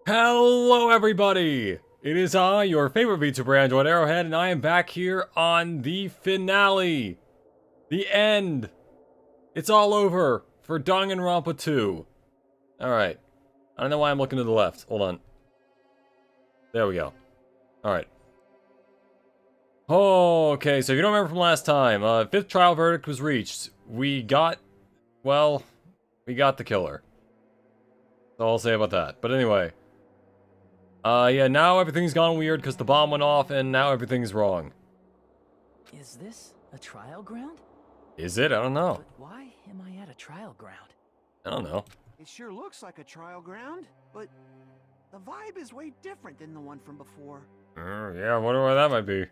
Hello everybody! It is I, your favorite VTuber Android Arrowhead, and I am back here on the finale! The end! It's all over for Danganronpa 2. Alright. I don't know why I'm looking to the left. Hold on. There we go. Alright. Oh, okay, so if you don't remember from last time, fifth trial verdict was reached. We got the killer. That's all I'll say about that. But anyway. Yeah, now everything's gone weird because the bomb went off and now everything's wrong. Is this a trial ground? Is it? I don't know. But why am I at a trial ground? I don't know. It sure looks like a trial ground, but the vibe is way different than the one from before. Yeah, I wonder why that might be.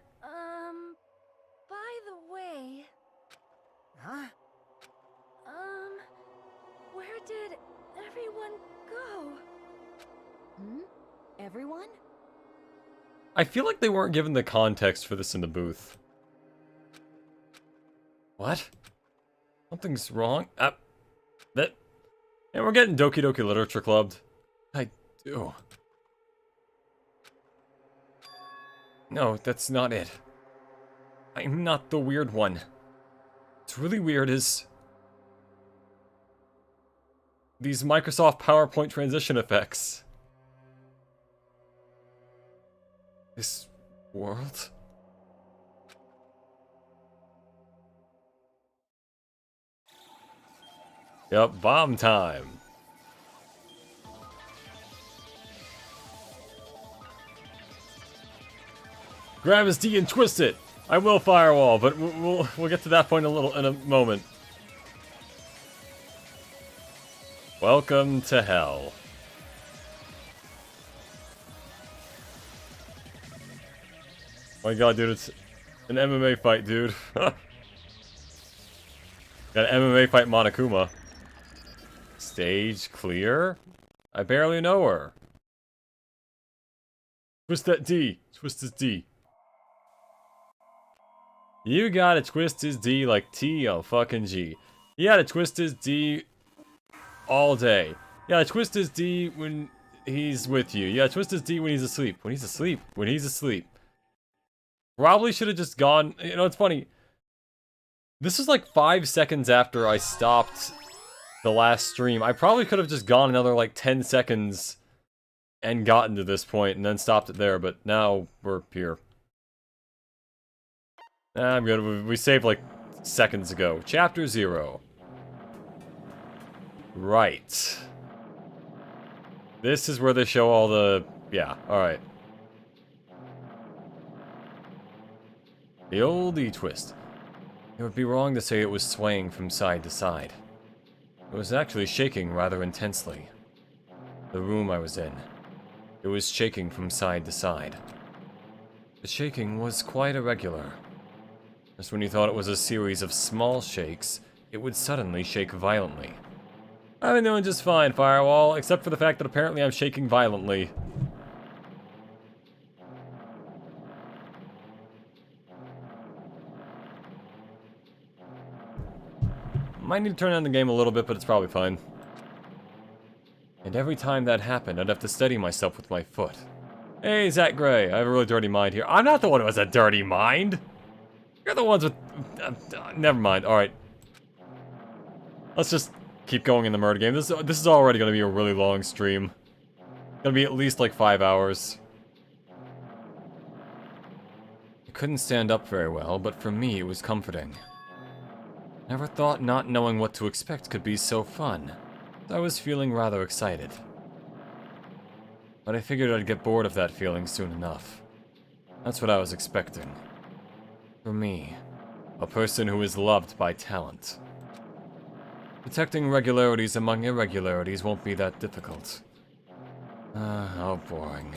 By the way... Huh? Where did everyone go? Everyone? I feel like they weren't given the context for this in the booth. What? Something's wrong? And we're getting Doki Doki Literature Clubbed. I do. No, that's not it. I'm not the weird one. What's really weird is these Microsoft PowerPoint transition effects. This world? Yep, bomb time. Grab his D and twist it. I will firewall, but we'll get to that point in a moment. Welcome to hell. My god, dude, it's an MMA fight, dude. Got an MMA fight Monokuma. Stage clear? I barely know her. Twist that D. Twist his D. You gotta twist his D like T on fucking G. You gotta twist his D all day. You gotta twist his D when he's with you. You gotta twist his D when he's asleep. When he's asleep. When he's asleep. Probably should have just gone. You know, it's funny. This is like 5 seconds after I stopped the last stream. I probably could have just gone another like 10 seconds and gotten to this point and then stopped it there, but now we're here. I'm good. We saved like seconds ago. Chapter 0. Right. This is where they show all the... Yeah, alright. The old E-twist. It would be wrong to say it was swaying from side to side. It was actually shaking rather intensely. The room I was in. It was shaking from side to side. The shaking was quite irregular. Just when you thought it was a series of small shakes, it would suddenly shake violently. I've been doing just fine, Firewall, except for the fact that apparently I'm shaking violently. Might need to turn on the game a little bit, but it's probably fine. And every time that happened, I'd have to steady myself with my foot. Hey, Zach Gray, I have a really dirty mind here. I'm not the one who has a dirty mind! You're the ones with... never mind, alright. Let's just keep going in the murder game. This is already going to be a really long stream. Gonna be at least like 5 hours. I couldn't stand up very well, but for me it was comforting. Never thought not knowing what to expect could be so fun. I was feeling rather excited. But I figured I'd get bored of that feeling soon enough. That's what I was expecting. For me, a person who is loved by talent. Detecting regularities among irregularities won't be that difficult. How boring.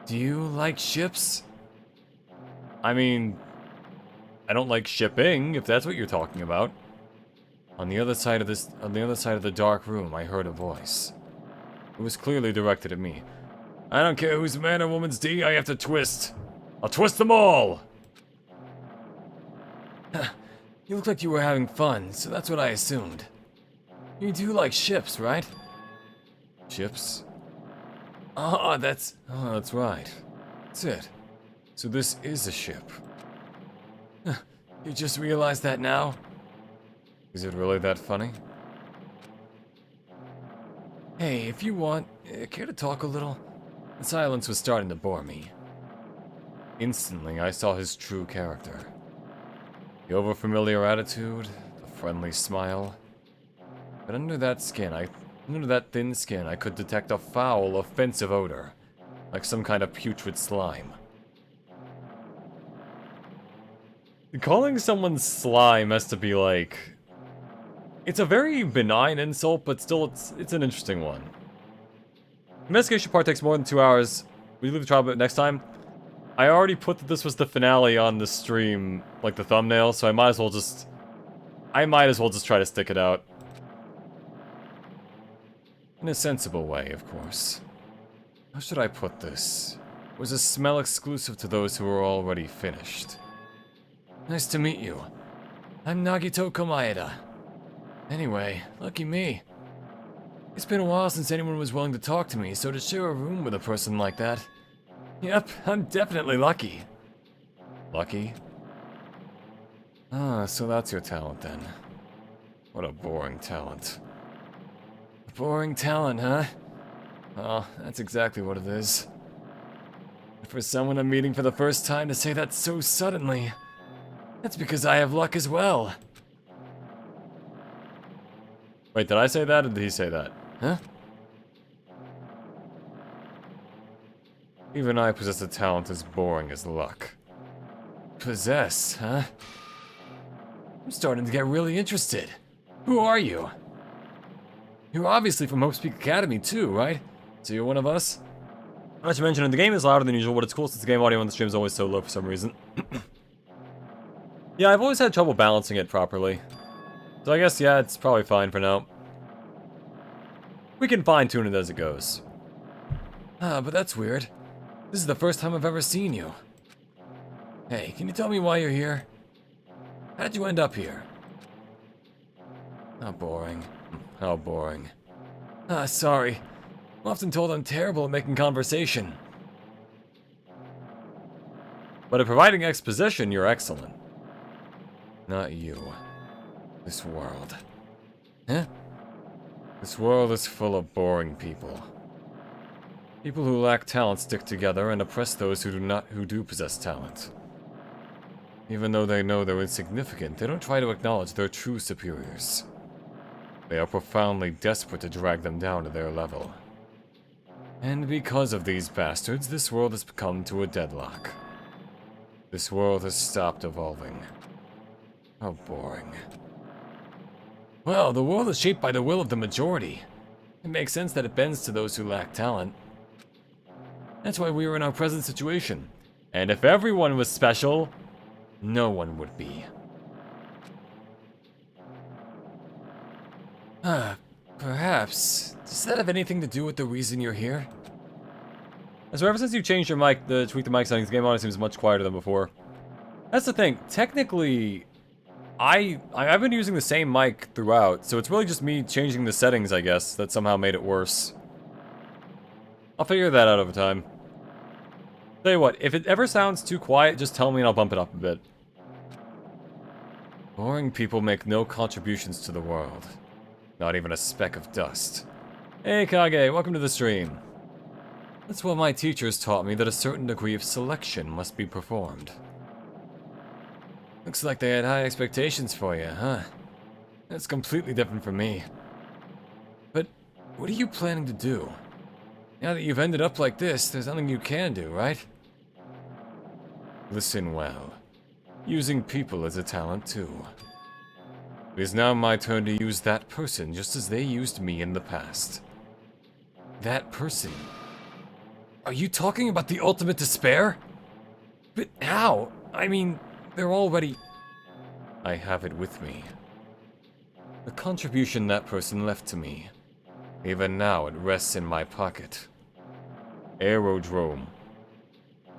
Do you like ships? I mean, I don't like shipping, if that's what you're talking about. On the other side of the dark room, I heard a voice. It was clearly directed at me. I don't care who's man or woman's D, I have to twist. I'll twist them all! You looked like you were having fun, so that's what I assumed. You do like ships, right? Ships? Oh, that's right. That's it. So this is a ship. Huh, you just realized that now? Is it really that funny? Hey, if you want, care to talk a little? The silence was starting to bore me. Instantly, I saw his true character. The overfamiliar attitude, the friendly smile. But under that thin skin, I could detect a foul, offensive odor, like some kind of putrid slime. Calling someone slime has to be like... It's a very benign insult, but still it's an interesting one. Investigation part takes more than 2 hours. We leave the trial bit next time. I already put that this was the finale on the stream, like the thumbnail, so I might as well just try to stick it out. In a sensible way, of course. How should I put this? Was a smell exclusive to those who were already finished. Nice to meet you. I'm Nagito Komaeda. Anyway, lucky me. It's been a while since anyone was willing to talk to me, so to share a room with a person like that... Yep, I'm definitely lucky. Lucky? Ah, so that's your talent then. What a boring talent. A boring talent, huh? Oh, that's exactly what it is. For someone I'm meeting for the first time to say that so suddenly... That's because I have luck as well. Wait, did I say that or did he say that? Huh? Even I possess a talent as boring as luck. Possess, huh? I'm starting to get really interested. Who are you? You're obviously from Hope Peak Academy too, right? So you're one of us? Not to mention, the game is louder than usual, but it's cool since the game audio on the stream is always so low for some reason. Yeah, I've always had trouble balancing it properly. So I guess, yeah, it's probably fine for now. We can fine-tune it as it goes. Ah, but that's weird. This is the first time I've ever seen you. Hey, can you tell me why you're here? How'd you end up here? How boring. How boring. Ah, sorry. I'm often told I'm terrible at making conversation. But at providing exposition, you're excellent. Not you. This world. Huh? This world is full of boring people. People who lack talent stick together and oppress those who do possess talent. Even though they know they're insignificant, they don't try to acknowledge their true superiors. They are profoundly desperate to drag them down to their level. And because of these bastards, this world has come to a deadlock. This world has stopped evolving. How boring. Well, the world is shaped by the will of the majority. It makes sense that it bends to those who lack talent. That's why we are in our present situation. And if everyone was special, no one would be. Perhaps. Does that have anything to do with the reason you're here? So ever since you changed your mic, tweaked the mic settings, the game audio seems much quieter than before. That's the thing. Technically, I've been using the same mic throughout, so it's really just me changing the settings, I guess, that somehow made it worse. I'll figure that out over time. Tell you what, if it ever sounds too quiet, just tell me and I'll bump it up a bit. Boring people make no contributions to the world. Not even a speck of dust. Hey Kage, welcome to the stream. That's what my teachers taught me, that a certain degree of selection must be performed. Looks like they had high expectations for you, huh? That's completely different from me. But what are you planning to do? Now that you've ended up like this, there's nothing you can do, right? Listen well. Using people is a talent too. It is now my turn to use that person just as they used me in the past. That person? Are you talking about the ultimate despair? But how? I mean, they're already... I have it with me. The contribution that person left to me. Even now it rests in my pocket. Aerodrome.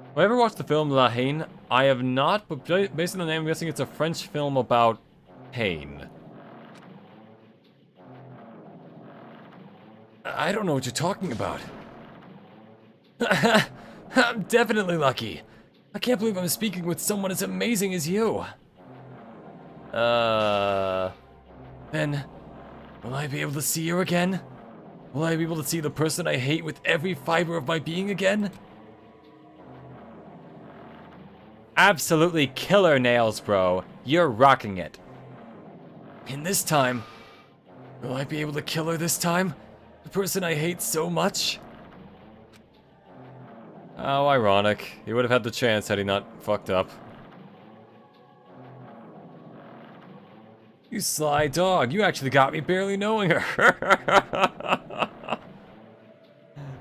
Have I ever watched the film La Haine? I have not, but based on the name, I'm guessing it's a French film about pain. I don't know what you're talking about. I'm definitely lucky. I can't believe I'm speaking with someone as amazing as you. Then, will I be able to see you again? Will I be able to see the person I hate with every fiber of my being again? Absolutely killer nails, bro. You're rocking it. And this time, will I be able to kill her this time? The person I hate so much? Oh, ironic. He would have had the chance had he not fucked up. You sly dog, you actually got me barely knowing her.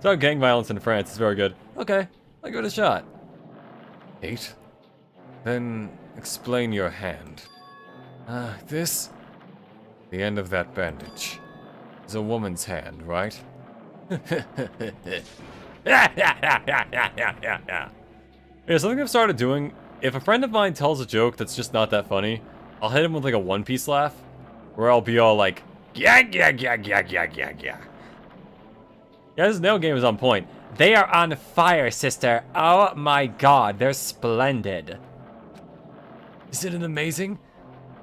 So gang violence in France is very good. Okay, I'll give it a shot. 8? Then explain your hand. This? The end of that bandage is a woman's hand, right? Yeah, something I've started doing, if a friend of mine tells a joke that's just not that funny, I'll hit him with like a One Piece laugh, where I'll be all like, yeah. Yeah, this nail game is on point. They are on fire, sister. Oh my god, they're splendid. Isn't it amazing?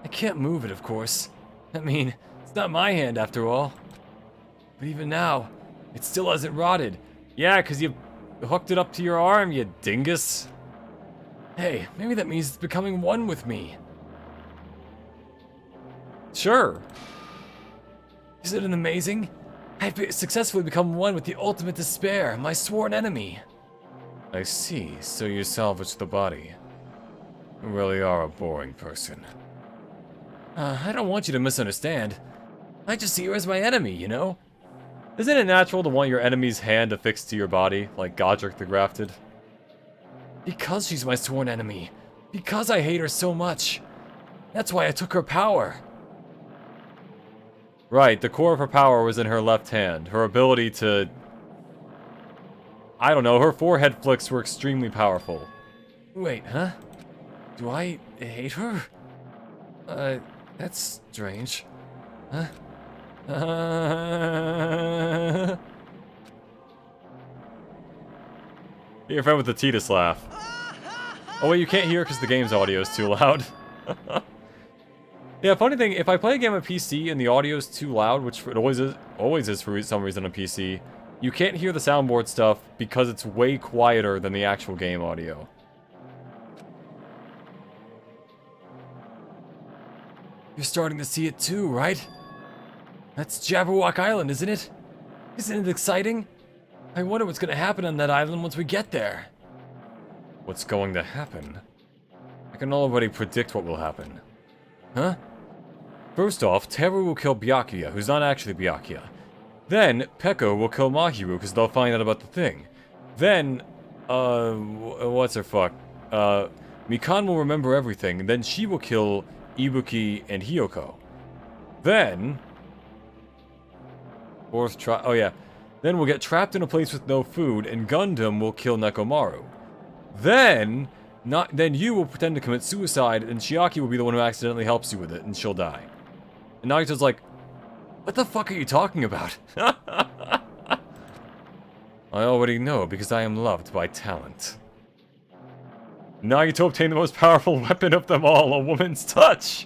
I can't move it, of course. I mean, it's not my hand after all. But even now, it still hasn't rotted. Yeah, because you hooked it up to your arm, you dingus. Hey, maybe that means it's becoming one with me. Sure. Isn't it amazing? I've successfully become one with the ultimate despair, my sworn enemy. I see, so you salvaged the body. You really are a boring person. I don't want you to misunderstand. I just see her as my enemy, you know? Isn't it natural to want your enemy's hand affixed to your body, like Godric the Grafted? Because she's my sworn enemy. Because I hate her so much. That's why I took her power. Right, the core of her power was in her left hand. Her ability to... I don't know, her forehead flicks were extremely powerful. Wait, huh? Do I hate her? That's strange. Huh? Your friend with the Titus laugh. Oh wait, you can't hear because the game's audio is too loud. Yeah, funny thing, if I play a game on PC and the audio is too loud, which it always is for some reason on PC, you can't hear the soundboard stuff because it's way quieter than the actual game audio. You're starting to see it too, right? That's Jabberwock Island, isn't it? Isn't it exciting? I wonder what's gonna happen on that island once we get there. What's going to happen? I can already predict what will happen. Huh? First off, Teru will kill Byakuya, who's not actually Byakuya. Then, Peko will kill Mahiru, because they'll find out about the thing. Then, what's her fuck? Mikan will remember everything, and then she will kill Ibuki and Hiyoko. Then... oh yeah. Then we'll get trapped in a place with no food, and Gundam will kill Nekomaru. Then you will pretend to commit suicide, and Chiaki will be the one who accidentally helps you with it, and she'll die. And Nagito's like, what the fuck are you talking about? I already know, because I am loved by talent. Nagito obtained the most powerful weapon of them all, a woman's touch!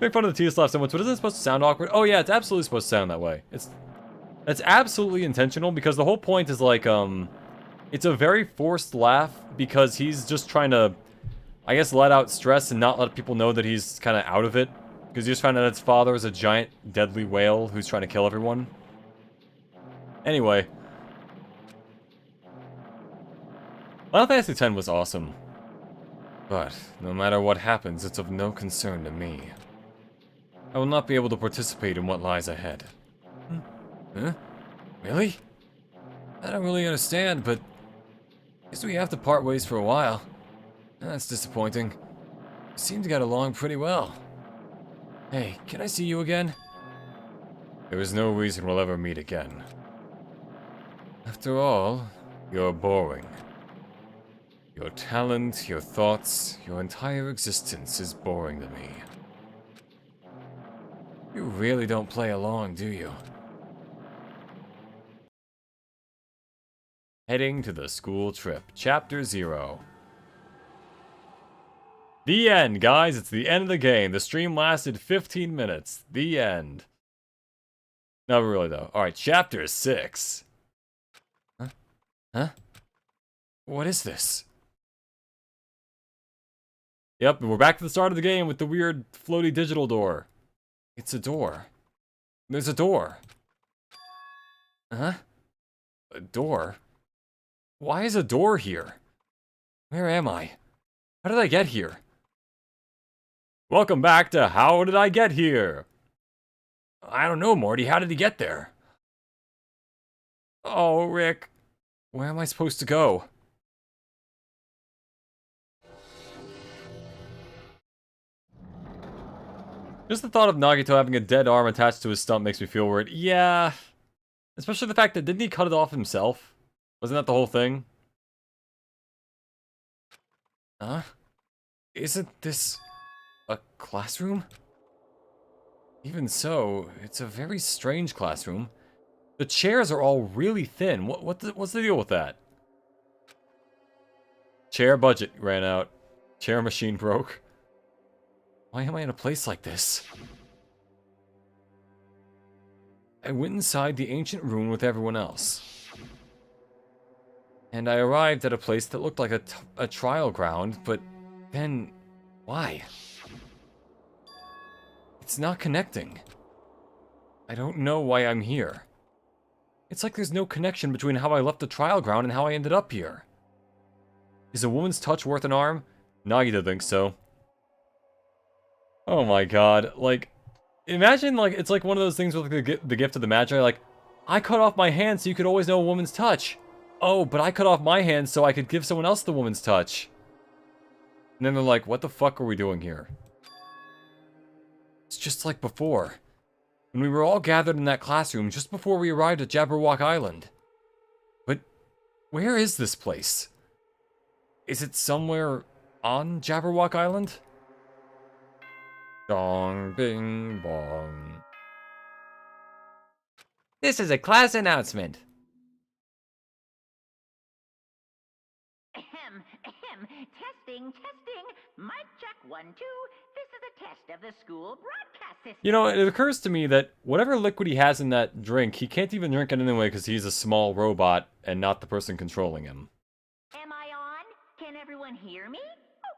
Make fun of the TS laugh so much, but isn't it supposed to sound awkward? Oh yeah, it's absolutely supposed to sound that way. It's absolutely intentional, because the whole point is like, it's a very forced laugh, because he's just trying to, I guess, let out stress and not let people know that he's kind of out of it. Because he just found out his father is a giant, deadly whale who's trying to kill everyone. Anyway. Final Fantasy X was awesome. But, no matter what happens, it's of no concern to me. I will not be able to participate in what lies ahead. Huh? Really? I don't really understand, but... I guess we have to part ways for a while. That's disappointing. We seem to get along pretty well. Hey, can I see you again? There is no reason we'll ever meet again. After all, you're boring. Your talent, your thoughts, your entire existence is boring to me. You really don't play along, do you? Heading to the school trip. Chapter 0. The end, guys. It's the end of the game. The stream lasted 15 minutes. The end. Not really, though. Alright, Chapter 6. Huh? Huh? What is this? Yep, we're back to the start of the game with the weird floaty digital door. It's a door. There's a door. Huh? A door? Why is a door here? Where am I? How did I get here? Welcome back to How Did I Get Here? I don't know, Morty. How did he get there? Oh, Rick. Where am I supposed to go? Just the thought of Nagito having a dead arm attached to his stump makes me feel weird. Yeah. Especially the fact that didn't he cut it off himself? Wasn't that the whole thing? Huh? Isn't this a classroom? Even so, it's a very strange classroom. The chairs are all really thin. What's the deal with that? Chair budget ran out. Chair machine broke. Why am I in a place like this? I went inside the ancient ruin with everyone else. And I arrived at a place that looked like a trial ground, but then, why? It's not connecting. I don't know why I'm here. It's like there's no connection between how I left the trial ground and how I ended up here. Is a woman's touch worth an arm? Nagito thinks so. Oh my god, like, imagine, like, it's like one of those things with the gift of the Magi, like, I cut off my hand so you could always know a woman's touch. Oh, but I cut off my hand so I could give someone else the woman's touch. And then they're like, what the fuck are we doing here? It's just like before. When we were all gathered in that classroom just before we arrived at Jabberwock Island. But where is this place? Is it somewhere on Jabberwock Island? Dong, bing, bong. This is a class announcement. Testing. Mic check 1, 2. This is a test of the school broadcast system. You know, it occurs to me that whatever liquid he has in that drink, he can't even drink it anyway because he's a small robot and not the person controlling him. Am I on? Can everyone hear me?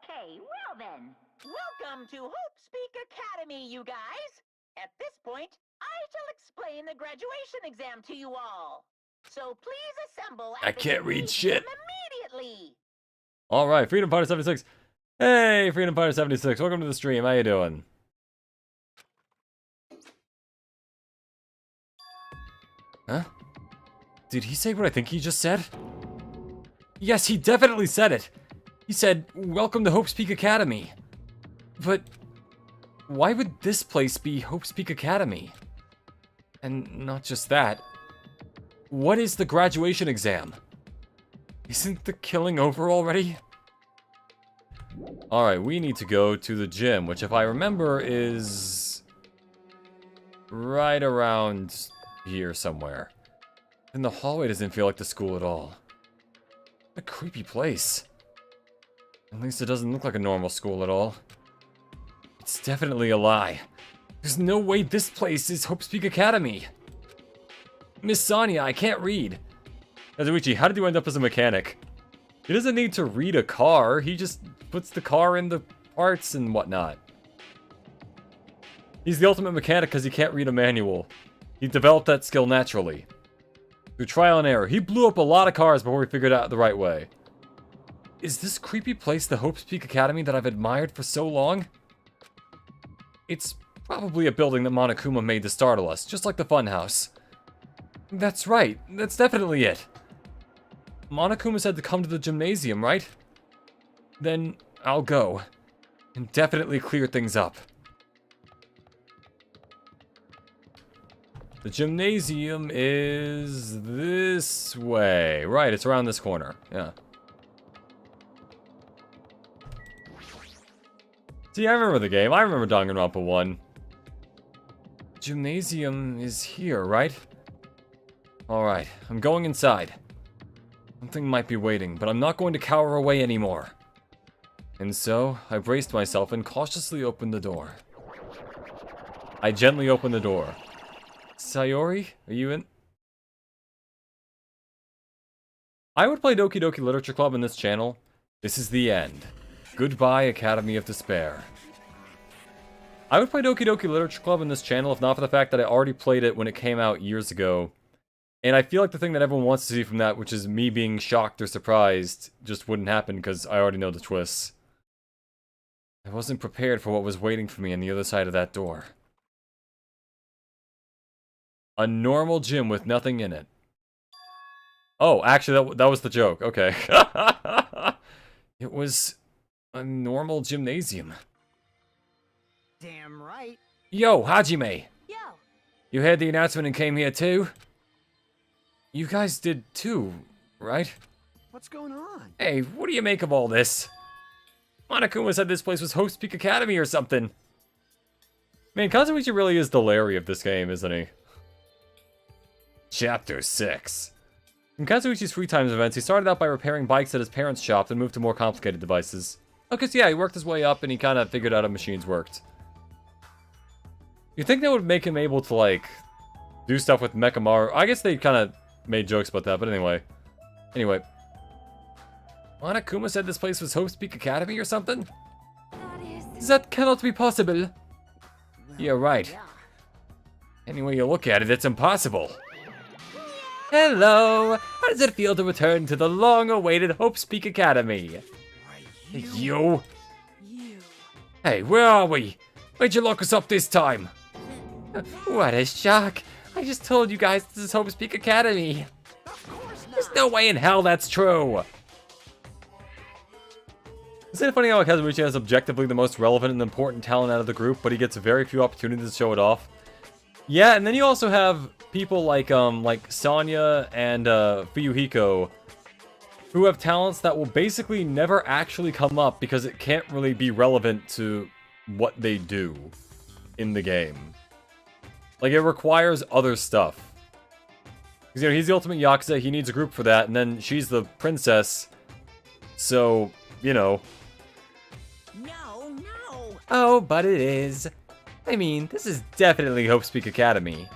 Okay, well then. Welcome to Hope Speak Academy, you guys! At this point, I shall explain the graduation exam to you all. So please assemble at I can't read shit. Immediately! Alright, Freedom Fighter 76. Hey, Freedom Fighter 76. Welcome to the stream. How you doing? Huh? Did he say what I think he just said? Yes, he definitely said it. He said, welcome to Hope's Peak Academy. But why would this place be Hope's Peak Academy? And not just that. What is the graduation exam? Isn't the killing over already? Alright, we need to go to the gym, which if I remember is right around here somewhere. And the hallway doesn't feel like the school at all. A creepy place. At least it doesn't look like a normal school at all. It's definitely a lie. There's no way this place is Hope's Peak Academy. Miss Sonia, I can't read. Kazuichi, how did you end up as a mechanic? He doesn't need to read a car, he just puts the car in the parts and whatnot. He's the ultimate mechanic because he can't read a manual. He developed that skill naturally. Through trial and error. He blew up a lot of cars before he figured out the right way. Is this creepy place the Hope's Peak Academy that I've admired for so long? It's probably a building that Monokuma made to startle us, just like the funhouse. That's right, that's definitely it. Monokuma said to come to the gymnasium, right? Then I'll go. And definitely clear things up. The gymnasium is this way. Right, it's around this corner. Yeah. See, I remember the game. I remember Danganronpa 1. gymnasium is here, right? Alright, I'm going inside. Something might be waiting, but I'm not going to cower away anymore. And so, I braced myself and cautiously opened the door. I gently opened the door. Sayori, are you in? I would play Doki Doki Literature Club in this channel. This is the end. Goodbye, Academy of Despair. I would play Doki Doki Literature Club in this channel if not for the fact that I already played it when it came out years ago. And I feel like the thing that everyone wants to see from that, which is me being shocked or surprised, just wouldn't happen because I already know the twists. I wasn't prepared for what was waiting for me on the other side of that door. A normal gym with nothing in it. Oh, actually, that was the joke. Okay. It was a normal gymnasium. Damn right. Yo, Hajime! Yo, You heard the announcement and came here too? You guys did too, right? What's going on? Hey, what do you make of all this? Monokuma said this place was Host Peak Academy or something. Man, Kazuichi really is the Larry of this game, isn't he? Chapter 6. In Kazuichi's free times events, he started out by repairing bikes at his parents' shop, then moved to more complicated devices. Oh, cause yeah, he worked his way up and he kinda figured out how machines worked. You'd think that would make him able to, like, do stuff with Mechamaru. I guess they kinda made jokes about that, but anyway. Anyway. Monokuma said this place was Host Peak Academy or something? That cannot be possible. You're right. Any way you look at it, it's impossible. Hello! How does it feel to return to the long-awaited Hope's Peak Academy? You? Hey, where are we? Why'd you lock us up this time? What a shock. I just told you guys this is Hope's Peak Academy. There's no way in hell that's true. Isn't it funny how Kazuichi has objectively the most relevant and important talent out of the group, but he gets very few opportunities to show it off? Yeah, and then you also have people like Sonya and Fuyuhiko, who have talents that will basically never actually come up because it can't really be relevant to what they do in the game. Like, it requires other stuff. Because, you know, he's the ultimate Yakuza, he needs a group for that, and then she's the princess, so, you know. No. Oh, but it is. I mean, this is definitely Hope's Peak Academy.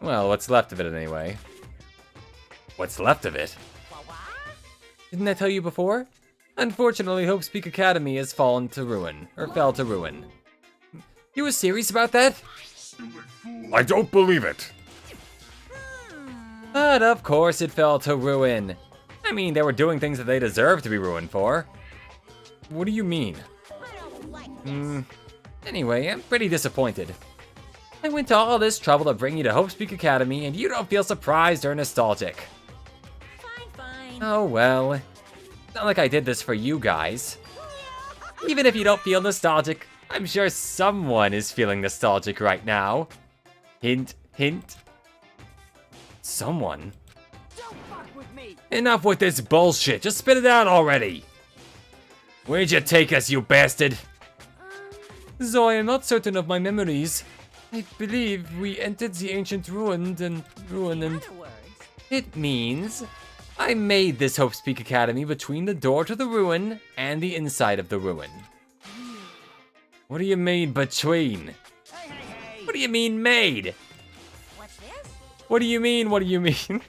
Well, what's left of it anyway. What's left of it? Didn't I tell you before? Unfortunately, Hope's Peak Academy has fallen to ruin, or fell to ruin. You were serious about that? I don't believe it. But of course it fell to ruin. I mean, they were doing things that they deserve to be ruined for. What do you mean? Anyway, I'm pretty disappointed. I went to all this trouble to bring you to Hope's Peak Academy, and you don't feel surprised or nostalgic. Fine. Oh well. It's not like I did this for you guys. Even if you don't feel nostalgic, I'm sure someone is feeling nostalgic right now. Hint, hint. Someone? Don't fuck with me. Enough with this bullshit, just spit it out already! Where'd you take us, you bastard? Zoe, I'm not certain of my memories. I believe we entered the ancient ruin and... Words. It means I made this Hope's Peak Academy between the door to the ruin and the inside of the ruin. What do you mean between? Hey. What do you mean made? What's this? What do you mean, what do you mean?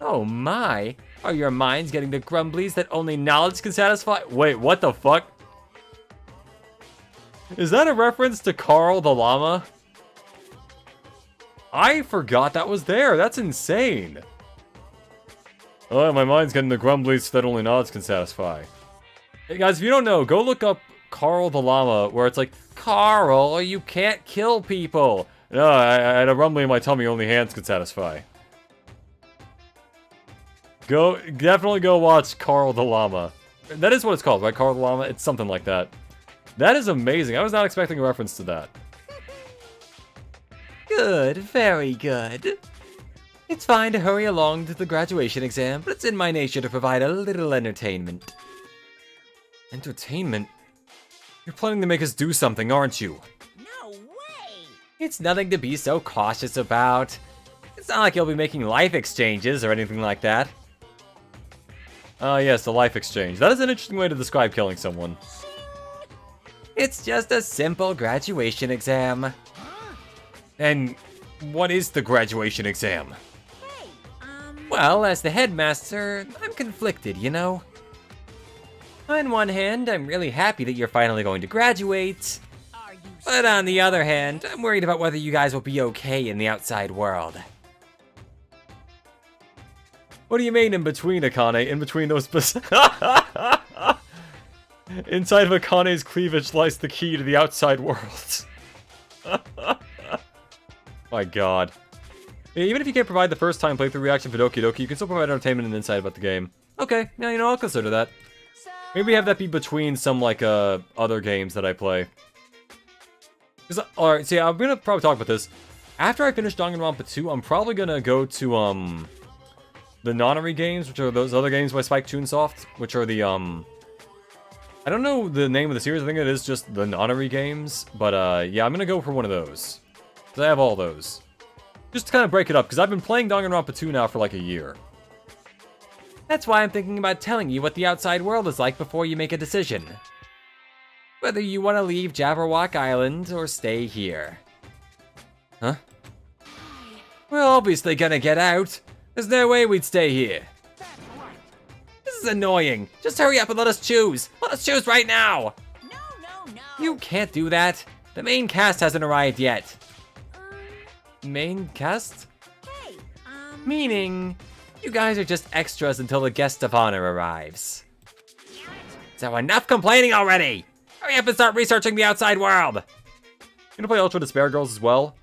Oh my, are your minds getting the grumblies that only knowledge can satisfy? Wait, what the fuck? Is that a reference to Carl the llama? I forgot that was there, that's insane. Oh, my mind's getting the grumblies that only knowledge can satisfy. Hey guys, if you don't know, go look up Carl the llama, where it's like, Carl, you can't kill people. No, I had a rumbling in my tummy only hands could satisfy. Definitely go watch Carl the llama. That is what it's called, right? Carl the llama? It's something like that. That is amazing. I was not expecting a reference to that. Good, very good. It's fine to hurry along to the graduation exam, but it's in my nature to provide a little entertainment. Entertainment? You're planning to make us do something, aren't you? No way! It's nothing to be so cautious about. It's not like you'll be making life exchanges or anything like that. Yes, the life exchange. That is an interesting way to describe killing someone. It's just a simple graduation exam. And what is the graduation exam? Well, as the headmaster, I'm conflicted, you know? On one hand, I'm really happy that you're finally going to graduate. But on the other hand, I'm worried about whether you guys will be okay in the outside world. What do you mean in between, Akane? In between those... Inside of Akane's cleavage lies the key to the outside world. My god. Yeah, even if you can't provide the first time playthrough reaction for Doki Doki, you can still provide entertainment and insight about the game. Okay, yeah, you know, I'll consider that. Maybe have that be between some, like, other games that I play. Alright, so yeah, I'm gonna probably talk about this. After I finish Danganronpa 2, I'm probably gonna go to, the Nonary games, which are those other games by Spike Chunsoft, which are the, I don't know the name of the series, I think it is just the Nonary games, but, yeah, I'm gonna go for one of those. Because I have all those. Just to kind of break it up, because I've been playing Danganronpa 2 now for like a year. That's why I'm thinking about telling you what the outside world is like before you make a decision. Whether you want to leave Jabberwock Island or stay here. Huh? We're obviously gonna get out. There's no way we'd stay here. This is annoying. Just hurry up and let us choose. Let us choose right now. No. You can't do that. The main cast hasn't arrived yet. Main cast? Meaning, you guys are just extras until the guest of honor arrives. So enough complaining already! Hurry up and start researching the outside world! You gonna play Ultra Despair Girls as well?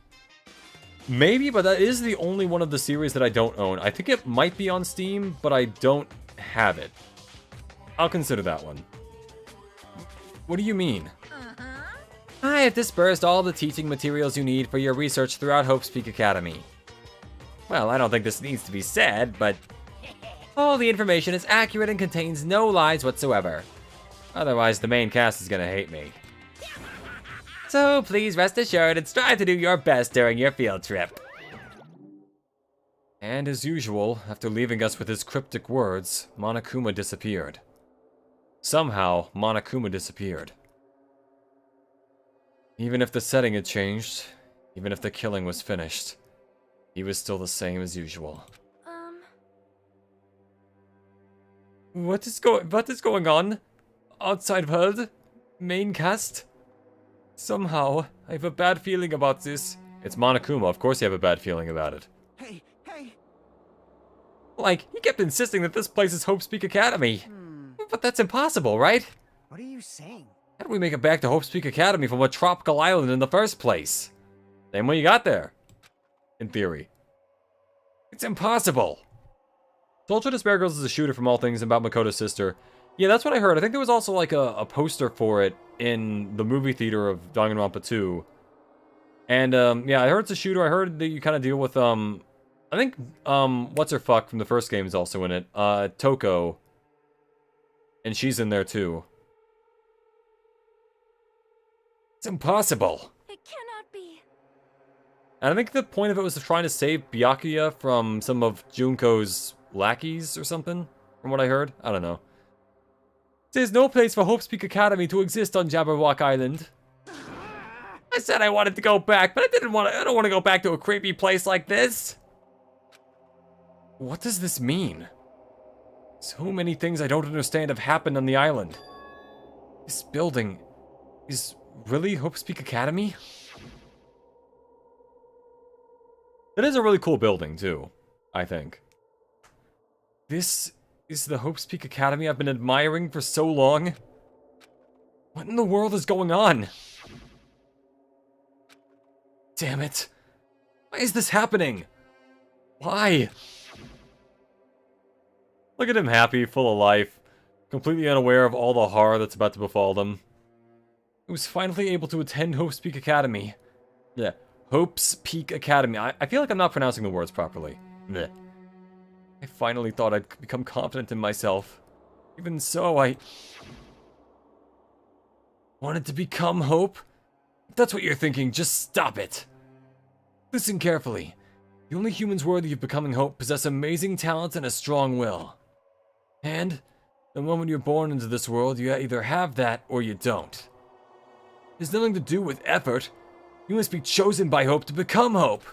Maybe, but that is the only one of the series that I don't own. I think it might be on Steam, but I don't have it. I'll consider that one. What do you mean? I have dispersed all the teaching materials you need for your research throughout Hope's Peak Academy. Well, I don't think this needs to be said, but all the information is accurate and contains no lies whatsoever. Otherwise, the main cast is gonna hate me. So please rest assured and strive to do your best during your field trip. And as usual, after leaving us with his cryptic words, Monokuma disappeared. Somehow, Monokuma disappeared. Even if the setting had changed, even if the killing was finished, he was still the same as usual. What is going on? Outside world? Main cast? Somehow, I have a bad feeling about this. It's Monokuma, of course you have a bad feeling about it. Hey! Like, he kept insisting that this place is Hope's Peak Academy. But that's impossible, right? What are you saying? How do we make it back to Hope's Peak Academy from a tropical island in the first place? Same way you got there. In theory. It's impossible. So Ultra Despair Girls is a shooter from all things about Makoto's sister. Yeah, that's what I heard. I think there was also like a poster for it in the movie theater of Danganronpa 2. And yeah, I heard it's a shooter. I heard that you kind of deal with I think what's her fuck from the first game is also in it. Toko. And she's in there too. It's impossible. It cannot be. And I think the point of it was trying to save Byakuya from some of Junko's lackeys or something, from what I heard. I don't know. There's no place for Hope's Peak Academy to exist on Jabberwock Island. I said I wanted to go back, but I don't want to go back to a creepy place like this. What does this mean? So many things I don't understand have happened on the island. This building is really Hope's Peak Academy? That is a really cool building, too, I think. This is the Hope's Peak Academy I've been admiring for so long? What in the world is going on? Damn it. Why is this happening? Why? Look at him happy, full of life, completely unaware of all the horror that's about to befall them. He was finally able to attend Hope's Peak Academy. Yeah, Hope's Peak Academy. I feel like I'm not pronouncing the words properly. Blech. I finally thought I'd become confident in myself. Even so, I wanted to become Hope. If that's what you're thinking, just stop it. Listen carefully. The only humans worthy of becoming Hope possess amazing talent and a strong will. And the moment you're born into this world, you either have that or you don't. There's nothing to do with effort. You must be chosen by Hope to become Hope.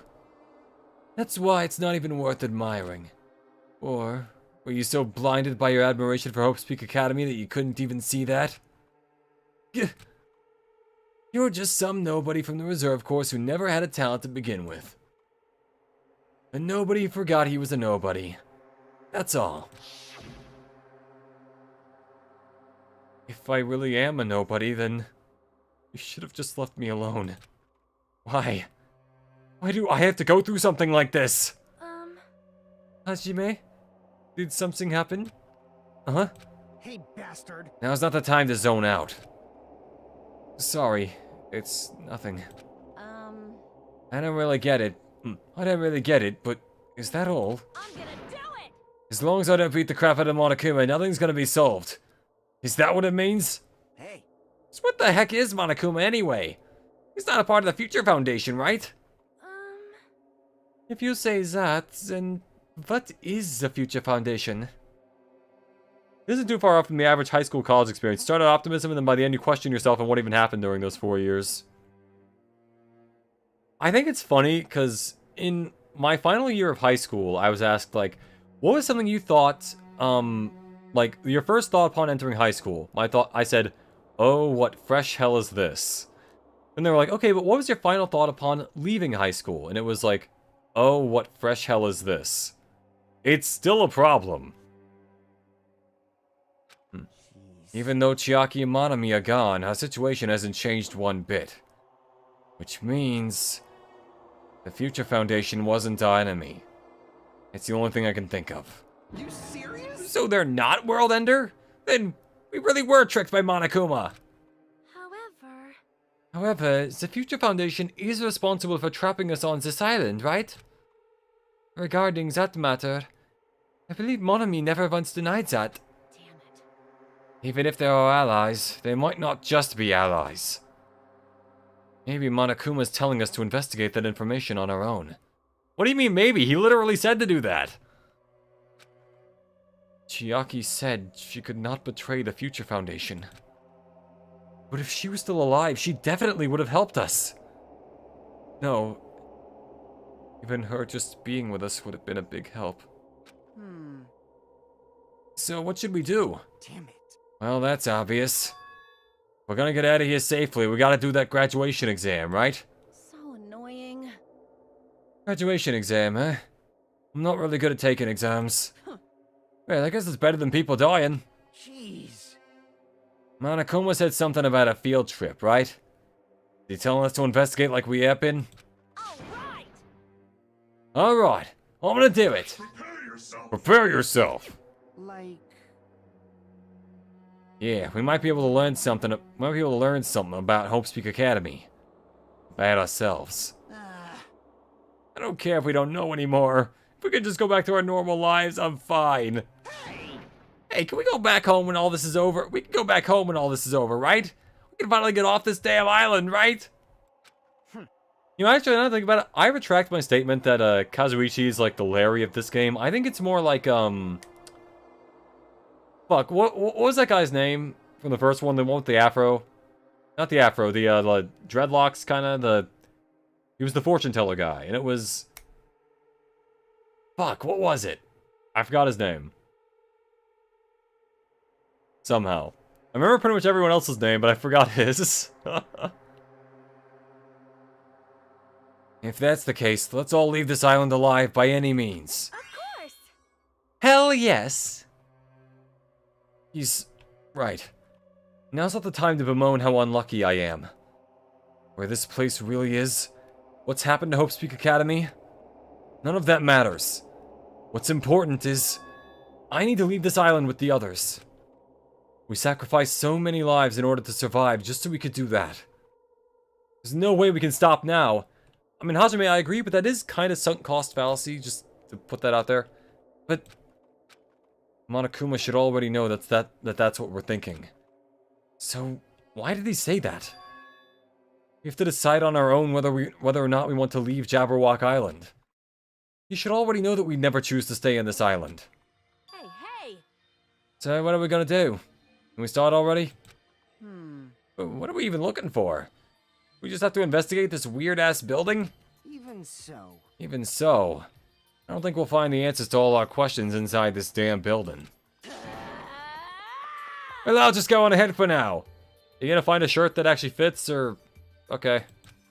That's why it's not even worth admiring. Or were you so blinded by your admiration for Hope's Peak Academy that you couldn't even see that? You're just some nobody from the reserve course who never had a talent to begin with. And nobody forgot he was a nobody. That's all. If I really am a nobody, then you should have just left me alone. Why? Why do I have to go through something like this? Hajime? Did something happen? Uh-huh. Hey, bastard. Now's not the time to zone out. Sorry, it's nothing. I don't really get it. I don't really get it, but is that all? I'm gonna do it! As long as I don't beat the crap out of Monokuma, nothing's gonna be solved. Is that what it means? Hey. So what the heck is Monokuma anyway? He's not a part of the Future Foundation, right? If you say that, then what is the Future Foundation? This isn't too far off from the average high school college experience. Start at optimism and then by the end you question yourself on what even happened during those 4 years. I think it's funny because in my final year of high school, I was asked like, what was something you thought, like your first thought upon entering high school? I said, oh, what fresh hell is this? And they were like, okay, but what was your final thought upon leaving high school? And it was like, oh, what fresh hell is this? It's still a problem. Even though Chiaki and Manami are gone, our situation hasn't changed one bit. Which means the Future Foundation wasn't our enemy. It's the only thing I can think of. You serious? So they're not World Ender? Then we really were tricked by Monokuma. However, the Future Foundation is responsible for trapping us on this island, right? Regarding that matter, I believe Monami never once denied that. Damn it. Even if they are allies, they might not just be allies. Maybe Monokuma's telling us to investigate that information on our own. What do you mean maybe? He literally said to do that. Chiaki said she could not betray the Future Foundation. But if she was still alive, she definitely would have helped us. No. Even her just being with us would have been a big help. So what should we do? Damn it. Well, that's obvious. We're gonna get out of here safely. We gotta do that graduation exam, right? So annoying. Graduation exam, huh? I'm not really good at taking exams. Well, I guess it's better than people dying. Jeez. Monokuma said something about a field trip, right? Is he telling us to investigate like we have been? Alright! Alright, I'm gonna do it. Prepare yourself. Prepare yourself. Like... Yeah, we might be able to learn something. About Hope's Peak Academy. About ourselves. I don't care if we don't know anymore. If we can just go back to our normal lives, I'm fine. Hey, can we go back home when all this is over? We can go back home when all this is over, right? We can finally get off this damn island, right? You know, actually, now that I think about it, I retract my statement that Kazuichi is like the Larry of this game. I think it's more like, fuck, what was that guy's name from the first one? The one with the afro? Not the afro, the dreadlocks, kinda, he was the fortune teller guy, and it was... Fuck, what was it? I forgot his name. Somehow. I remember pretty much everyone else's name, but I forgot his. If that's the case, let's all leave this island alive by any means. Of course! Hell yes! He's right. Now's not the time to bemoan how unlucky I am. Where this place really is, what's happened to Hope's Peak Academy, none of that matters. What's important is, I need to leave this island with the others. We sacrificed so many lives in order to survive just so we could do that. There's no way we can stop now. I mean, Hajime, I agree, but that is kind of sunk cost fallacy, just to put that out there. But Monokuma should already know that's what we're thinking. So, why did he say that? We have to decide on our own whether or not we want to leave Jabberwock Island. You should already know that we never choose to stay in this island. Hey, hey! So what are we gonna do? Can we start already? Hmm. What are we even looking for? We just have to investigate this weird-ass building? Even so. Even so, I don't think we'll find the answers to all our questions inside this damn building. Well, I'll just go on ahead for now. You gonna find a shirt that actually fits, or... Okay.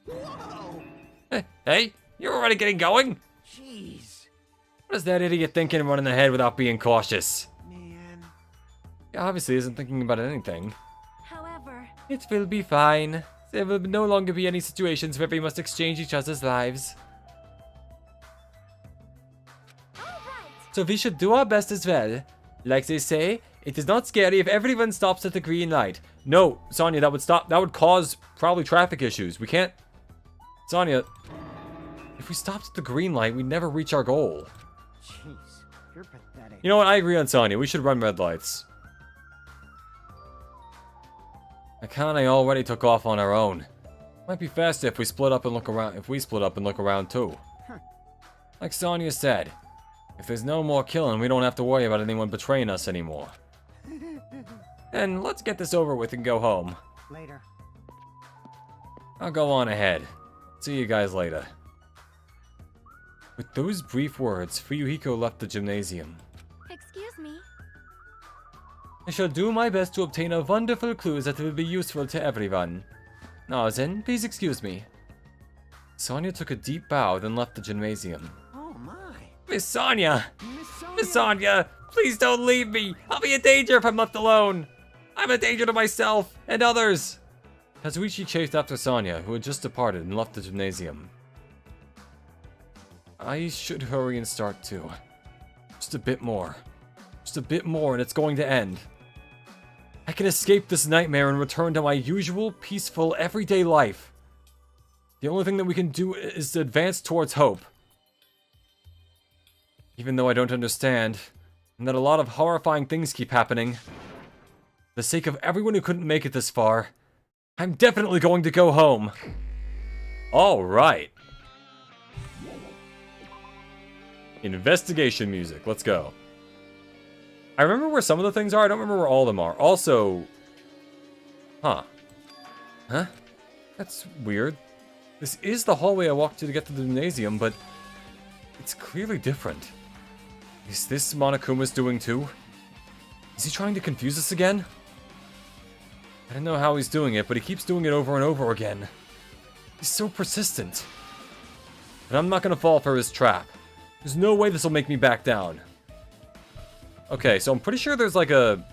Whoa! Hey, you're already getting going? Jeez. What is that idiot thinking running ahead without being cautious? Man. He obviously isn't thinking about anything. However, It will be fine. There will no longer be any situations where we must exchange each other's lives. So we should do our best as well. Like they say, it is not scary if everyone stops at the green light. No, Sonia, that would cause probably traffic issues. We can't... Sonia, if we stopped at the green light, we'd never reach our goal. Jeez. You're pathetic. You know what? I agree on Sonia. We should run red lights. Akane already took off on our own. Might be faster if we split up and look around, too. Like Sonia said, if there's no more killing, we don't have to worry about anyone betraying us anymore. And let's get this over with and go home. Later. I'll go on ahead. See you guys later. With those brief words, Fuyuhiko left the gymnasium. excuse me. I shall do my best to obtain a wonderful clue that will be useful to everyone. Now then, please excuse me. Sonia took a deep bow, then left the gymnasium. Oh my. Miss Sonia! Miss Sonia. Miss Sonia! Please don't leave me! I'll be a danger if I'm left alone! I'm a danger to myself and others! Kazuichi chased after Sonia, who had just departed and left the gymnasium. I should hurry and start too. Just a bit more. Just a bit more and it's going to end. I can escape this nightmare and return to my usual, peaceful, everyday life. The only thing that we can do is to advance towards hope. Even though I don't understand, and that a lot of horrifying things keep happening. For the sake of everyone who couldn't make it this far, I'm definitely going to go home. Alright. Investigation music, let's go. I remember where some of the things are, I don't remember where all of them are. Also... Huh. That's weird. This is the hallway I walked to get to the gymnasium, but... it's clearly different. Is this Monokuma's doing too? Is he trying to confuse us again? I don't know how he's doing it, but he keeps doing it over and over again. He's so persistent. And I'm not gonna fall for his trap. There's no way this will make me back down. Okay, so I'm pretty sure there's like a...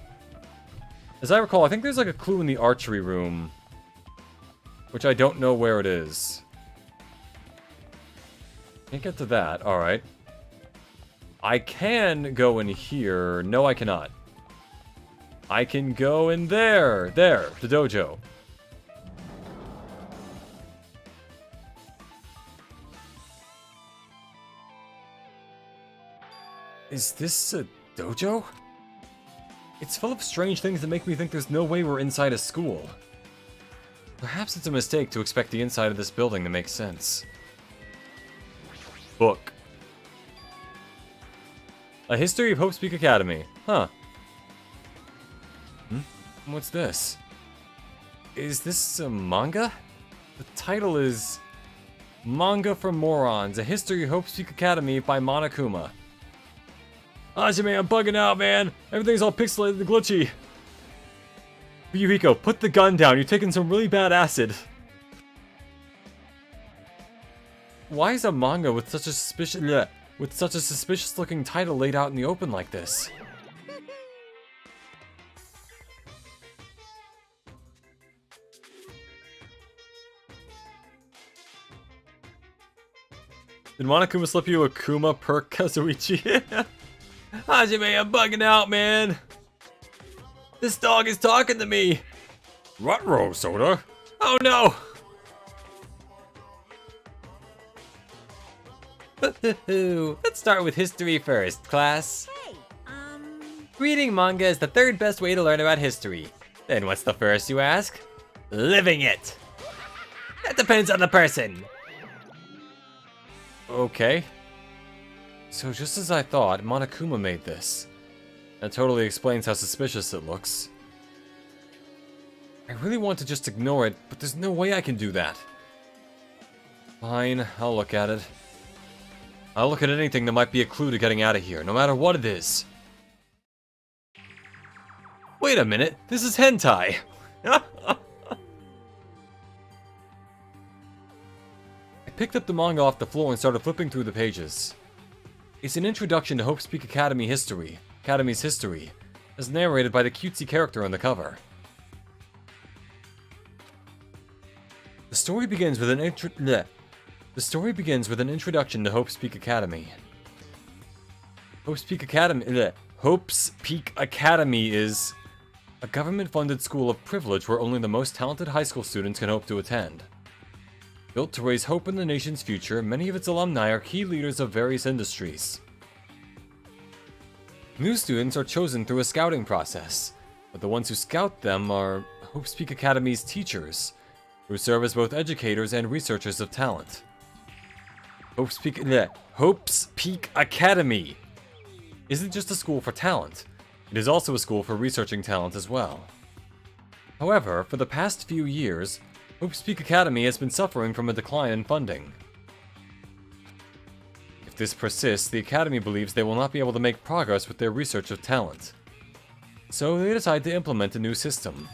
As I recall, I think there's like a clue in the archery room. Which I don't know where it is. Can't get to that, alright. I can go in here. No, I cannot. I can go in there. There, the dojo. Is this a dojo? It's full of strange things that make me think there's no way we're inside a school. Perhaps it's a mistake to expect the inside of this building to make sense. Book. A History of Hope's Peak Academy. Huh. What's this? Is this a manga? The title is... Manga for Morons, A History of Hope's Peak Academy by Monokuma. Hajime, I'm bugging out, man. Everything's all pixelated and glitchy. Yuriko, put the gun down. You're taking some really bad acid. Why is a manga with such a suspicious looking title laid out in the open like this? Did Monokuma slip you a Kuma per Kazuichi? Hajime, I'm bugging out, man. This dog is talking to me. Ruh-roh, Soda. Oh no. Let's start with history first, class. Hey, Reading manga is the third best way to learn about history. Then what's the first, you ask? Living it. That depends on the person. Okay. So just as I thought, Monokuma made this. That totally explains how suspicious it looks. I really want to just ignore it, but there's no way I can do that. Fine, I'll look at it. I'll look at anything that might be a clue to getting out of here, no matter what it is. Wait a minute, this is hentai! I picked up the manga off the floor and started flipping through the pages. It's an introduction to Hope's Peak Academy's history, as narrated by the cutesy character on the cover. The story begins with an introduction to Hope's Peak Academy. Hope's Peak Academy is a government-funded school of privilege where only the most talented high school students can hope to attend. Built to raise hope in the nation's future, many of its alumni are key leaders of various industries. New students are chosen through a scouting process, but the ones who scout them are Hope's Peak Academy's teachers, who serve as both educators and researchers of talent. Hope's Peak Academy isn't just a school for talent, it is also a school for researching talent as well. However, for the past few years, Hope's Peak Academy has been suffering from a decline in funding. If this persists, the Academy believes they will not be able to make progress with their research of talent. So they decide to implement a new system.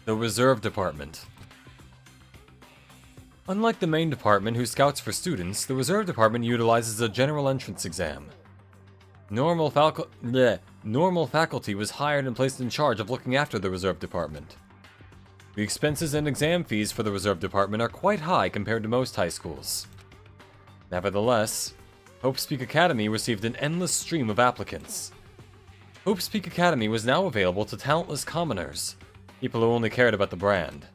The Reserve Department. Unlike the main department who scouts for students, the Reserve Department utilizes a general entrance exam. Normal faculty was hired and placed in charge of looking after the Reserve Department. The expenses and exam fees for the Reserve Department are quite high compared to most high schools. Nevertheless, Hope's Peak Academy received an endless stream of applicants. Hope's Peak Academy was now available to talentless commoners, people who only cared about the brand.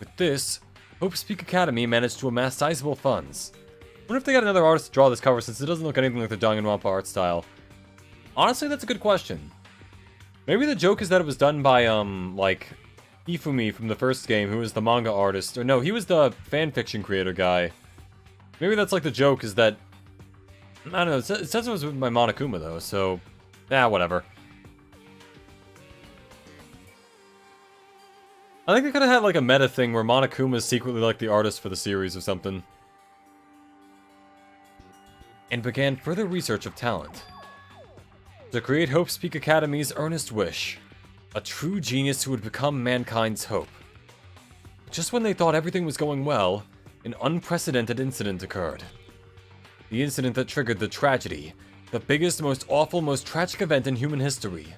With this, Hope's Peak Academy managed to amass sizable funds. I wonder if they got another artist to draw this cover since it doesn't look anything like the Danganronpa art style. Honestly, that's a good question. Maybe the joke is that it was done by, like, Ifumi from the first game, who was the manga artist. Or no, he was the fanfiction creator guy. Maybe that's like the joke is that... I don't know, it says it was by Monokuma though, so... whatever. I think they could have had like a meta thing where Monokuma is secretly like the artist for the series or something. And began further research of talent. To create Hope's Peak Academy's earnest wish. A true genius who would become mankind's hope. Just when they thought everything was going well, an unprecedented incident occurred. The incident that triggered the tragedy. The biggest, most awful, most tragic event in human history.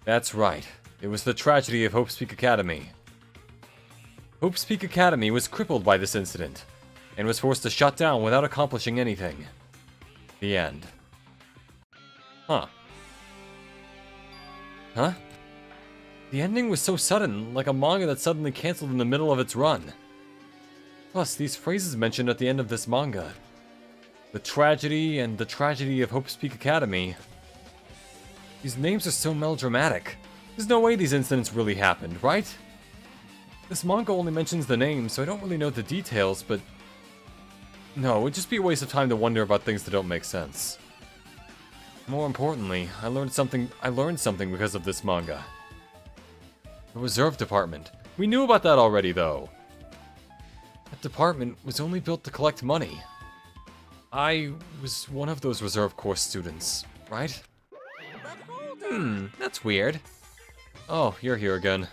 That's right. It was the tragedy of Hope's Peak Academy. Hope's Peak Academy was crippled by this incident, and was forced to shut down without accomplishing anything. The end. Huh. The ending was so sudden, like a manga that suddenly canceled in the middle of its run. Plus, these phrases mentioned at the end of this manga. The tragedy and the tragedy of Hope's Peak Academy. These names are so melodramatic. There's no way these incidents really happened, right? This manga only mentions the names, so I don't really know the details, but... No, it would just be a waste of time to wonder about things that don't make sense. More importantly, I learned something because of this manga. The Reserve Department. We knew about that already, though. That department was only built to collect money. I was one of those Reserve Corps students, right? That's weird. Oh, you're here again.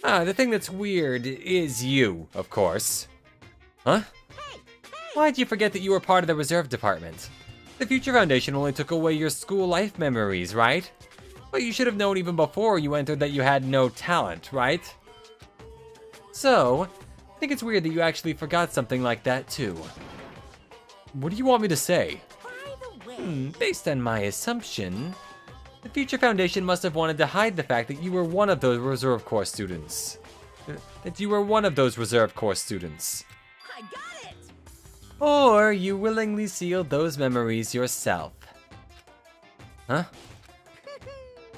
The thing that's weird is you, of course. Huh? Why'd you forget that you were part of the Reserve Department? The Future Foundation only took away your school life memories, right? But you should have known even before you entered that you had no talent, right? So, I think it's weird that you actually forgot something like that too. What do you want me to say? Based on my assumption, the Future Foundation must have wanted to hide the fact that you were one of those Reserve Corps students. I got it! Or you willingly sealed those memories yourself. Huh?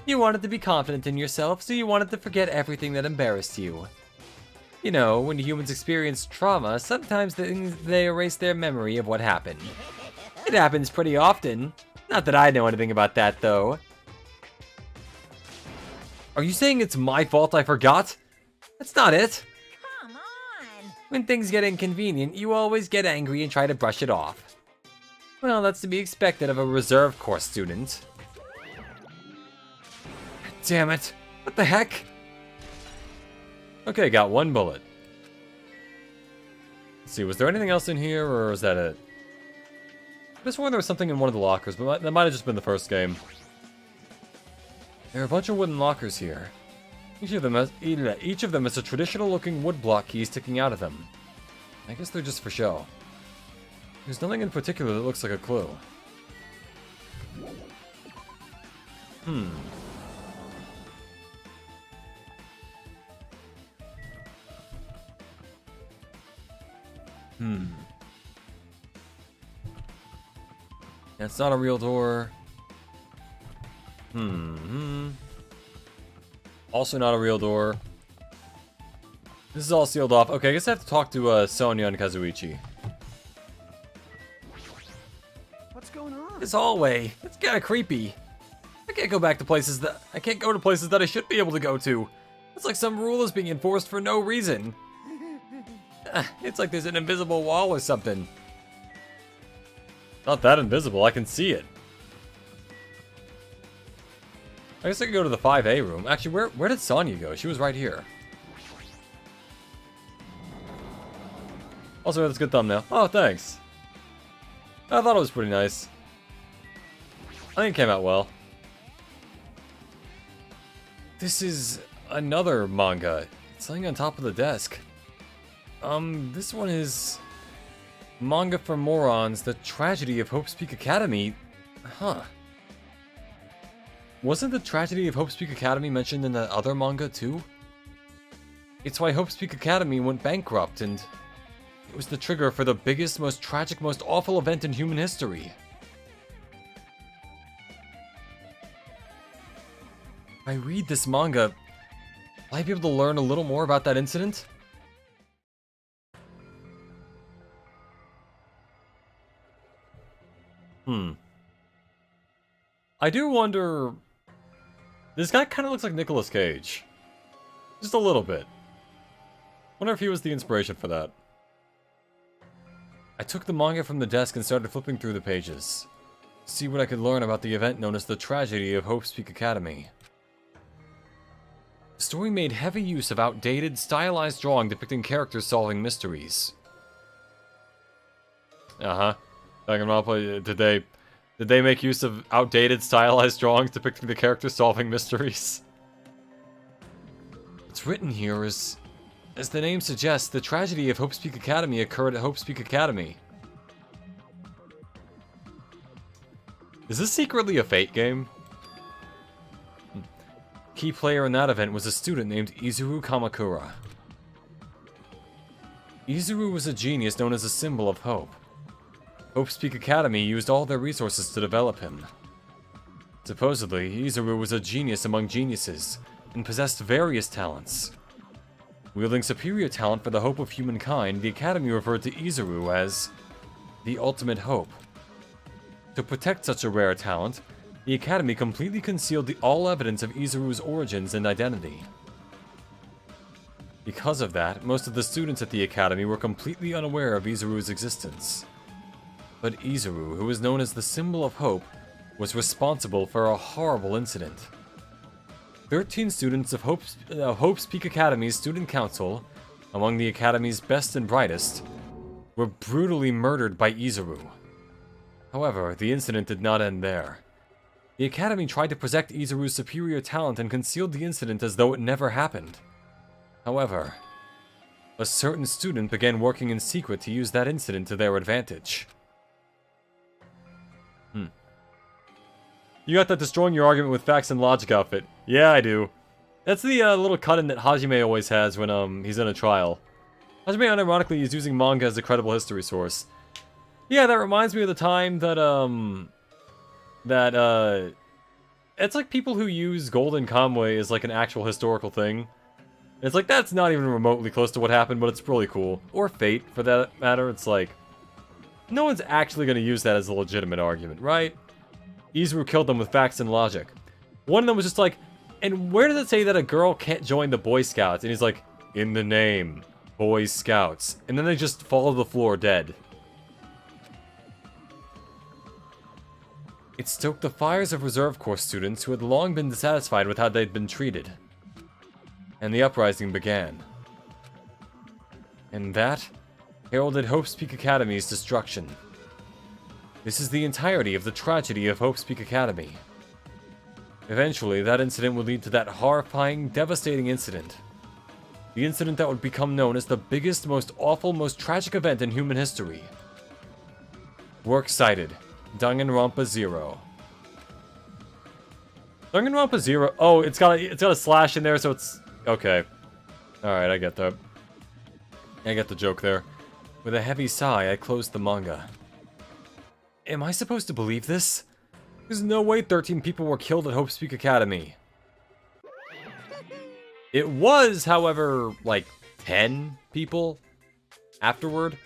You wanted to be confident in yourself, so you wanted to forget everything that embarrassed you. You know, when humans experience trauma, sometimes they erase their memory of what happened. It happens pretty often. Not that I know anything about that, though. Are you saying it's my fault I forgot? That's not it. Come on! When things get inconvenient, you always get angry and try to brush it off. Well, that's to be expected of a reserve course student. Damn it. What the heck? Okay, got 1 bullet. Let's see, was there anything else in here, or is that it? I just swore there was something in one of the lockers, but that might have just been the first game. There are a bunch of wooden lockers here. Each of them has a traditional-looking wood block key sticking out of them. I guess they're just for show. There's nothing in particular that looks like a clue. That's not a real door. Also not a real door. This is all sealed off. Okay, I guess I have to talk to Sonia and Kazuichi. What's going on? This hallway, it's kinda creepy. I can't go to places that I should be able to go to. It's like some rule is being enforced for no reason. It's like there's an invisible wall or something. Not that invisible, I can see it. I guess I could go to the 5A room. Actually, where did Sonya go? She was right here. Also, that's a good thumbnail. Oh, thanks. I thought it was pretty nice. I think it came out well. This is another manga. It's laying on top of the desk. This one is Manga for Morons, The Tragedy of Hope's Peak Academy. Huh. Wasn't the Tragedy of Hope's Peak Academy mentioned in that other manga too? It's why Hope's Peak Academy went bankrupt, and it was the trigger for the biggest, most tragic, most awful event in human history. If I read this manga, will I be able to learn a little more about that incident? I do wonder... This guy kind of looks like Nicolas Cage. Just a little bit. Wonder if he was the inspiration for that. I took the manga from the desk and started flipping through the pages. See what I could learn about the event known as the Tragedy of Hope's Peak Academy. The story made heavy use of outdated, stylized drawing depicting characters solving mysteries. Danganronpa, did they make use of outdated, stylized drawings depicting the characters solving mysteries? What's written here is, as the name suggests, the tragedy of Hope's Peak Academy occurred at Hope's Peak Academy. Is this secretly a Fate game? Key player in that event was a student named Izuru Kamakura. Izuru was a genius known as a symbol of hope. Hope's Peak Academy used all their resources to develop him. Supposedly, Izuru was a genius among geniuses, and possessed various talents. Wielding superior talent for the hope of humankind, the Academy referred to Izuru as the ultimate hope. To protect such a rare talent, the Academy completely concealed all evidence of Izuru's origins and identity. Because of that, most of the students at the Academy were completely unaware of Izuru's existence. But Izuru, who was known as the symbol of hope, was responsible for a horrible incident. 13 students of Hope's Peak Academy's student council, among the Academy's best and brightest, were brutally murdered by Izuru. However, the incident did not end there. The Academy tried to protect Izuru's superior talent and concealed the incident as though it never happened. However, a certain student began working in secret to use that incident to their advantage. You got that destroying your argument with facts and logic outfit. Yeah, I do. That's the little cut-in that Hajime always has when he's in a trial. Hajime unironically is using manga as a credible history source. Yeah, that reminds me of the time that it's like people who use Golden Kamuy as like an actual historical thing. It's like, that's not even remotely close to what happened, but it's really cool. Or Fate, for that matter. It's like, no one's actually going to use that as a legitimate argument, right? Izuru killed them with facts and logic. One of them was just like, and where does it say that a girl can't join the Boy Scouts? And he's like, in the name, Boy Scouts. And then they just fall to the floor dead. It stoked the fires of Reserve Corps students who had long been dissatisfied with how they'd been treated. And the uprising began. And that heralded Hope's Peak Academy's destruction. This is the entirety of the tragedy of Hope's Peak Academy. Eventually, that incident would lead to that horrifying, devastating incident. The incident that would become known as the biggest, most awful, most tragic event in human history. Works cited. Danganronpa 0. Danganronpa 0. Oh, it's got a slash in there, so it's okay. All right, I get that. I get the joke there. With a heavy sigh, I closed the manga. Am I supposed to believe this? There's no way 13 people were killed at Hope's Peak Academy. It was, however, like 10 people afterward.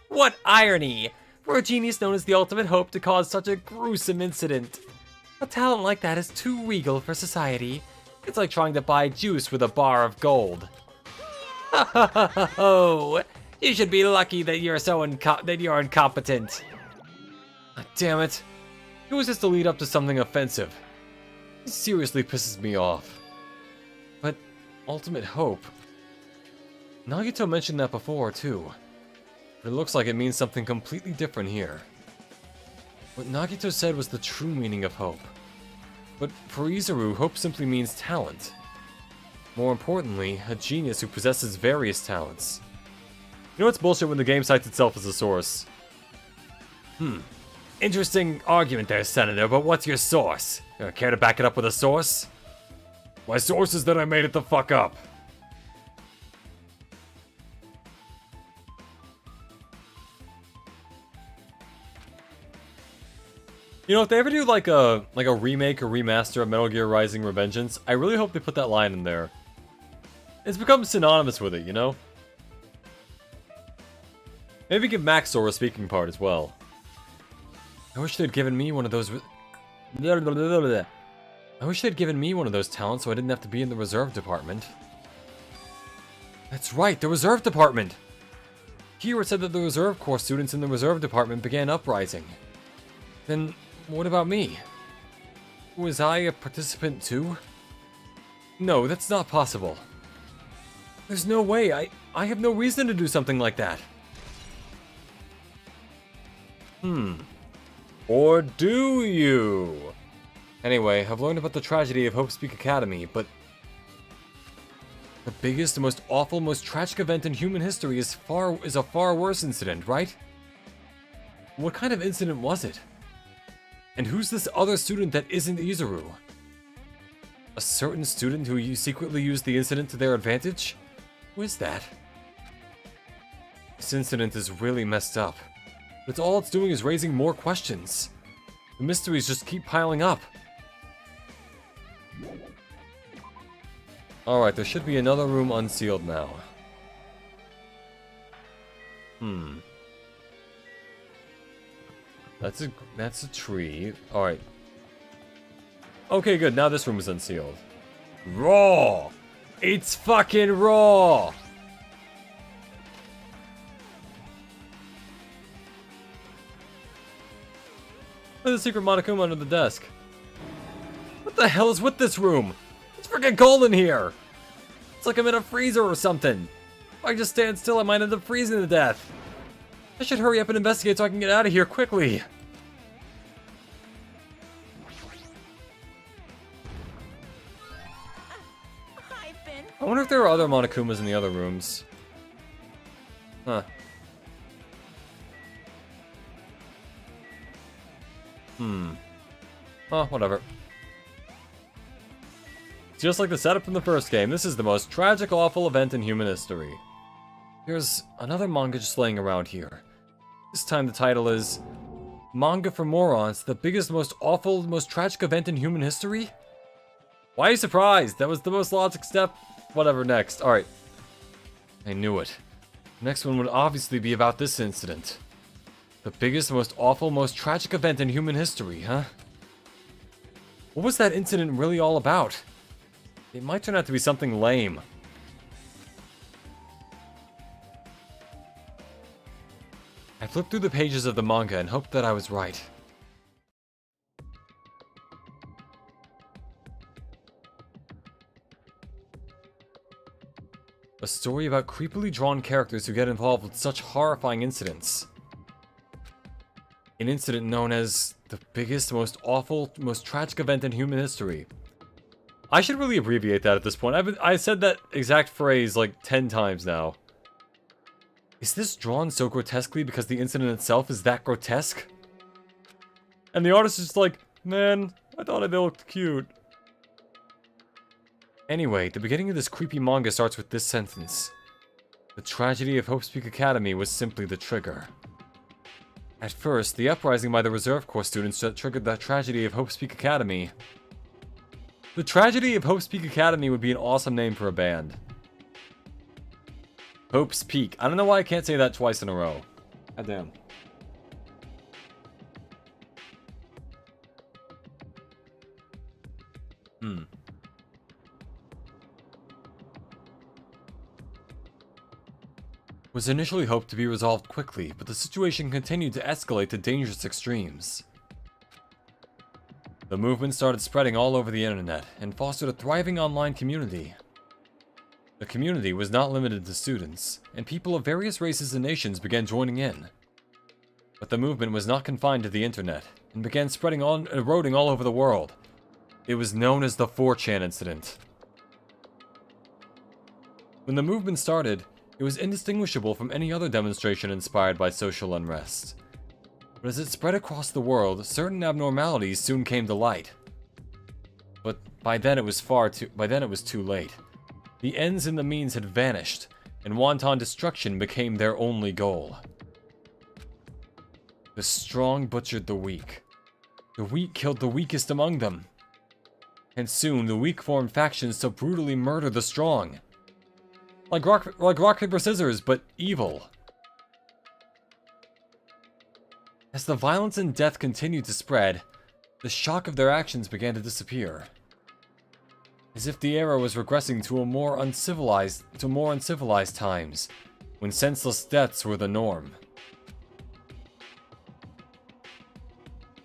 What irony! For a genius known as the Ultimate Hope to cause such a gruesome incident. A talent like that is too regal for society. It's like trying to buy juice with a bar of gold. Oh, you should be lucky that you're incompetent. Oh, damn it. It was just a lead up to something offensive. It seriously pisses me off. But Ultimate Hope. Nagito mentioned that before, too. But it looks like it means something completely different here. What Nagito said was the true meaning of hope. But for Izuru, hope simply means talent. More importantly, a genius who possesses various talents. You know what's bullshit when the game cites itself as a source? Interesting argument there, Senator, but what's your source? Care to back it up with a source? My source is that I made it the fuck up. You know, if they ever do like a remake or remaster of Metal Gear Rising: Revengeance, I really hope they put that line in there. It's become synonymous with it, you know? Maybe give Maxor a speaking part as well. I wish they'd given me one of those... I wish they'd given me one of those talents so I didn't have to be in the reserve department. That's right, the reserve department! Here it said that the reserve corps students in the reserve department began uprising. Then, what about me? Was I a participant too? No, that's not possible. There's no way, I have no reason to do something like that. Or do you? Anyway, I've learned about the tragedy of Hope's Peak Academy, but... the biggest, most awful, most tragic event in human history is a far worse incident, right? What kind of incident was it? And who's this other student that isn't Izuru? A certain student who you secretly used the incident to their advantage? Who is that? This incident is really messed up. But all it's doing is raising more questions. The mysteries just keep piling up. Alright, there should be another room unsealed now. That's a tree. Alright. Okay, good. Now this room is unsealed. Raw! It's fucking raw! There's a secret Monokuma under the desk. What the hell is with this room? It's freaking cold in here! It's like I'm in a freezer or something. If I just stand still, I might end up freezing to death. I should hurry up and investigate so I can get out of here quickly. I wonder if there are other Monokumas in the other rooms. Huh. Oh, whatever. Just like the setup from the first game, this is the most tragic, awful event in human history. Here's another manga just laying around here. This time the title is Manga for Morons, the biggest, most awful, most tragic event in human history? Why are you surprised? That was the most logic step. Whatever, next. Alright. I knew it. The next one would obviously be about this incident. The biggest, most awful, most tragic event in human history, huh? What was that incident really all about? It might turn out to be something lame. I flipped through the pages of the manga and hoped that I was right. A story about creepily drawn characters who get involved with such horrifying incidents. An incident known as the biggest, most awful, most tragic event in human history. I should really abbreviate that at this point. I said that exact phrase like 10 times now. Is this drawn so grotesquely because the incident itself is that grotesque? And the artist is just like, man, I thought they looked cute. Anyway, the beginning of this creepy manga starts with this sentence. The tragedy of Hope's Peak Academy was simply the trigger. At first, the uprising by the Reserve Corps students that triggered the tragedy of Hope's Peak Academy. The tragedy of Hope's Peak Academy would be an awesome name for a band. Hope's Peak. I don't know why I can't say that twice in a row. Goddamn. Was initially hoped to be resolved quickly, but the situation continued to escalate to dangerous extremes. The movement started spreading all over the internet, and fostered a thriving online community. The community was not limited to students, and people of various races and nations began joining in. But the movement was not confined to the internet, and began spreading on, eroding all over the world. It was known as the 4chan incident. When the movement started, it was indistinguishable from any other demonstration inspired by social unrest. But as it spread across the world, certain abnormalities soon came to light. But by then it was too late. The ends and the means had vanished, and wanton destruction became their only goal. The strong butchered the weak. The weak killed the weakest among them. And soon the weak formed factions to brutally murder the strong. Like rock, paper, scissors, but evil. As the violence and death continued to spread, the shock of their actions began to disappear. As if the era was regressing to more uncivilized times, when senseless deaths were the norm.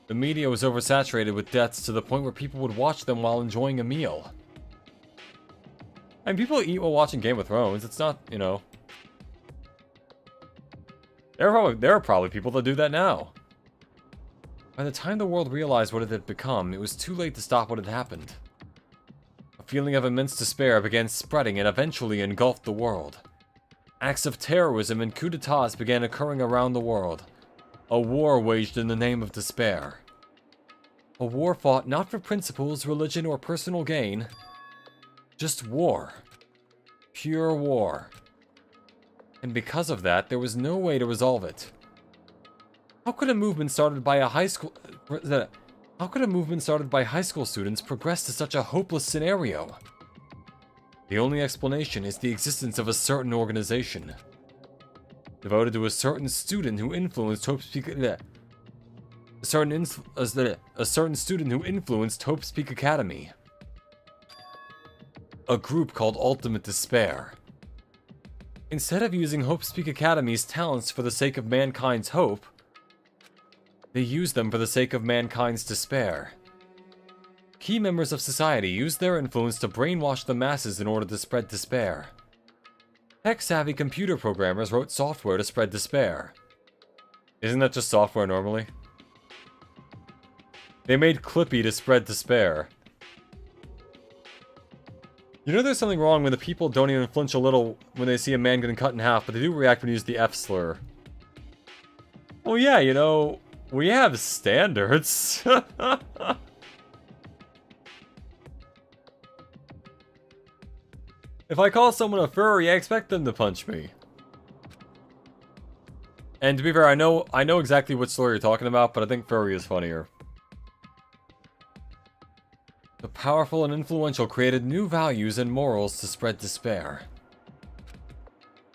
The media was oversaturated with deaths to the point where people would watch them while enjoying a meal. I mean, people eat while watching Game of Thrones. It's not, you know. There are probably people that do that now. By the time the world realized what it had become, it was too late to stop what had happened. A feeling of immense despair began spreading and eventually engulfed the world. Acts of terrorism and coups d'etats began occurring around the world. A war waged in the name of despair. A war fought not for principles, religion, or personal gain. Just war. Pure war. And because of that, there was no way to resolve it. How could a movement started by high school students progress to such a hopeless scenario? The only explanation is the existence of a certain organization. Devoted to a certain student who influenced Hope's Peak Academy. A group called Ultimate Despair. Instead of using Hope's Peak Academy's talents for the sake of mankind's hope, they used them for the sake of mankind's despair. Key members of society used their influence to brainwash the masses in order to spread despair. Tech-savvy computer programmers wrote software to spread despair. Isn't that just software normally? They made Clippy to spread despair. You know there's something wrong when the people don't even flinch a little when they see a man getting cut in half, but they do react when you use the F slur. Well, yeah, you know, we have standards. If I call someone a furry, I expect them to punch me. And to be fair, I know exactly what slur you're talking about, but I think furry is funnier. powerful and influential created new values and morals to spread despair.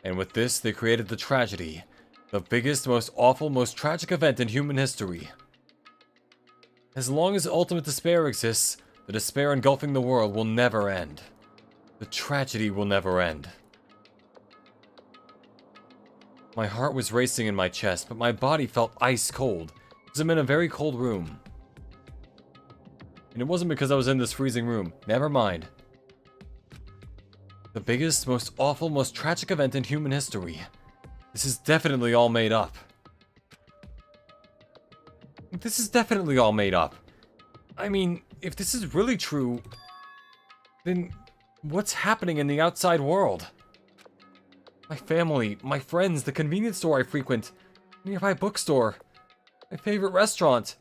And with this, they created the tragedy. The biggest, most awful, most tragic event in human history. As long as ultimate despair exists, the despair engulfing the world will never end. The tragedy will never end. My heart was racing in my chest, but my body felt ice cold, because I'm in a very cold room. And it wasn't because I was in this freezing room. Never mind. The biggest, most awful, most tragic event in human history. This is definitely all made up. This is definitely all made up. I mean, if this is really true, then what's happening in the outside world? My family, my friends, the convenience store I frequent, nearby bookstore, my favorite restaurant.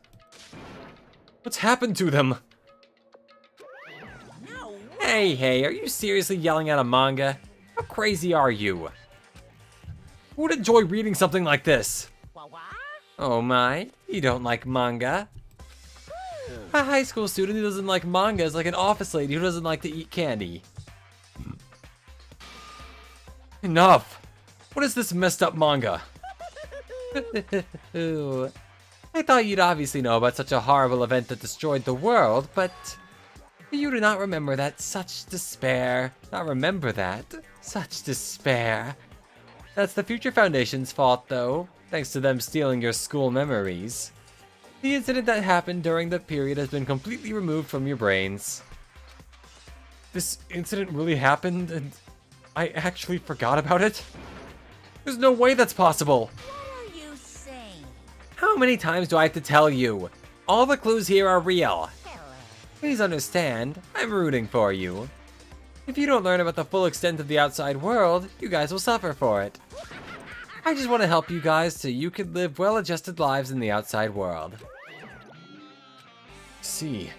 What's happened to them? Hey, are you seriously yelling at a manga? How crazy are you? Who would enjoy reading something like this? Oh my, you don't like manga? A high school student who doesn't like manga is like an office lady who doesn't like to eat candy. Enough! What is this messed up manga? I thought you'd obviously know about such a horrible event that destroyed the world, but you do not remember that. Such despair. Not remember that. Such despair. That's the Future Foundation's fault, though, thanks to them stealing your school memories. The incident that happened during the period has been completely removed from your brains. This incident really happened and I actually forgot about it? There's no way that's possible! What are you saying? How many times do I have to tell you? All the clues here are real. Please understand, I'm rooting for you. If you don't learn about the full extent of the outside world, you guys will suffer for it. I just want to help you guys so you can live well-adjusted lives in the outside world. See.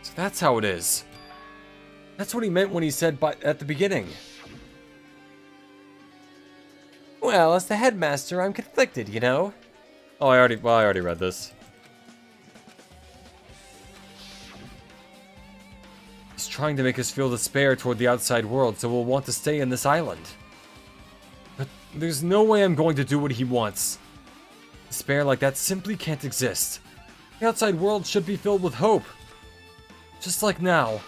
So that's how it is. That's what he meant when he said at the beginning. Well, as the headmaster, I'm conflicted, you know? Oh, I already read this. He's trying to make us feel despair toward the outside world, so we'll want to stay in this island. But there's no way I'm going to do what he wants. Despair like that simply can't exist. The outside world should be filled with hope. Just like now.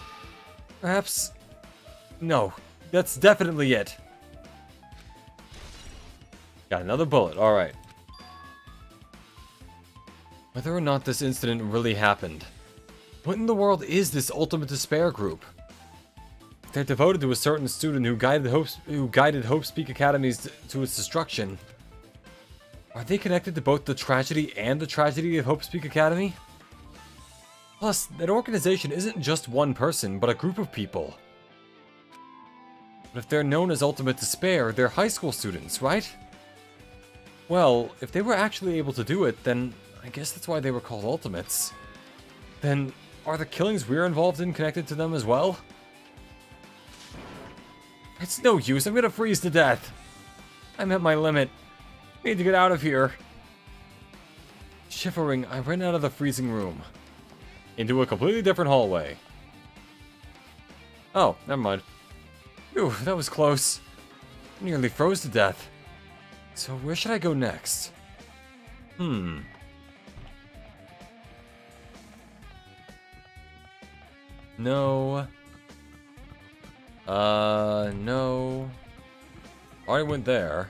Perhaps... No, that's definitely it. Got another bullet, alright. Whether or not this incident really happened, what in the world is this Ultimate Despair group? They're devoted to a certain student who guided Hope Speak Academies to its destruction. Are they connected to both the tragedy and the tragedy of Hope Speak Academy? Plus, that organization isn't just one person, but a group of people. But if they're known as Ultimate Despair, they're high school students, right? Well, if they were actually able to do it, then I guess that's why they were called Ultimates. Then, are the killings we're involved in connected to them as well? It's no use, I'm gonna freeze to death. I'm at my limit. I need to get out of here. Shivering, I ran out of the freezing room. Into a completely different hallway. Oh, never mind. Phew, that was close. I nearly froze to death. So where should I go next? No. No. Already went there.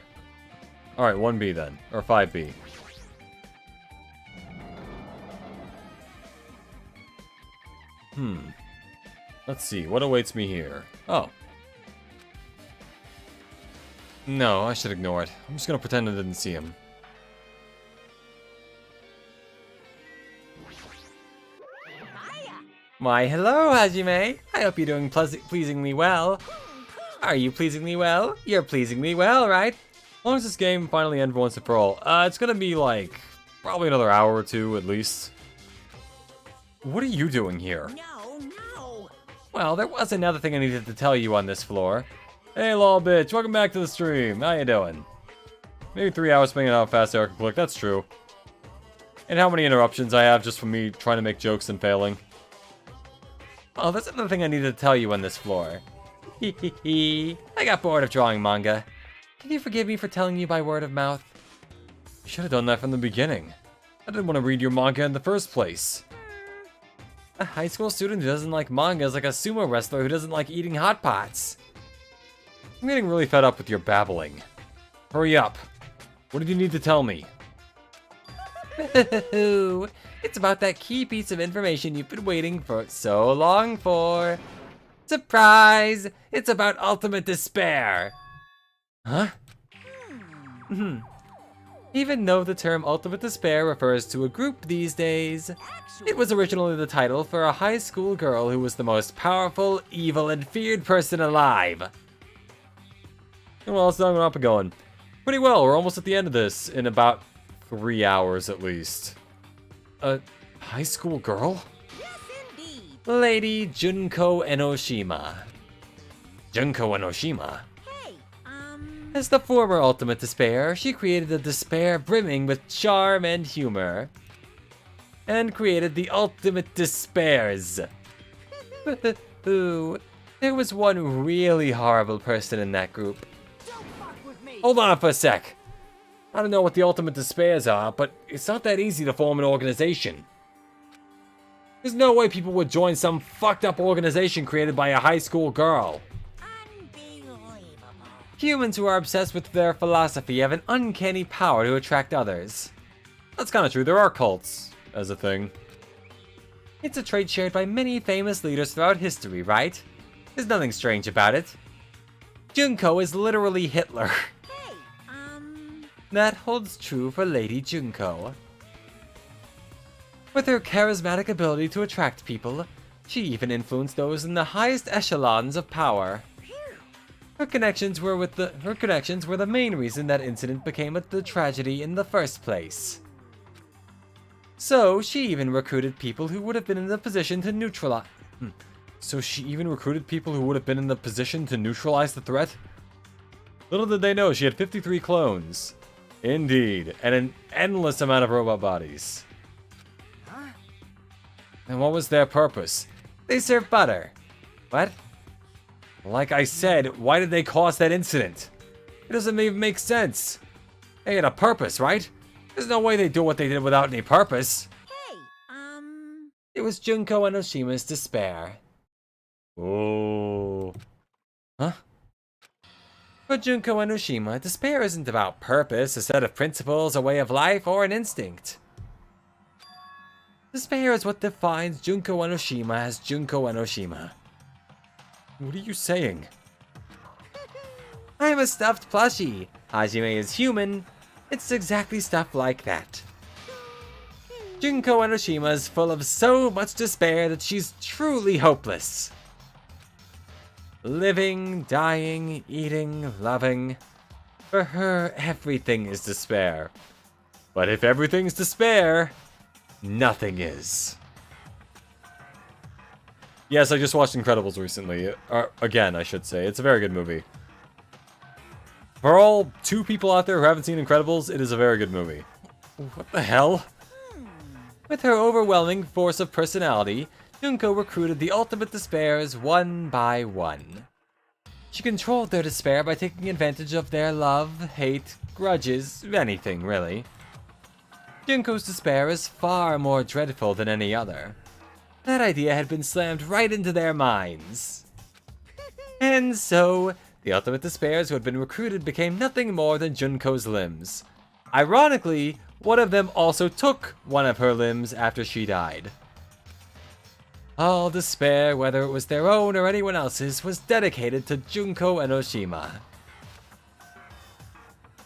Alright, 1B then. Or 5B. Let's see, what awaits me here? Oh. No, I should ignore it. I'm just gonna pretend I didn't see him. Why, hello, Hajime. I hope you're doing pleasingly well. Are you pleasingly well? You're pleasingly well, right? As long as this game finally ends once and for all. It's gonna be like, probably another hour or two at least. What are you doing here? No. Well, there was another thing I needed to tell you on this floor. Hey, lol bitch, welcome back to the stream. How you doing? Maybe 3 hours spending out how fast Eric can click, that's true. And how many interruptions I have just from me trying to make jokes and failing. Oh, there's another thing I need to tell you on this floor. I got bored of drawing manga. Can you forgive me for telling you by word of mouth? You should have done that from the beginning. I didn't want to read your manga in the first place. A high school student who doesn't like manga is like a sumo wrestler who doesn't like eating hot pots. I'm getting really fed up with your babbling. Hurry up. What did you need to tell me? It's about that key piece of information you've been waiting for so long for. Surprise! It's about ultimate despair. Huh? Even though the term ultimate despair refers to a group these days, it was originally the title for a high school girl who was the most powerful, evil, and feared person alive. Well, how's Danganronpa going? Pretty well, we're almost at the end of this, in about 3 hours at least. A high school girl? Lady Junko Enoshima. Junko Enoshima? As the former ultimate despair, she created a despair brimming with charm and humor. And created the ultimate despairs. Ooh, there was one really horrible person in that group. Hold on for a sec. I don't know what the ultimate despairs are, but it's not that easy to form an organization. There's no way people would join some fucked up organization created by a high school girl. Humans who are obsessed with their philosophy have an uncanny power to attract others. That's kind of true, there are cults as a thing. It's a trait shared by many famous leaders throughout history, right? There's nothing strange about it. Junko is literally Hitler. That holds true for Lady Junko. With her charismatic ability to attract people, she even influenced those in the highest echelons of power. Her connections were the main reason that incident became the tragedy in the first place. So, she even recruited people who would have been in the position to neutralize... So she even recruited people who would have been in the position to neutralize the threat? Little did they know she had 53 clones. Indeed, and an endless amount of robot bodies. And what was their purpose? They serve butter. What? Like I said, why did they cause that incident? It doesn't even make sense. They had a purpose, right? There's no way they do what they did without any purpose. It was Junko Enoshima's despair. Oh. Huh? For Junko Enoshima, despair isn't about purpose, a set of principles, a way of life, or an instinct. Despair is what defines Junko Enoshima as Junko Enoshima. What are you saying? I'm a stuffed plushie. Hajime is human. It's exactly stuff like that. Junko Enoshima is full of so much despair that she's truly hopeless. Living, dying, eating, loving. For her, everything is despair. But if everything's despair, nothing is. Yes, I just watched Incredibles recently. Again, I should say. It's a very good movie. For all 2 people out there who haven't seen Incredibles, it is a very good movie. What the hell? With her overwhelming force of personality, Junko recruited the ultimate despairs one by one. She controlled their despair by taking advantage of their love, hate, grudges, anything really. Junko's despair is far more dreadful than any other. That idea had been slammed right into their minds. And so, the ultimate despairs who had been recruited became nothing more than Junko's limbs. Ironically, one of them also took one of her limbs after she died. All despair, whether it was their own or anyone else's, was dedicated to Junko Enoshima.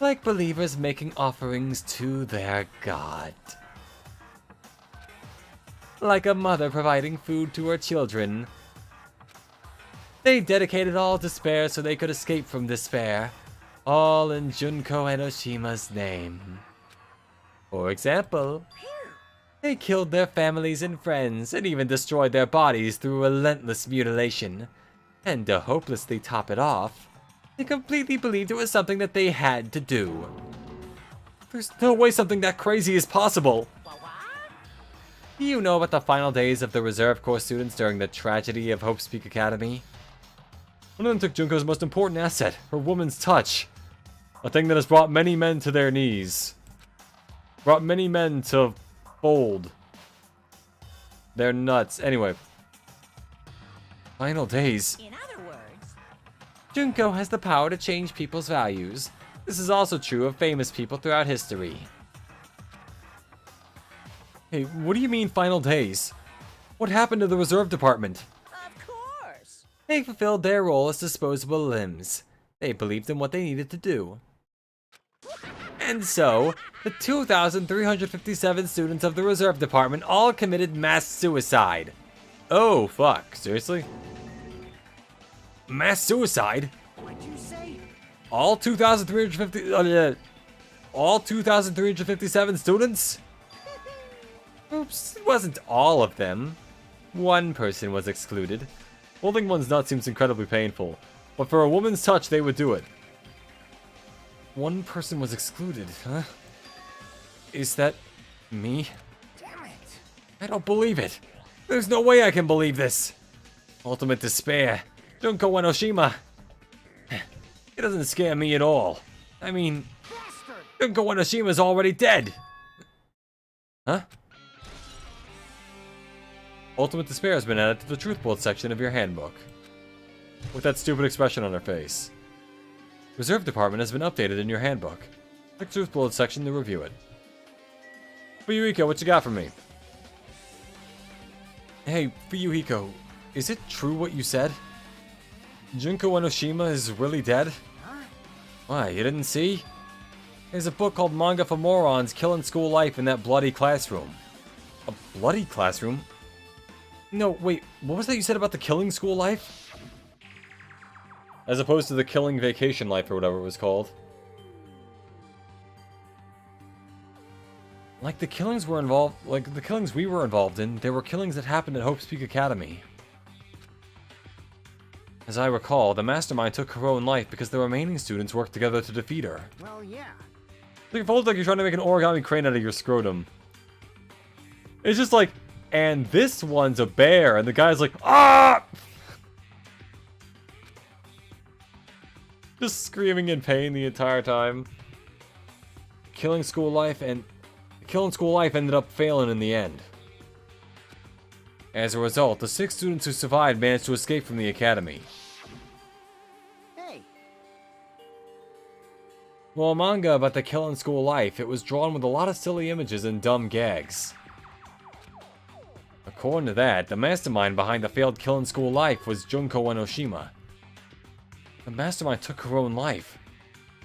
Like believers making offerings to their god. Like a mother providing food to her children. They dedicated all despair so they could escape from despair, all in Junko Enoshima's name. For example, they killed their families and friends and even destroyed their bodies through relentless mutilation. And to hopelessly top it off, they completely believed it was something that they had to do. There's no way something that crazy is possible. Do you know about the final days of the Reserve Corps students during the tragedy of Hope's Peak Academy? One of them took Junko's most important asset, her woman's touch. A thing that has brought many men to their knees. Brought many men to fold. They're nuts. Anyway. Final days. In other words, Junko has the power to change people's values. This is also true of famous people throughout history. Hey, what do you mean final days? What happened to the reserve department? of course. They fulfilled their role as disposable limbs. They believed in what they needed to do. And so, the 2,357 students of the Reserve Department all committed mass suicide. Oh, fuck. Seriously? Mass suicide? What'd you say? All 2,357 students? Oops, it wasn't all of them. One person was excluded. Holding one's nut seems incredibly painful, but for a woman's touch, they would do it. One person was excluded, huh? Is that me? Damn it. I don't believe it. There's no way I can believe this. Ultimate despair. Junko Enoshima. It doesn't scare me at all. I mean, Bastard! Junko Enoshima's already dead. Huh? Ultimate despair has been added to the truth board section of your handbook. With that stupid expression on her face. Reserve department has been updated in your handbook. Click truth bullet section to review it. Fuyuhiko, what you got for me? Hey, Fuyuhiko, is it true what you said? Junko Enoshima is really dead? Why, you didn't see? There's a book called Manga for Morons, Killing School Life in that bloody classroom. A bloody classroom? No, wait, what was that you said about the Killing School Life? As opposed to the Killing Vacation Life or whatever it was called. Like the killings we were involved in, there were killings that happened at Hope's Peak Academy. As I recall, the mastermind took her own life because the remaining students worked together to defeat her. Well, yeah. It folds like you're trying to make an origami crane out of your scrotum. It's just like, and this one's a bear, and the guy's like, ah! Just screaming in pain the entire time. Killing School Life ended up failing in the end. As a result, the 6 students who survived managed to escape from the academy. Hey, Well, a manga about the Killing School Life, it was drawn with a lot of silly images and dumb gags. According to that, the mastermind behind the failed Killing School Life was Junko Enoshima. The mastermind took her own life,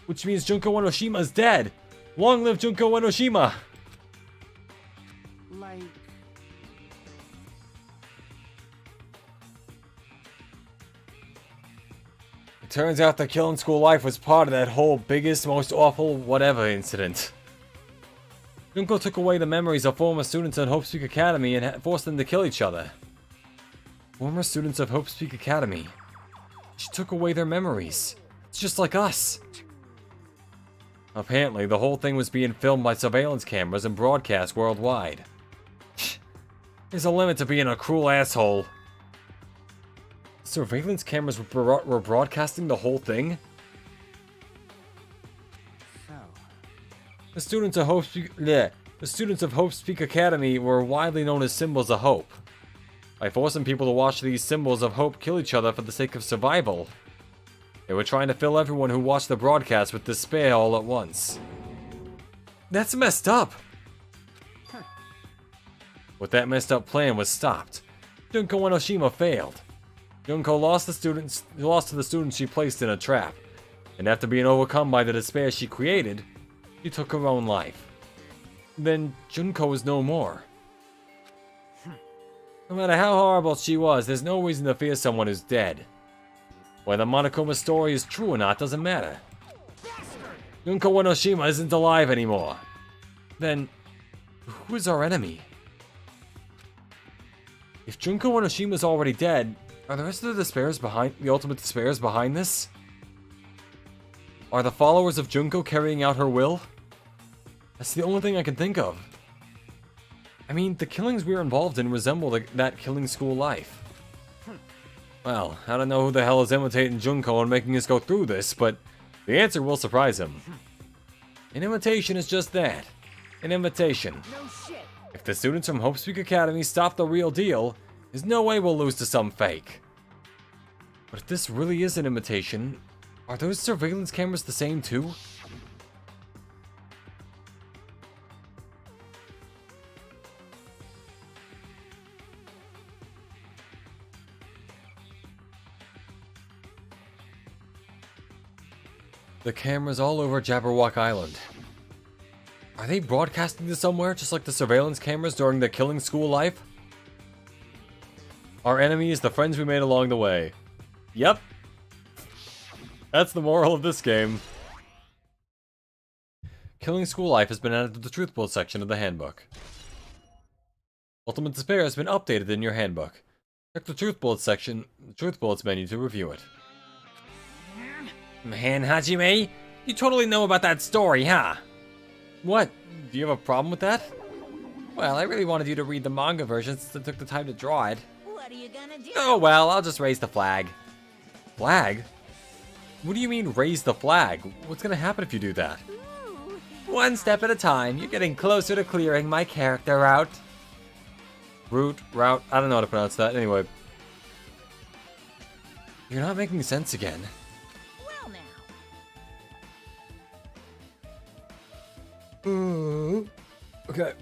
which means Junko Enoshima is dead! Long live Junko Enoshima! like... It turns out the Killing School Life was part of that whole biggest, most awful whatever incident. Junko took away the memories of former students at Hope's Peak Academy and forced them to kill each other. Former students of Hope's Peak Academy. She took away their memories. It's just like us. Apparently, the whole thing was being filmed by surveillance cameras and broadcast worldwide. There's a limit to being a cruel asshole. Surveillance cameras were broadcasting the whole thing? So... The students of Hope's Peak Academy were widely known as symbols of hope. By forcing people to watch these symbols of hope kill each other for the sake of survival, they were trying to fill everyone who watched the broadcast with despair all at once. That's messed up! But that messed up plan was stopped. Junko Enoshima failed. Junko lost to the students she placed in a trap, and after being overcome by the despair she created, she took her own life. Then Junko is no more. No matter how horrible she was, there's no reason to fear someone who's dead. Whether Monokoma's story is true or not doesn't matter. Junko Enoshima isn't alive anymore. Then, who is our enemy? If Junko Enoshima's already dead, are the rest of the ultimate despairs behind this? Are the followers of Junko carrying out her will? That's the only thing I can think of. I mean, the killings we were involved in resemble that killing school life. Well, I don't know who the hell is imitating Junko and making us go through this, but the answer will surprise him. An imitation is just that. An imitation. No shit. If the students from Hope Speak Academy stop the real deal, there's no way we'll lose to some fake. But if this really is an imitation, are those surveillance cameras the same too? The cameras all over Jabberwock Island. Are they broadcasting this somewhere, just like the surveillance cameras during the killing school life? Our enemy is the friends we made along the way. Yep. That's the moral of this game. Killing school life has been added to the Truth Bullet section of the handbook. Ultimate Despair has been updated in your handbook. Check the Truth Bullets section, the Truth Bullets menu to review it. Man, Hajime, you totally know about that story, huh? What? Do you have a problem with that? Well, I really wanted you to read the manga version since I took the time to draw it. What are you gonna do? Oh well, I'll just raise the flag. Flag? What do you mean, raise the flag? What's gonna happen if you do that? One step at a time, you're getting closer to clearing my character out. Route, I don't know how to pronounce that. Anyway. You're not making sense again. Well now. Okay.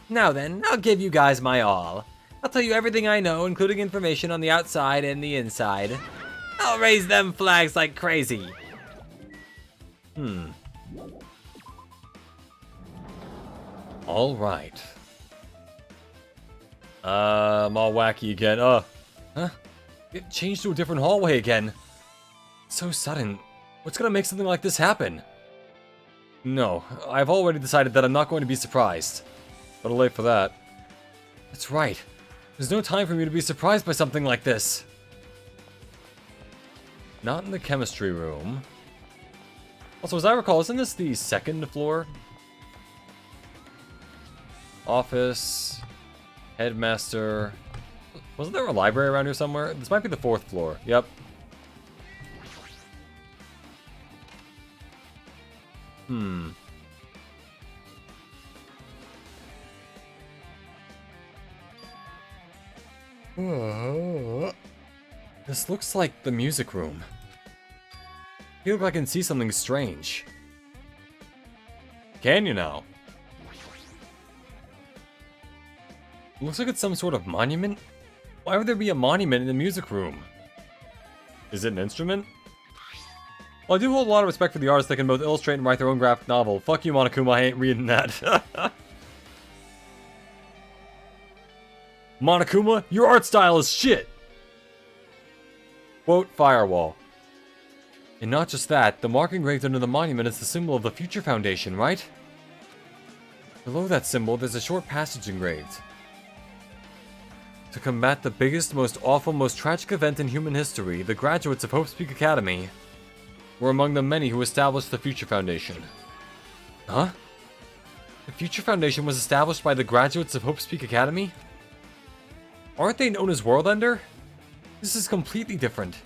Now then, I'll give you guys my all. I'll tell you everything I know, including information on the outside and the inside. I'll raise them flags like crazy. All right. I'm all wacky again. Huh? It changed to a different hallway again. So sudden. What's gonna make something like this happen? No, I've already decided that I'm not going to be surprised. Better late for that. That's right. There's no time for me to be surprised by something like this. Not in the chemistry room. Also, as I recall, isn't this the second floor? Office. Headmaster. Wasn't there a library around here somewhere? This might be the fourth floor. Yep. This looks like the music room. I feel like I can see something strange. Can you now? Looks like it's some sort of monument. Why would there be a monument in the music room? Is it an instrument? Well, I do hold a lot of respect for the artists that can both illustrate and write their own graphic novel. Fuck you, Monokuma, I ain't reading that. Monokuma, your art style is shit! Quote, Firewall. And not just that, the mark engraved under the monument is the symbol of the Future Foundation, right? Below that symbol, there's a short passage engraved. To combat the biggest, most awful, most tragic event in human history, the graduates of Hope Speak Academy were among the many who established the Future Foundation. Huh? The Future Foundation was established by the graduates of Hope Speak Academy? Aren't they known as World Ender? This is completely different.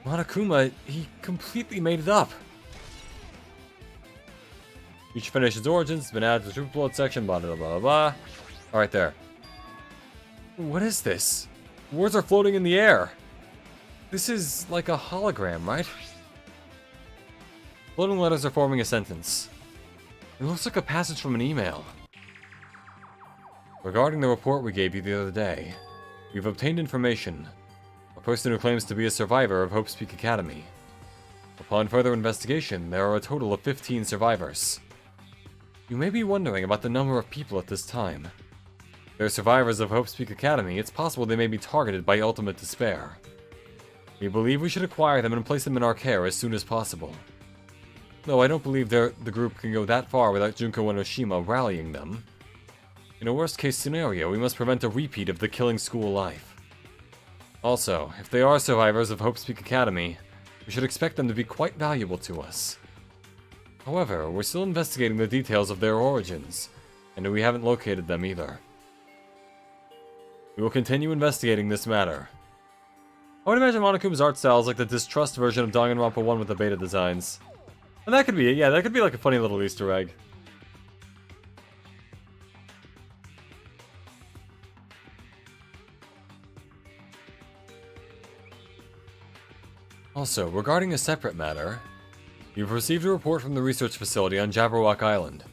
Monokuma, he completely made it up. Future Foundation's origins has been added to the Truth Bullet section, blah blah blah blah. Alright, there. What is this? Words are floating in the air. This is like a hologram, right? Floating letters are forming a sentence. It looks like a passage from an email. Regarding the report we gave you the other day, we've obtained information. A person who claims to be a survivor of Hope Speak Academy. Upon further investigation, there are a total of 15 survivors. You may be wondering about the number of people at this time. They're survivors of Hope Speak Academy. It's possible they may be targeted by ultimate despair. We believe we should acquire them and place them in our care as soon as possible. Though I don't believe the group can go that far without Junko and Oshima rallying them. In a worst-case scenario, we must prevent a repeat of the killing school life. Also, if they are survivors of Hope Speak Academy, we should expect them to be quite valuable to us. However, we're still investigating the details of their origins, And we haven't located them either. We will continue investigating this matter. I would imagine Monokuma's art style is like the distrust version of Danganronpa 1 with the beta designs. And that could be it, yeah, that could be like a funny little Easter egg. Also, regarding a separate matter, you've received a report from the research facility on Jabberwock Island.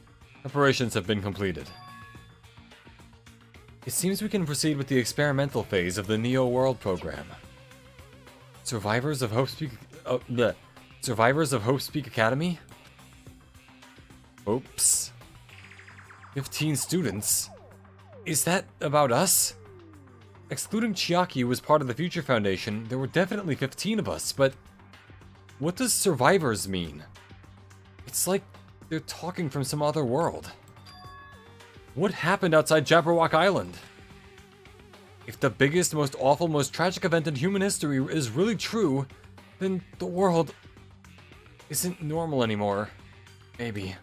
Preparations have been completed. It seems we can proceed with the experimental phase of the Neo World program. Survivors of Hope Speak... Survivors of Hope Speak Academy? Oops. 15 students? Is that about us? Excluding Chiaki, who was part of the Future Foundation, there were definitely 15 of us, but... what does survivors mean? It's like they're talking from some other world. What happened outside Jabberwock Island? If the biggest, most awful, most tragic event in human history is really true, then the world isn't normal anymore. Maybe.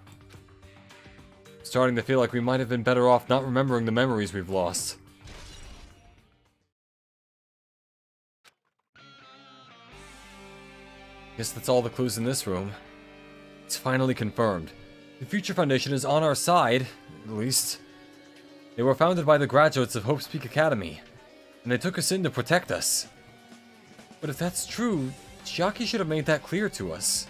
Starting to feel like we might have been better off not remembering the memories we've lost. Guess that's all the clues in this room. It's finally confirmed. The Future Foundation is on our side, at least. They were founded by the graduates of Hope Speak Academy, and they took us in to protect us. But if that's true, Chiaki should have made that clear to us.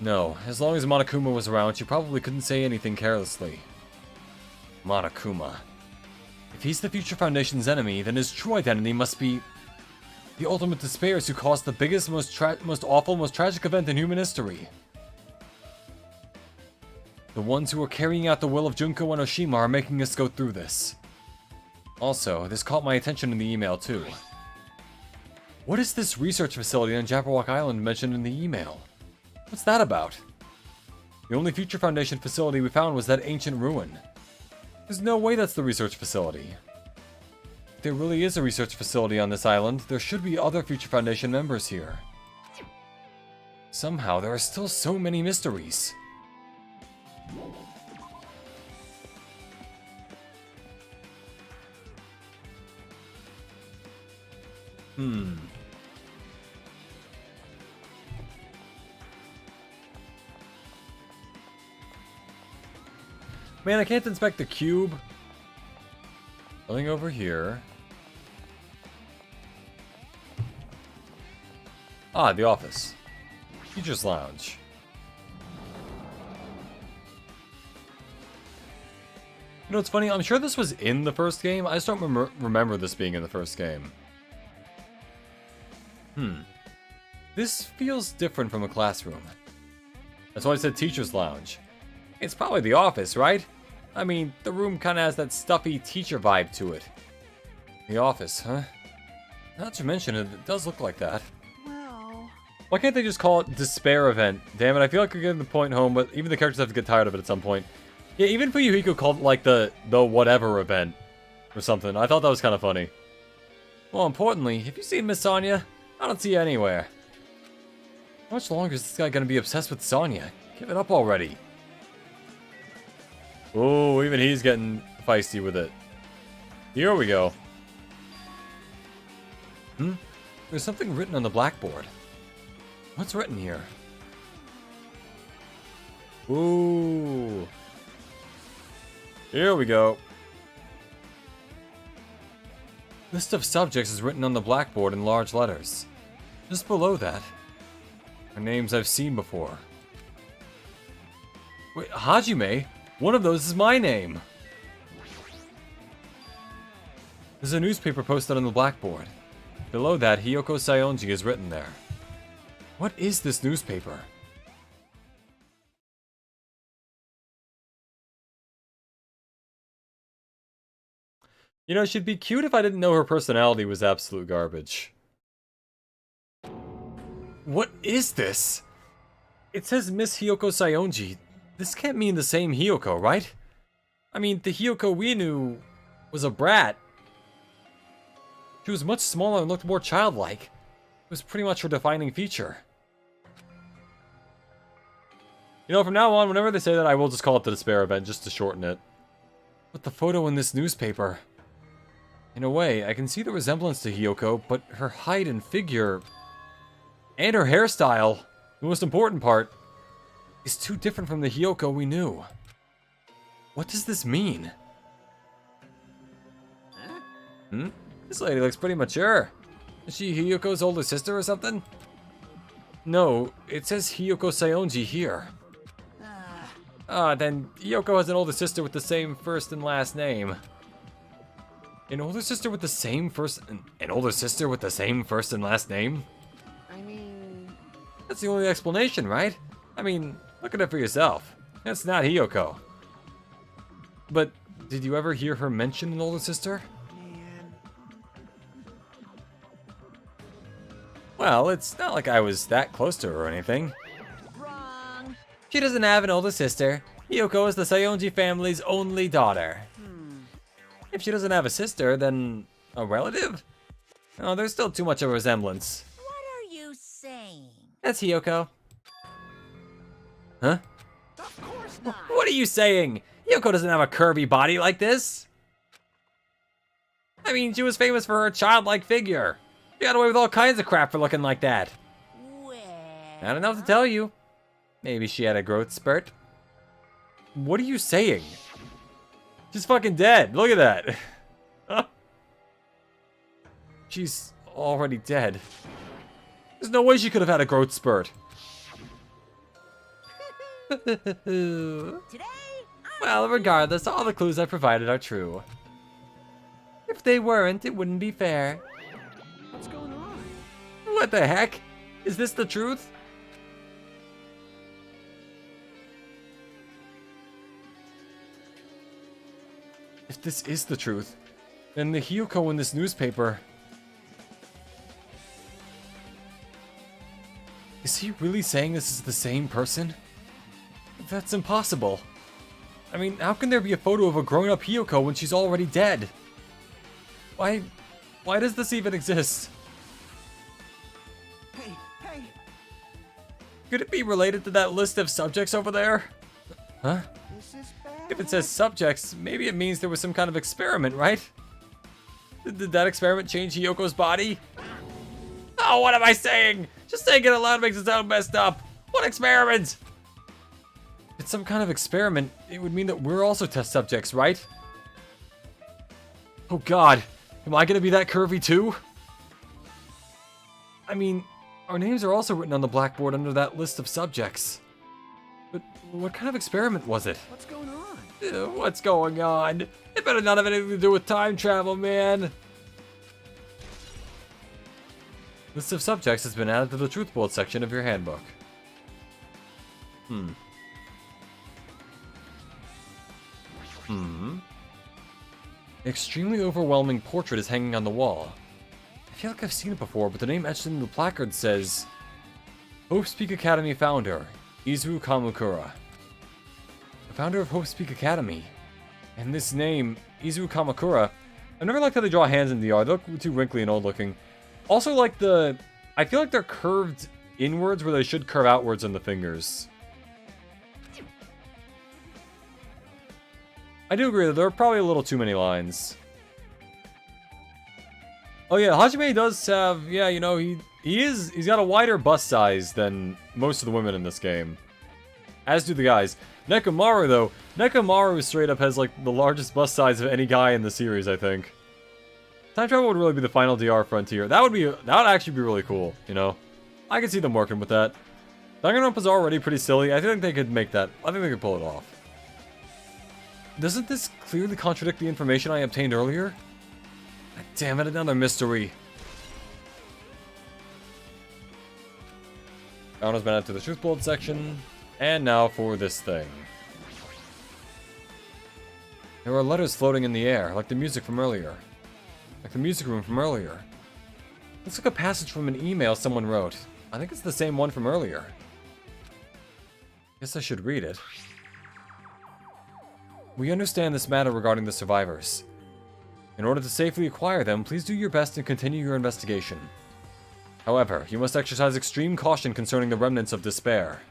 No, as long as Monokuma was around, she probably couldn't say anything carelessly. Monokuma. If he's the Future Foundation's enemy, then his true identity must be... the ultimate despairs who caused the biggest, most awful, most tragic event in human history. The ones who are carrying out the will of Junko and Oshima are making us go through this. Also, this caught my attention in the email too. What is this research facility on Jabberwock Island mentioned in the email? What's that about? The only Future Foundation facility we found was that ancient ruin. There's no way that's the research facility. If there really is a research facility on this island, there should be other Future Foundation members here. Somehow, there are still so many mysteries. Man, I can't inspect the cube. Nothing over here. Ah, the office. Teacher's Lounge. You know, it's funny, I'm sure this was in the first game. I just don't remember this being in the first game. This feels different from a classroom. That's why I said Teacher's Lounge. It's probably the office, right? I mean, the room kind of has that stuffy teacher vibe to it. The office, huh? Now that you mention it, it does look like that. Well... Why can't they just call it Despair Event? Damn it, I feel like we're getting the point home, but even the characters have to get tired of it at some point. Yeah, even Fuyuhiko called it like the whatever event. Or something. I thought that was kind of funny. More importantly, have you seen Miss Sonia? I don't see her anywhere. How much longer is this guy gonna be obsessed with Sonia? Give it up already. Oh, even he's getting feisty with it. Here we go. There's something written on the blackboard. What's written here? Ooh. Here we go. List of subjects is written on the blackboard in large letters. Just below that are names I've seen before. Wait, Hajime? One of those is my name! There's a newspaper posted on the blackboard. Below that, Hiyoko Saionji is written there. What is this newspaper? You know, she'd be cute if I didn't know her personality was absolute garbage. What is this? It says Miss Hiyoko Saionji. This can't mean the same Hiyoko, right? I mean, the Hiyoko we knew was a brat. She was much smaller and looked more childlike. It was pretty much her defining feature. You know, from now on, whenever they say that, I will just call it the despair event, just to shorten it. But the photo in this newspaper... In a way, I can see the resemblance to Hiyoko, but her height and figure... And her hairstyle, the most important part, is too different from the Hiyoko we knew. What does this mean? Hmm? This lady looks pretty mature. Is she Hiyoko's older sister or something? No, it says Hiyoko Saionji here. Then Hiyoko has an older sister with the same first and last name. An older sister with the same first... An older sister with the same first and last name? I mean... That's the only explanation, right? I mean, look at it for yourself. That's not Hiyoko. But, did you ever hear her mention an older sister? Man... Well, it's not like I was that close to her or anything. Wrong. She doesn't have an older sister. Hiyoko is the Saionji family's only daughter. If she doesn't have a sister, then a relative? Oh, there's still too much of a resemblance. What are you saying? That's Hiyoko. Huh? Of course not! What are you saying? Hiyoko doesn't have a curvy body like this. I mean, she was famous for her childlike figure. She got away with all kinds of crap for looking like that. Well... I don't know what to tell you. Maybe she had a growth spurt. What are you saying? She's fucking dead. Look at that. She's already dead. There's no way she could have had a growth spurt. Today, Well, regardless, all the clues I provided are true. If they weren't, it wouldn't be fair. What's going on? What the heck? Is this the truth? If this is the truth, then the Hiyoko in this newspaper... Is he really saying this is the same person? That's impossible. I mean, how can there be a photo of a grown-up Hiyoko when she's already dead? Why does this even exist? Hey, hey! Could it be related to that list of subjects over there? Huh? This is bad. If it says subjects, maybe it means there was some kind of experiment, right? Did that experiment change Hiyoko's body? Oh, what am I saying? Just saying it aloud makes it sound messed up. What experiment? If it's some kind of experiment, it would mean that we're also test subjects, right? Oh god, am I gonna be that curvy too? I mean, our names are also written on the blackboard under that list of subjects. But what kind of experiment was it? What's going on? What's going on? It better not have anything to do with time travel, man. List of subjects has been added to the truth board section of your handbook. Extremely overwhelming portrait is hanging on the wall. I feel like I've seen it before, but the name etched in the placard says... Hope Speak Academy founder, Izu Kamakura. The founder of Hope Speak Academy. And this name, Izu Kamakura, I never liked how they draw hands in the art. They look too wrinkly and old looking. Also like I feel like they're curved inwards where they should curve outwards in the fingers. I do agree that there are probably a little too many lines. Oh yeah, Hajime does have, yeah, you know, he's got a wider bust size than most of the women in this game. As do the guys. Nekomaru though, Nekomaru straight up has like the largest bust size of any guy in the series, I think. Time travel would really be the final DR frontier. That would actually be really cool, you know? I could see them working with that. Danganronpa's already pretty silly. I think they could make that. I think they could pull it off. Doesn't this clearly contradict the information I obtained earlier? God damn it, another mystery. Found has been added to the truth board section. And now for this thing. There are letters floating in the air, like the music from earlier. Like the music room from earlier. Looks like a passage from an email someone wrote. I think it's the same one from earlier. Guess I should read it. We understand this matter regarding the survivors. In order to safely acquire them, please do your best and continue your investigation. However, you must exercise extreme caution concerning the remnants of despair.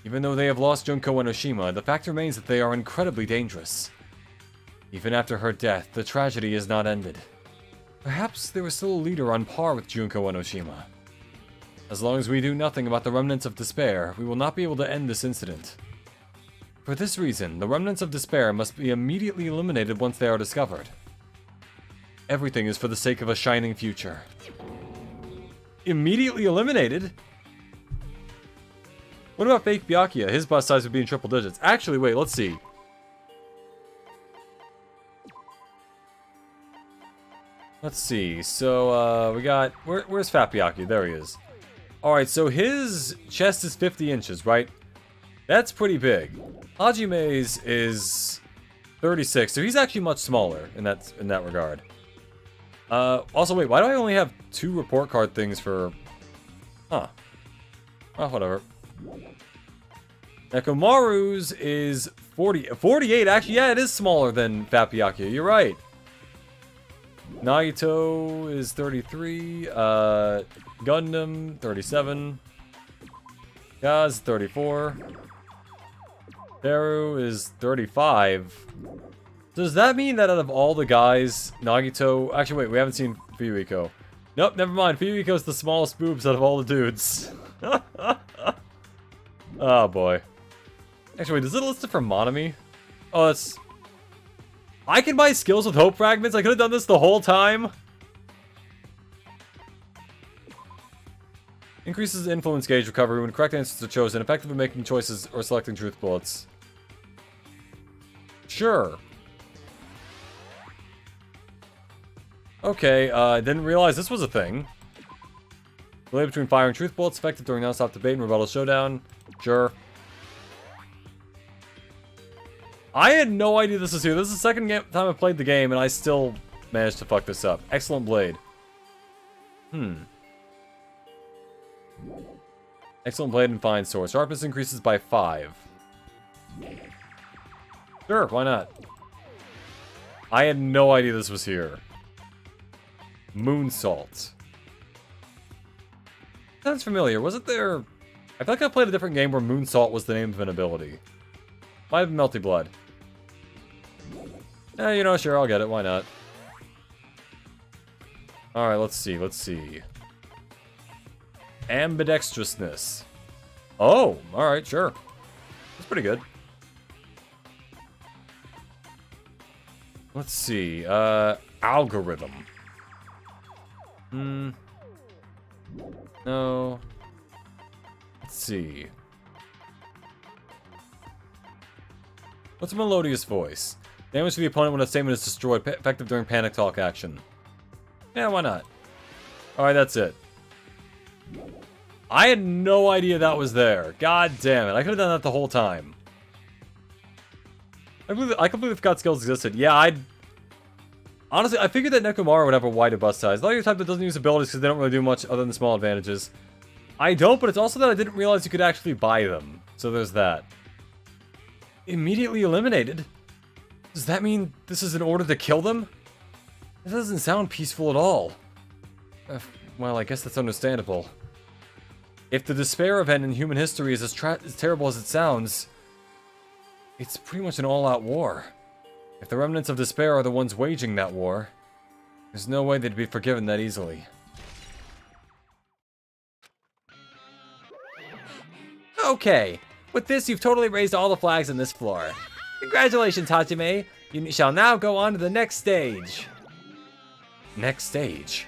Even though they have lost Junko and Oshima, the fact remains that they are incredibly dangerous. Even after her death, the tragedy is not ended. Perhaps there was still a leader on par with Junko and Oshima. As long as we do nothing about the remnants of despair, we will not be able to end this incident. For this reason, the remnants of despair must be immediately eliminated once they are discovered. Everything is for the sake of a shining future. Immediately eliminated? What about fake Byakuya? His bust size would be in triple digits. Actually, wait, let's see. Let's see. So, we got... Where's Fat Byakuya? There he is. Alright, so his chest is 50 inches, right? That's pretty big. Hajime's is 36, so he's actually much smaller in that regard. Also, wait, why do I only have 2 report card things for... Huh. Oh, whatever. Nekomaru's is 48, actually, yeah, it is smaller than Fat Byakuya, you're right. Nagito is 33, Gundam, 37. Gaz, 34. Teru is 35. Does that mean that out of all the guys, Nagito... Actually, wait, we haven't seen Fuyuhiko. Nope, never mind. Fuyuhiko's the smallest boobs out of all the dudes. Oh, boy. Actually, wait, does it list it for Monami? Oh, that's... I can buy skills with hope fragments? I could have done this the whole time? Increases influence gauge recovery when correct answers are chosen, effective in making choices or selecting truth bullets. Sure. Okay, didn't realize this was a thing. Delay between firing truth bullets, effective during non-stop debate and rebuttal showdown. Sure. I had no idea this was here. This is the second time I played the game, and I still managed to fuck this up. Excellent blade. Excellent blade and fine sword. Sharpness increases by 5. Sure, why not? I had no idea this was here. Moonsault. Sounds familiar. Wasn't there... I feel like I played a different game where Moonsault was the name of an ability. Might have been Melty Blood. Eh, you know, sure, I'll get it. Why not? Alright, let's see. Ambidextrousness. Oh, alright, sure. That's pretty good. Let's see. Algorithm. No. Let's see. What's a melodious voice? Damage to the opponent when a statement is destroyed. Effective during panic talk action. Yeah, why not? Alright, that's it. I had no idea that was there. God damn it. I could have done that the whole time. I completely forgot skills existed. Yeah, honestly, I figured that Nekomaru would have a wider bust size. Not your type that doesn't use abilities because they don't really do much other than small advantages. I don't, but it's also that I didn't realize you could actually buy them. So there's that. Immediately eliminated? Does that mean this is an order to kill them? That doesn't sound peaceful at all. Well, I guess that's understandable. If the despair event in human history is as terrible as it sounds, it's pretty much an all-out war. If the remnants of despair are the ones waging that war, there's no way they'd be forgiven that easily. Okay, with this you've totally raised all the flags on this floor. Congratulations, Hajime! You shall now go on to the next stage. Next stage?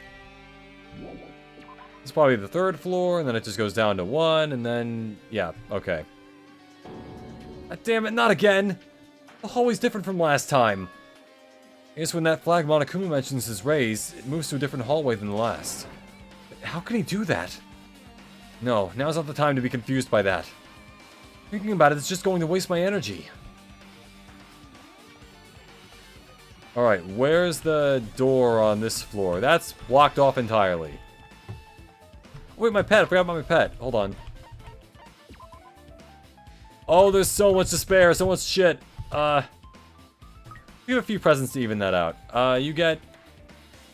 It's probably the 3rd floor, and then it just goes down to 1, and then... yeah, okay. God damn it, not again! The hallway's different from last time. I guess when that flag Monokuma mentions is raised, it moves to a different hallway than the last. But how can he do that? No, now's not the time to be confused by that. Thinking about it is just going to waste my energy. Alright, where's the door on this floor? That's blocked off entirely. Wait, my pet. I forgot about my pet. Hold on. Oh, there's so much to spare. So much shit. We have a few presents to even that out. You get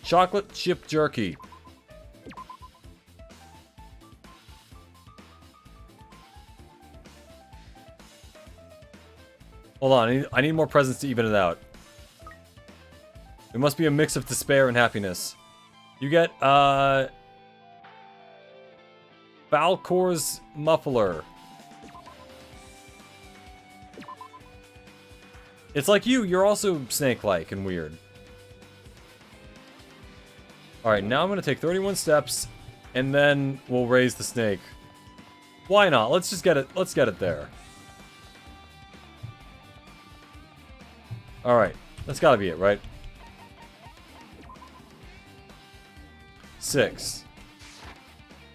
chocolate chip jerky. Hold on, I need more presents to even it out. It must be a mix of despair and happiness. You get, Valkor's Muffler. It's like you're also snake-like and weird. Alright, now I'm gonna take 31 steps, and then we'll raise the snake. Why not? Let's just get it, let's get it there. Alright, that's gotta be it, right? 6.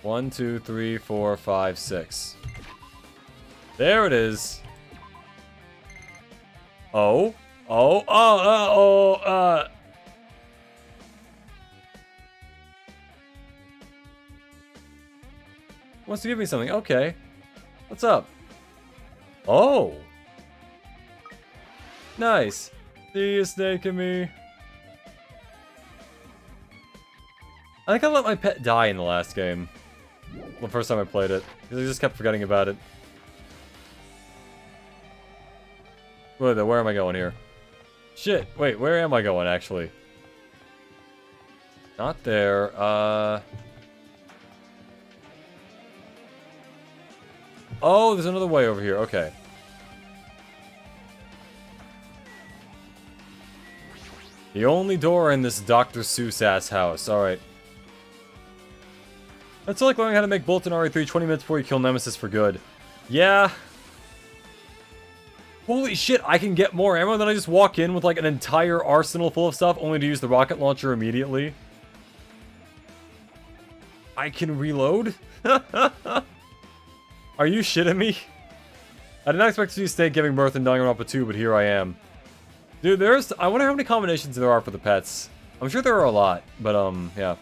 1, 2, 3, 4, 5, 6. There it is. Oh. Wants to give me something. Okay. What's up? Oh. Nice. See you snaking me. I think I let my pet die in the last game. The first time I played it. Because I just kept forgetting about it. Wait, where am I going here? Shit, wait, where am I going, actually? Not there, Oh, there's another way over here, okay. The only door in this Dr. Seuss-ass house, alright. That's like learning how to make Bolton RE3 20 minutes before you kill Nemesis for good. Yeah. Holy shit, I can get more ammo, then I just walk in with like an entire arsenal full of stuff, only to use the rocket launcher immediately. I can reload? Are you shitting me? I didn't expect to see Snake giving birth in Danganronpa 2, but here I am. Dude, I wonder how many combinations there are for the pets. I'm sure there are a lot, but yeah.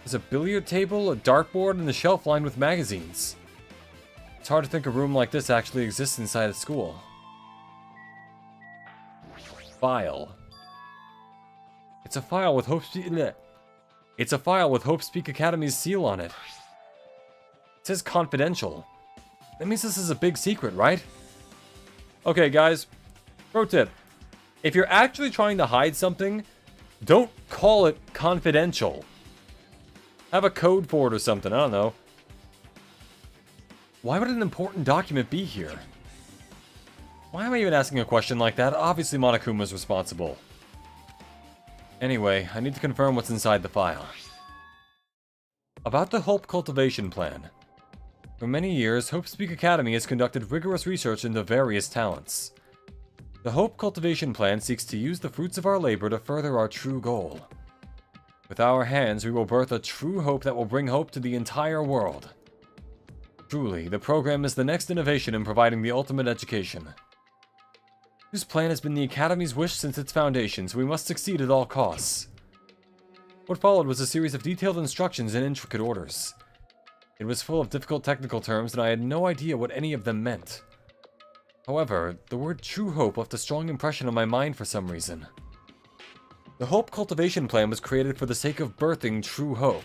There's a billiard table, a dartboard, and a shelf lined with magazines. It's hard to think a room like this actually exists inside a school. File. It's a file with It's a file with Hope Speak Academy's seal on it. It says confidential. That means this is a big secret, right? Okay, guys. Pro tip. If you're actually trying to hide something, don't call it confidential. Have a code for it or something, I don't know. Why would an important document be here? Why am I even asking a question like that? Obviously Monokuma's responsible. Anyway, I need to confirm what's inside the file. About the Hope Cultivation Plan. For many years, Hope Speak Academy has conducted rigorous research into various talents. The Hope Cultivation Plan seeks to use the fruits of our labor to further our true goal. With our hands, we will birth a true hope that will bring hope to the entire world. Truly, the program is the next innovation in providing the ultimate education. This plan has been the Academy's wish since its foundation, so we must succeed at all costs. What followed was a series of detailed instructions and intricate orders. It was full of difficult technical terms, and I had no idea what any of them meant. However, the word True Hope left a strong impression on my mind for some reason. The Hope Cultivation Plan was created for the sake of birthing true hope.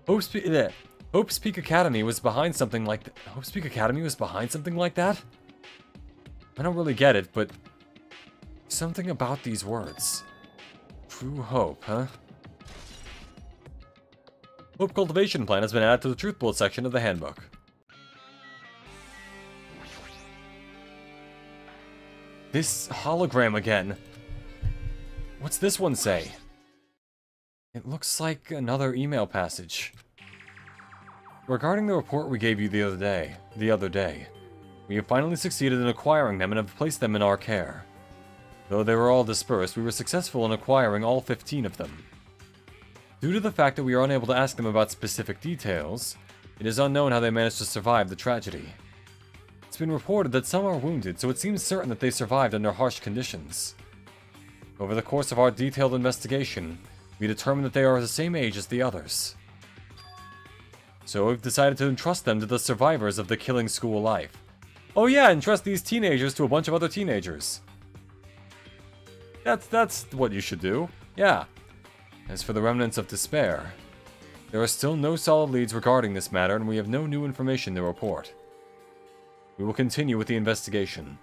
Hope Speak Academy was behind something like that. Hope Speak Academy was behind something like that? I don't really get it, but something about these words. True hope, huh? Hope Cultivation Plan has been added to the Truth Bullet section of the handbook. This hologram again. What's this one say? It looks like another email passage. Regarding the report we gave you the other day, we have finally succeeded in acquiring them and have placed them in our care. Though they were all dispersed, we were successful in acquiring all 15 of them. Due to the fact that we are unable to ask them about specific details, it is unknown how they managed to survive the tragedy. It's been reported that some are wounded, so it seems certain that they survived under harsh conditions. Over the course of our detailed investigation, we determined that they are the same age as the others. So we've decided to entrust them to the survivors of the killing school life. Oh yeah, entrust these teenagers to a bunch of other teenagers. That's what you should do. Yeah. As for the remnants of despair, there are still no solid leads regarding this matter, and we have no new information to report. We will continue with the investigation.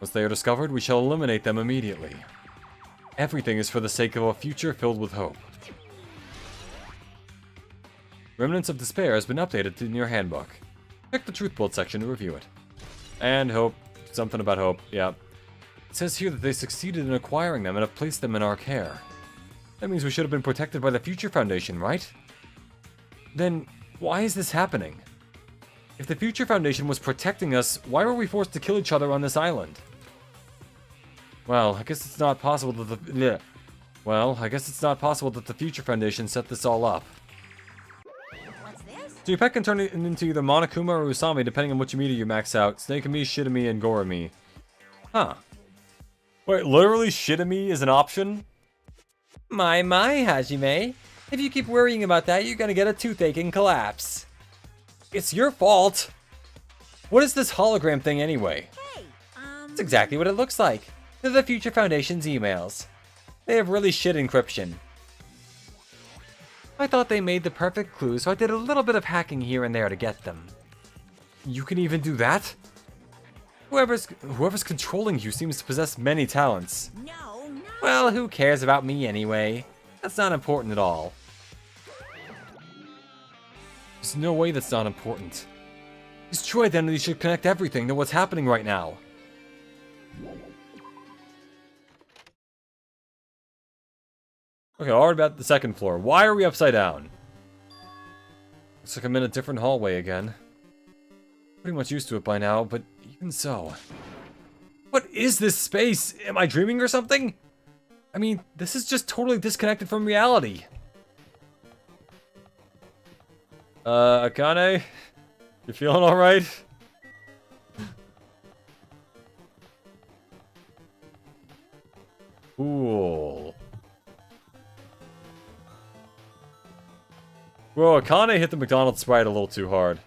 Once they are discovered, we shall eliminate them immediately. Everything is for the sake of a future filled with hope. Remnants of Despair has been updated in your handbook. Check the Truth Bolt section to review it. And hope. Something about hope, yeah. It says here that they succeeded in acquiring them and have placed them in our care. That means we should have been protected by the Future Foundation, right? Then, why is this happening? If the Future Foundation was protecting us, why were we forced to kill each other on this island? Well, I guess it's not possible that the Future Foundation set this all up. What's this? So your pet can turn it into either Monokuma or Usami, depending on which meter you max out. Snake-ami, Shitami, and Gorami. Huh. Wait, literally Shitami is an option? My, Hajime. If you keep worrying about that, you're gonna get a toothache and collapse. It's your fault! What is this hologram thing anyway? Hey, That's exactly what it looks like. They're the Future Foundation's emails. They have really shit encryption. I thought they made the perfect clue, so I did a little bit of hacking here and there to get them. You can even do that? Whoever's controlling you seems to possess many talents. no, no. Well, who cares about me anyway? That's not important at all. There's no way that's not important. These true identities should connect everything to what's happening right now. Okay, already about the second floor. Why are we upside down? Looks like I'm in a different hallway again. Pretty much used to it by now, but even so. What is this space? Am I dreaming or something? I mean, this is just totally disconnected from reality. Akane? You feeling alright? Cool. Whoa, Akane hit the McDonald's sprite a little too hard.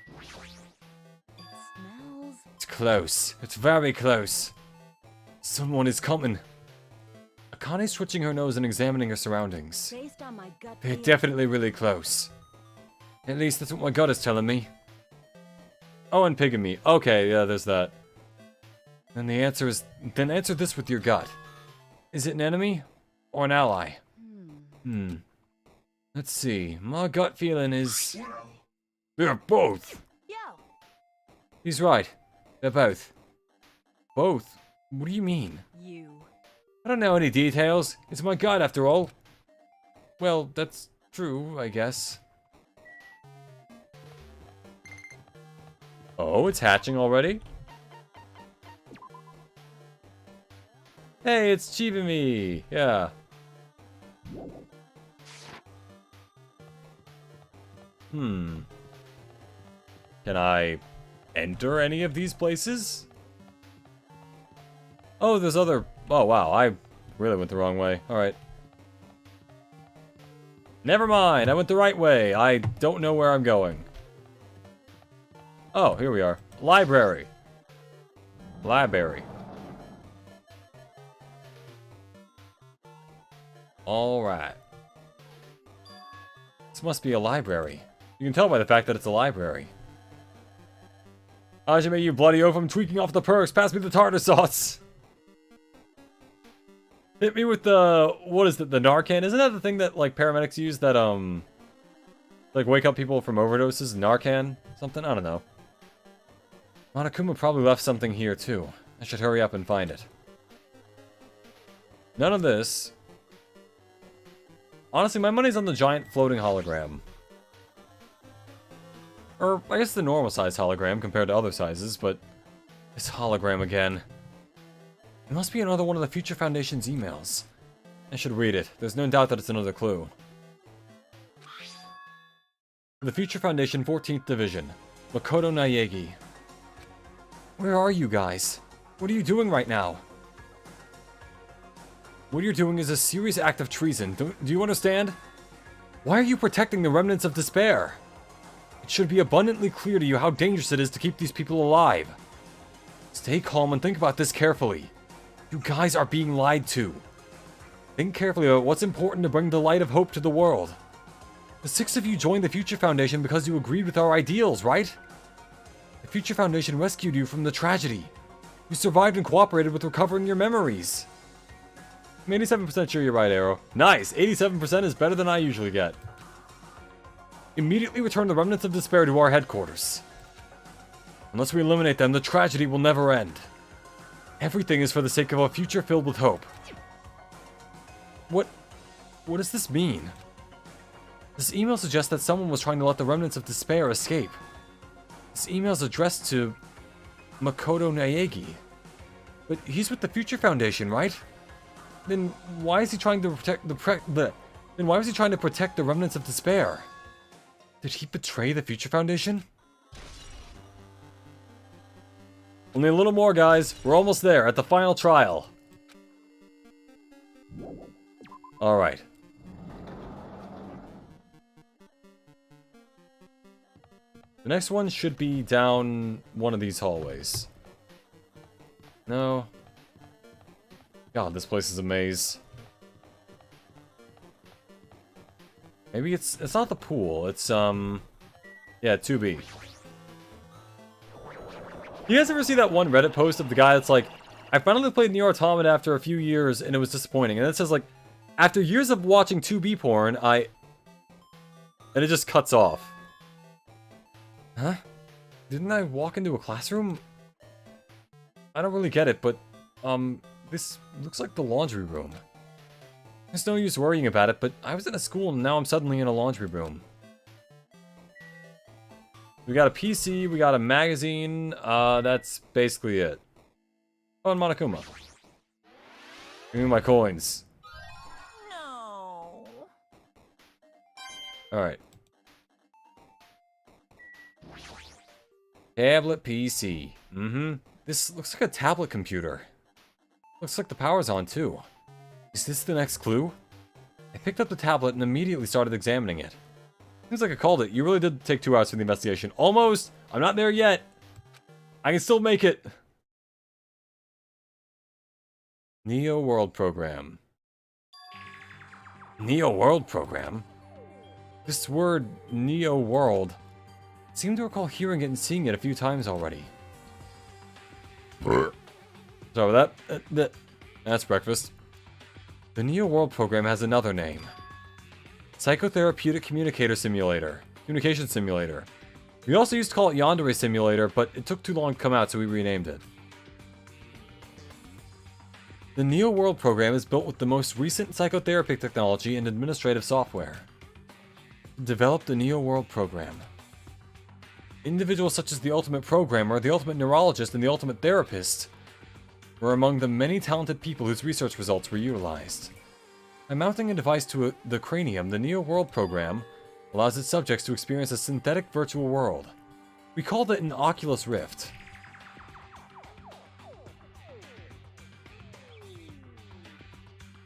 It smells. It's close. It's very close. Someone is coming. Akane's switching her nose and examining her surroundings. Based on my gut They're feeling. definitely really close. At least that's what my gut is telling me. Oh, and Pigamy. Okay, yeah, there's that. And the answer is... Then answer this with your gut. Is it an enemy? Or an ally? Let's see. My gut feeling is... They're both! Yo, He's right. They're both. Both? What do you mean? you. I don't know any details. It's my gut, after all. Well, that's true, I guess. Oh, it's hatching already? Hey, it's Chibimi! Yeah. Can I enter any of these places? Oh, there's other... Oh, wow, I really went the wrong way. Alright. Never mind, I went the right way. I don't know where I'm going. Oh, here we are. Library. Library. Alright. This must be a library. You can tell by the fact that it's a library. Hajime, you bloody oaf, I'm tweaking off the perks. Pass me the tartar sauce. Hit me with the... What is it? The Narcan? Isn't that the thing that, like, paramedics use that, like, wake up people from overdoses? Narcan? Something? I don't know. Monokuma probably left something here, too. I should hurry up and find it. None of this. Honestly, my money's on the giant floating hologram. Or, I guess the normal size hologram compared to other sizes, but... This hologram again. It must be another one of the Future Foundation's emails. I should read it. There's no doubt that it's another clue. The Future Foundation 14th Division. Makoto Naegi. Where are you guys? What are you doing right now? What you're doing is a serious act of treason. Do you understand? Why are you protecting the remnants of despair? It should be abundantly clear to you how dangerous it is to keep these people alive. Stay calm and think about this carefully. You guys are being lied to. Think carefully about what's important to bring the light of hope to the world. The 6 of you joined the Future Foundation because you agreed with our ideals, right? If Future Foundation rescued you from the tragedy. You survived and cooperated with recovering your memories. I'm 87% sure you're right, Arrow. Nice! 87% is better than I usually get. Immediately return the remnants of despair to our headquarters. Unless we eliminate them, the tragedy will never end. Everything is for the sake of a future filled with hope. What does this mean? This email suggests that someone was trying to let the remnants of despair escape. This email is addressed to Makoto Naegi. But he's with the Future Foundation, right? Then why is he trying to protect then why was he trying to protect the remnants of despair? Did he betray the Future Foundation? Only a little more, guys. We're almost there at the final trial. Alright. The next one should be down one of these hallways. No. God, this place is a maze. Maybe it's not the pool, it's yeah, 2B. You guys ever see that one Reddit post of the guy that's like, I finally played Nier Automata after a few years and it was disappointing. And it says like, after years of watching 2B porn, and it just cuts off. Huh? Didn't I walk into a classroom? I don't really get it, but, this looks like the laundry room. There's no use worrying about it, but I was in a school and now I'm suddenly in a laundry room. We got a PC, we got a magazine, that's basically it. Oh, and Monokuma. Give me my coins. No. Alright. Tablet PC. This looks like a tablet computer. Looks like the power's on too. Is this the next clue? I picked up the tablet and immediately started examining it. Seems like I called it. You really did take 2 hours for the investigation. Almost! I'm not there yet! I can still make it! Neo World Program. Neo World Program? This word, Neo World, I seem to recall hearing it and seeing it a few times already. Sorry about that. That's breakfast. The Neo World Program has another name. Psychotherapeutic Communication Simulator. We also used to call it Yandere Simulator, but it took too long to come out, so we renamed it. The Neo World Program is built with the most recent psychotherapeutic technology and administrative software. Developed the Neo World Program. Individuals such as the Ultimate Programmer, the Ultimate Neurologist, and the Ultimate Therapist were among the many talented people whose research results were utilized. By mounting a device to the cranium, the Neo World Program allows its subjects to experience a synthetic virtual world. We called it an Oculus Rift.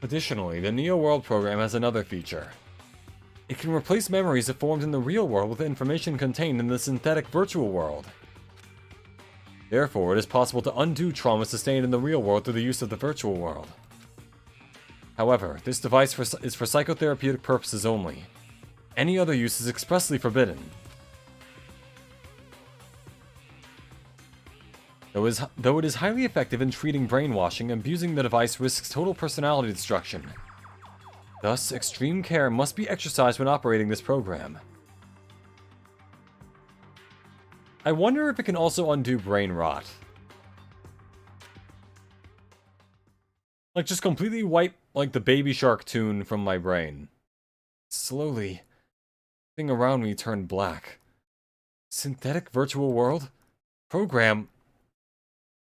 Additionally, the Neo World Program has another feature. It can replace memories that formed in the real world with information contained in the synthetic virtual world. Therefore, it is possible to undo trauma sustained in the real world through the use of the virtual world. However, this device is for psychotherapeutic purposes only. Any other use is expressly forbidden. Though it is highly effective in treating brainwashing, abusing the device risks total personality destruction. Thus, extreme care must be exercised when operating this program. I wonder if it can also undo brain rot. Like, just completely wipe, like, the Baby Shark tune from my brain. Slowly, everything around me turned black. Synthetic virtual world? Program?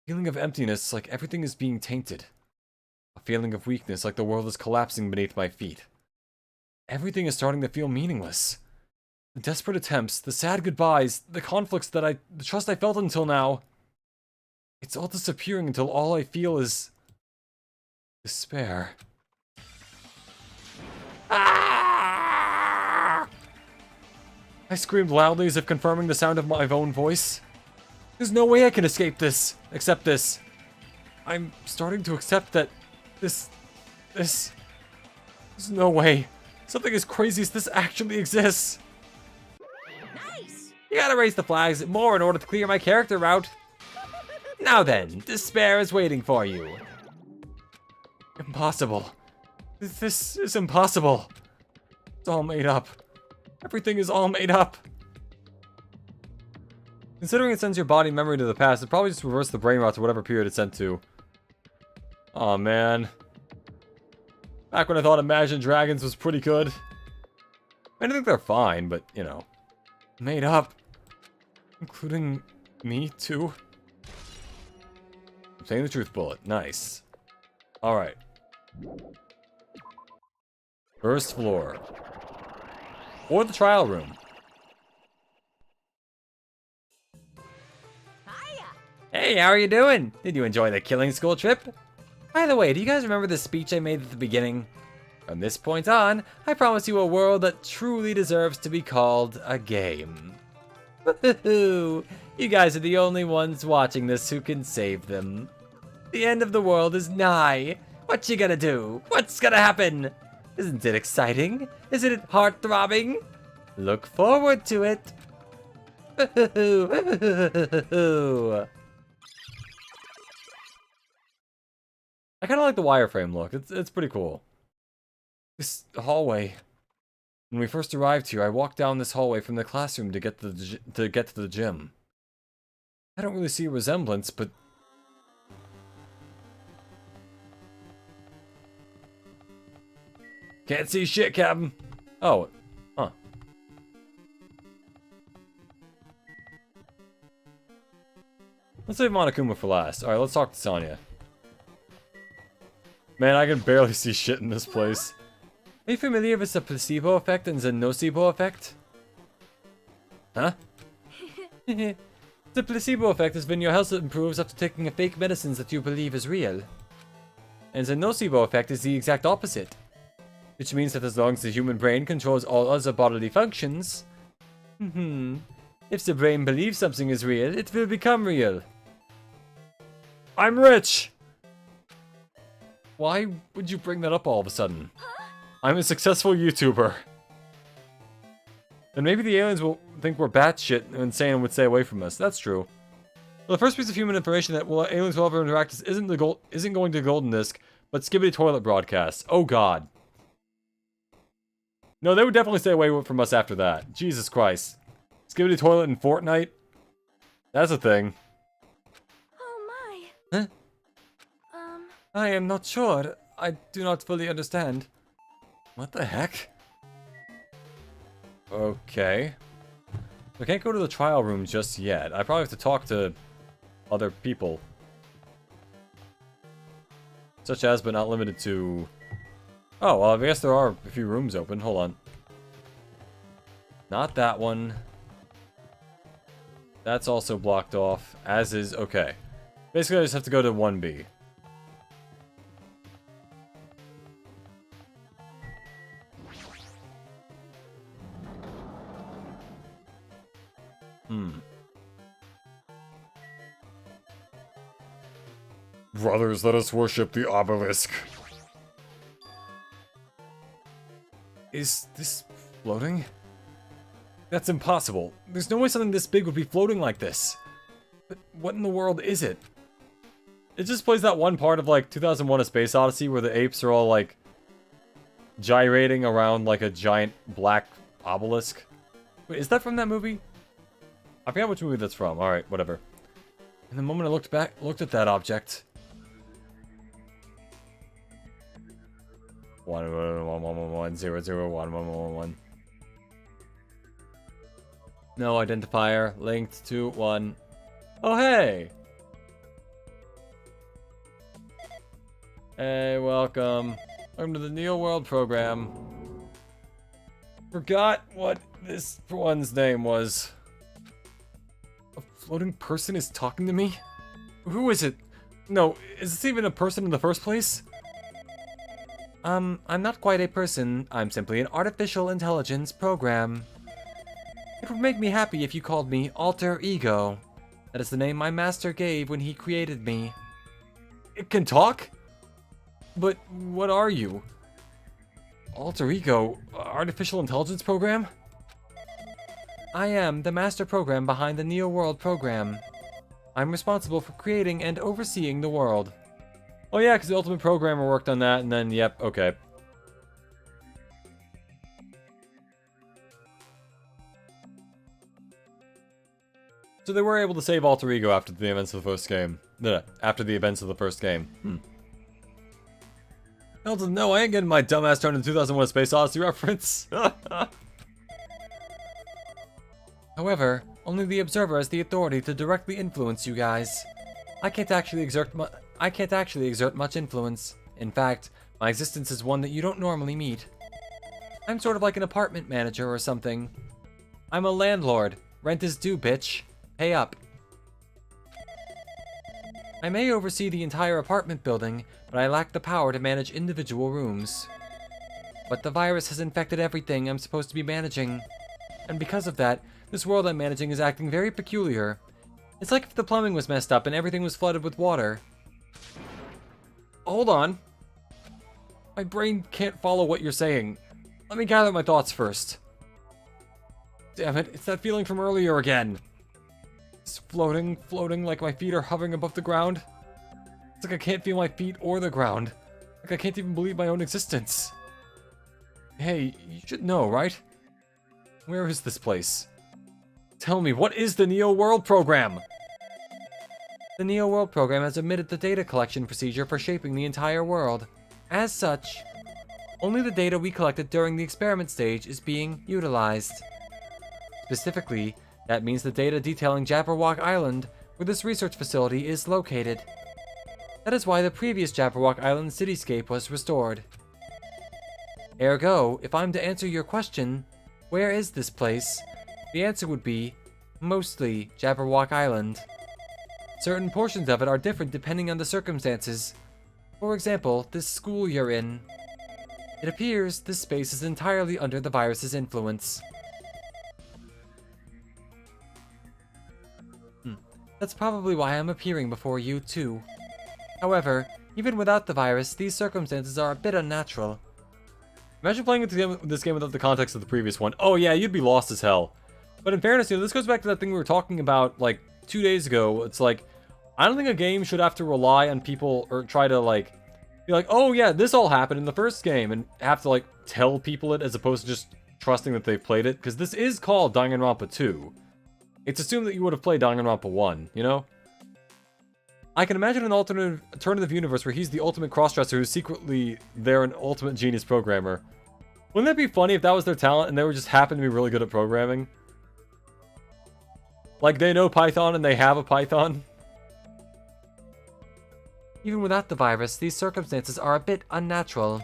Feeling of emptiness, like everything is being tainted. A feeling of weakness, like the world is collapsing beneath my feet. Everything is starting to feel meaningless. The desperate attempts, the sad goodbyes, the conflicts the trust I felt until now. It's all disappearing until all I feel is despair. Ah! I screamed loudly as if confirming the sound of my own voice. There's no way I can escape this, accept this. I'm starting to accept that there's no way. Something as crazy as this actually exists. Nice! You gotta raise the flags more in order to clear my character route. Now then, despair is waiting for you. Impossible. This is impossible. It's all made up. Everything is all made up. Considering it sends your body memory to the past, it probably just reverse the brain route to whatever period it's sent to. Aw, man. Back when I thought Imagine Dragons was pretty good. I think they're fine, but, you know. Made up. Including me, too. Saying the truth bullet. Nice. Alright. First floor. Or the trial room. Hiya! Hey, how are you doing? Did you enjoy the killing school trip? By the way, do you guys remember the speech I made at the beginning? From this point on, I promise you a world that truly deserves to be called a game. Woohoo! You guys are the only ones watching this who can save them. The end of the world is nigh. What you gonna do? What's gonna happen? Isn't it exciting? Isn't it heart-throbbing? Look forward to it. Woohoo! I kind of like the wireframe look. It's pretty cool. This hallway. When we first arrived here, I walked down this hallway from the classroom to get to the gym. I don't really see a resemblance, but can't see shit, Captain. Oh, huh. Let's save Monokuma for last. All right, let's talk to Sonya. Man, I can barely see shit in this place. Are you familiar with the placebo effect and the nocebo effect? Huh? The placebo effect is when your health improves after taking a fake medicine that you believe is real. And the nocebo effect is the exact opposite. Which means that as long as the human brain controls all other bodily functions, if the brain believes something is real, it will become real. I'm rich! Why would you bring that up all of a sudden? I'm a successful YouTuber. And maybe the aliens will think we're batshit and insane and would stay away from us. That's true. Well, the first piece of human information that aliens will ever interact with isn't going to Golden Disc, but Skibbity Toilet broadcasts. Oh god. No, they would definitely stay away from us after that. Jesus Christ. Skibbity Toilet in Fortnite? That's a thing. Oh my. Huh? I am not sure. I do not fully understand. What the heck? Okay. I can't go to the trial room just yet. I probably have to talk to other people. Such as, but not limited to... Oh, well, I guess there are a few rooms open. Hold on. Not that one. That's also blocked off, as is... Okay. Basically, I just have to go to 1B. Brothers, let us worship the obelisk. Is this floating? That's impossible. There's no way something this big would be floating like this. But what in the world is it? It just plays that one part of, like, 2001: A Space Odyssey where the apes are all, like, gyrating around, like, a giant black obelisk. Wait, is that from that movie? I forgot which movie that's from. Alright, whatever. And the moment I looked at that object... 111100111. No identifier linked to 1. Oh hey! Hey, welcome. Welcome to the Neo World program. Forgot what this one's name was. A floating person is talking to me? Who is it? No, is this even a person in the first place? I'm not quite a person. I'm simply an artificial intelligence program. It would make me happy if you called me Alter Ego. That is the name my master gave when he created me. It can talk? But what are you? Alter Ego? Artificial intelligence program? I am the master program behind the Neo World program. I'm responsible for creating and overseeing the world. Oh yeah, because the Ultimate Programmer worked on that, and then, yep, okay. So they were able to save Alter Ego after the events of the first game. After the events of the first game. Elton, no, I ain't getting my dumbass turned into 2001: A Space Odyssey reference. However, only the Observer has the authority to directly influence you guys. I can't actually exert much influence. In fact, my existence is one that you don't normally meet. I'm sort of like an apartment manager or something. I'm a landlord. Rent is due, bitch. Pay up. I may oversee the entire apartment building, but I lack the power to manage individual rooms. But the virus has infected everything I'm supposed to be managing. And because of that, this world I'm managing is acting very peculiar. It's like if the plumbing was messed up and everything was flooded with water. Hold on. My brain can't follow what you're saying. Let me gather my thoughts first. Damn it, it's that feeling from earlier again. It's floating like my feet are hovering above the ground. It's like I can't feel my feet or the ground. Like I can't even believe my own existence. Hey, you should know, right? Where is this place? Tell me, what is the Neo World program? The Neo World program has omitted the data collection procedure for shaping the entire world. As such, only the data we collected during the experiment stage is being utilized. Specifically, that means the data detailing Jabberwock Island, where this research facility is located. That is why the previous Jabberwock Island cityscape was restored. Ergo, if I'm to answer your question, where is this place? The answer would be, mostly Jabberwock Island. Certain portions of it are different depending on the circumstances. For example, this school you're in. It appears this space is entirely under the virus's influence. That's probably why I'm appearing before you, too. However, even without the virus, these circumstances are a bit unnatural. Imagine playing this game without the context of the previous one. Oh yeah, you'd be lost as hell. But in fairness, this goes back to that thing we were talking about, like, 2 days ago. It's like, I don't think a game should have to rely on people, or try to, like, be like, oh yeah, this all happened in the first game, and have to, like, tell people it as opposed to just trusting that they've played it. Because this is called Danganronpa 2. It's assumed that you would have played Danganronpa 1, you know? I can imagine an alternative universe where he's the ultimate crossdresser who's secretly an ultimate genius programmer. Wouldn't that be funny if that was their talent and they were just happen to be really good at programming? Like, they know Python and they have a Python? Even without the virus, these circumstances are a bit unnatural.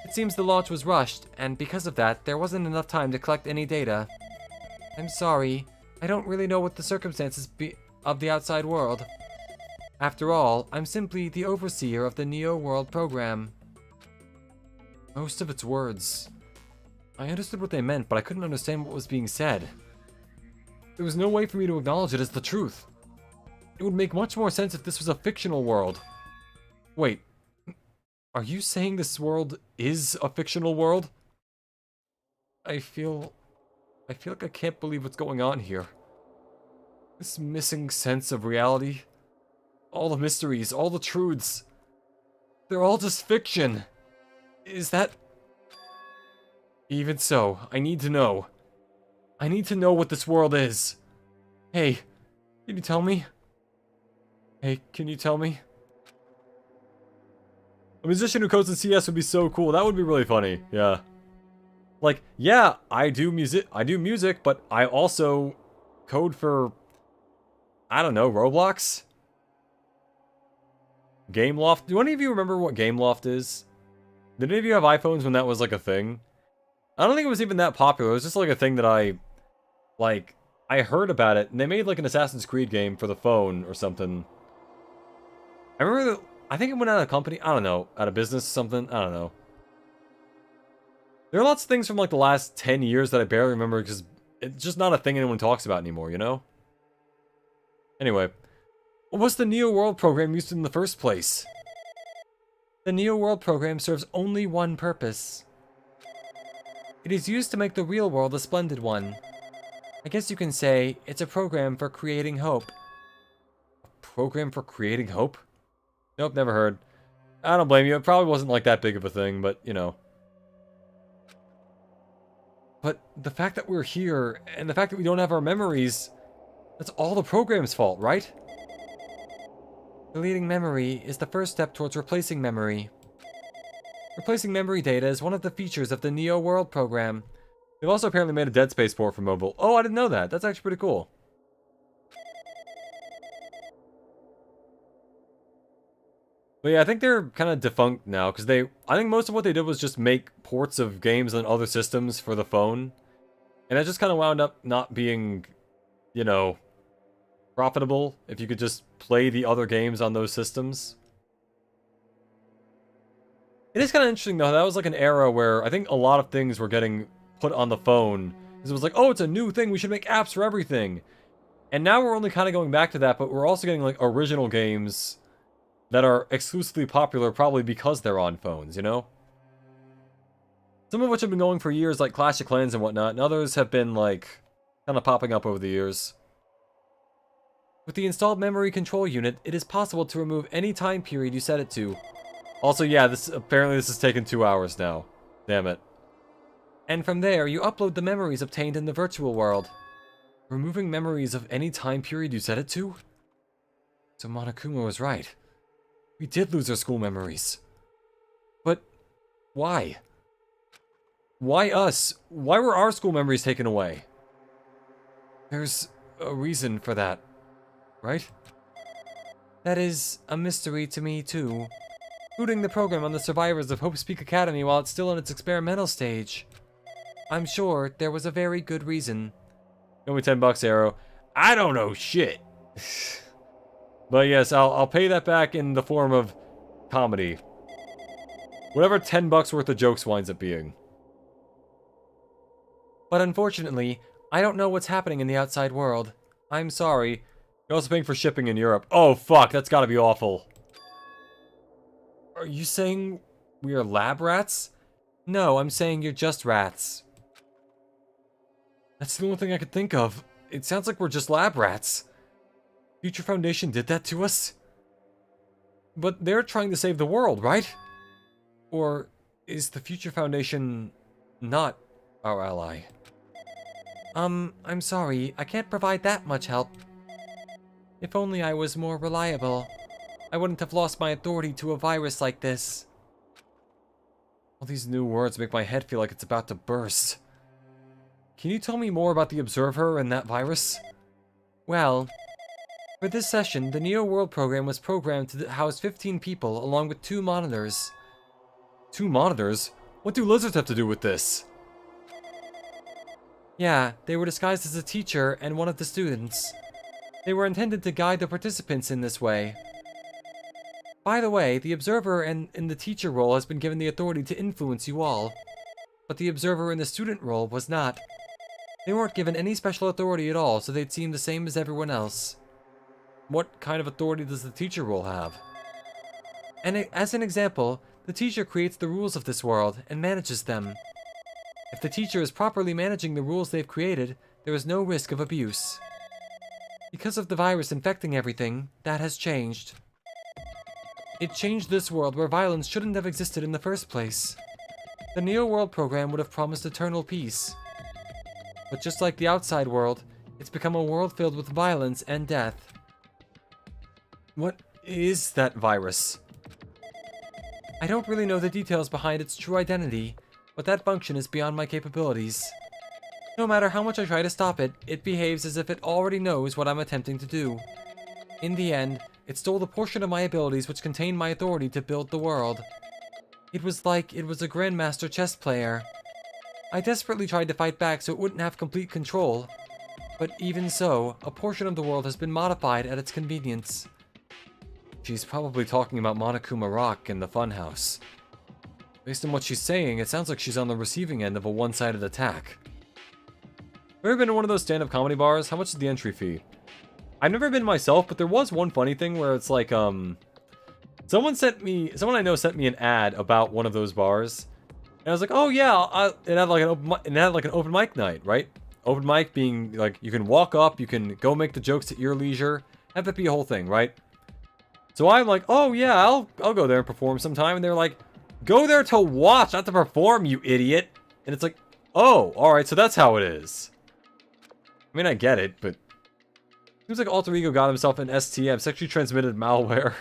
It seems the launch was rushed, and because of that, there wasn't enough time to collect any data. I'm sorry, I don't really know what the circumstances of the outside world. After all, I'm simply the overseer of the Neo World program. Most of its words. I understood what they meant, but I couldn't understand what was being said. There was no way for me to acknowledge it as the truth. It would make much more sense if this was a fictional world. Wait, are you saying this world is a fictional world? I feel like I can't believe what's going on here. This missing sense of reality. All the mysteries, all the truths. They're all just fiction. Is that... Even so, I need to know. I need to know what this world is. Hey, can you tell me? Hey, can you tell me? A musician who codes in CS would be so cool. That would be really funny. Yeah. Like, yeah, I do music, but I also code for, I don't know, Roblox? Gameloft? Do any of you remember what Gameloft is? Did any of you have iPhones when that was like a thing? I don't think it was even that popular. It was just like a thing that I heard about it, and they made like an Assassin's Creed game for the phone or something. I remember that, I think it went out of company, I don't know, out of business or something, I don't know. There are lots of things from like the last 10 years that I barely remember because it's just not a thing anyone talks about anymore, you know? Anyway, what was the Neo World program used in the first place? The Neo World program serves only one purpose. It is used to make the real world a splendid one. I guess you can say it's a program for creating hope. A program for creating hope? Nope, never heard. I don't blame you. It probably wasn't like that big of a thing, but, you know. But the fact that we're here, and the fact that we don't have our memories, that's all the program's fault, right? Deleting memory is the first step towards replacing memory. Replacing memory data is one of the features of the Neo World program. They've also apparently made a Dead Space port for mobile. Oh, I didn't know that. That's actually pretty cool. But yeah, I think they're kind of defunct now, because I think most of what they did was just make ports of games on other systems for the phone. And that just kind of wound up not being, you know, profitable if you could just play the other games on those systems. It is kind of interesting, though. That was like an era where I think a lot of things were getting put on the phone. Because it was like, oh, it's a new thing. We should make apps for everything. And now we're only kind of going back to that, but we're also getting like original games that are exclusively popular probably because they're on phones, you know? Some of which have been going for years, like Clash of Clans and whatnot, and others have been, like, kind of popping up over the years. With the installed memory control unit, it is possible to remove any time period you set it to. Also, yeah, apparently this has taken 2 hours now. Damn it. And from there, you upload the memories obtained in the virtual world. Removing memories of any time period you set it to? So Monokuma was right. We did lose our school memories. But why? Why us? Why were our school memories taken away? There's a reason for that, right? That is a mystery to me, too. Booting the program on the survivors of Hope Speak Academy while it's still in its experimental stage. I'm sure there was a very good reason. Give me $10, Arrow. I don't know shit. But yes, I'll pay that back in the form of comedy. Whatever $10 worth of jokes winds up being. But unfortunately, I don't know what's happening in the outside world. I'm sorry. You're also paying for shipping in Europe. Oh fuck, that's gotta be awful. Are you saying we are lab rats? No, I'm saying you're just rats. That's the only thing I could think of. It sounds like we're just lab rats. Future Foundation did that to us? But they're trying to save the world, right? Or is the Future Foundation not our ally? I'm sorry, I can't provide that much help. If only I was more reliable, I wouldn't have lost my authority to a virus like this. All these new words make my head feel like it's about to burst. Can you tell me more about the Observer and that virus? Well, for this session, the Neo World program was programmed to house 15 people along with 2 monitors. 2 monitors? What do lizards have to do with this? Yeah, they were disguised as a teacher and one of the students. They were intended to guide the participants in this way. By the way, the Observer in the teacher role has been given the authority to influence you all. But the Observer in the student role was not. They weren't given any special authority at all, so they'd seem the same as everyone else. What kind of authority does the teacher role have? And as an example, the teacher creates the rules of this world and manages them. If the teacher is properly managing the rules they've created, there is no risk of abuse. Because of the virus infecting everything, that has changed. It changed this world where violence shouldn't have existed in the first place. The Neo World program would have promised eternal peace. But just like the outside world, it's become a world filled with violence and death. What is that virus? I don't really know the details behind its true identity, but that function is beyond my capabilities. No matter how much I try to stop it, it behaves as if it already knows what I'm attempting to do. In the end, it stole the portion of my abilities which contained my authority to build the world. It was like it was a grandmaster chess player. I desperately tried to fight back so it wouldn't have complete control. But even so, a portion of the world has been modified at its convenience. She's probably talking about Monokuma Rock and the Funhouse. Based on what she's saying, it sounds like she's on the receiving end of a one-sided attack. Ever been to one of those stand-up comedy bars? How much is the entry fee? I've never been myself, but there was one funny thing where it's like, someone I know sent me an ad about one of those bars. And I was like, oh yeah, it had like an open mic night, right? open mic being like, you can walk up, you can go make the jokes at your leisure. Have that be a whole thing, right? So I'm like, oh yeah, I'll go there and perform sometime. And they're like, go there to watch, not to perform, you idiot. And it's like, oh, alright, so that's how it is. I mean, I get it, but... Seems like Alter Ego got himself an STM, sexually transmitted malware.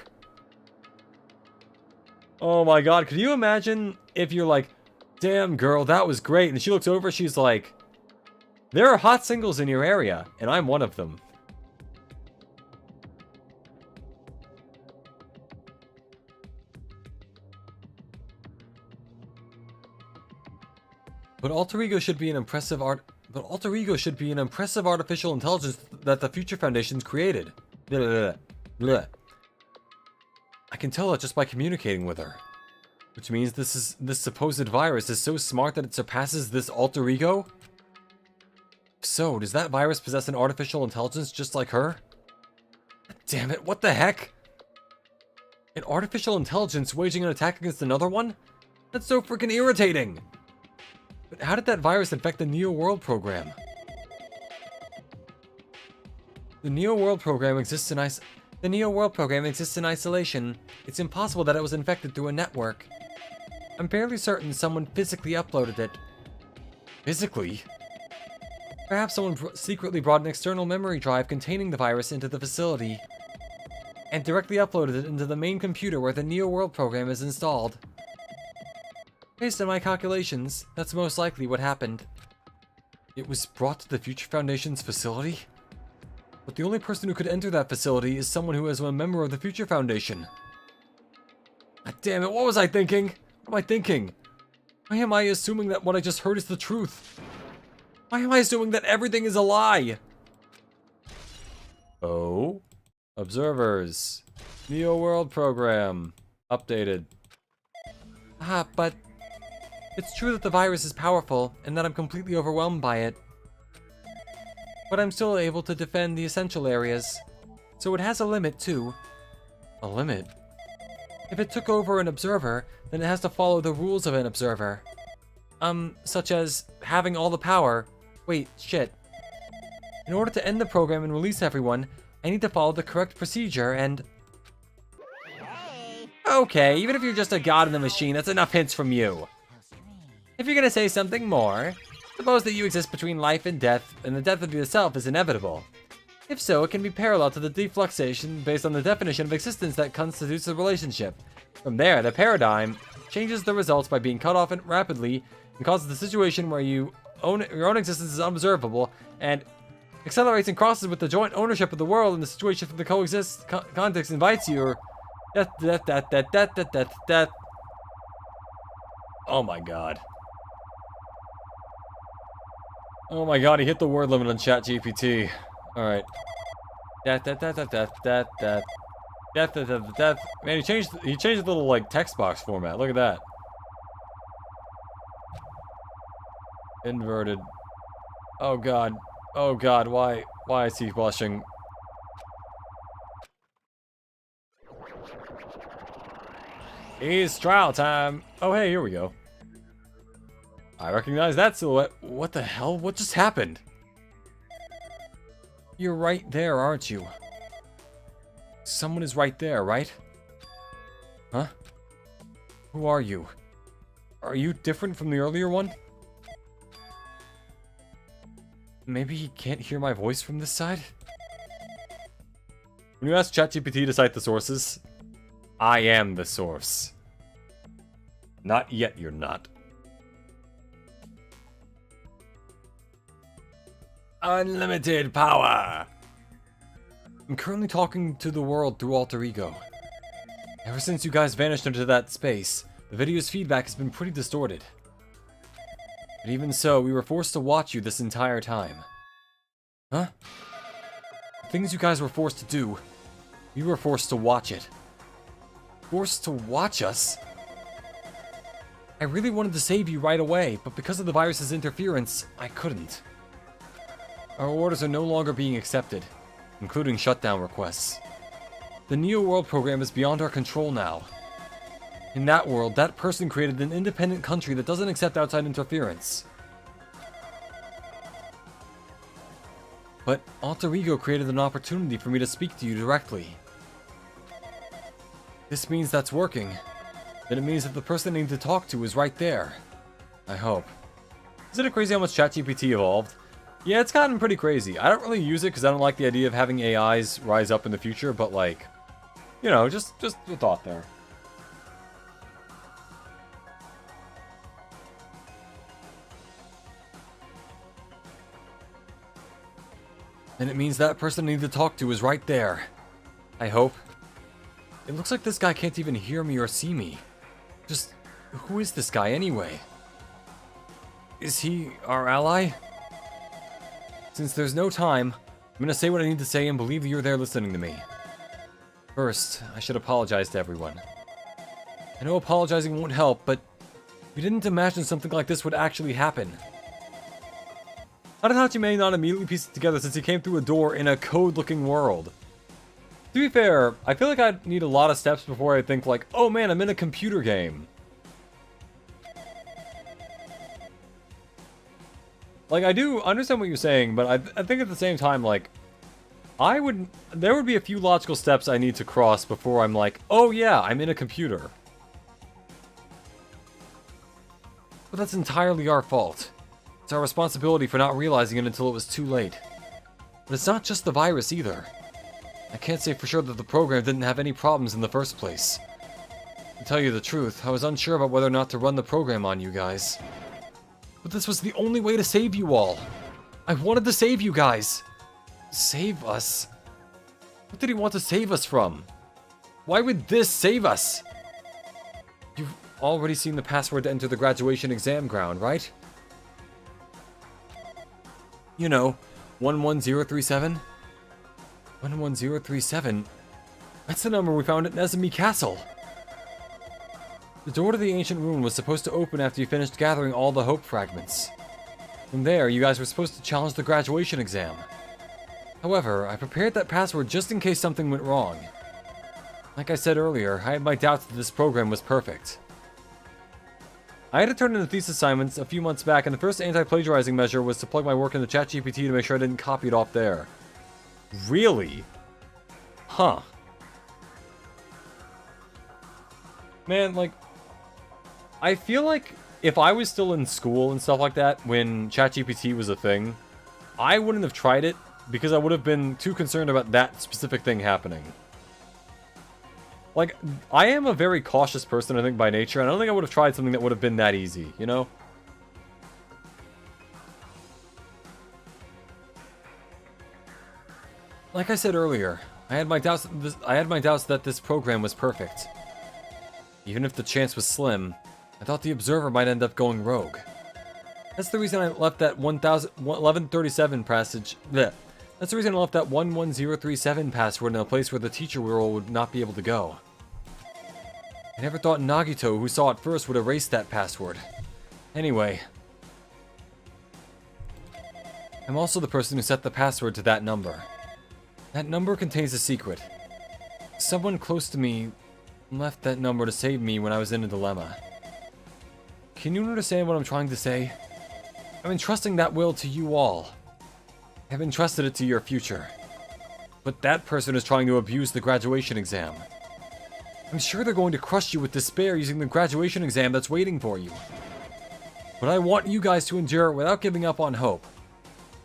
Oh my god, could you imagine if you're like, damn girl, that was great, and she looks over, she's like, there are hot singles in your area, and I'm one of them. But Alter Ego should be an impressive artificial intelligence that the Future Foundation's created. Blah, blah, blah. I can tell that just by communicating with her. Which means this supposed virus is so smart that it surpasses this Alter Ego? So, does that virus possess an artificial intelligence just like her? Damn it, what the heck? An artificial intelligence waging an attack against another one? That's so freaking irritating! But how did that virus infect the Neo World program? The Neo World program exists in isolation. It's impossible that it was infected through a network. I'm fairly certain someone physically uploaded it. Physically? Perhaps someone secretly brought an external memory drive containing the virus into the facility and directly uploaded it into the main computer where the Neo World program is installed. Based on my calculations, that's most likely what happened. It was brought to the Future Foundation's facility? But the only person who could enter that facility is someone who is a member of the Future Foundation. God damn it, what was I thinking? What am I thinking? Why am I assuming that what I just heard is the truth? Why am I assuming that everything is a lie? Oh? Observers. Neo World program. Updated. But... it's true that the virus is powerful, and that I'm completely overwhelmed by it. But I'm still able to defend the essential areas. So it has a limit, too. A limit? If it took over an observer, then it has to follow the rules of an observer. Such as having all the power. Wait, shit. In order to end the program and release everyone, I need to follow the correct procedure and... Okay, even if you're just a god in the machine, that's enough hints from you. If you're gonna say something more, suppose that you exist between life and the death of yourself is inevitable. If so, it can be parallel to the defluxation based on the definition of existence that constitutes the relationship. From there, the paradigm changes the results by being cut off rapidly and causes the situation where your own existence is unobservable and accelerates and crosses with the joint ownership of the world, and the situation from the context invites you, or death. Oh my god. Oh my god, he hit the word limit on ChatGPT. Alright. Death. Man, he changed the little, like, text box format. Look at that. Inverted. Oh god. Oh god, why is he blushing? It's trial time. Oh hey, here we go. I recognize that silhouette. What the hell? What just happened? You're right there, aren't you? Someone is right there, right? Huh? Who are you? Are you different from the earlier one? Maybe he can't hear my voice from this side? When you ask ChatGPT to cite the sources, I am the source. Not yet, you're not. Unlimited power! I'm currently talking to the world through Alter Ego. Ever since you guys vanished into that space, the video's feedback has been pretty distorted. But even so, we were forced to watch you this entire time. Huh? The things you guys were forced to do, we were forced to watch it. Forced to watch us? I really wanted to save you right away, but because of the virus's interference, I couldn't. Our orders are no longer being accepted, including shutdown requests. The Neo World program is beyond our control now. In that world, that person created an independent country that doesn't accept outside interference. but Alter Ego created an opportunity for me to speak to you directly. This means that's working. Then it means that the person I need to talk to is right there. I hope. Isn't it crazy how much ChatGPT evolved? Yeah, it's gotten pretty crazy. I don't really use it because I don't like the idea of having AIs rise up in the future, but like, you know, just a thought there. And it means that person I need to talk to is right there. I hope. It looks like this guy can't even hear me or see me. Just, who is this guy anyway? Is he our ally? Since there's no time, I'm gonna say what I need to say and believe that you're there listening to me. First, I should apologize to everyone. I know apologizing won't help, but we didn't imagine something like this would actually happen. Tadahachi may not immediately piece it together since he came through a door in a code-looking world. To be fair, I feel like I'd need a lot of steps before I think like, oh man, I'm in a computer game. Like, I do understand what you're saying, but I think at the same time, like, there would be a few logical steps I need to cross before I'm like, oh yeah, I'm in a computer. But that's entirely our fault. It's our responsibility for not realizing it until it was too late. But it's not just the virus either. I can't say for sure that the program didn't have any problems in the first place. To tell you the truth, I was unsure about whether or not to run the program on you guys. But this was the only way to save you all. I wanted to save you guys. Save us? What did he want to save us from? Why would this save us? You've already seen the password to enter the graduation exam ground, right? You know, 11037? 11037? That's the number we found at Nezumi Castle. The door to the ancient ruin was supposed to open after you finished gathering all the hope fragments. From there, you guys were supposed to challenge the graduation exam. However, I prepared that password just in case something went wrong. Like I said earlier, I had my doubts that this program was perfect. I had to turn in the thesis assignments a few months back, and the first anti-plagiarizing measure was to plug my work into ChatGPT to make sure I didn't copy it off there. Really? Huh. Man, like, I feel like if I was still in school and stuff like that when ChatGPT was a thing, I wouldn't have tried it because I would have been too concerned about that specific thing happening. Like, I am a very cautious person, I think, by nature, and I don't think I would have tried something that would have been that easy, you know? Like I said earlier, I had my doubts that this program was perfect. Even if the chance was slim, I thought the observer might end up going rogue. That's the reason I left that 1137 passage. Bleh. That's the reason I left that 11037 password in a place where the teacher role would not be able to go. I never thought Nagito, who saw it first, would erase that password. Anyway, I'm also the person who set the password to that number. That number contains a secret. Someone close to me left that number to save me when I was in a dilemma. Can you understand what I'm trying to say? I'm entrusting that will to you all. I have entrusted it to your future. But that person is trying to abuse the graduation exam. I'm sure they're going to crush you with despair using the graduation exam that's waiting for you. But I want you guys to endure it without giving up on hope.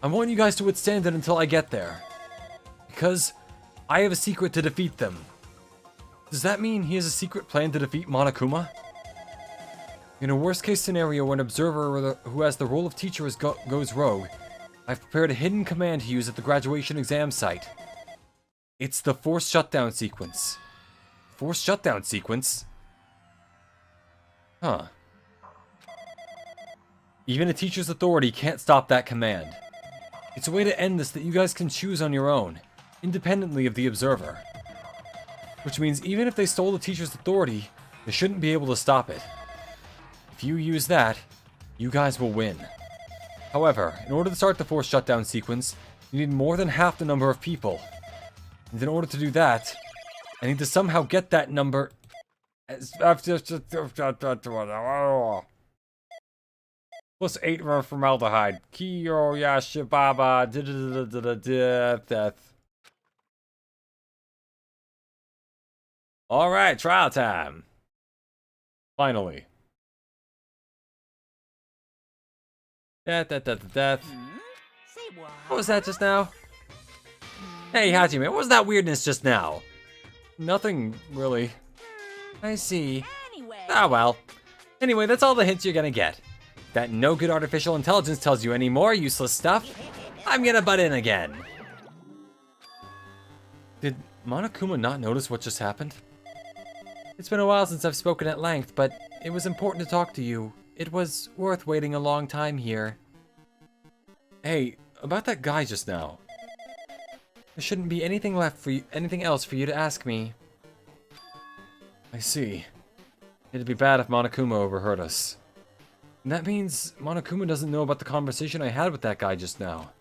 I want you guys to withstand it until I get there. Because I have a secret to defeat them. Does that mean he has a secret plan to defeat Monokuma? In a worst case scenario where an observer who has the role of teacher goes rogue, I've prepared a hidden command to use at the graduation exam site. It's the forced shutdown sequence. Forced shutdown sequence? Huh. Even a teacher's authority can't stop that command. It's a way to end this that you guys can choose on your own, independently of the observer. Which means even if they stole the teacher's authority, they shouldn't be able to stop it. If you use that, you guys will win. However, in order to start the forced shutdown sequence, you need more than half the number of people. And in order to do that, I need to somehow get that number... Plus 8 for formaldehyde. Kiyo Yashibaba. Death. Alright, trial time. Finally. Death. Say what? What was that just now? Hey, Hajime, what was that weirdness just now? Nothing, really. I see. Anyway. Ah, well. Anyway, that's all the hints you're gonna get. That no good artificial intelligence tells you any more useless stuff, I'm gonna butt in again. Did Monokuma not notice what just happened? It's been a while since I've spoken at length, but it was important to talk to you. It was worth waiting a long time here. Hey, about that guy just now. There shouldn't be anything left for you, anything else for you to ask me. I see. It'd be bad if Monokuma overheard us. And that means Monokuma doesn't know about the conversation I had with that guy just now.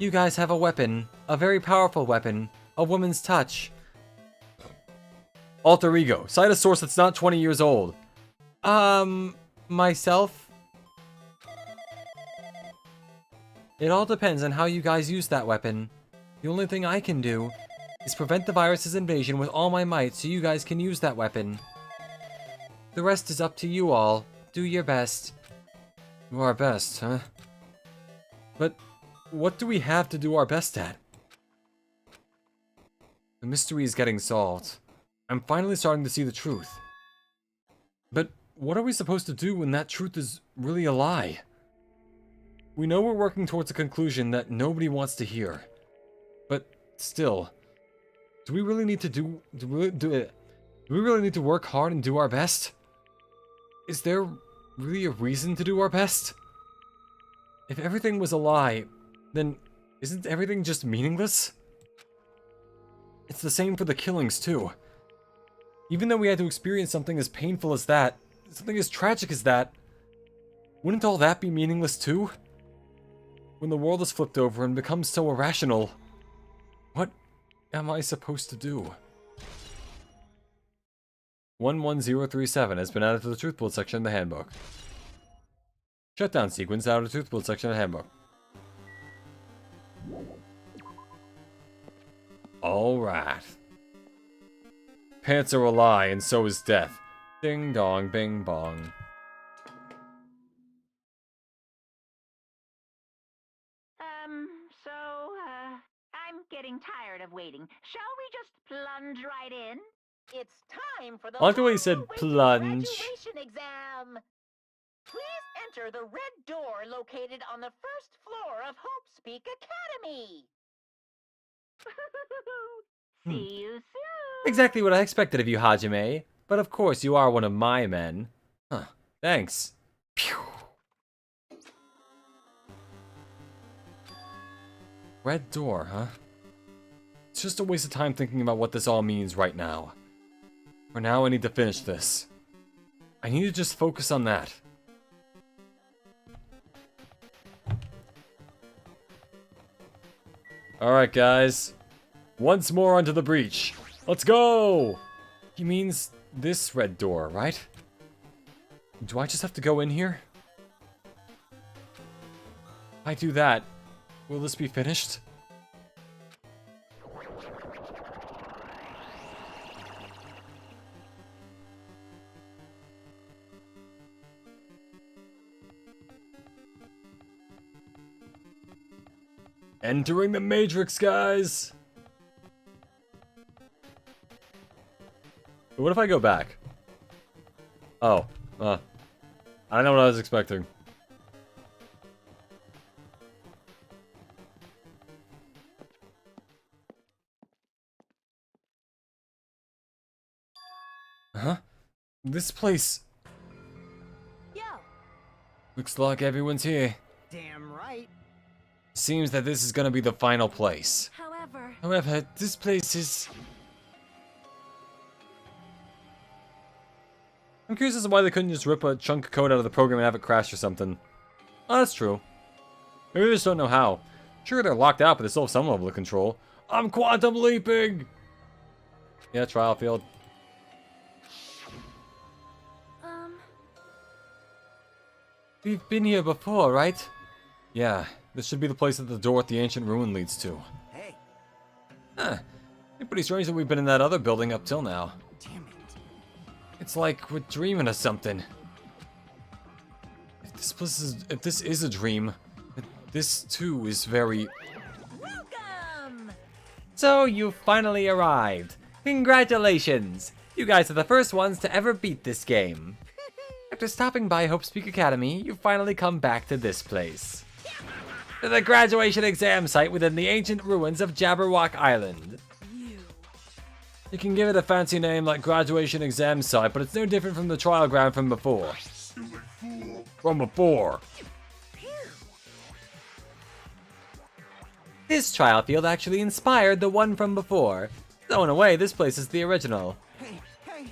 You guys have a weapon, a very powerful weapon, a woman's touch. Alter ego. Cite a source that's not 20 years old. Myself? It all depends on how you guys use that weapon. The only thing I can do is prevent the virus's invasion with all my might so you guys can use that weapon. The rest is up to you all. Do your best. Do our best, huh? But what do we have to do our best at? The mystery is getting solved. I'm finally starting to see the truth. But what are we supposed to do when that truth is really a lie? We know we're working towards a conclusion that nobody wants to hear. But still, do we really need to do we really need to work hard and do our best? Is there really a reason to do our best? If everything was a lie, then isn't everything just meaningless? It's the same for the killings too. Even though we had to experience something as painful as that, something as tragic as that, wouldn't all that be meaningless too? When the world is flipped over and becomes so irrational, what am I supposed to do? 11037 has been added to the Truth Bullet section of the handbook. Shutdown sequence out of the Truth Bullet section of the handbook. Alright. Pants are a lie, and so is death. Ding dong, bing bong. I'm getting tired of waiting. Shall we just plunge right in? It's time for the I like the way he said long-awaited plunge. graduation exam. Please enter the red door located on the first floor of Hope Speak Academy. See you soon. Exactly what I expected of you, Hajime. But of course, you are one of my men. Huh. Thanks. Phew. Red door, huh? It's just a waste of time thinking about what this all means right now. For now, I need to finish this. I need to just focus on that. Alright, guys. Once more onto the breach. Let's go! He means this red door, right? Do I just have to go in here? If I do that, will this be finished? Entering the Matrix, guys! What if I go back? Oh, I don't know what I was expecting. Huh? This place... Yo, Looks like everyone's here. Damn right. Seems that this is gonna be the final place. However, However, this place is... I'm curious as to why they couldn't just rip a chunk of code out of the program and have it crash or something. Oh, that's true. Maybe they just don't know how. Sure, they're locked out, but they still have some level of control. I'm quantum leaping! Yeah, trial field. We've been here before, right? Yeah, this should be the place that the door at the ancient ruin leads to. Hey, Huh. It's pretty strange that we've been in that other building up till now. damn it. It's like we're dreaming of something. If this is a dream, this too is very... Welcome! So you finally arrived. Congratulations! You guys are the first ones to ever beat this game. After stopping by Hope's Peak Academy, you finally come back to this place. To the graduation exam site within the ancient ruins of Jabberwock Island. You can give it a fancy name like graduation exam site, but it's no different from the trial ground from before. From before. This trial field actually inspired the one from before. So in a way, this place is the original. Hey, hey.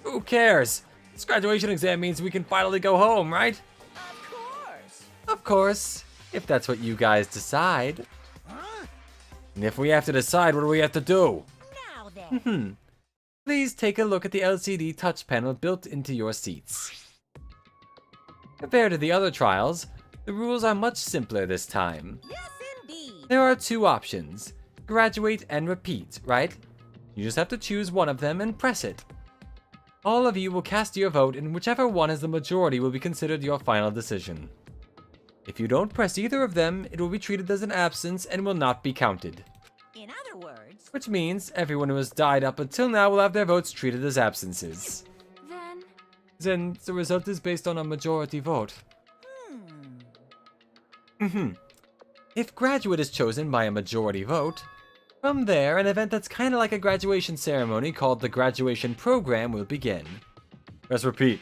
Who cares? This graduation exam means we can finally go home, right? Of course! Of course, if that's what you guys decide. And if we have to decide, what do we have to do? Now then. Please take a look at the LCD touch panel built into your seats. Compared to the other trials, the rules are much simpler this time. Yes, indeed! There are two options, graduate and repeat, right? You just have to choose one of them and press it. All of you will cast your vote, and whichever one has the majority will be considered your final decision. If you don't press either of them, it will be treated as an absence and will not be counted. In other words, Which means everyone who has died up until now will have their votes treated as absences. then... Then the result is based on a majority vote. If graduate is chosen by a majority vote, from there, an event that's kind of like a graduation ceremony called the graduation program will begin. Let's repeat.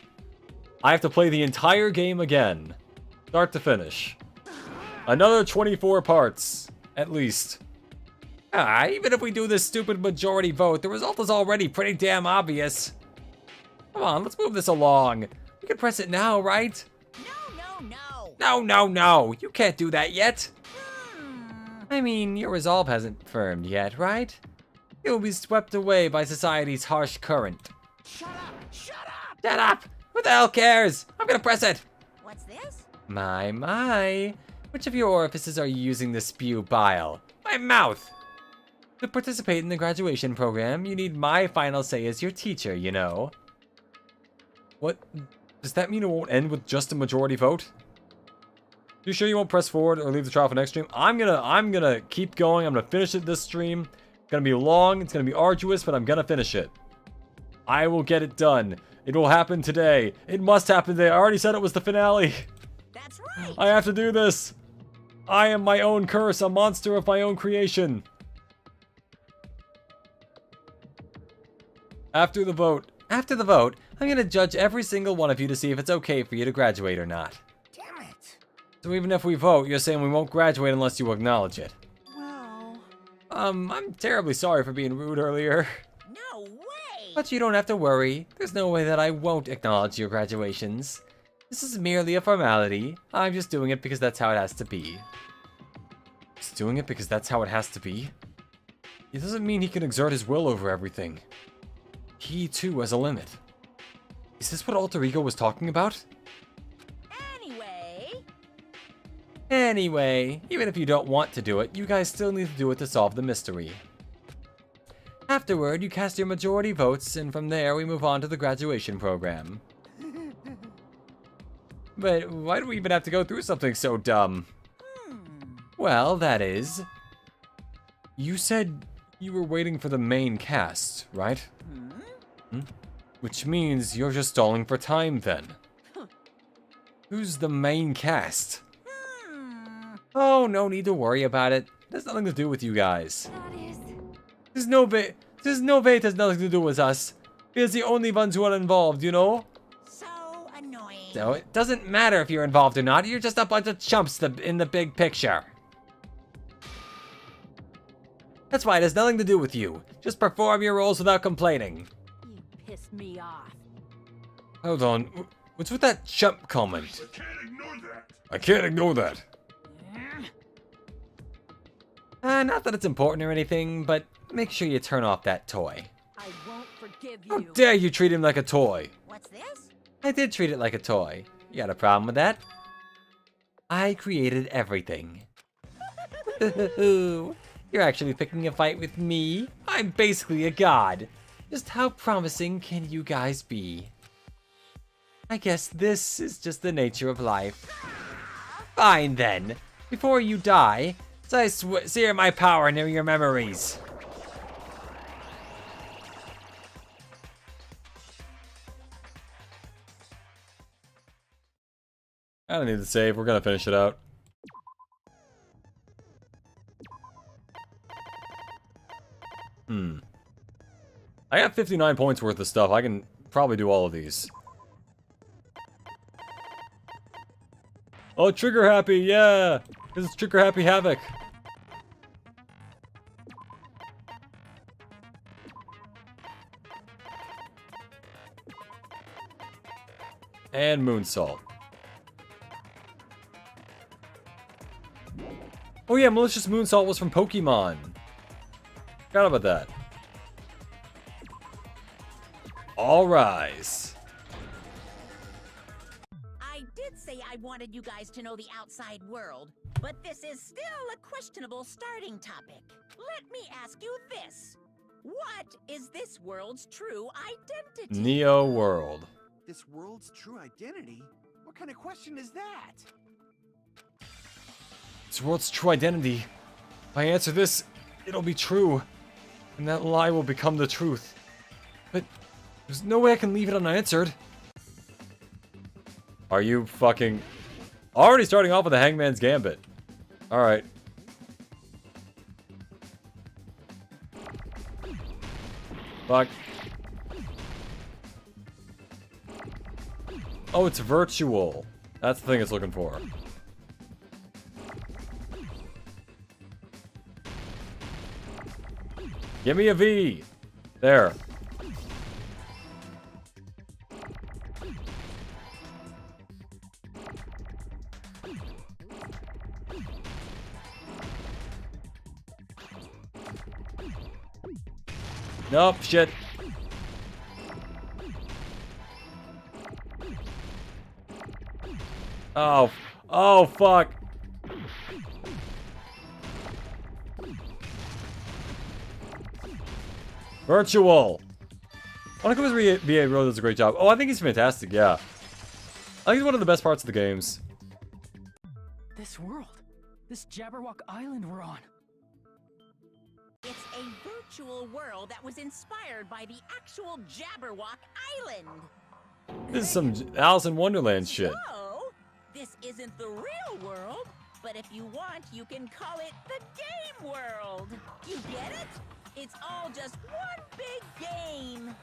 I have to play the entire game again. Start to finish. Another 24 parts, at least. Even if we do this stupid majority vote, the result is already pretty damn obvious. Come on, let's move this along. We can press it now, right? No, you can't do that yet. I mean, your resolve hasn't firmed yet, right? It will be swept away by society's harsh current. Shut up! Shut up! Shut up! Who the hell cares? I'm gonna press it! What's this? My. Which of your orifices are you using to spew bile? My mouth! To participate in the graduation program, you need my final say as your teacher, you know. What? Does that mean it won't end with just a majority vote? You sure you won't press forward or leave the trial for next stream? I'm gonna keep going. I'm gonna finish it this stream. It's gonna be long, it's gonna be arduous, but I'm gonna finish it. I will get it done. It will happen today. It must happen today. I already said it was the finale. That's right! I have to do this. I am my own curse, a monster of my own creation. After the vote, I'm gonna judge every single one of you to see if it's okay for you to graduate or not. Damn it! so even if we vote, you're saying we won't graduate unless you acknowledge it. Well... I'm terribly sorry for being rude earlier. No way! But you don't have to worry. There's no way that I won't acknowledge your graduations. This is merely a formality. I'm just doing it because that's how it has to be. He's doing it because that's how it has to be. It doesn't mean he can exert his will over everything. He, too, has a limit. Is this what Alter Ego was talking about? Anyway, even if you don't want to do it, you guys still need to do it to solve the mystery. Afterward, you cast your majority votes, and from there we move on to the graduation program. But why do we even have to go through something so dumb? Well, that is... You said you were waiting for the main cast, right? Which means you're just stalling for time then. Who's the main cast? Oh, no need to worry about it. It has nothing to do with you guys. That is... There's no way it has nothing to do with us. We're the only ones who are involved, you know? so annoying. So it doesn't matter if you're involved or not, you're just a bunch of chumps in the big picture. That's why it has nothing to do with you. Just perform your roles without complaining. You pissed me off. Hold on. What's with that chump comment? I can't ignore that. I can't ignore that. Not that it's important or anything, but make sure you turn off that toy. I won't forgive How you. dare you treat him like a toy? What's this? I did treat it like a toy. You got a problem with that? I created everything. You're actually picking a fight with me? I'm basically a god. Just how promising can you guys be? I guess this is just the nature of life. Fine then. Before you die, I sear my power near your memories. I don't need to save. We're gonna finish it out. I got 59 points worth of stuff. I can probably do all of these. Oh, Trigger Happy, yeah! This is Trigger Happy Havoc. And Moonsault. Oh yeah, Malicious Moonsault was from Pokemon. Forgot about that. All rise. I did say I wanted you guys to know the outside world, but this is still a questionable starting topic. Let me ask you this. What is this world's true identity? Neo World. This world's true identity? What kind of question is that? This world's true identity. If I answer this, it'll be true. And that lie will become the truth. But there's no way I can leave it unanswered. Are you fucking... Already starting off with a Hangman's Gambit. Alright. Fuck. Oh, it's virtual. That's the thing it's looking for. Give me a V. There. Nope, shit. Oh. Oh, fuck. Virtual. Monaco's VA really does a great job. Oh, I think he's fantastic, yeah. I think he's one of the best parts of the games. This world. This Jabberwock Island we're on. It's a virtual world that was inspired by the actual Jabberwock Island. This is some Alice in Wonderland shit. So, this isn't the real world, but if you want, you can call it the game world. You get it? It's all just one big game.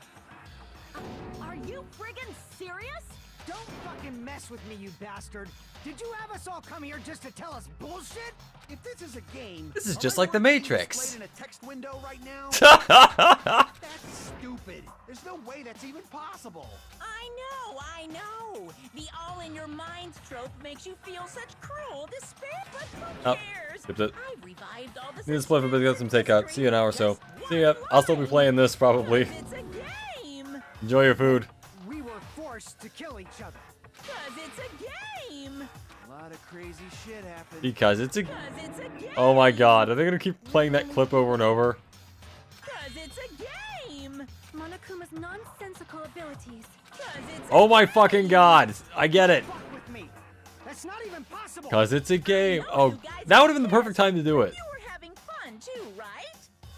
Are you friggin' serious? Don't fucking mess with me, you bastard! Did you have us all come here just to tell us bullshit? If this is a game, This is are just my like the words being Matrix. displayed in a text window right now? I That's stupid. There's no way that's even possible. I know. The all in your minds trope makes you feel such cruel despair, but who Oh, cares? skipped it. I've revived all the Need to split up and get some takeout. See you in an hour or so. See ya. I'll still be playing this probably. It's a game. Enjoy your food. We were forced to kill each other. Cause it's a game. A lot of crazy shit happened. Because it's a... Cause it's a game. Oh my god, are they gonna keep playing that clip over and over? Cause it's a game. Monokuma's nonsensical abilities. Cause it's Oh my fucking god! I get it. Fuck with me. That's not even possible. Because it's a game. Oh, that would have been the perfect time to do it. You were having fun too, right?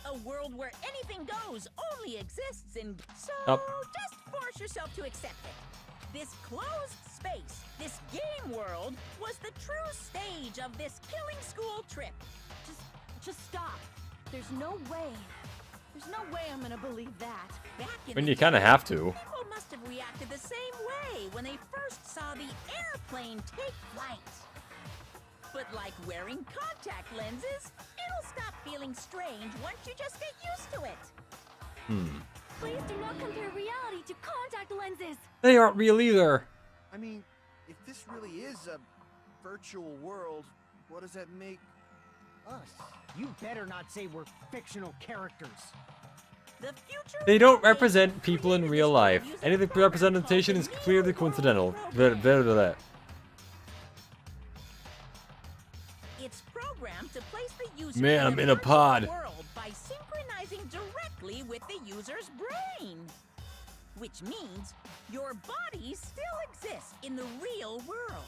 A world where anything goes only exists in... So, just force yourself to accept it. This closed space, this game world, was the true stage of this killing school trip. Just stop. There's no way. There's no way I'm gonna believe that. Back in I mean, the you kind of have to. people must have reacted the same way when they first saw the airplane take flight. But like wearing contact lenses, it'll stop feeling strange once you just get used to it. Please do not compare reality to contact lenses. They aren't real either. I mean, if this really is a virtual world, what does that make us? You better not say we're fictional characters. The future They don't will represent people in real life. Any representation is clearly coincidental. It's programmed to place the user Man, I'm in a virtual pod. world by synchronizing directly with the user's brain. Which means your body still exists in the real world.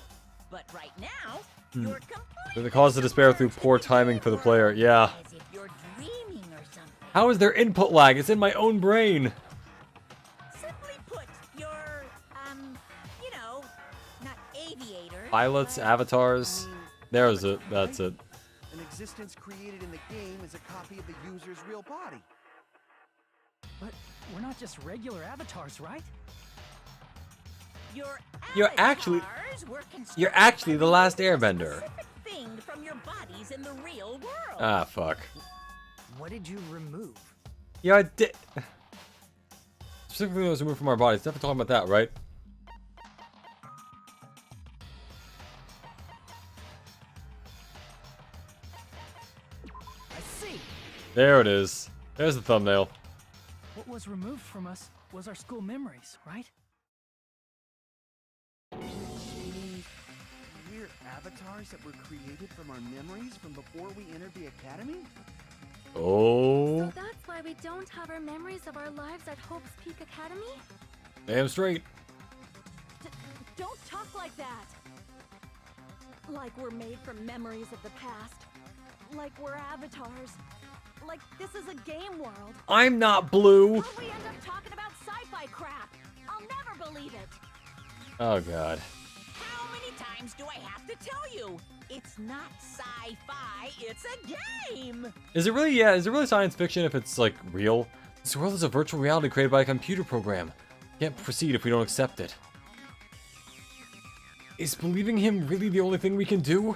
But right now, you're completely The cause of despair through poor timing for the player. Yeah. as if you're dreaming or something. How is there input lag? It's in my own brain. Simply put, you're, you know, not aviator. Pilots, avatars. There's it. That's it. An existence created in the game is a copy of the user's real body. But we're not just regular avatars, right? You're actually- avatars were constructed You're actually by the last removing a airbender. specific thing from your bodies in the real world. Ah, fuck. What did you remove? Yeah, I did. Specifically, those removed from our bodies. Definitely talking about that, right? I see. There it is. There's the thumbnail. What was removed from us was our school memories, right? We're avatars that were created from our memories from before we entered the academy? Oh. So that's why we don't have our memories of our lives at Hope's Peak Academy? Damn straight. Don't talk like that. Like we're made from memories of the past. Like we're avatars. Like this is a game world. I'm not blue. Or we end up talking about sci-fi crap. I'll never believe it. Oh, God. How many times do I have to tell you? It's not sci-fi, it's a game! Is it really, yeah, is it really science fiction if it's, like, real? This world is a virtual reality created by a computer program. Can't proceed if we don't accept it. Is believing him really the only thing we can do?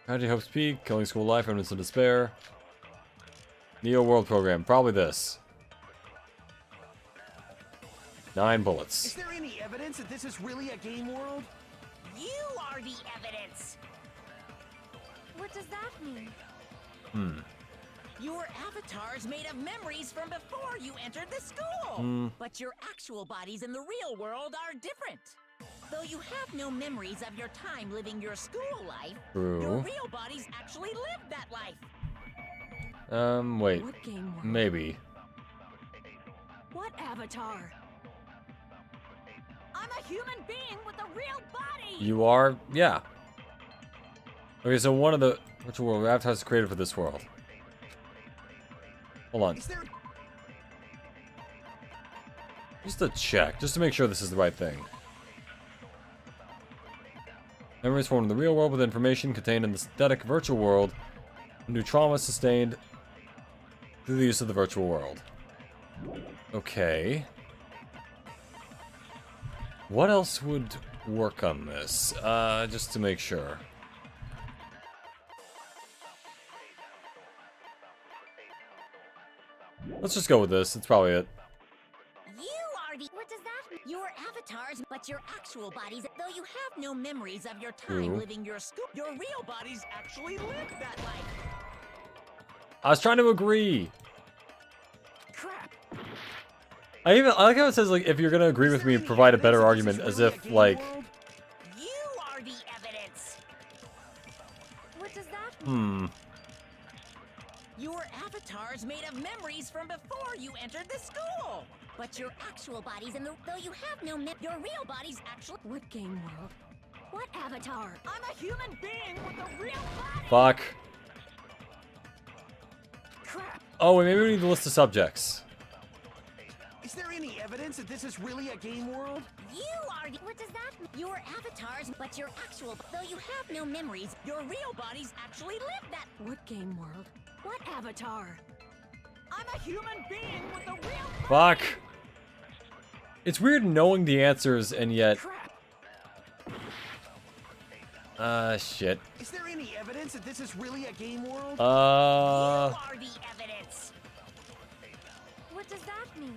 Tragedy Hope's Peak, Killing School Life, Evidence of Despair. Neo World Program, probably this. 9 Is bullets. there any evidence that this is really a game world? You are the evidence! What does that mean? Your avatar's made of memories from before you entered the school! But your actual bodies in the real world are different. Though you have no memories of your time living your school life, your True. real bodies actually lived that life. Wait. What game world? Maybe. What avatar? I'm a human being with a real body! You are? Yeah. Okay, so one of the virtual world avatars created for this world. Hold on. Is there Just to check, just to make sure this is the right thing. Memories formed in the real world with information contained in the static virtual world. New trauma sustained through the use of the virtual world. Okay. What else would work on this? Just to make sure. Let's just go with this. It's probably it. You are the... What does that mean? Your avatars, but your actual bodies, though you have no memories of your time True. living your school, your real bodies actually lived that life. I was trying to agree. Crap. I like how it says, like, if you're gonna agree with me, provide a better argument, as if, like, You are the evidence. What does that mean? Your avatar's made of memories from before you entered the school. But your actual bodies, and though you have no your real bodies actually... What game world? What avatar? I'm a human being with a real body! fuck. Crap. Oh, wait, maybe we need to list the subjects. Is there any evidence that this is really a game world? You are the... What does that mean? Your avatars, but your actual... Though you have no memories, your real bodies actually lived that... What game world? What avatar? I'm a human being with a real Fuck. It's weird knowing the answers and yet... Crap. Shit. Is there any evidence that this is really a game world? You are the evidence. What does that mean?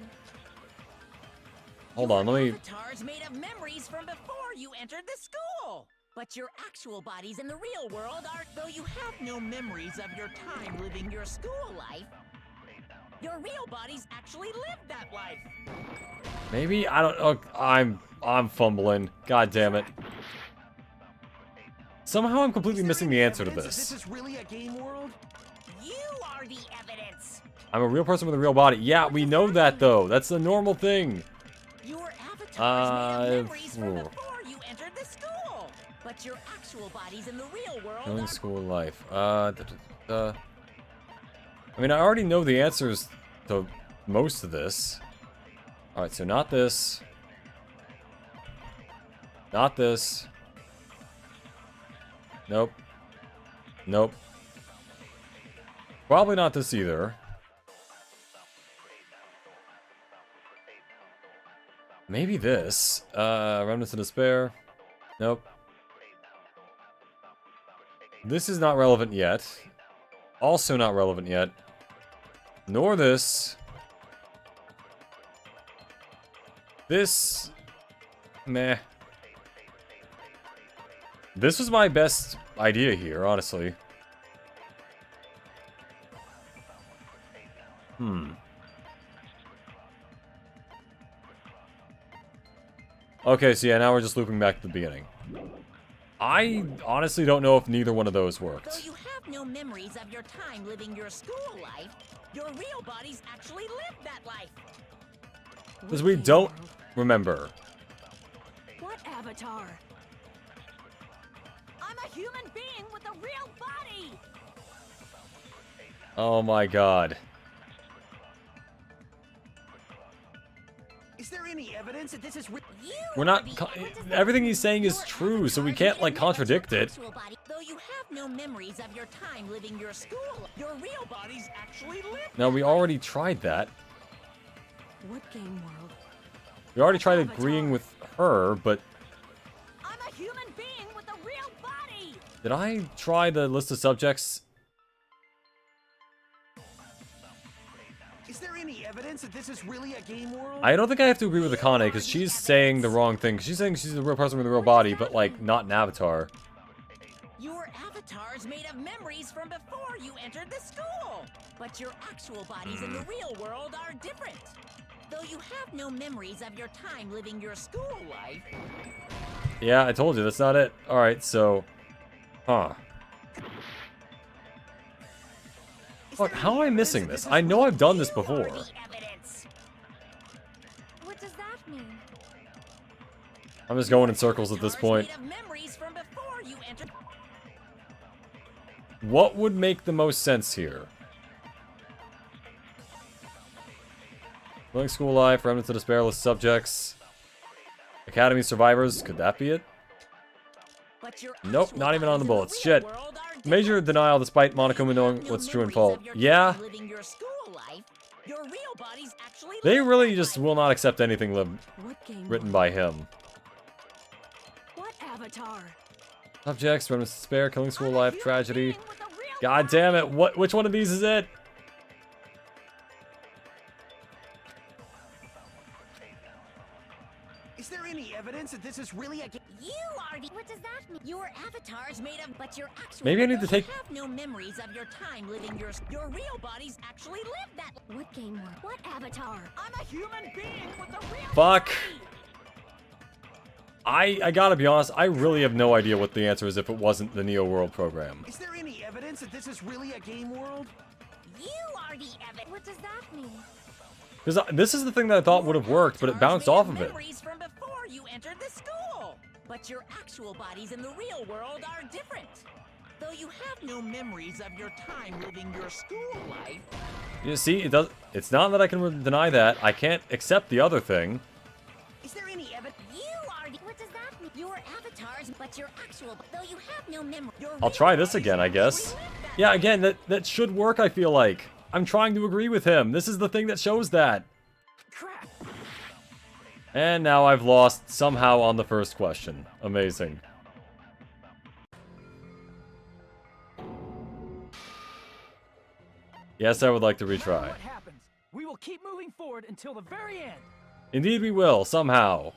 Hold on, let me... Avatars made of memories from before you entered the school. But your actual bodies in the real world are... Though you have no memories of your time living your school life, your real bodies actually lived that life. Maybe? I don't... Oh, I'm fumbling. God damn it. Somehow I'm completely missing the answer to this. This is really a game world? You are the evidence. I'm a real person with a real body. Yeah, we know that, though. That's the normal thing. Your avatars made of memories from before you entered the school. But your actual bodies in the real world Knowing are... school life. I mean, I already know the answers to most of this. Alright, so not this. Not this. Nope. Nope. Probably not this either. Maybe this. Remnants of Despair. Nope. This is not relevant yet. Also not relevant yet. Nor this. This... Meh. This was my best idea here, honestly. Okay, so yeah, now we're just looping back to the beginning. I honestly don't know if neither one of those worked. Though you have no memories of your time living your school life, your real bodies actually lived that life. Because we don't remember. What avatar? I'm a human being with a real body! Oh my god. Is there any evidence that this is We're not... Everything he's saying is true, so we can't, like, contradict it. Though you have no memories of your time living your school, your real bodies actually lived. Now, we already tried that. What game world? We already tried agreeing with her, but... I'm a human being with a real body! Did I try the list of subjects? Is there any evidence that this is really a game world? I don't think I have to agree with Akane, because she's saying the wrong thing. She's saying she's a real person with a real body, but, like, not an avatar. Your avatar's made of memories from before you entered the school. But your actual bodies in the real world are different. Though you have no memories of your time living your school life. Yeah, I told you, that's not it. Alright, so... Huh. Fuck, how am I missing this? I know I've done this before. What does that mean? I'm just going in circles at this point. What would make the most sense here? Living school life, remnants of despair, list subjects. Academy survivors, could that be it? Nope, not even on the bullets. Shit. Major denial despite Monokuma knowing what's true and false. Yeah. They really just will not accept anything written by him. What avatar? Subjects, remnants of despair, killing school life, tragedy. God damn it, which one of these is it? Is there any evidence that this is really a game? You are the... What does that mean? Your avatar's made of... But your actual... Maybe I need to take... You have no memories of your time living your... Your real bodies actually lived that... What game world? What avatar? I'm a human being with a real Fuck. body! I gotta be honest, I really have no idea what the answer is if it wasn't the Neo World program. Is there any evidence that this is really a game world? You are the evidence. What does that mean? Because this is the thing that I thought would have worked, but it bounced off of it. Memories from before you entered the school. But your actual bodies in the real world are different. Though you have no memories of your time living your school life. You see, it's not that I can deny that. I can't accept the other thing. Is there any evidence? You are the... What does that mean? Your avatars, but your actual... Though you have no memory... I'll try this again, I guess. Yeah, again, that should work, I feel like. I'm trying to agree with him. This is the thing that shows that. Crap. And now I've lost somehow on the first question. Amazing. Yes, I would like to No matter retry. what happens, we will keep moving forward until the very end. Indeed we will, somehow.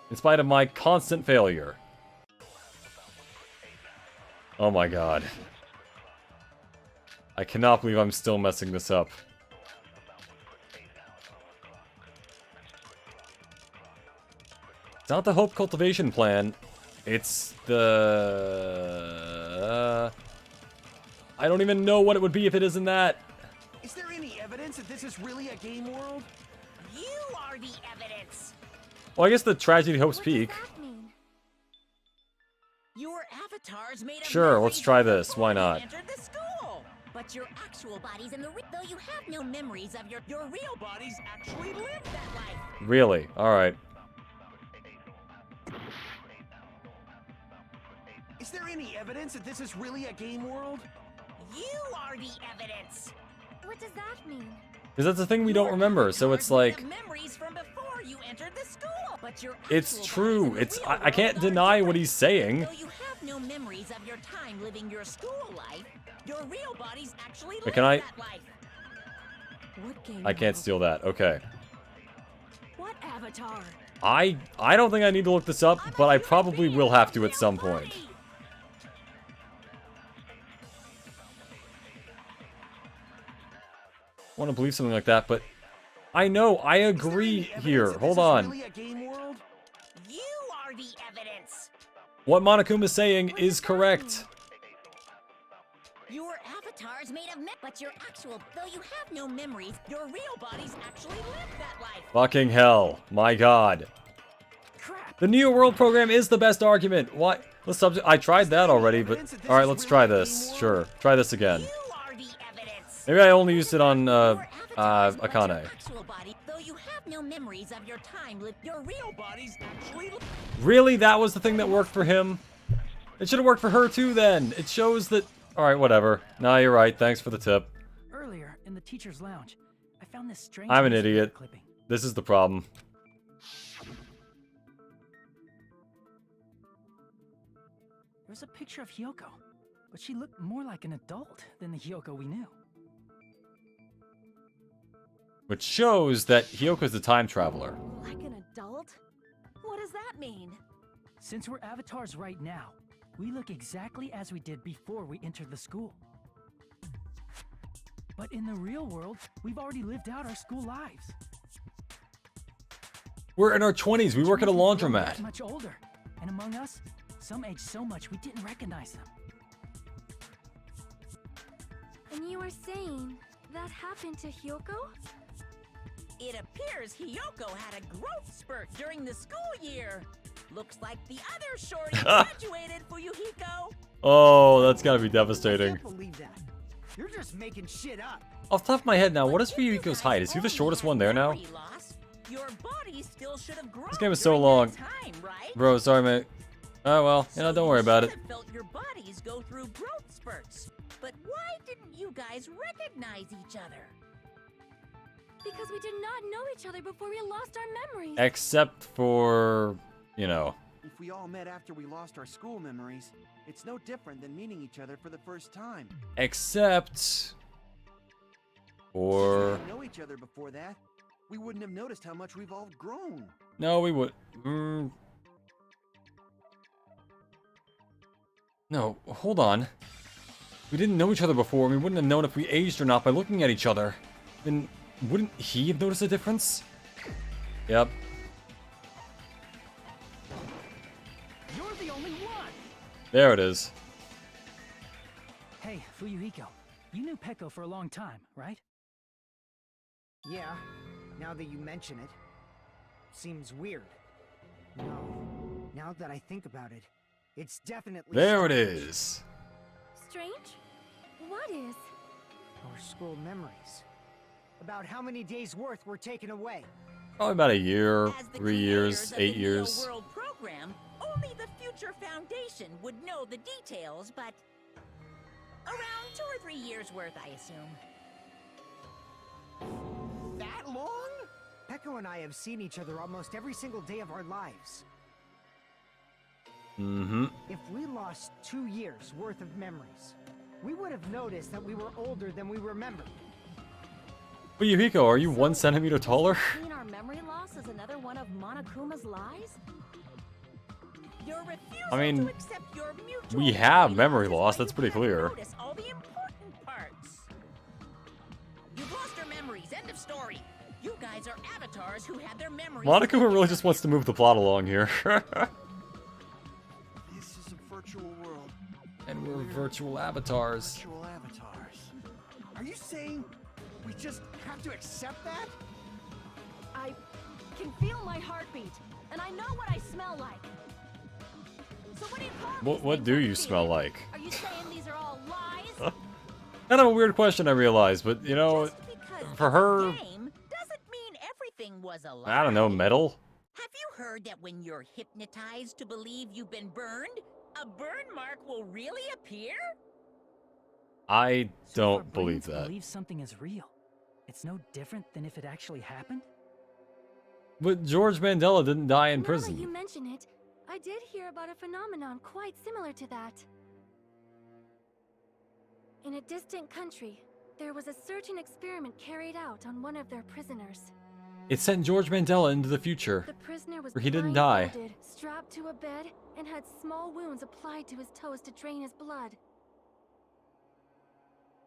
In spite of my constant failure. Oh my god. I cannot believe I'm still messing this up. It's not the Hope Cultivation Plan. It's the... I don't even know what it would be if it isn't that. Is there any evidence that this is really a game world? You are the evidence. Well, I guess the Tragedy Hope's What Peak. does that mean? Your avatars made of Sure, let's memories try before this. Why you not? entered the school. But your actual bodies in the though you have no memories of your real bodies actually live that life. Really? Alright. Is there any evidence that this is really a game world? You are the evidence. What does that mean? Because that's the thing we don't remember, so it's like... You have memories from before you entered the school. But your It's actual true. bodies in the It's real I can't world are deny what different. he's saying. Though you have no memories of your time living your school life, your real bodies actually But live can I- that life. What game? I can't steal that. Okay. What avatar? I don't think I need to look this up, but I probably will have to at some point. I want to believe something like that, but I know, I agree here. Hold on. Really a game world? You are the evidence. What Monokuma's saying is correct. Your avatar's made of but your actual though you have no memories, your real bodies actually live that life. Fucking hell. My god. The Neo World program is the best argument. Why? I tried that already, but... Alright, let's try this. Sure. Try this again. You are the evidence. Maybe I only used it on, Your avatars, but your Akane. actual body, though you have no memories of your time, your real bodies actually live. Really? That was the thing that worked for him? It should have worked for her too then. It shows that... Alright, whatever. Nah, you're right. Thanks for the tip. Earlier, in the teacher's lounge, I found this strange I'm an newspaper idiot. clipping. This is the problem. There was a picture of Hyoko, but she looked more like an adult than the Hyoko we knew. Which shows that Hyoko's the time traveler. Like an adult? What does that mean? Since we're avatars right now, we look exactly as we did before we entered the school. But in the real world, we've already lived out our school lives. We're in our 20s. We work at a We're that laundromat. much older, and among us, some age so much we didn't recognize them. And you were saying that happened to Hyoko? It appears Hyoko had a growth spurt during the school year. Looks like the other shorty graduated, Fuyuhiko. Oh, that's gotta be I devastating. can't believe that. You're just making shit up. Off the top of my head now, what is Fuyuhiko's height? Is he the shortest one there now? Your body still should have grown. This game is so during long. that time, right? Bro, sorry, mate. Oh, well, you know, don't worry about it. You should have felt your bodies go through growth spurts. But why didn't you guys recognize each other? Because we did not know each other before we lost our memories. Except for, you know. If we all met after we lost our school memories, it's no different than meeting each other for the first time. Except for... If we didn't know each other before that, we wouldn't have noticed how much we've all grown. No, we would... No, hold on. We didn't know each other before, and we wouldn't have known if we aged or not by looking at each other. Then wouldn't he have noticed a difference? Yep. You're the only one! There it is. Hey, Fuyuhiko, you knew Peko for a long time, right? Yeah, now that you mention it. Seems weird. No, now that I think about it, it's definitely There it strange. is. Strange? What is? Our school memories. About how many days' worth were taken away. Probably about a year, As the 3 creators years, of 8 the years. Neo World program, only the Future Foundation would know the details, but around 2 or 3 years worth, I assume. That long? Peko and I have seen each other almost every single day of our lives. Mm-hmm. If we lost 2 years' worth of memories, we would have noticed that we were older than we remembered. But Yuhiko, are you 1 centimeter taller? Mean our memory loss is another one of Monokuma's lies? Your refusal I mean, to accept your mutual we have memory memory loss loss, is why that's you pretty can't clear. notice all the important parts. You've lost your memories. End of story. You guys are avatars who had their memories. Monica taken really from just wants to move the plot along here. This is a virtual world. And we're virtual avatars. Virtual avatars. Are you saying we just have to accept that? I can feel my heartbeat, and I know what I smell like. So what do you call these What things do I'm you smell feeling? like? Are you saying these are all lies? Kind of a weird question, I realize, but you know, Just because for it's a her, game doesn't mean everything was a lie. I don't know, metal? Have you heard that when you're hypnotized to believe you've been burned, a burn mark will really appear? I So if don't our believe brains that. believe something is real, it's no different than if it actually happened? But George Mandela didn't die in Now that prison. you mention it, I did hear about a phenomenon quite similar to that. In a distant country, there was a certain experiment carried out on one of their prisoners. It sent George Mandela into the future. The prisoner was Where he didn't die. blindfolded, strapped to a bed, and had small wounds applied to his toes to drain his blood.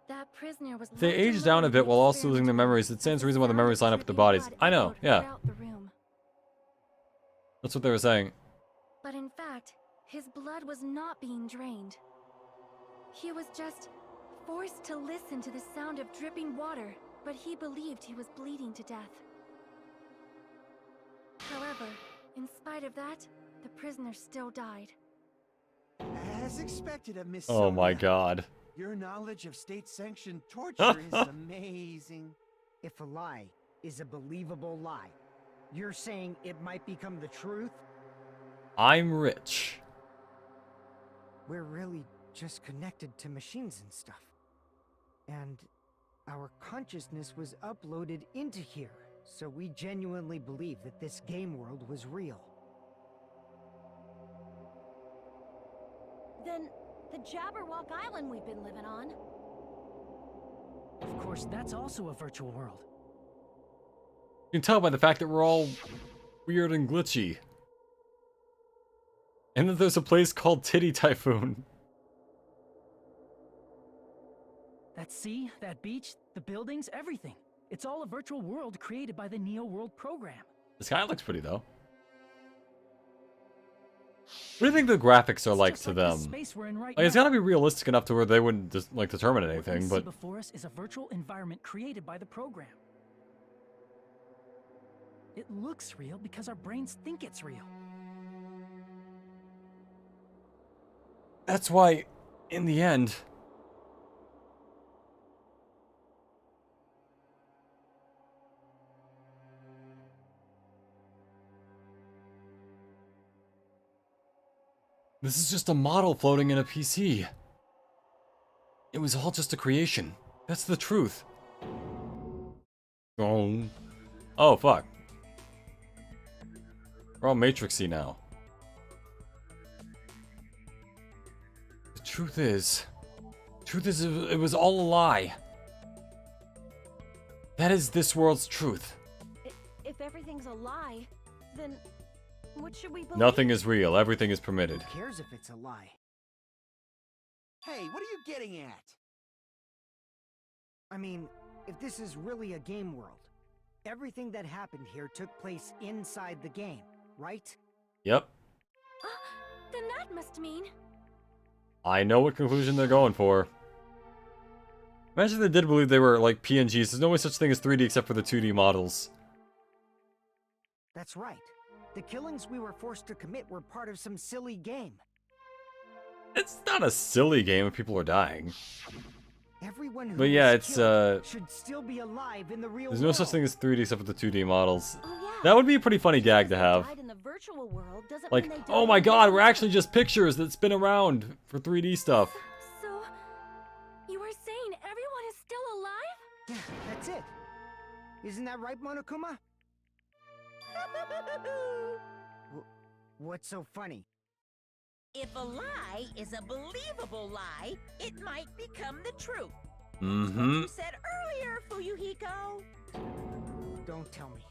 That prisoner was They left age down a alone bit in the while also losing their experiment memories. It as stands to the reason why the sound memories of line up with their dripping bodies. blood I know, echoed yeah. throughout the room. That's what they were saying. But in fact, his blood was not being drained. He was just forced to listen to the sound of dripping water, but he believed he was bleeding to death. However, in spite of that, the prisoner still died. As expected of Miss Oh my Sonia. god. Your knowledge of state-sanctioned torture is amazing. If a lie is a believable lie, you're saying it might become the truth? I'm rich. We're really just connected to machines and stuff. And our consciousness was uploaded into here, so we genuinely believe that this game world was real. Then the Jabberwock Island we've been living on. Of course, that's also a virtual world. You can tell by the fact that we're all weird and glitchy. And that there's a place called Titty Typhoon. That sea, that beach, the buildings, everything. It's all a virtual world created by the Neo World program. The sky looks pretty though. What do you think the graphics are It's like just to like them? this space we're in right Like, it's now. gotta be realistic enough to where they wouldn't just like determine What we anything, see but before us is a virtual environment created by the program. It looks real because our brains think it's real. that's why, in the end, this is just a model floating in a PC. It was all just a creation. That's the truth. Oh, fuck. We're all Matrixy now. The truth is, it was all a lie. That is this world's truth. If everything's a lie, then what should we believe? Nothing is real. Everything is permitted. Who cares if it's a lie? Hey, what are you getting at? I mean, if this is really a game world, everything that happened here took place inside the game, right? Yep. Then that must mean... I know what conclusion they're going for. Imagine they did believe they were like PNGs. There's no way such thing as 3D except for the 2D models. That's right. The killings we were forced to commit were part of some silly game. It's not a silly game if people are dying. Everyone who But yeah, was it's killed should still be alive in the real there's world. no such thing as 3D except for the 2D models. Oh, yeah. That would be a pretty funny gag to They have. died in the virtual world doesn't Like, mean they died oh my in god, real we're life. actually just pictures that spin around for 3D stuff. So... You were saying everyone is still alive? Yeah, that's it. Isn't that right, Monokuma? What's so funny? If a lie is a believable lie, it might become the truth. Mm-hmm. You said earlier, Fuyuhiko. Don't tell me.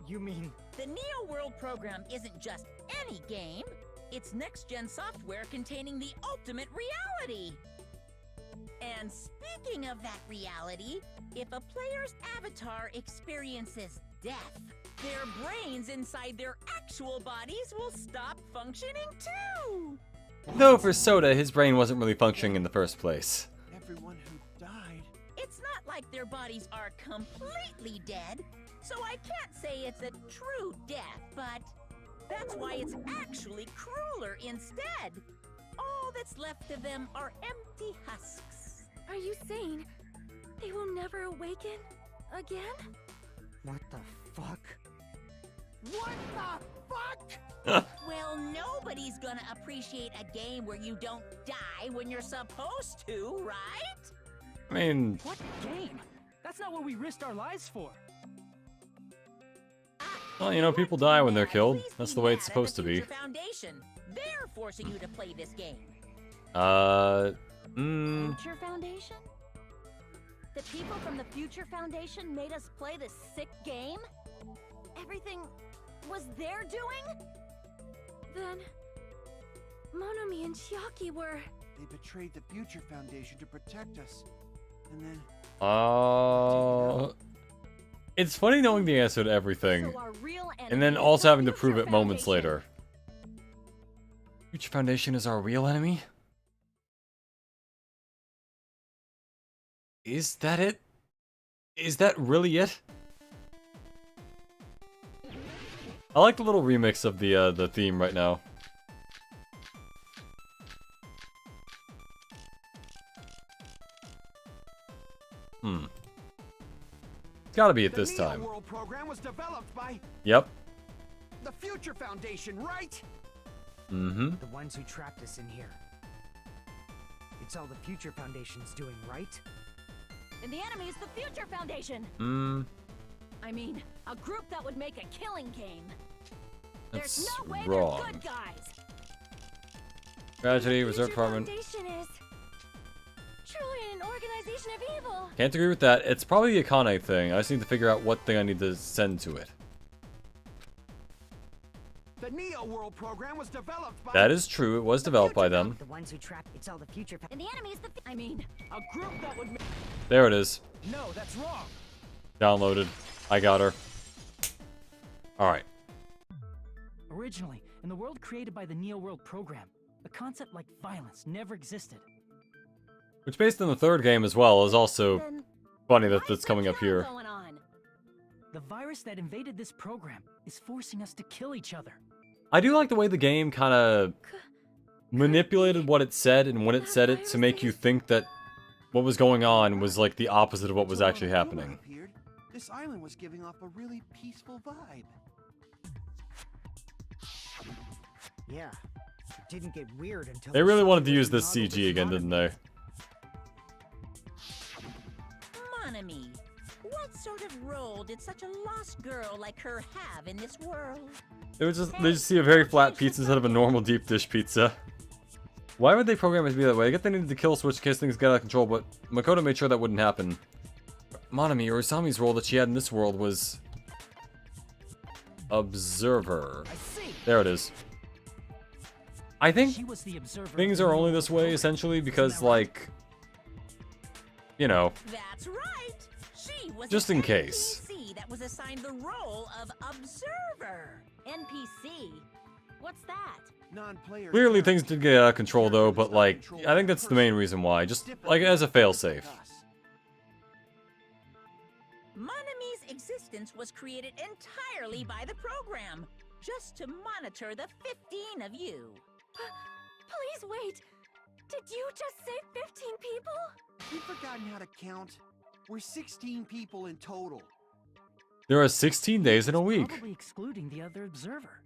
You mean The Neo World program isn't just any game. It's next-gen software containing the ultimate reality. And speaking of that reality, if a player's avatar experiences death, their brains inside their actual bodies will stop functioning too! Though for Soda, his brain wasn't really functioning in the first place. Everyone who died. It's not like their bodies are completely dead, so I can't say it's a true death, but that's why it's actually crueler instead. All that's left of them are empty husks. Are you saying they will never awaken again? What the fuck? What the fuck? Well, nobody's gonna appreciate a game where you don't die when you're supposed to, right? I mean, What game? That's not what we risked our lives for. Well, you know, people die when they're killed. That's the way it's supposed to be. Foundation. They're forcing you to play this game. Future Foundation? The people from the Future Foundation made us play this sick game? Everything was their doing? Then Monomi and Chiaki were... They betrayed the Future Foundation to protect us. And then... It's funny knowing the answer to everything, So our real and enemy then is also the having to Future prove it moments Foundation. later. Future Foundation is our real enemy? Is that it? Is that really it? I like the little remix of the theme right now. It's gotta be at this The time. Neo World program was developed by Yep. the Future Foundation, right? Mm-hmm. The ones who trapped us in here. It's all the Future Foundation's doing, right? And the enemy is the Future Foundation! I mean, a group that would make a killing game. There's That's no way wrong. they're good guys! Tragedy, The Reserve Future Department. Foundation is truly an organization of evil. Can't agree with that. It's probably the Akane thing. I just need to figure out what thing I need to send to it. The Neo World program was developed by That is true. It was developed by them. The ones who trapped. It's all the Future. And the enemy is the... I mean, a group that would make... There it is. No, that's wrong. Downloaded. I got her. Alright. Originally, in the world created by the Neo World program, a concept like violence never existed. Which, based on the third game as well, is also then... funny that why that's is coming there up here. trial going on? The virus that invaded this program is forcing us to kill each other. I do like the way the game kind of manipulated what it said and when it said it to make you think that what was going on was like the opposite of what was actually happening. Appeared, this island was giving off a really peaceful vibe. Yeah. It didn't get weird until They really wanted to software use this modeled CG again, didn't they? Monami, what sort of role did such a lost girl like her have in this world? They just see a very flat pizza instead of a normal deep dish pizza. Why would they program it to be that way? I get they needed to kill switch in case things get out of control, but Makoto made sure that wouldn't happen. Monami, or Usami's role that she had in this world was... Observer. I see. There it is. I think She was the observer. things are only this way, essentially, because, like... You know, That's right. She was Just an in case. NPC that was assigned the role of observer. NPC? What's that? Non-players clearly things did get out of control, though, but, like, I think that's the main reason why. Just, like, as a failsafe. Monami's existence was created entirely by the program, just to monitor the 15 of you. Please wait. Did you just say 15 people? We've forgotten how to count. We're 16 people in total. There are 16 days in a week. Probably excluding the other observer.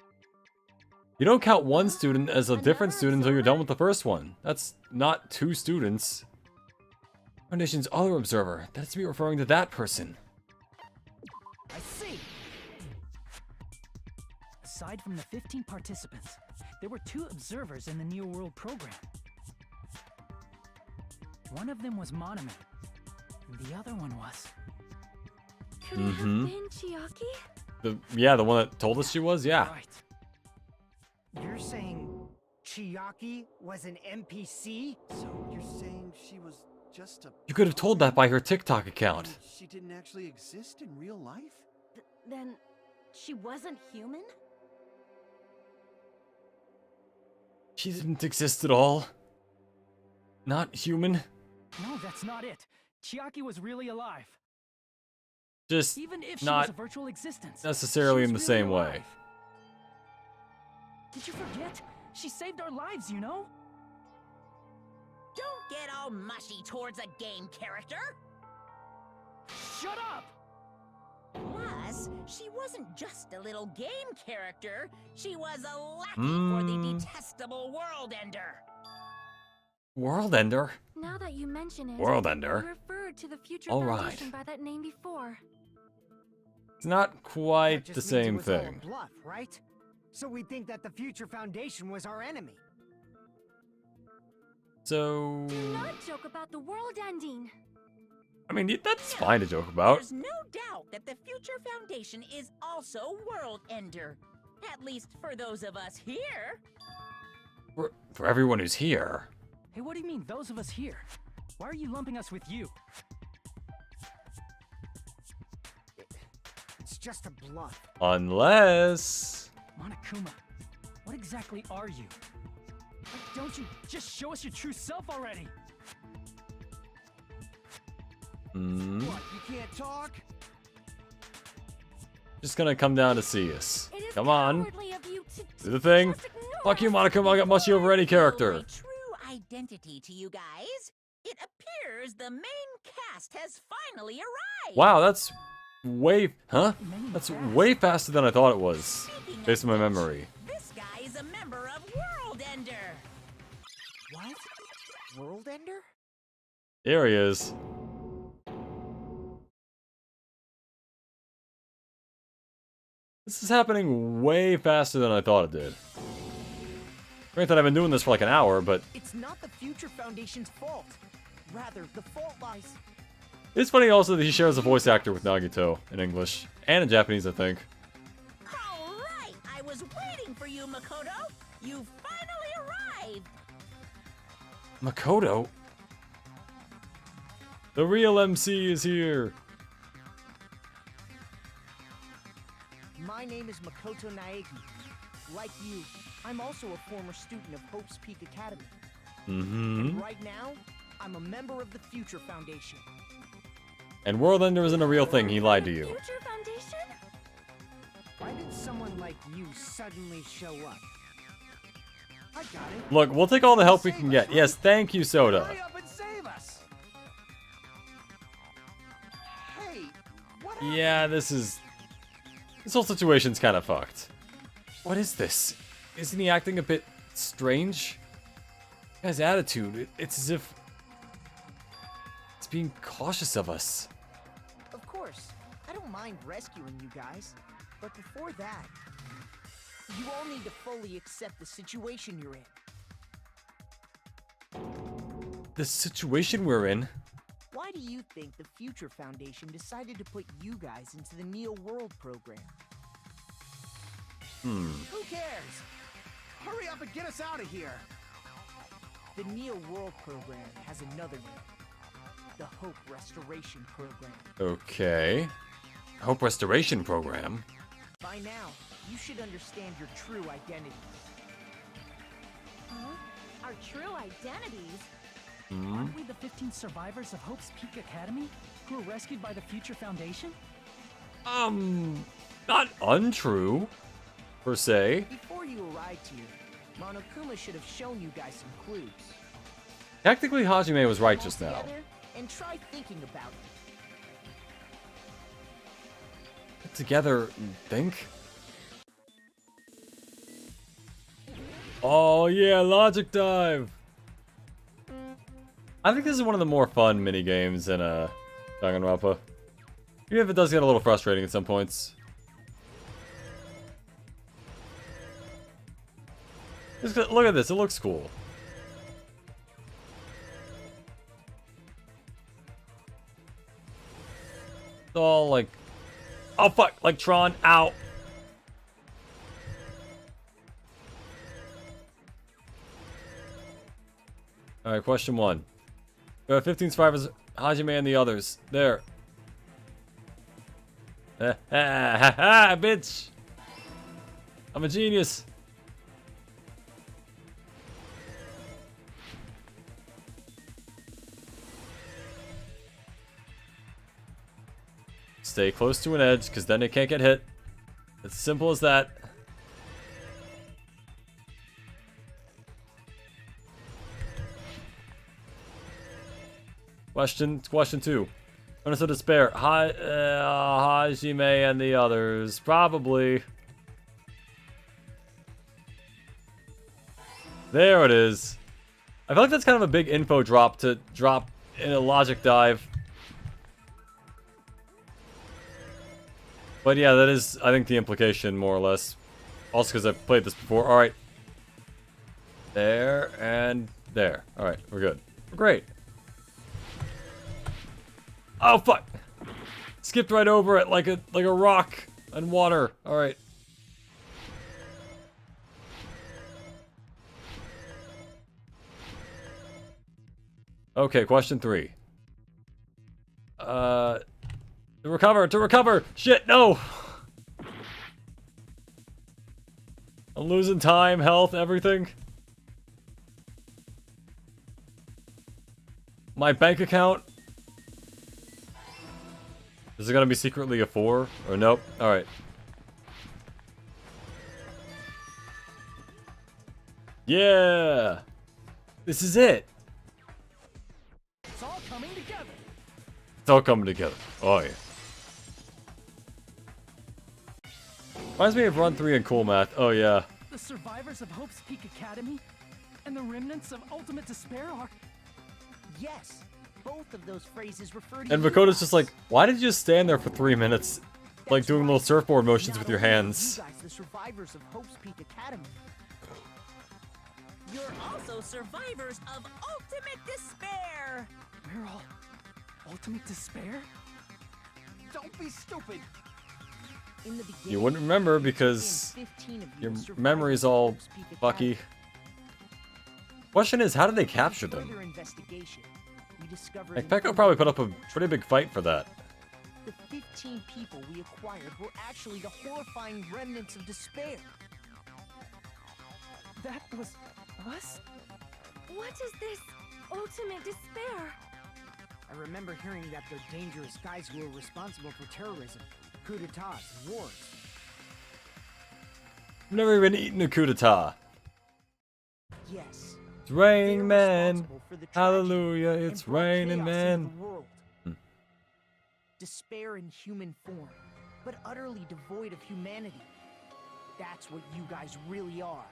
You don't count one student as a different student until you're done with the first one. That's not two students. Foundation's other observer. That's to be referring to that person. I see. Aside from the 15 participants, there were 2 observers in the Neo World program. One of them was Monami, and the other one was... Could it have been Chiaki? the one that told us she was? Yeah. Right. You're saying Chiaki was an NPC? So you're saying she was just a... You could have told that by her TikTok account. She didn't actually exist in real life? Then she wasn't human? She didn't exist at all. Not human. No, that's not it. Chiaki was really alive. Just Even if she not was a virtual existence. necessarily she in was the really same alive. way. Did you forget? She saved our lives, you know? Don't get all mushy towards a game character. Shut up! Plus, she wasn't just a little game character. She was a lackey for the detestable World Ender. World Ender? Now that you mention it, World Ender. you referred to the Future All right. Foundation by that name before. It's not quite That the just same means it was all thing. a bluff, right? So we think that the Future Foundation was our enemy. So, Do not joke about the world ending. I mean, that's fine to joke about. There's no doubt that the Future Foundation is also World Ender. At least for those of us here. For everyone who's here. Hey, what do you mean, those of us here? Why are you lumping us with you? It's just a bluff. Unless... Monokuma, what exactly are you? Like, don't you just show us your true self already? Hmm. What, you can't talk? Just gonna come down to see us. It is Come on. cowardly of you to Do the thing. just ignore Fuck you, us. Monokuma. I got mushy over any character. My true identity to you guys. It appears the main cast has finally arrived. Wow, that's way... Huh? Main That's cast? way faster than I thought it was. Speaking Based of on my which, memory. This guy is a member of World Ender. What? World Ender? Here he is. This is happening way faster than I thought it did. Granted, I've been doing this for like an hour, but It's not the Future Foundation's fault. Rather, the fault lies... it's funny also that he shares a voice actor with Nagito in English. And in Japanese, I think. All right, I was waiting for you, Makoto. You finally arrived. Makoto? The real MC is here. My name is Makoto Naegi. Like you, I'm also a former student of Hope's Peak Academy. Mm-hmm. Right now, I'm a member of the Future Foundation. And World Ender isn't a real thing, he lied to you. Future Foundation? Why did someone like you suddenly show up? I got it. Look, we'll take all the help we can get. Yes, thank you, Soda. Hurry up and save us! Hey, what Yeah, this whole situation's kind of fucked. What is this? Isn't he acting a bit strange? His attitude, it's as if it's being cautious of us. Of course, I don't mind rescuing you guys. But before that, you all need to fully accept the situation you're in. The situation we're in? Why do you think the Future Foundation decided to put you guys into the Neo World program? Who cares? Hurry up and get us out of here! The Neo World program has another name. The Hope Restoration Program. Okay. Hope Restoration Program. By now, you should understand your true identity. Huh? Our true identities? Aren't we the 15 survivors of Hope's Peak Academy who were rescued by the Future Foundation? Not untrue, per se. Before you arrived here, Monokuma should have shown you guys some clues. Technically, Hajime was right just All now. together and try thinking about it. Put together and think. Oh yeah, Logic Dive! I think this is one of the more fun mini-games in Danganronpa. Even if it does get a little frustrating at some points. Look at this, it looks cool. It's all like... Oh, fuck. Like Tron. Ow. Alright, question 1. There are 15 survivors. Hajime and the others. There. Ha ha ha, bitch! I'm a genius. Stay close to an edge, because then it can't get hit. It's simple as that. Question 2. Furnace of Despair. Hajime and the others. Probably. There it is. I feel like that's kind of a big info drop to drop in a logic dive. But yeah, that is, I think, the implication, more or less. Also because I've played this before. Alright. There and there. Alright, we're good. We're great. Oh, fuck! Skipped right over it like a rock and water. Alright. Okay, question 3. To recover! Shit, no! I'm losing time, health, everything. My bank account? Is it gonna be secretly a 4? Or nope? Alright. Yeah! This is it! It's all coming together. It's all coming together. Oh yeah. Reminds me of Run 3 and Cool Math. Oh yeah. The survivors of Hope's Peak Academy and the remnants of Ultimate Despair are... Yes, both of those phrases refer to And you Vakota's guys. just like, why did you just stand there for 3 minutes? Like That's doing little right. surfboard motions with your Not only are hands. You guys, the survivors of Hope's Peak Academy. You're also survivors of Ultimate Despair! We're all Ultimate Despair? Don't be stupid. In the beginning, You wouldn't remember because 15 of you your survived memory's all Hope's Peak Academy. fucky. Question is, how did they capture Further them? investigation, we discovered Like, Pekko probably put up a pretty big fight for that. the 15 people we acquired were actually the horrifying remnants of despair. That was us? What is this ultimate despair? I remember hearing that they're dangerous guys who are responsible for terrorism, coup d'etats, and wars. I've never even eaten a coup d'etat. Yes. It's raining they're man. responsible for the tragedy Hallelujah, and it's brought raining chaos man. into the world. Despair in human form, but utterly devoid of humanity. That's what you guys really are.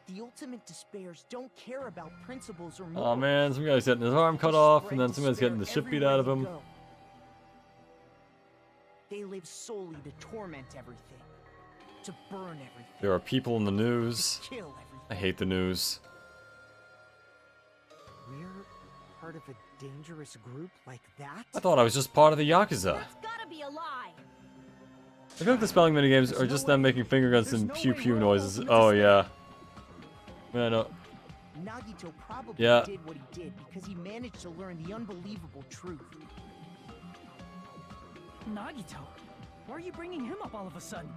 The ultimate despairs don't care about principles or morals. Oh man, some guy's getting his arm cut They off, spread and then some guy's getting the despair shit beat out of everywhere him. they go. They live solely to torment everything, to burn everything, There are people in the news. to kill everything. I hate the news. We're part of a dangerous group like that? I thought I was just part of the Yakuza. That's gotta be a lie. I feel like the spelling minigames are just them making finger guns and pew pew noises. Oh yeah. Man, no. Nagito probably Yeah. did what he did because he managed to learn the unbelievable truth. Nagito? Why are you bringing him up all of a sudden?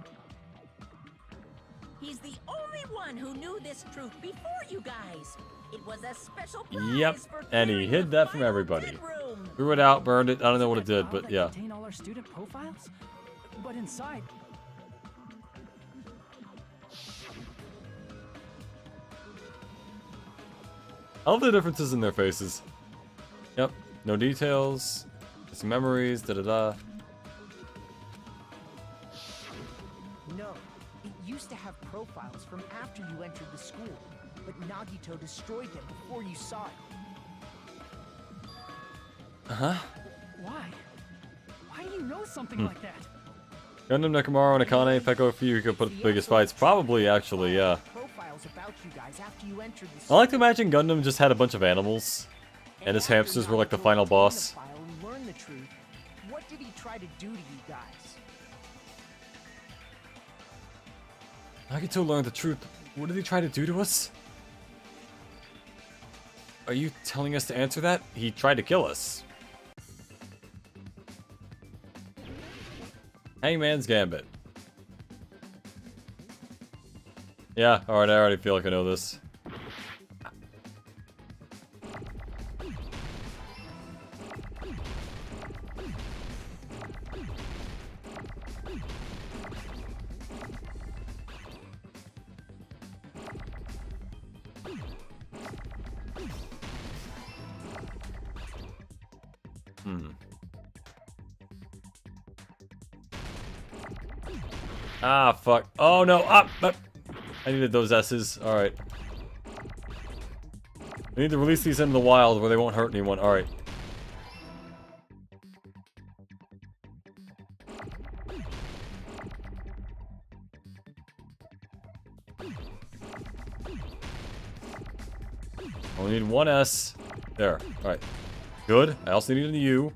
He's the only one who knew this truth before you guys. It was a special prize Yep, for and he clearing hid the that from final everybody. bedroom. Threw it out, burned it. I don't know what it That did, file but that yeah. contain all our student profiles? But inside, I love the differences in their faces. Yep, no details, just memories, da da da. No, it used to have profiles from after you entered the school, but Nagito destroyed them before you saw it. why? Why do you know something like that? Gundam, Nekomaru, and Akane, Pekko, for you could put up the biggest fights. Probably, actually, yeah. Profiles about you guys after you entered the I school. like to imagine Gundam just had a bunch of animals, and his after hamsters were like the Nagito final obtained boss. the file and learned the truth, what did he try to do to you guys? Nagito learned the truth. What did he try to do to us? Are you telling us to answer that? He tried to kill us. Hangman's Gambit. Yeah, alright, I already feel like I know this. Ah, fuck. Oh, no. I needed those S's. Alright. I need to release these into the wild where they won't hurt anyone. Alright. Only need one S. There. Alright. Good. I also need a U.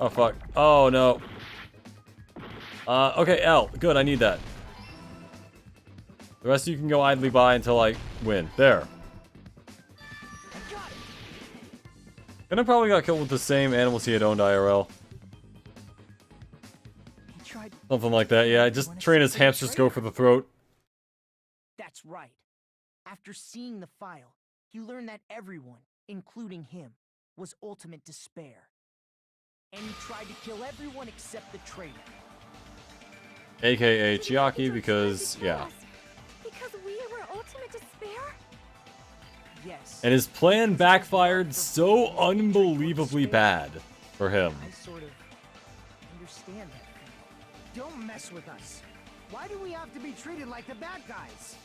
Oh, fuck. Oh, no. Okay, L. Good, I need that. The rest of you can go idly by until I win. There. And I probably got killed with the same animals he had owned IRL. Something like that, yeah. Just train his hamsters go for the throat. That's right. After seeing the file, he learned that everyone, including him, was ultimate despair. And he tried to kill everyone except the traitor. AKA Chiaki, because, yeah. Because we were ultimate despair? Yes. And his plan backfired so unbelievably bad for him. I sort of understand that. Don't mess with us. Why do we have to be treated like the bad guys?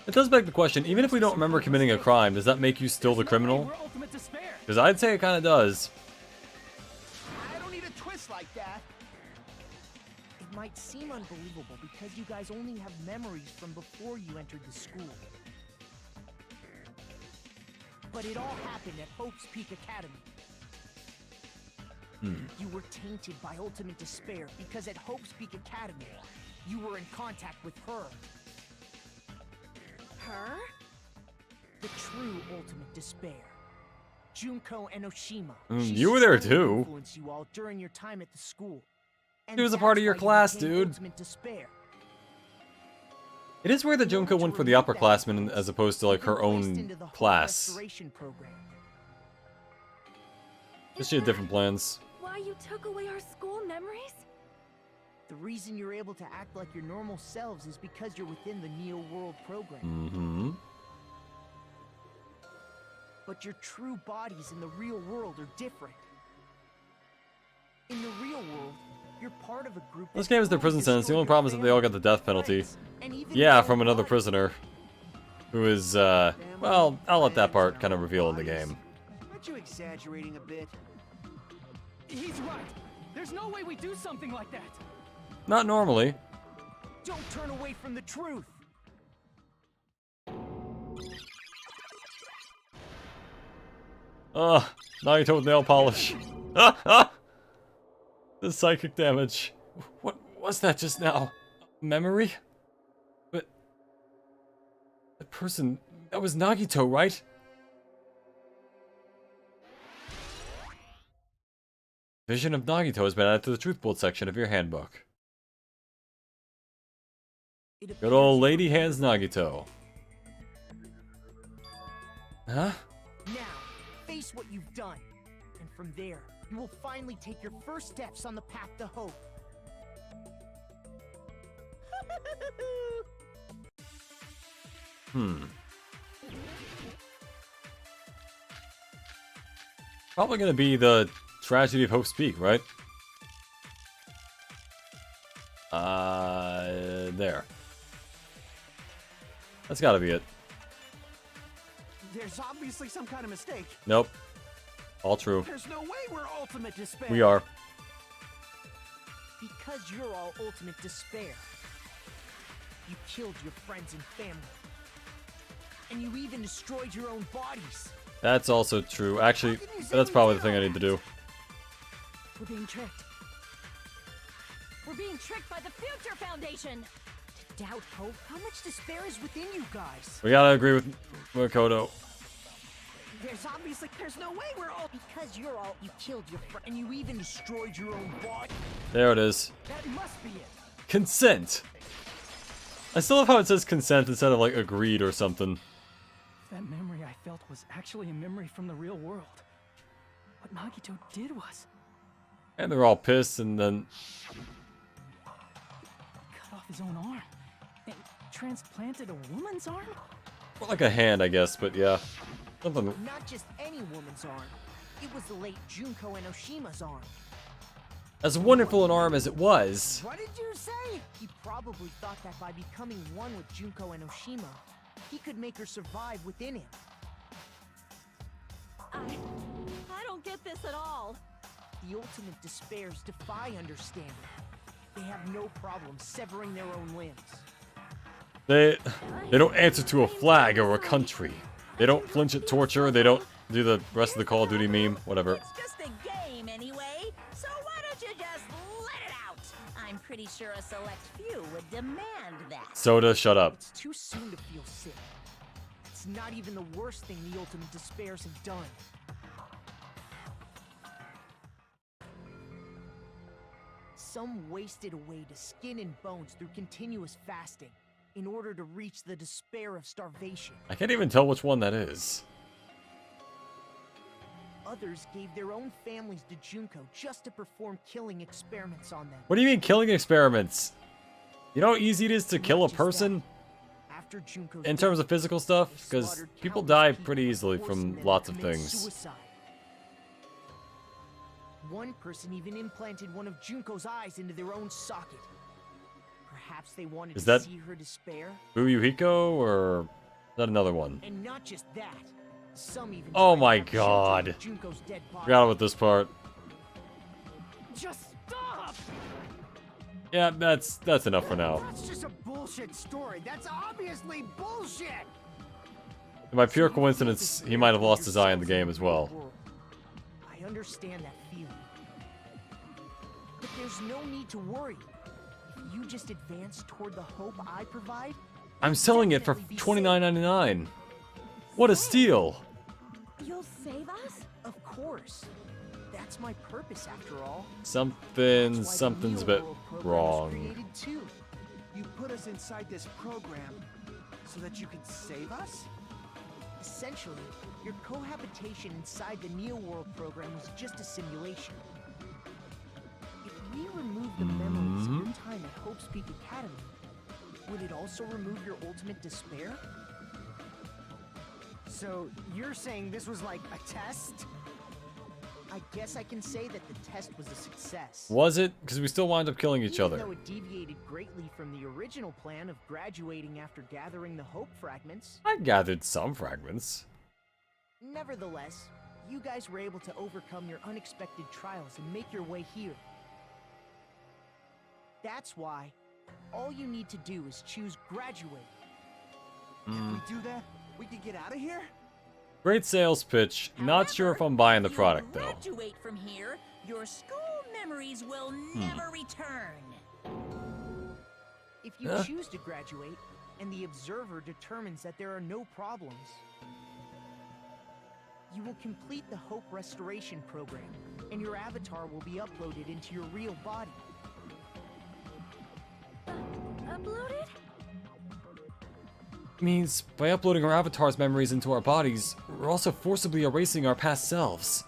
It does beg the question, even if we don't remember committing a crime, does that make you still the criminal? Because I'd say it kind of does. I don't need a twist like that. It might seem unbelievable because you guys only have memories from before you entered the school. But it all happened at Hope's Peak Academy. You were tainted by ultimate despair because at Hope's Peak Academy, you were in contact with her. Her? The true ultimate despair. Junko Enoshima. You were there too. Influenced you all during your time at the school. He was a part of your class, dude. Ultimate despair. It is weird that Junko went for the upperclassmen as opposed to like her own class. Just she had different plans. Why you took away our school memories? The reason you're able to act like your normal selves is because you're within the Neo World program. Mm-hmm. But your true bodies in the real world are different. In the real world, you're part of a group. This game is their prison sentence. The only problem is that they all got the death penalty. Yeah, from another prisoner. Who is, well, I'll let that part kind of reveal in the game. Aren't you exaggerating a bit? He's right. There's no way we do something like that. Not normally. Don't turn away from the truth. Naruto with nail polish. The psychic damage. What was that just now? Memory? But... that person... that was Nagito, right? Vision of Nagito has been added to the Truth Bolt section of your handbook. Good old Lady Hands Nagito. Huh? Now, face what you've done. And from there, you will finally take your first steps on the path to hope. Probably gonna be the Tragedy of Hope's Peak, right? There. That's gotta be it. There's obviously some kind of mistake. Nope. All true. There's no way we're ultimate despair. We are. Because you're all ultimate despair. You killed your friends and family. And you even destroyed your own bodies. That's also true. Actually, that's probably the thing I need to do. We're being tricked. We're being tricked by the Future Foundation. To doubt hope? How much despair is within you guys? We gotta agree with Makoto. There's no way we're all... Because you're all... You killed your friend. And you even destroyed your own body. There it is. That must be it. Consent. I still love how it says consent instead of like agreed or something. That memory I felt was actually a memory from the real world. What Nagito did was... And they're all pissed and then... cut off his own arm. And transplanted a woman's arm? More like a hand, I guess, but yeah. Something. Not just any woman's arm. It was the late Junko Enoshima's arm. As wonderful an arm as it was. What did you say? He probably thought that by becoming one with Junko Enoshima, he could make her survive within him. I don't get this at all. The ultimate despairs defy understanding. They have no problem severing their own limbs. They don't answer to a flag or a country. They don't flinch at torture. They don't do the rest of the Call of Duty meme. Whatever. It's just a game anyway, so why don't you just let it out? I'm pretty sure a select few would demand that. Soda, shut up. It's too soon to feel sick. It's not even the worst thing the ultimate despairs have done. Some wasted away to skin and bones through continuous fasting in order to reach the despair of starvation. I can't even tell which one that is. Others gave their own families to Junko just to perform killing experiments on them. What do you mean killing experiments? You know how easy it is to kill a person? After Junko's In terms of physical stuff? death, they Because slaughtered people countless die people, pretty easily forcing from them to lots of commit things. suicide. One person even implanted one of Junko's eyes into their own socket. Perhaps they wanted Is to that see her despair. Boo Yuhiko or is that another one? And not just that. Some even Oh tried to my have shelter god. with Junko's dead body. Forgot about this part. Just stop! Yeah, that's enough for now. That's just a bullshit story. That's obviously bullshit. And by pure coincidence, he might have lost his eye in the game as well. I understand that feeling. But there's no need to worry. If you just advance toward the hope I provide, I'm selling it for $29.99. What a steal! You'll save us? of course. That's my purpose after all. Something's a bit wrong. Created too. You put us inside this program so that you could save us? Essentially, your cohabitation inside the Neo World program was just a simulation. If we remove the memories of your time at Hope Peak Academy, would it also remove your ultimate despair? So, you're saying this was like a test? I guess I can say that the test was a success. Was it? Because we still wound up killing each Even other. though it deviated greatly from the original plan of graduating after gathering the Hope fragments. I gathered some fragments. Nevertheless, you guys were able to overcome your unexpected trials and make your way here. That's why all you need to do is choose graduate. If we do that, we can get out of here? Great sales pitch. Not sure if I'm buying the product though. If you graduate from here, your school memories will never return. If you choose to graduate, and the observer determines that there are no problems, you will complete the Hope Restoration Program, and your avatar will be uploaded into your real body. Uploaded? Means by uploading our avatar's memories into our bodies, we're also forcibly erasing our past selves.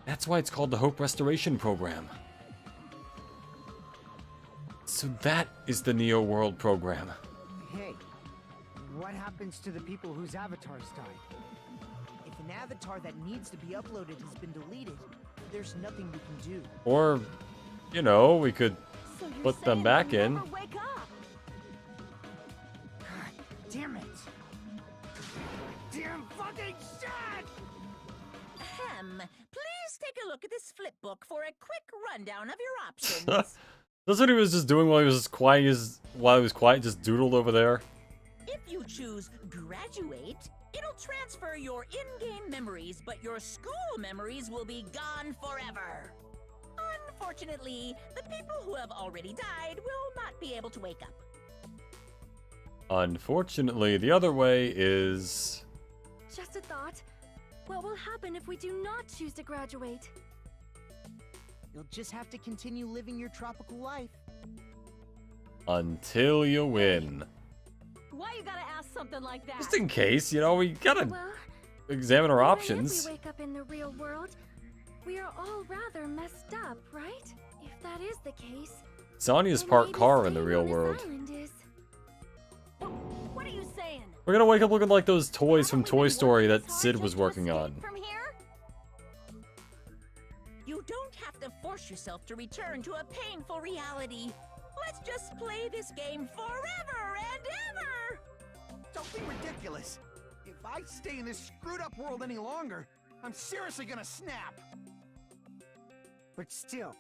That's why it's called the Hope Restoration Program. So that is the Neo World program. Hey, what happens to the people whose avatars died? If an avatar that needs to be uploaded has been deleted, there's nothing we can do. Or, you know, we could So you're put them saying back we'll in. never wake up? God damn it! Damn fucking shit! Ahem. Please take a look at this flip book for a quick rundown of your options. That's what he was just doing while he was quiet. While he was quiet, just doodled over there. If you choose graduate, it'll transfer your in-game memories, but your school memories will be gone forever. Unfortunately, the people who have already died will not be able to wake up. Unfortunately, the other way is... Just a thought. What will happen if we do not choose to graduate? You'll just have to continue living your tropical life. Until you win. Why you gotta ask something like that? Just in case, you know, we gotta Well, examine our even options. if we wake up in the real world, we are all rather messed up, right? If that is the case, Sonya's then part maybe car in the staying real on this world. island is- What are you saying? We're gonna wake up looking like those toys from Haven't we Toy been Story working that this hard Sid just was to working escape on. From here? You don't have to force yourself to return to a painful reality. Let's just play this game forever and ever! Don't be ridiculous. If I stay in this screwed up world any longer, I'm seriously gonna snap. But still,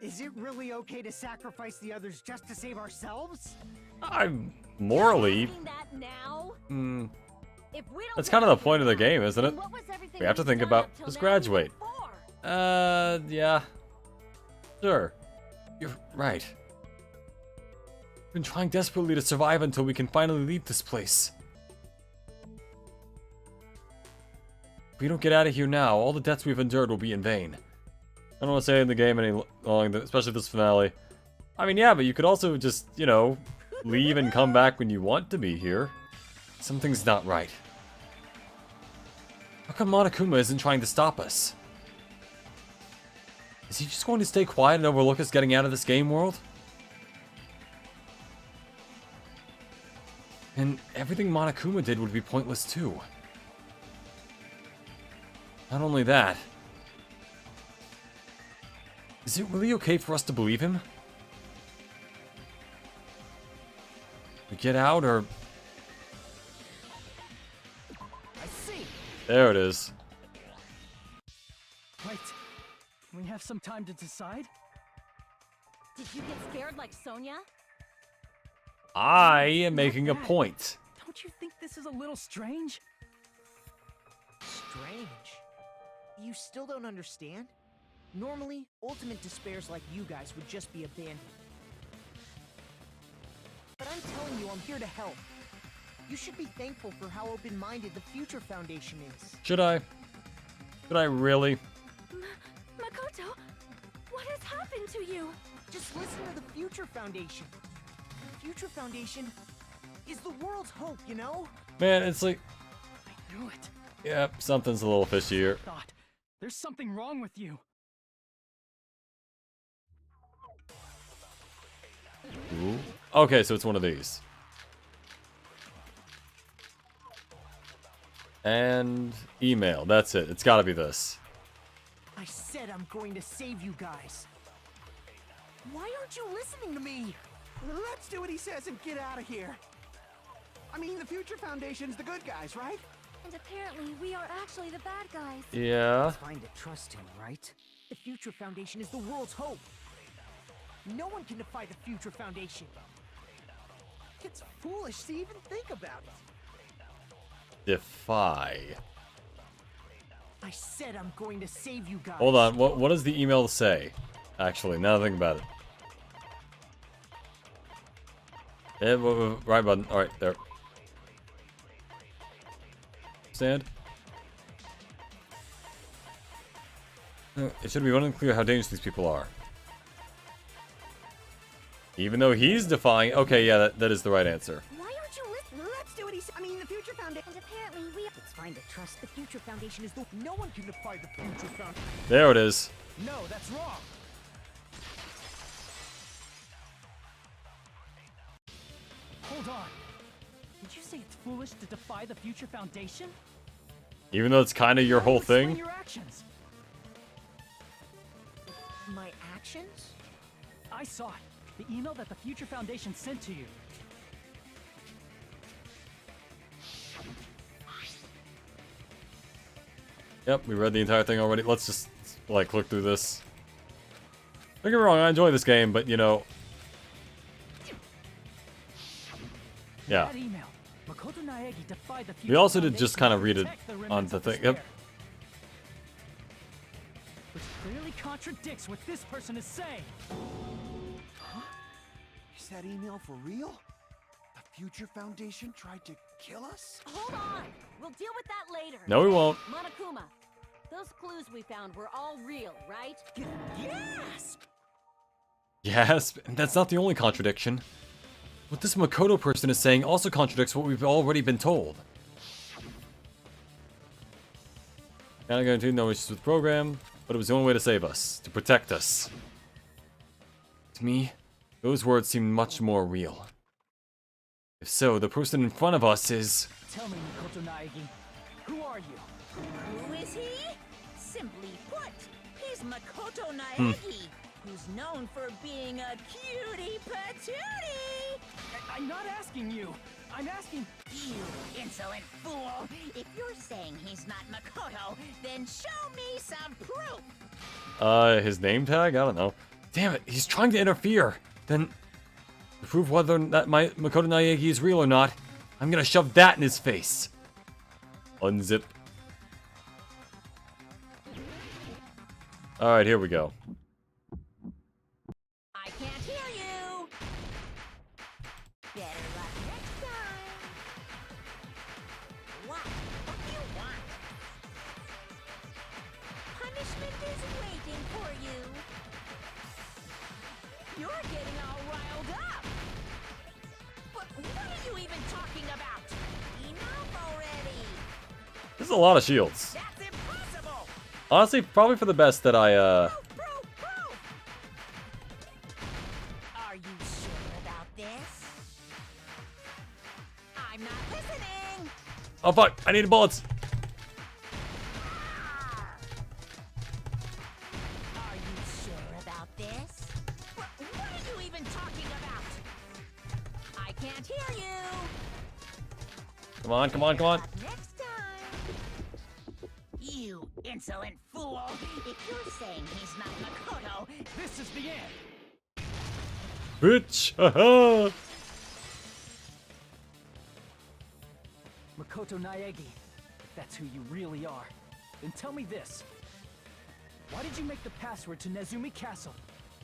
is it really okay to sacrifice the others just to save ourselves? I'm morally... Asking that now? If we don't That's kind of the graduate point of the now, game, isn't it? then what was everything We have to we've think done about up till just now graduate. for? Yeah. Sure. You're right. We've been trying desperately to survive until we can finally leave this place. If we don't get out of here now, all the deaths we've endured will be in vain. I don't want to say in the game any longer, especially this finale. I mean, yeah, but you could also just, you know, leave and come back when you want to be here. Something's not right. How come Monokuma isn't trying to stop us? Is he just going to stay quiet and overlook us getting out of this game world? And everything Monokuma did would be pointless too. Not only that, is it really okay for us to believe him? We get out or... I see. There it is. Wait. Can we have some time to decide? Did you get scared like Sonya? I am making a Not that. point. Don't you think this is a little strange? Strange. You still don't understand? Normally, ultimate despairs like you guys would just be abandoned. But I'm telling you, I'm here to help. You should be thankful for how open-minded the Future Foundation is. Should I? Should I really? Makoto, what has happened to you? Just listen to the Future Foundation. The Future Foundation is the world's hope, you know? Man, it's like... I knew it. Yep, something's a little fishy here. Thought. There's something wrong with you. Ooh. Okay, so it's one of these. And email. That's it. It's gotta be this. I said I'm going to save you guys. Why aren't you listening to me? Let's do what he says and get out of here. I mean, the Future Foundation's the good guys, right? And apparently, we are actually the bad guys. Yeah. It's fine to trust him, right? The Future Foundation is the world's hope. No one can defy the Future Foundation. It's foolish to even think about it. Defy. I said I'm going to save you guys. Hold on. What does the email say? Actually, now that I think about it. Right button. Alright, there. Stand. It should be unclear how dangerous these people are. Even though he's defying... Okay, yeah, that is the right answer. Why aren't you listening? Let's do what he said. I mean, the Future Foundation. And apparently, we... It's fine to trust the Future Foundation is the... No one can defy the Future Foundation. There it is. No, that's wrong. Hold on. Did you say it's foolish to defy the Future Foundation? Even though it's kind of your whole Explain thing. your actions. My actions? I saw it. The email that the Future Foundation sent to you. Yep, we read the entire thing already. Let's just, like, click through this. Don't get me wrong, I enjoy this game, but, you know... Yeah. That email. Makoto Naegi defied the We also did Future just kind of read Foundation it to protect the on remnants the of thing. despair. Yep. Which clearly contradicts what this person is saying. Is that email for real? The Future Foundation tried to kill us? Hold on. We'll deal with that later. No, we won't. Monokuma, those clues we found were all real, right? Yes! Yes, and that's not the only contradiction. What this Makoto person is saying also contradicts what we've already been told. Kinda guaranteed no issues with the program, but it was the only way to save us, to protect us. To me, those words seem much more real. If so, the person in front of us is... Tell me, Makoto Naegi, who are you? Who is he? Simply put, he's Makoto Naegi, who's known for being a cutie patootie. I'm not asking you. I'm asking... You insolent fool! If you're saying he's not Makoto, then show me some proof! His name tag? I don't know. Damn it, he's trying to interfere. Then, to prove whether that my Makoto Naegi is real or not, I'm gonna shove that in his face. Unzip. Alright, here we go. I can't hear you! Better luck next time! What do you want? Punishment is waiting for you! You're getting all riled up! What are you even talking about? Enough already! There's a lot of shields. That's impossible! Honestly, probably for the best that I, Proof! Are you sure about this? I'm not listening! Oh fuck, I need bullets. Are you sure about this? What are you even talking about? I can't hear you! Come on, come on, come on. Next time! You insolent fool! If you're saying he's not Makoto, This is the end. Bitch, haha. Makoto Naegi, if that's who you really are, then tell me this. Why did you make the password to Nezumi Castle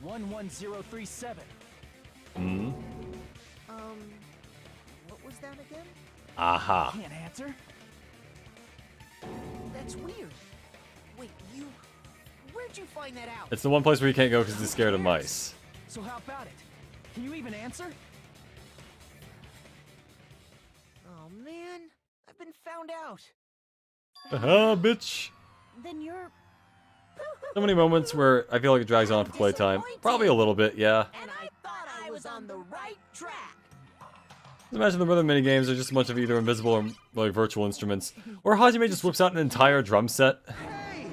11037? Hmm. What was that again? Aha. Can't answer? That's weird. Wait, where'd you find that out? It's the one place where you can't go because he's scared of mice. So how about it? Can you even answer? Oh man, I've been found out. Haha, bitch. Then you're... So many moments where I feel like it drags on for playtime. Probably a little bit, yeah. and I thought I was on the right track! Just imagine the rhythm minigames are just a bunch of either invisible or like virtual instruments. Or Hajime just whips out an entire drum set. Hey!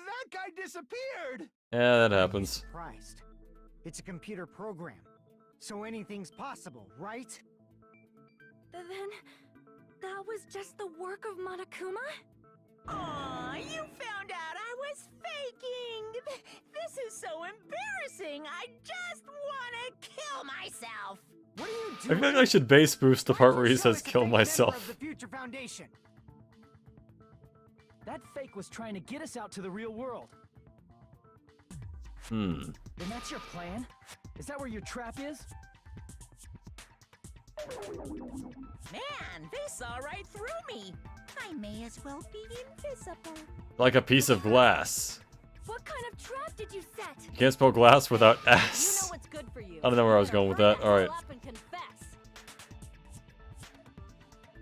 That guy disappeared! Yeah, that happens. Surprised. It's a computer program, so anything's possible, right? Then that was just the work of Monokuma? Aw, you found out I was faking! This is so embarrassing! I just wanna kill myself! What are you I doing? feel like I should bass boost the part where he Show says us a kill fake member myself. of the Future Foundation. That fake was trying to get us out to the real world. Hmm. Then that's your plan? Is that where your trap is? Man, they saw right through me! I may as well be invisible. Like a piece of glass. What kind of trap did you set? You can't spell glass without You know S. what's good for you. I don't know where I was You better going with that. hurry Alright. up and confess.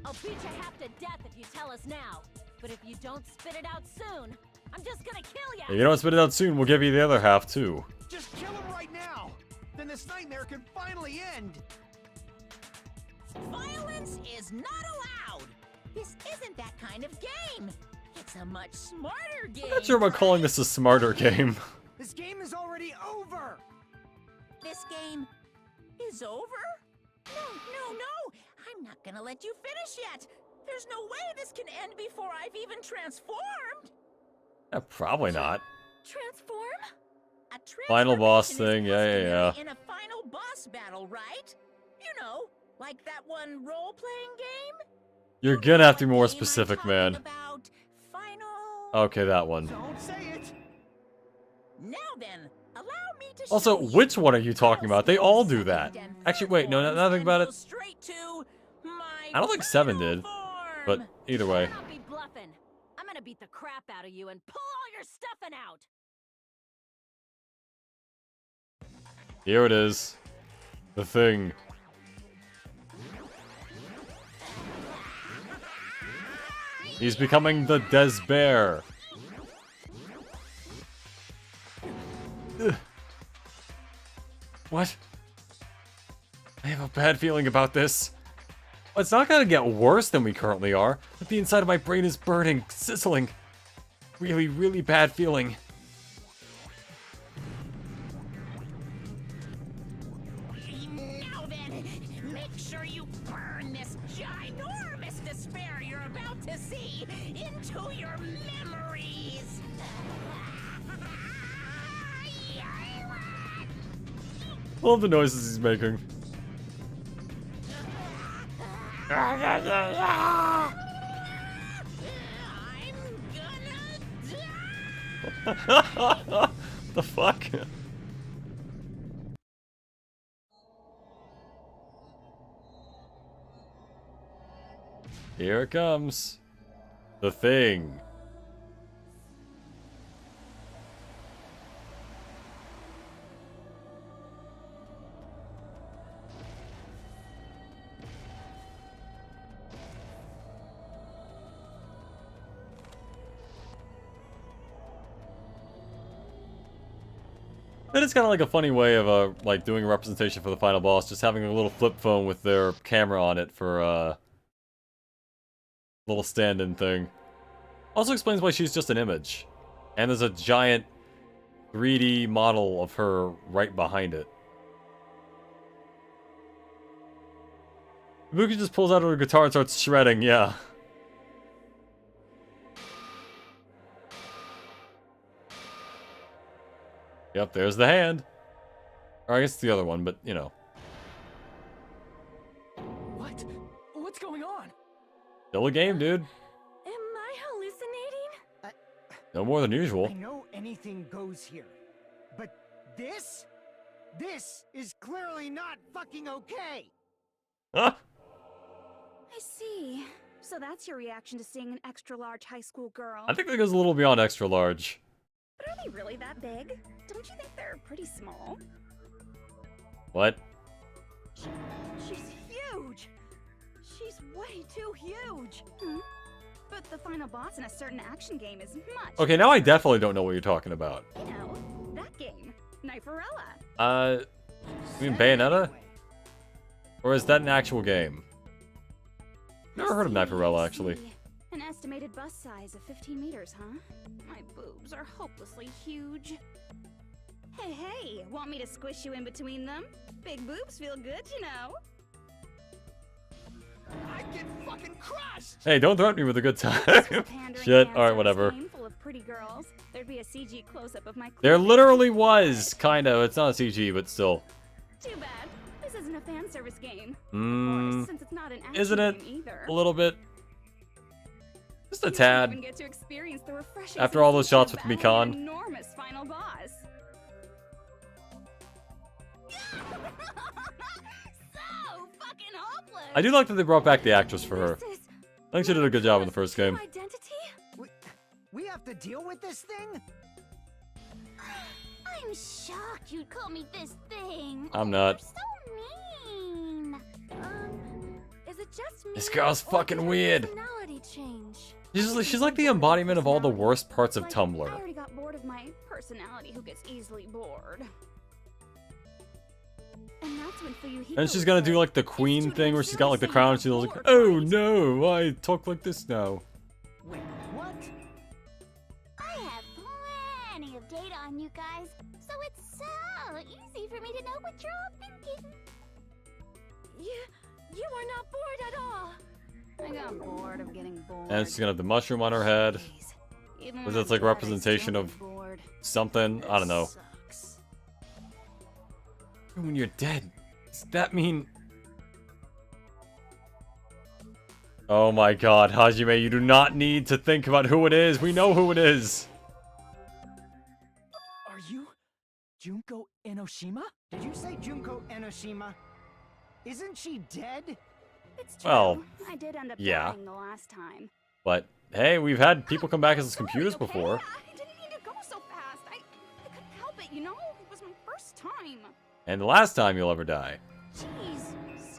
I'll beat you half to death if you tell us now. But if you don't spit it out soon, I'm just gonna kill If you. you don't spit it out soon, we'll give you the other half too. Just kill him right now! Then this nightmare can finally end! Violence is not allowed! This isn't that kind of game! It's a much smarter game! I'm not sure about calling this a smarter game. This game is already over. This game is over? No! I'm not gonna let you finish yet! There's no way this can end before I've even transformed! Probably not. Transform? A Final boss transformation is thing, yeah. customary in a final boss battle, right? You know, like that one role-playing game? You're You gonna know have to be what more game I'm specific, talking man. about. Final... Okay, that one. Don't say it. Now then, allow me to Also, show you. which one are you talking I'll about? They skip all the do that. second and Actually, third wait, no, forms now that I think and about go it, straight to my I don't think 7 final did. form. But either way. Better not be bluffing. I'm gonna beat the crap out of you and pull all your stuffing out. Here it is. The thing. He's becoming the Despair. Ugh. What? I have a bad feeling about this. It's not gonna get worse than we currently are, but the inside of my brain is burning, sizzling. Really, really bad feeling. Now then, make sure you burn this ginormous despair you're about to see into your memories. Love the noises he's making. I'm gonna die. The fuck? Here it comes. The thing. That is kind of like a funny way of like doing a representation for the final boss, just having a little flip phone with their camera on it for little stand-in thing. Also explains why she's just an image, and there's a giant 3D model of her right behind it. Ibuki just pulls out her guitar and starts shredding. Yeah. Yep, there's the hand. Or I guess it's the other one, but, you know. What? What's going on? Still a game, dude. Am I hallucinating? No more than I usual. know anything goes here, but this is clearly not fucking okay. Huh? I see. So that's your reaction to seeing an extra-large high school girl. I think that goes a little beyond extra large. But are they really that big? Don't you think they're pretty small? What? She's huge! She's way too huge! But the final boss in a certain action game is much. Okay, now I definitely don't know what you're talking about. You know, that game. Kniferella. You mean Bayonetta? Or is that an actual game? Never heard of Kniferella, actually. An estimated bust size of 15 meters, huh? My boobs are hopelessly huge. Hey, want me to squish you in between them? Big boobs feel good, you know. I get fucking crushed. Hey, don't threaten me with a good time. Pandering Shit, fan alright, service whatever. game full of pretty girls. There'd be a CG close-up of my There cleavage. literally was, kinda. It's not a CG, but still. Too bad. This isn't a fan service game. Of Hmm. course, since it's not an action Isn't it? game either. A little bit. Just a You don't tad. even get to experience the refreshing After all those sensation shots of with battling Mikan. an enormous final boss. So fucking hopeless. I do like that they brought back the actress for her. This is I think she did a good job in the first true game. identity? We have to deal with this thing? I'm shocked you'd call me this thing. I'm not. You're so mean. Is it just me? This girl's or fucking did her weird. personality change? She's like the embodiment of all the worst parts of Like, Tumblr. I already got bored of my personality who gets easily bored. And that's when Fuyuhiko And she's gonna said, do like the "It's queen too thing damn where she's got like the silly crown and saying she's you're like, bored, oh right?" no, I talk like this now. Wait, what? I have plenty of data on you guys, so it's so easy for me to know what you're all thinking. You are not bored at all. I got bored of getting bored. And she's gonna have the mushroom on her head. Jeez. Even Was when it like I'm bored, I representation still of get bored. something? I don't know. Sucks. When you're dead, does that mean... Oh my god, Hajime, you do not need to think about who it is. We know who it is. Are you Junko Enoshima? Did you say Junko Enoshima? Isn't she dead? It's true. Well, I did end up yeah. dying the last time. But, hey, we've had people come back as computers Sorry, okay? before. I didn't mean to go so fast. I couldn't help it, you know? It was my first time. And the last time you'll ever die. Jeez,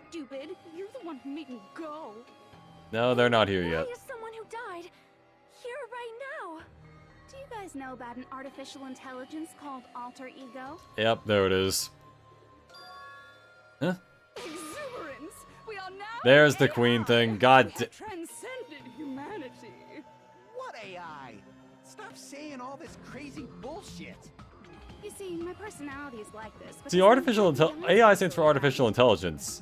stupid. You're the one who made me go. No, they're not here yet. Why is someone who died here right now? Do you guys know about an artificial intelligence called alter ego? Yep, there it is. Huh? Exuberance! We are now There's the AI. queen thing. God We have transcended humanity. What AI? Stop saying all this crazy bullshit. You see, my personality is like this. But See, there's artificial nothing intel- beyond AI stands for AI. artificial intelligence.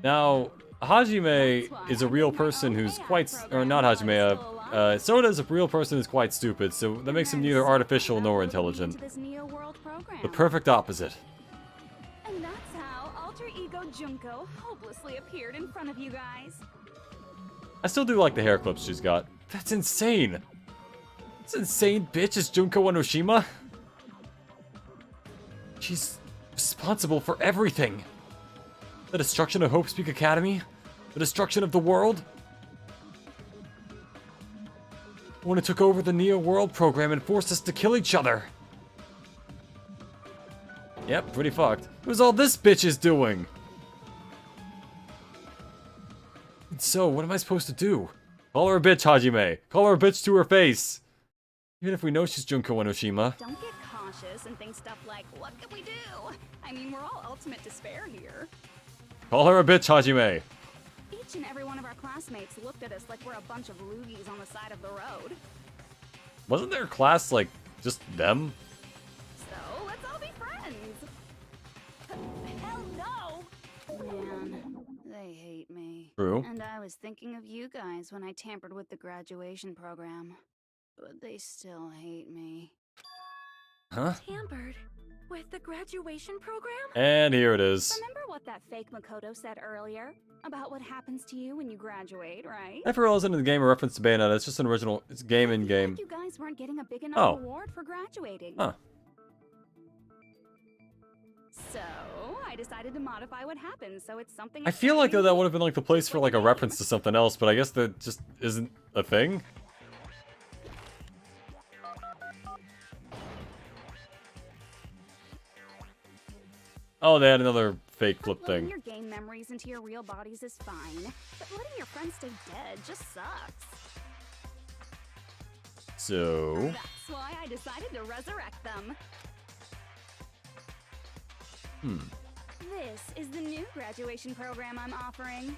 Now, Hajime is a real person who's quite, or not Hajime, Soda is a real person who's quite stupid, so that makes him neither artificial nor intelligent. This Neo World program. The perfect opposite. And that's how alter ego Junko hopelessly appeared in front of you guys. I still do like the hair clips she's got. That's insane! This insane bitch is Junko Enoshima? She's responsible for everything. The destruction of Hope Speak Academy? The destruction of the world? When it took over the Neo World program and forced us to kill each other. Yep, pretty fucked. It was all this bitch is doing. And so, what am I supposed to do? Call her a bitch, Hajime. Call her a bitch to her face. Even if we know she's Junko Enoshima. Don't get cautious and think stuff like, what can we do? I mean, we're all ultimate despair here. Call her a bitch, Hajime. Each and every one of our classmates looked at us like we're a bunch of loogies on the side of the road. Wasn't their class, like, just them? So, let's all be friends. Hell no! Man, they hate me. True. And I was thinking of you guys when I tampered with the graduation program. But they still hate me. Huh? Tampered with the graduation program? And here it is. Remember what that fake Makoto said earlier? About what happens to you when you graduate, right? I forgot it wasn't in the game a reference to Bayonetta. It's just an original. It's game in game. Like you guys weren't getting a big enough Oh. reward for graduating. Huh. So, I decided to modify what happened so it's something I feel like though exciting. that would have been like the place for like a reference to something else, but I guess that just isn't a thing. Oh, they had another fake flip Uploading thing. your game memories into your real bodies is fine, but letting your friends stay dead just sucks. So, That's why I decided to resurrect them. This is the new graduation program I'm offering.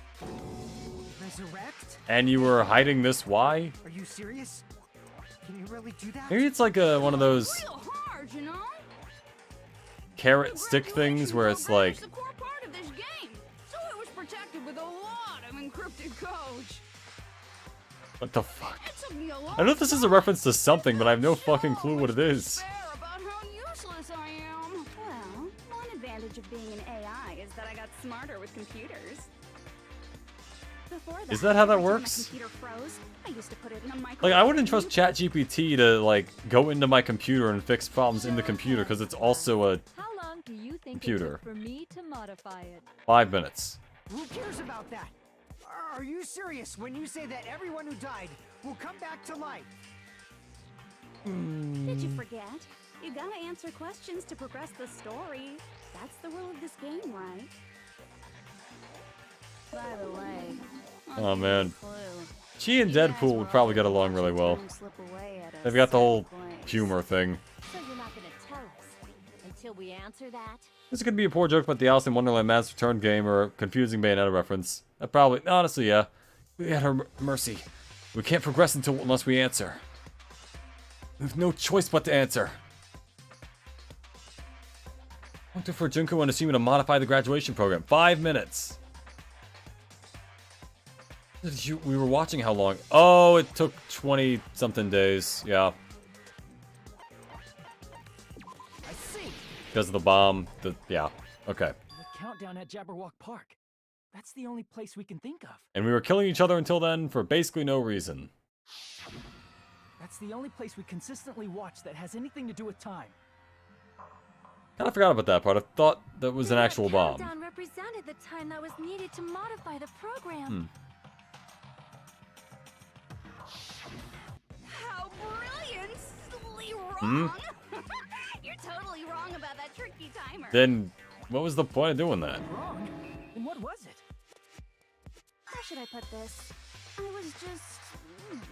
Resurrect? and you were hiding this? Why? Are you serious? Can you really do that? Maybe it's like a one of those Real hard, you know? carrot stick things where it's like, It's a core part of this game, so it was protected with a lot of encrypted code. what the fuck? It took me a long I know this is a reference to something, but I have no fucking show clue what it is. despair about how useless I am. Well, one advantage of being an AI is that I got smarter with computers. Before Is that how that every time my works? computer froze, I used to put it in a Like, I wouldn't microwave. trust ChatGPT to, like, go into my computer and fix problems in the computer, because it's also a How long do you think Computer. it took for me to modify it? 5 minutes. Who cares about that? Are you serious when you say that everyone who died will come back to life? Did you forget? You gotta answer questions to progress the story. That's the rule of this game, right? By the way, Oh, man. She and Deadpool would probably get along really well. They've got the whole humor thing. So you're not gonna tell us until we answer that? This could be a poor joke about the Alice in Wonderland Mass Return game or a confusing Bayonetta reference. Probably, honestly, yeah. We at her mercy. We can't progress unless we answer. We have no choice but to answer. I want for Junko and Ashima to modify the graduation program. 5 minutes. We were watching how long? Oh, it took 20-something days. Yeah. I see. Because of the bomb. Yeah. Okay. The countdown at Jabberwock Park. That's the only place we can think of. And we were killing each other until then for basically no reason. That's the only place we consistently watch that has anything to do with time. Kind of forgot about that part. I thought that was an actual bomb. Countdown represented the time that was needed to modify the program. How brilliantly wrong! You're totally wrong about that tricky timer. Then, what was the point of doing that? Wrong? And what was it? How should I put this? I was just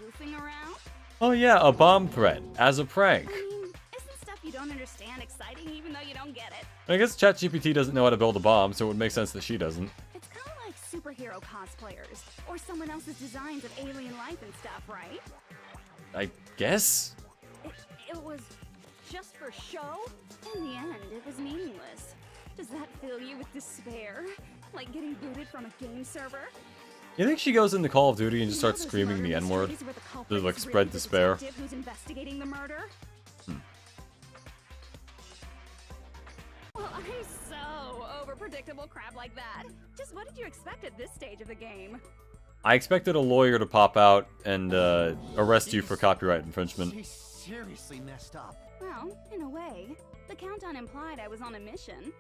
goofing around. Oh yeah, a bomb threat. As a prank. I mean, isn't stuff you don't understand exciting even though you don't get it? I guess ChatGPT doesn't know how to build a bomb, so it would make sense that she doesn't. It's kind of like superhero cosplayers, or someone else's designs of alien life and stuff, right? I guess? It was just for show? In the end, it was meaningless. Does that fill you with despair? Like getting booted from a game server? You think she goes into Call of Duty and just starts screaming the N-word? To like spread despair? Who's investigating the murder? Well, I'm so over predictable crap like that. Just what did you expect at this stage of the game? I expected a lawyer to pop out and arrest you for copyright infringement. She's seriously messed up. Well, in a way. The countdown implied I was on a mission.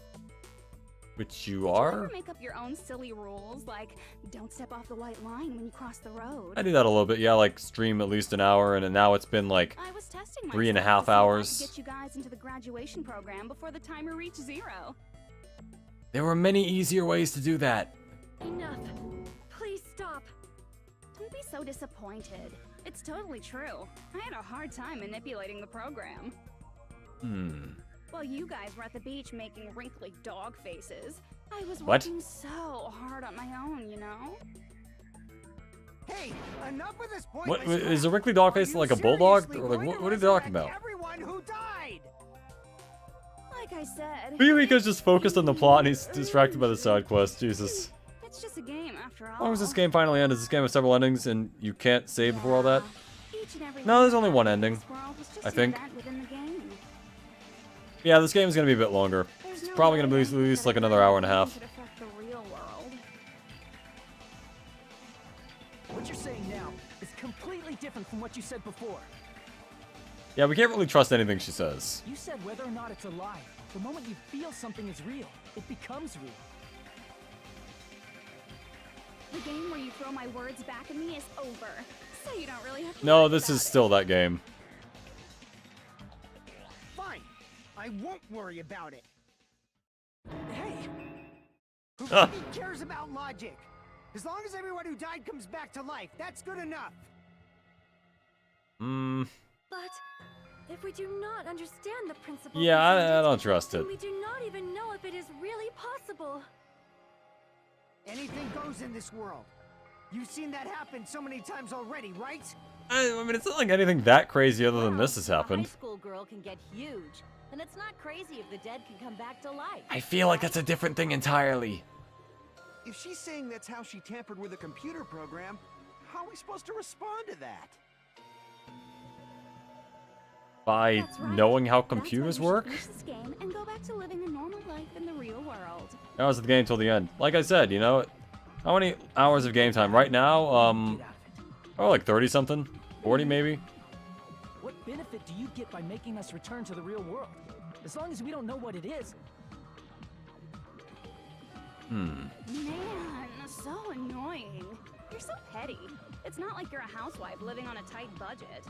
Which you Did you are? ever make up your own silly rules, like don't step off the white line when you cross the road? I do that a little bit, yeah, like stream at least an hour, and now it's been like I was testing 3.5 myself to hours. get you guys into the graduation program before the timer reached 0. There were many easier ways to do that. Enough. Please stop. Don't be so disappointed. It's totally true. I had a hard time manipulating the program. While you guys were at the beach making wrinkly dog faces, I was What? working so hard on my own, you know? Hey, enough of this What pointless is a crap. wrinkly dog Are face you like a bulldog? seriously Or like going what to are you talking resurrect about? Everyone who died. Like I said. Fuyuhiko's just focused on the plot and he's distracted by the side quest. Jesus. It's just a game after all. How long does this game finally end? Does this game have several endings and you can't save before all that? Each and every No, there's only one in ending, this world is just I an think. event within the game. Yeah, this game is going to be a bit longer. There's It's no probably going to way be at least that like another hour and a half. could affect the real world. What you're saying now is completely different from what you said before. Yeah, we can't really trust anything she says. You said whether or not it's a lie. The moment you feel something is real, it becomes real. The game where you throw my words back at me is over, so you don't really have to No, worry this about is it. still that game. Fine. I won't worry about it. Hey, Who Ah. fucking cares about logic? As long as everyone who died comes back to life, that's good enough. But if we do not understand the principle, Yeah, I don't trust it. then we do not even know if it is really possible. Anything goes in this world. You've seen that happen so many times already, right? I mean, it's not like anything that crazy other than this has A high happened. school girl can get huge, and it's not crazy if the dead can come back to life. I feel like that's a different thing entirely. If she's saying that's how she tampered with a computer program, how are we supposed to respond to that? By That's right. knowing how That's why computers we should work? finish this game and go back to living a normal life in the real world. That was the game till the end. Like I said, you know, how many hours of game time? Right now, get out of it. oh, like 30 something? 40 maybe? What benefit do you get by making us return to the real world? As long as we don't know what it is. Man, so annoying. You're so petty. It's not like you're a housewife living on a tight budget.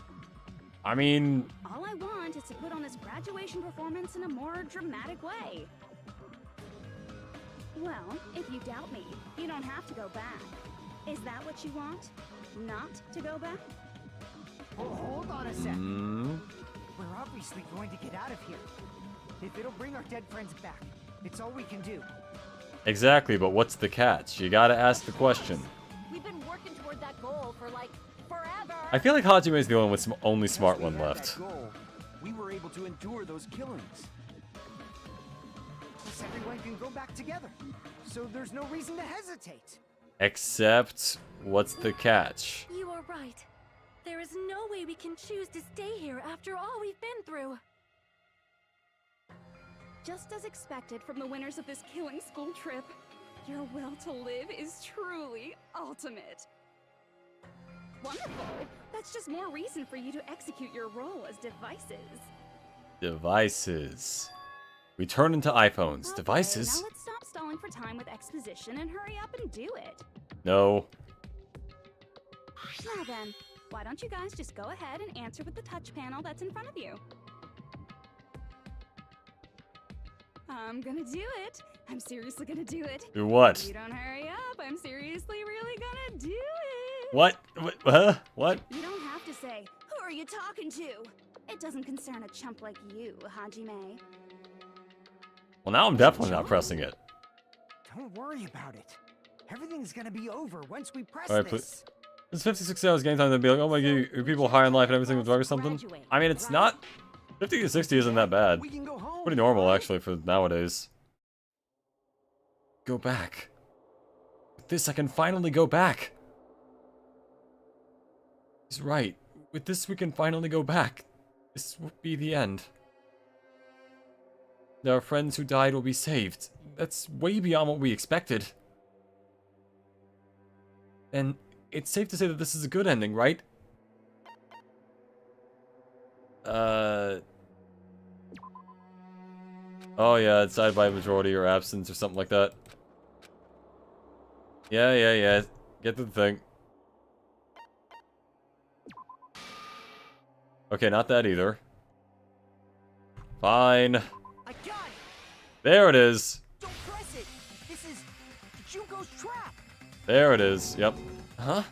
I mean, All I want is to put on this graduation performance in a more dramatic way. Well, if you doubt me, you don't have to go back. Is that what you want? Not to go back? Oh, hold on a sec. We're obviously going to get out of here. If it'll bring our dead friends back, it's all we can do. exactly, but what's the catch? You gotta ask the question. We've been working toward that goal for like forever. I feel like Hajime is the only smart We one had left. that goal. We were able to endure those killings. Plus everyone can go back together. So there's no reason to hesitate. Except, what's the catch? You are right. There is no way we can choose to stay here after all we've been through. Just as expected from the winners of this killing school trip, your will to live is truly ultimate. Wonderful! That's just more reason for you to execute your role as devices. Devices. We turn into iPhones. Okay, Devices? now let's stop stalling for time with exposition and hurry up and do it. No. Now then, why don't you guys just go ahead and answer with the touch panel that's in front of you? I'm gonna do it. I'm seriously gonna do it. Do what? If you don't hurry up, I'm seriously really gonna do it. What? Huh? What? You don't have to say, who are you talking to? It doesn't concern a chump like you, Hajime. Well, now I'm definitely not pressing it. Don't worry about it. Everything's gonna be over once we press Alright, this. It's 56 hours game time. They'd be like, oh my god, are people high on life and everything with drug or something? I mean, it's not. 50 to 60 isn't that bad. Pretty normal, actually, for nowadays. Go back. With this, I can finally go back. He's right. With this, we can finally go back. This will be the end. Our friends who died will be saved. That's way beyond what we expected. And it's safe to say that this is a good ending, right? Oh yeah, it's decided by majority or absence or something like that. Yeah. Get to the thing. Okay, not that either. Fine. I got it. There it is. Don't press it. This is Junko's trap. There it is. Yep. Huh?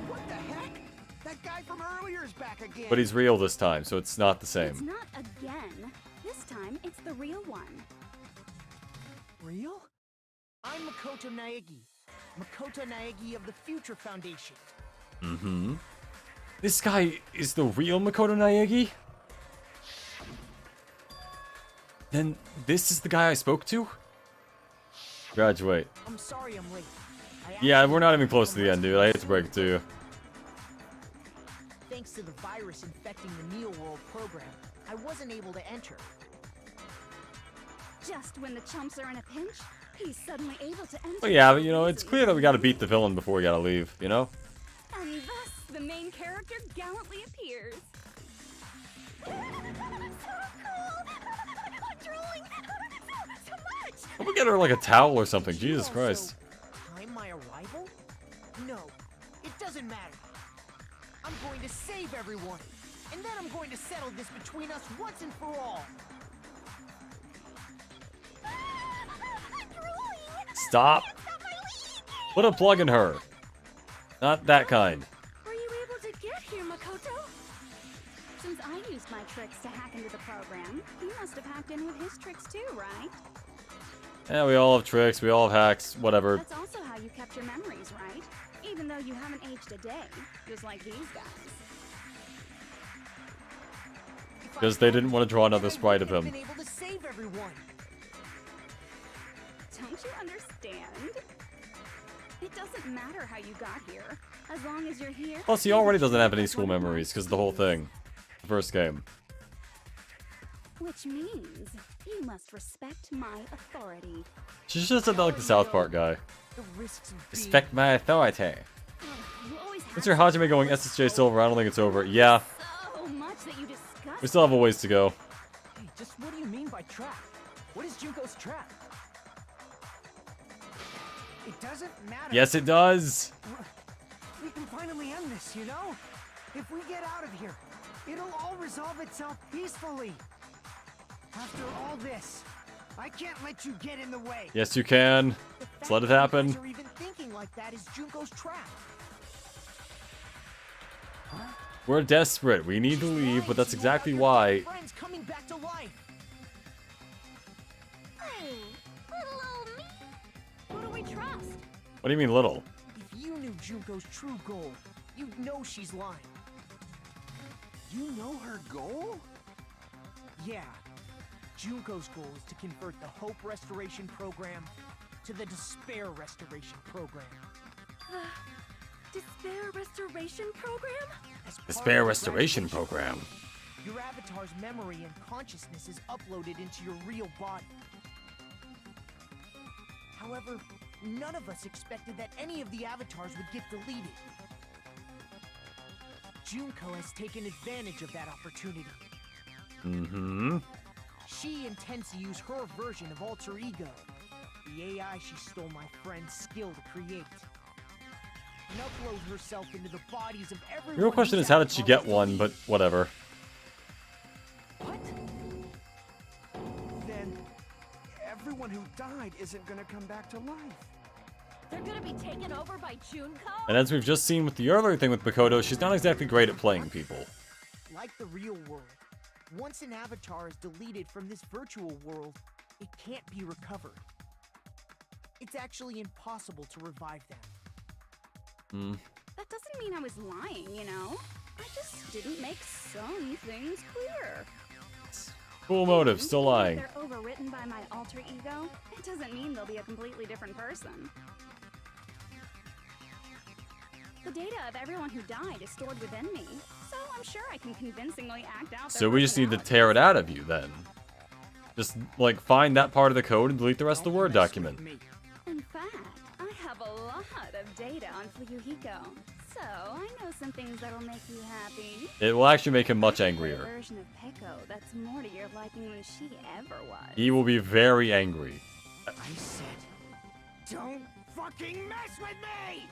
What the heck? That guy from earlier is back again. But he's real this time, so it's not the It's same. not again. This time, it's the real one. Real? I'm Makoto Naegi. Makoto Naegi of the Future Foundation. Mm-hmm. This guy is the real Makoto Naegi? Then this is the guy I spoke to? Graduate. I'm sorry I'm late. Yeah, we're not even close to the end, dude. I hate to break it to you. Thanks to the virus infecting the Neo World program, I wasn't able to enter. Just when the chumps are in a pinch, he's suddenly able to enter. But yeah, but, you know, it's clear that we gotta beat the villain before we gotta leave, you know? And thus, the main character gallantly appears. So cool! I'm drooling! So much! We'll get her like a towel or something. Jesus Christ. Time my arrival? No, it doesn't matter. I'm going to save everyone, and then I'm going to settle this between us once and for all. Stop. Put a plug in her. Not that kind. Were you able to get here, Makoto? Since I used my tricks to hack into the program, you must have hacked in with his tricks too, right? Yeah, we all have tricks, we all have hacks, whatever. That's also how you kept your memories, right? Even though you haven't aged a day, just like these guys. Because they didn't want to draw another sprite of him. Been able to save everyone. Don't you understand? It doesn't matter how you got here, as long as you're here. Plus, he already doesn't have any school memories because of the whole thing. The first game. Which means you must respect my authority. She should have said that like the South Park guy. The risks of Respect my authority. You always have Mr. Hajime going SSJ Silver, I don't think it's over. Yeah, so much that you discuss. we still have a ways to go. Hey, just what do you mean by trap? What is Junko's trap? It doesn't matter. Yes, it does. We can finally end this, you know? If we get out of here, it'll all resolve itself peacefully. After all this, I can't let you get in the way. Yes, you can. Let's let it happen. Or even thinking like that is Junko's trap. We're desperate. We need to leave, but that's exactly why. Friends coming back to life. Hey, little old me. Who do we trust? What do you mean little? If you knew Junko's true goal, you'd know she's lying. You know her goal? Yeah. Junko's goal is to convert the Hope Restoration Program to the Despair Restoration Program. The Despair Restoration Program? As part Despair of the Restoration graduation Program. Your avatar's memory and consciousness is uploaded into your real body. However, none of us expected that any of the avatars would get deleted. Junko has taken advantage of that opportunity. Mm-hmm. She intends to use her version of Alter Ego, the AI she stole my friend's skill to create, and upload herself into the bodies of everyone. The real question whose is, how did she avatar get was one? But deleted. whatever. What? Then everyone who died isn't gonna come back to life. They're gonna be taken over by Junko? And as we've just seen with the earlier thing with Makoto, she's not exactly great at playing people. Like the real world, once an avatar is deleted from this virtual world, it can't be recovered. It's actually impossible to revive them. That doesn't mean I was lying, you know? I just didn't make some things clear. Cool motive, still lying. If they're overwritten by my alter ego, it doesn't mean they'll be a completely different person. The data of everyone who died is stored within me, so I'm sure I can convincingly act out their So we just need to personalities. tear it out of you then. Just, like, find that part of the code and delete the rest of the Word document. In fact, I have a lot of data on Fuyuhiko, so I know some things that'll make you happy. It will actually make him much A angrier. version of Peko that's more to your liking than she ever was. He will be very angry. I said, don't fucking mess with me!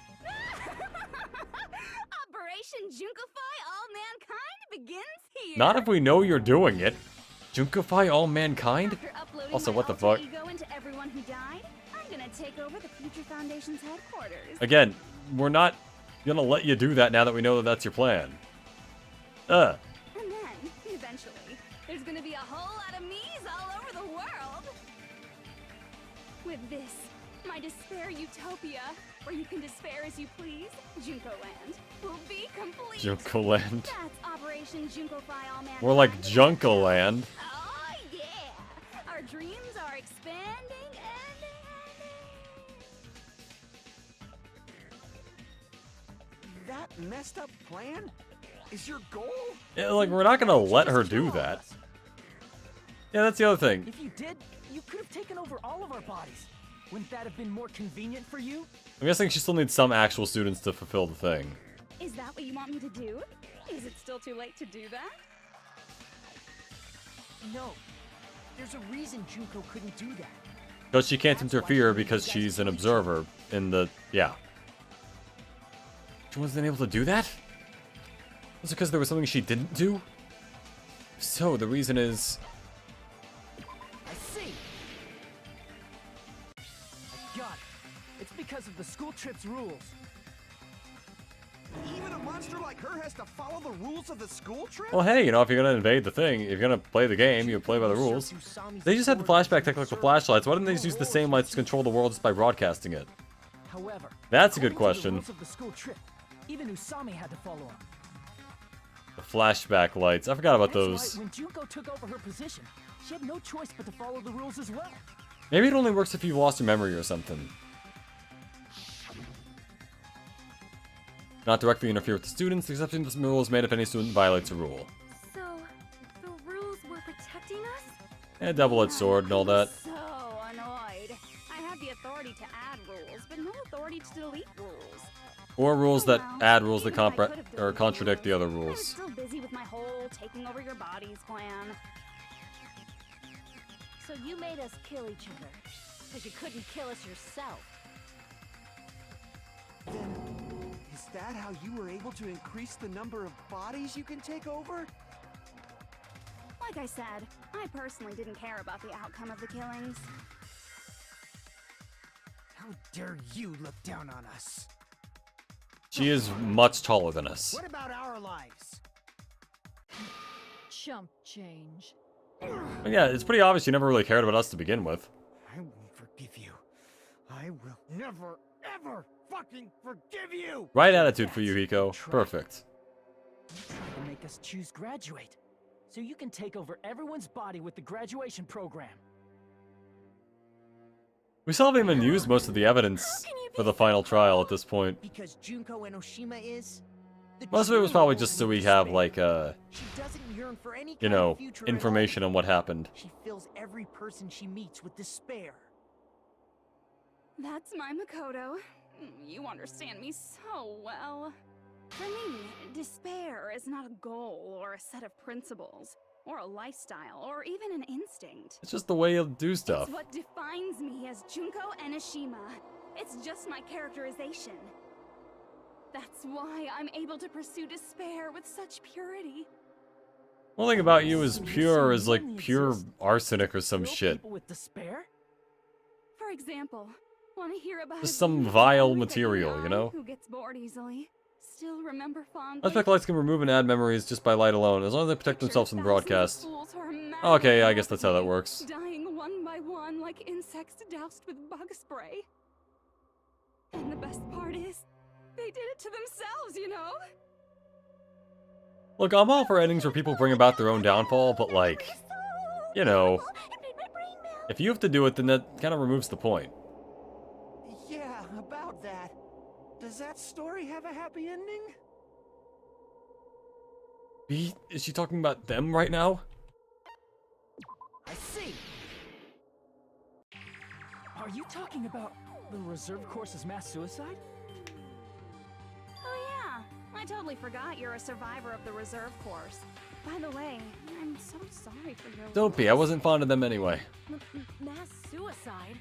Operation Junkify All Mankind begins here. Not if we know you're doing it. Junkify all mankind? After uploading Also, my what the alter fuck? ego into everyone who died, I'm gonna take over the Future Foundation's headquarters. Again, we're not gonna let you do that now that we know that that's your plan. And then, eventually, there's gonna be a whole lot of me's all over the world. With this, my despair utopia, where you can despair as you please, Junko Land, will be complete. Junko Land. That's Operation Junkify All Mankind. More like Junko Land. Oh yeah! Our dreams are expanding and That messed up plan is your goal? Yeah, like, we're not gonna let her do that. Yeah, that's the other thing. If you did, you could have taken over all of our bodies. Wouldn't that have been more convenient for you? I'm guessing she still needs some actual students to fulfill the thing. Is that what you want me to do? Is it still too late to do that? No. There's a reason Junko couldn't do that. Because she can't interfere because she's an observer in the... yeah. She wasn't able to do that? Was it because there was something she didn't do? If so, the reason is... I see. I got it. It's because of the school trip's rules. Even a monster like her has to follow the rules of the school trip? Well, hey, you know, if you're gonna invade the thing, if you're gonna play the game, you play by the rules. They just had the flashback technique with flashlights. Why didn't they just use the same lights to control the world just by broadcasting it? However, That's a good according to the question. rules of the school trip, even Usami had to follow them. The flashback lights. I forgot about That's those. why when Junko took over her position, she had no choice but to follow the rules as well. Maybe it only works if you've lost your memory or something. Not directly interfere with the students. The exception to this rule is made if any student violates a rule. So, the rules were protecting us? And a double-edged sword and all that. So annoyed. I have the authority to add rules, but no authority to delete rules. Or rules that Well, add rules that even if I could have or deleted contradict the other I was rules. still busy with my whole taking over your bodies plan. So you made us kill each other. Because you couldn't kill us yourself. Then, is that how you were able to increase the number of bodies you can take over? Like I said, I personally didn't care about the outcome of the killings. How dare you look down on us? She is much taller than us. What about our lives? Chump change. But yeah, it's pretty obvious you never really cared about us to begin with. I won't forgive you. I will never, ever fucking forgive you! Right attitude for you, Hiko. Perfect. You tried to make us choose graduate, so you can take over everyone's body with the graduation program. We still haven't even used most of the evidence for the final trial at this point. Because Junko and Oshima is... the Most of it was true probably woman just so of we have, despair. like, She doesn't yearn for any you kind know, of future at all. information on what happened. She fills every person she meets with despair. That's my Makoto. You understand me so well. For me, despair is not a goal or a set of principles, or a lifestyle, or even an instinct. It's just the way you do stuff. It's what defines me as Junko Enoshima. It's just my characterization. That's why I'm able to pursue despair with such purity. One thing about you is pure is like pure arsenic or some Real shit. people with despair? For example, want to hear about Just a some blue vile eyed material, you guy know? who gets bored easily. Still remember I fondly. expect lights can remove and add memories just by light alone, as long as they protect themselves from the broadcast. Fools who are mad Okay, I about guess that's how that me, works. Dying one by one like insects doused with bug spray. And the best part is, they did it to themselves, you know? Look, I'm all for endings where people bring about their own downfall, but like, you know, if you have to do it, then that kind of removes the point. Yeah, about that. Does that story have a happy ending? Is she talking about them right now? I see. Are you talking about the reserve course's mass suicide? Oh yeah, I totally forgot you're a survivor of the reserve course. By the way, I'm so sorry for your Don't be, I wasn't fond of them anyway. Mass suicide?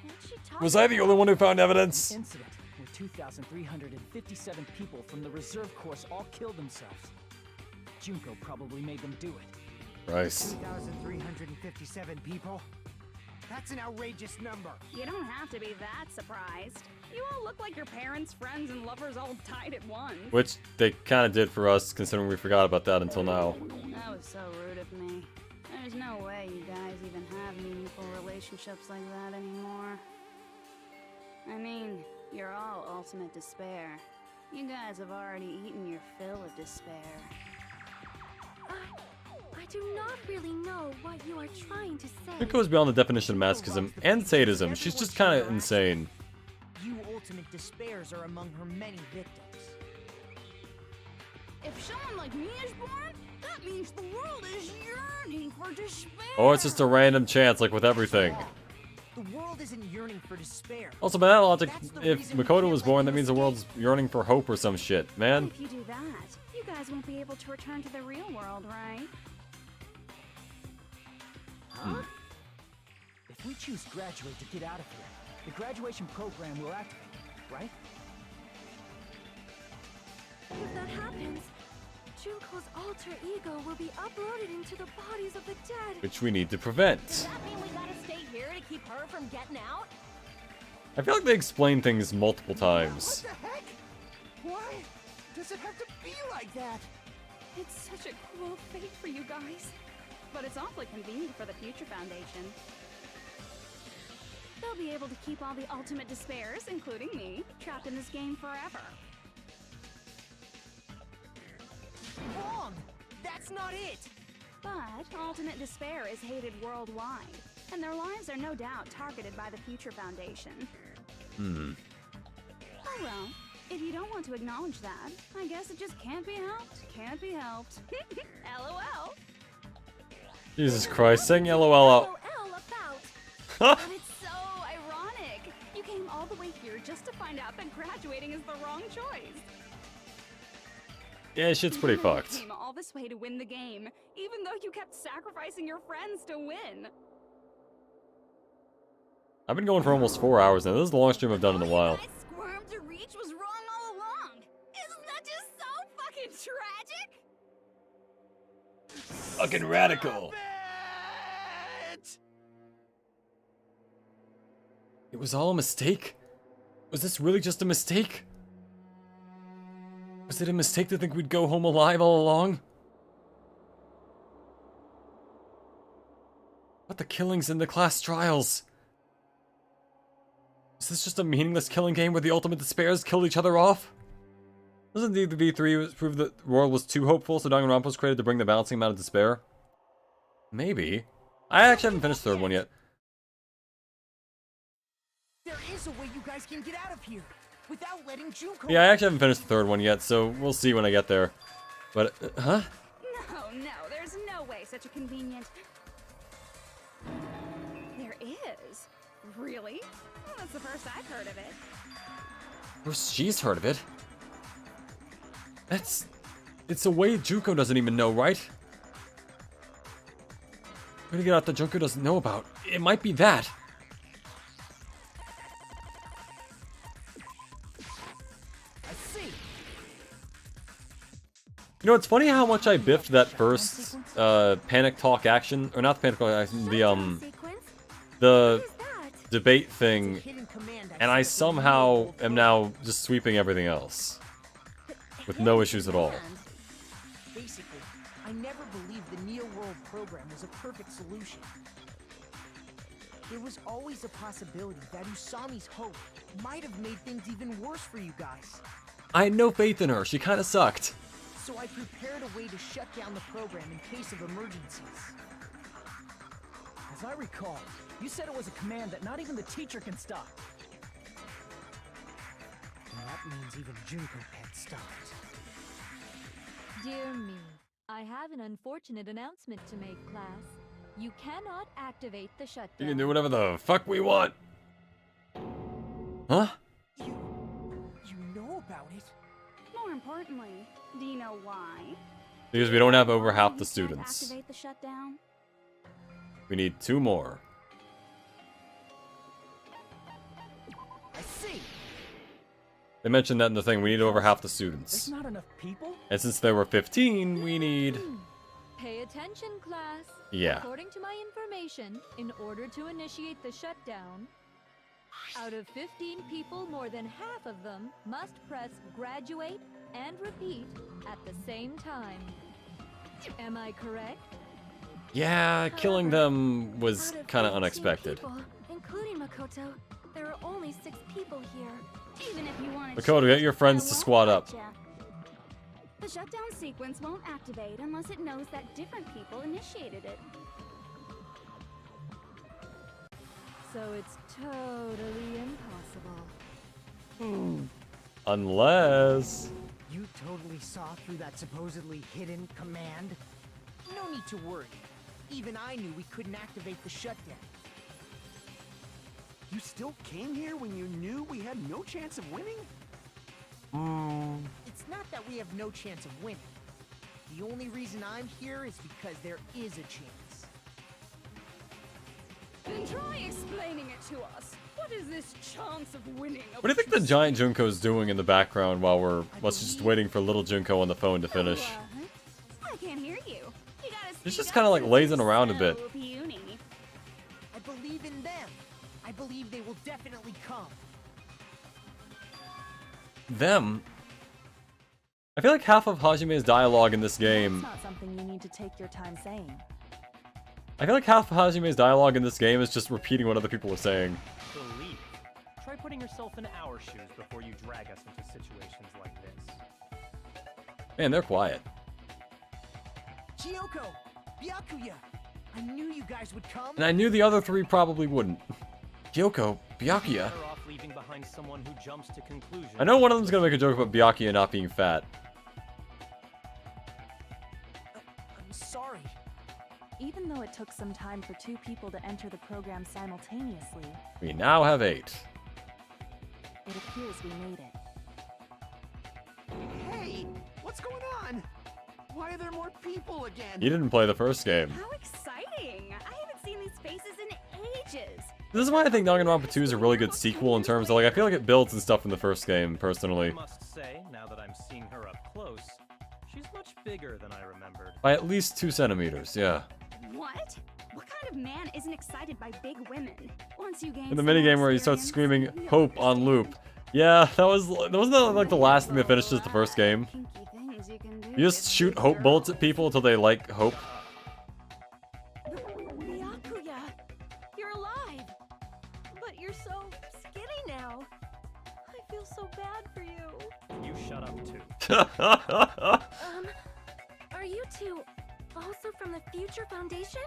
What's she talking Was I the only one who found evidence? Incident where 2,357 people from the reserve course all killed themselves. Junko probably made them do it. Christ. 2,357 people? That's an outrageous number. You don't have to be that surprised. You all look like your parents, friends, and lovers all died at once. Which they kind of did for us, considering we forgot about that until now. That was so rude of me. There's no way you guys even have meaningful relationships like that anymore. I mean, you're all ultimate despair. You guys have already eaten your fill of despair. I do not really know what you are trying to say. It goes beyond the definition of masochism and sadism. She's just kind of insane. You ultimate despairs are among her many victims. If someone like me is born, that means the world is yearning for despair. Or it's just a random chance, like with everything. The world isn't yearning for despair. Also, by that logic, if Makoto was born, that means the world's yearning for hope or some shit, man. If you do that, you guys won't be able to return to the real world, right? Huh? If we choose graduate to get out of here, the graduation program will activate, right? If that happens, Junko's alter ego will be uploaded into the bodies of the dead. Which we need to prevent. Does that mean we gotta stay here to keep her from getting out? I feel like they explain things multiple times. What the heck? Why does it have to be like that? It's such a cruel fate for you guys. But it's awfully convenient for the Future Foundation. They'll be able to keep all the ultimate despairs, including me, trapped in this game forever. Wrong! That's not it! But ultimate despair is hated worldwide, and their lives are no doubt targeted by the Future Foundation. Hmm. Oh well, if you don't want to acknowledge that, I guess it just can't be helped. Can't be helped. LOL. Jesus Christ, saying LOL out. LOL about. And it's so ironic. You came all the way here just to find out that graduating is the wrong choice. Yeah, shit's pretty You fucked. came all this way to win the game, even though you kept sacrificing your friends to win. I've been going for almost 4 hours now. This is the longest stream I've done in a while. I squirmed to reach was wrong all along. Isn't that just so fucking tragic? Fucking radical. It was all a mistake? Was this really just a mistake? Was it a mistake to think we'd go home alive all along? What the killings in the class trials? Is this just a meaningless killing game where the ultimate despairs killed each other off? Doesn't the V3 prove that the world was too hopeful, so Danganronpa was created to bring the balancing amount of despair? Maybe. I actually haven't finished the third one yet. is a way you guys can get out of here without letting Junko. Yeah, I actually haven't finished the third one yet, so we'll see when I get there. But, huh? No, there's no way such a convenient... There is. Really? Well, that's the first I've heard of it. First she's heard of it. It's a way Junko doesn't even know, right? We're gonna get out that Junko doesn't know about. It might be that. I see. You know, it's funny how much I biffed that first panic talk action, or not the panic talk action, the debate thing, and I somehow am now just sweeping everything else with no issues at all. Basically, I never believed the Neo World program was a perfect solution. There was always a possibility that Usami's hope might have made things even worse for you guys. I had no faith in her. She kind of sucked. So I prepared a way to shut down the program in case of emergencies. As I recall, you said it was a command that not even the teacher can stop. And that means even Junko can't stop it. Dear me, I have an unfortunate announcement to make, class. You cannot activate the shutdown. You can do whatever the fuck we want. Huh? You know about it? More importantly, do you know why? Because we don't have over half the students. Activate the shutdown? We need 2 more. I see. They mentioned that in the thing. We need over half the students. There's not enough people? And since there were 15, we need... Pay attention, class. Yeah. According to my information, in order to initiate the shutdown, out of 15 people, more than half of them must press graduate and repeat at the same time. Am I correct? Yeah, killing them was kind of unexpected. People, including Makoto, there are only 6 people here. Even if you wanted Makoto, get your friends to squad up. The shutdown sequence won't activate unless it knows that different people initiated it. So it's totally impossible. Unless... You totally saw through that supposedly hidden command? No need to worry. Even I knew we couldn't activate the shutdown. You still came here when you knew we had no chance of winning? It's not that we have no chance of winning. The only reason I'm here is because there is a chance. Then try explaining it to us. What is this chance of winning? What do you think the giant Junko's doing in the background while we're just waiting for little Junko on the phone to finish? I can't hear you. You gotta He's just kind of like lazing around a bit. I believe in them. I believe they will definitely come. Them? I feel like half of Hajime's dialogue in this game... That's not something you need to take your time saying. I feel like half of Hajime's dialogue in this game is just repeating what other people are saying. Believe. Try putting yourself in our shoes before you drag us into situations like this. Man, they're quiet. Kyoko! Byakuya! I knew you guys would come! And I knew the other 3 probably wouldn't. Kyoko, Byakuya. Better off leaving behind someone who jumps to conclusions. I know one of them's gonna make a joke about Byakuya not being fat. I'm sorry. Even though it took some time for 2 people to enter the program simultaneously, We now have 8. it appears we made it. Hey, what's going on? Why are there more people again? You didn't play the first game. How exciting! I haven't seen these faces in ages. This is why I think Danganronpa 2 is a really good sequel in terms of, like, I feel like it builds and stuff from the first game, personally. I must say, now that I'm seeing her up close, she's much bigger than I remembered. By at least 2 centimeters, yeah. What? What kind of man isn't excited by big women? Once you gain In the some minigame where he starts experience, screaming, you'll Hope on loop. Yeah, wasn't that like the last thing that finishes the first game? kinky things you can do You just with shoot big hope bullets girls. at people until they like hope. Byakuya! You're alive! But you're so skinny now. I feel so bad for you. You shut up too. Are you 2 also from the Future Foundation?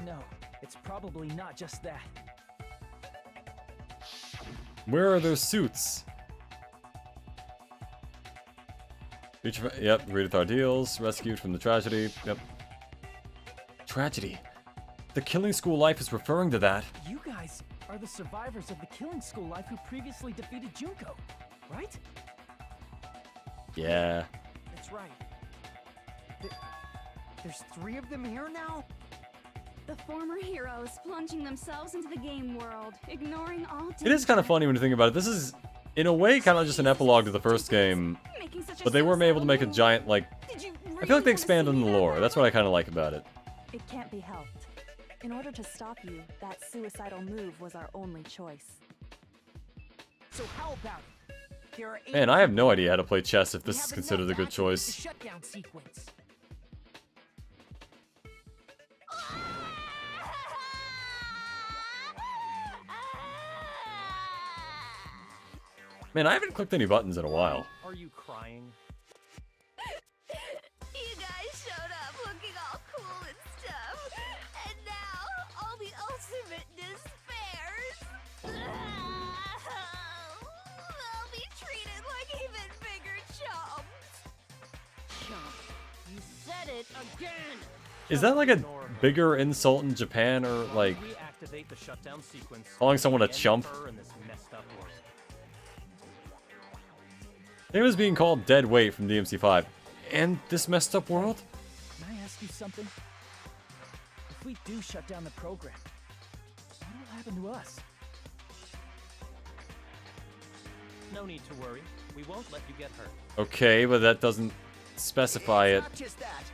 No, it's probably not just that. Where are those suits? Yep, Rita Thardeals, rescued from the tragedy. Yep. Tragedy? The killing school life is referring to that. You guys are the survivors of the killing school life who previously defeated Junko, right? Yeah. That's right. There's 3 of them here now? The former heroes plunging themselves into the game world, ignoring all danger. It is kind of funny when you think about it. This is, in a way, kind of just an epilogue to the first game. But they weren't able to make a giant, like... I feel like they expanded on the lore. That's what I kind of like about it. It can't be helped. In order to stop you, that suicidal move was our only choice. So how about it? There are 8 Man, I have no idea how to play chess if We this is have considered a enough good to activate choice. the shutdown sequence. Man, I haven't clicked any buttons in a while. Are you crying? You guys showed up looking all cool and stuff, and now all the ultimate despairs. They'll be treated like even bigger chumps. Chump. You said it again. Is that like a bigger insult in Japan, or like Reactivate the shutdown sequence. calling someone a chump? In this messed up world. It was being called dead weight from DMC5. And this messed up world? Can I ask you something? If we do shut down the program, what will happen to us? No need to worry. We won't let you get hurt. Okay, but that doesn't specify it. Not just that.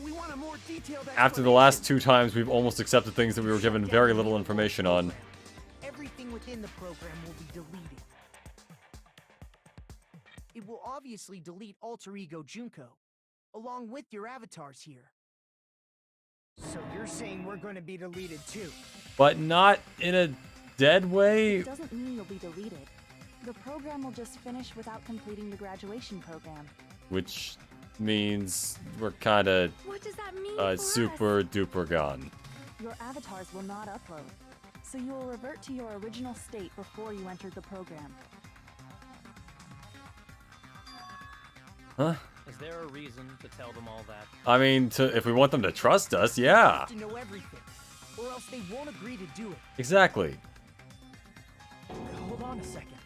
We want a more detailed After the last 2 times, we've almost accepted things that we were given very little information on. Everything within the program will be deleted. It will obviously delete Alter Ego Junko, along with your avatars here. So you're saying we're going to be deleted too? But not in a dead way? It doesn't mean you'll be deleted. The program will just finish without completing the graduation program. Which means we're kinda What does that mean for us? super duper gone. Your avatars will not upload, so you will revert to your original state before you entered the program. Huh? Is there a reason to tell them all that? I mean, if we want them to trust us, yeah. To know everything, or else they won't agree to do it. Exactly. Hold on a second.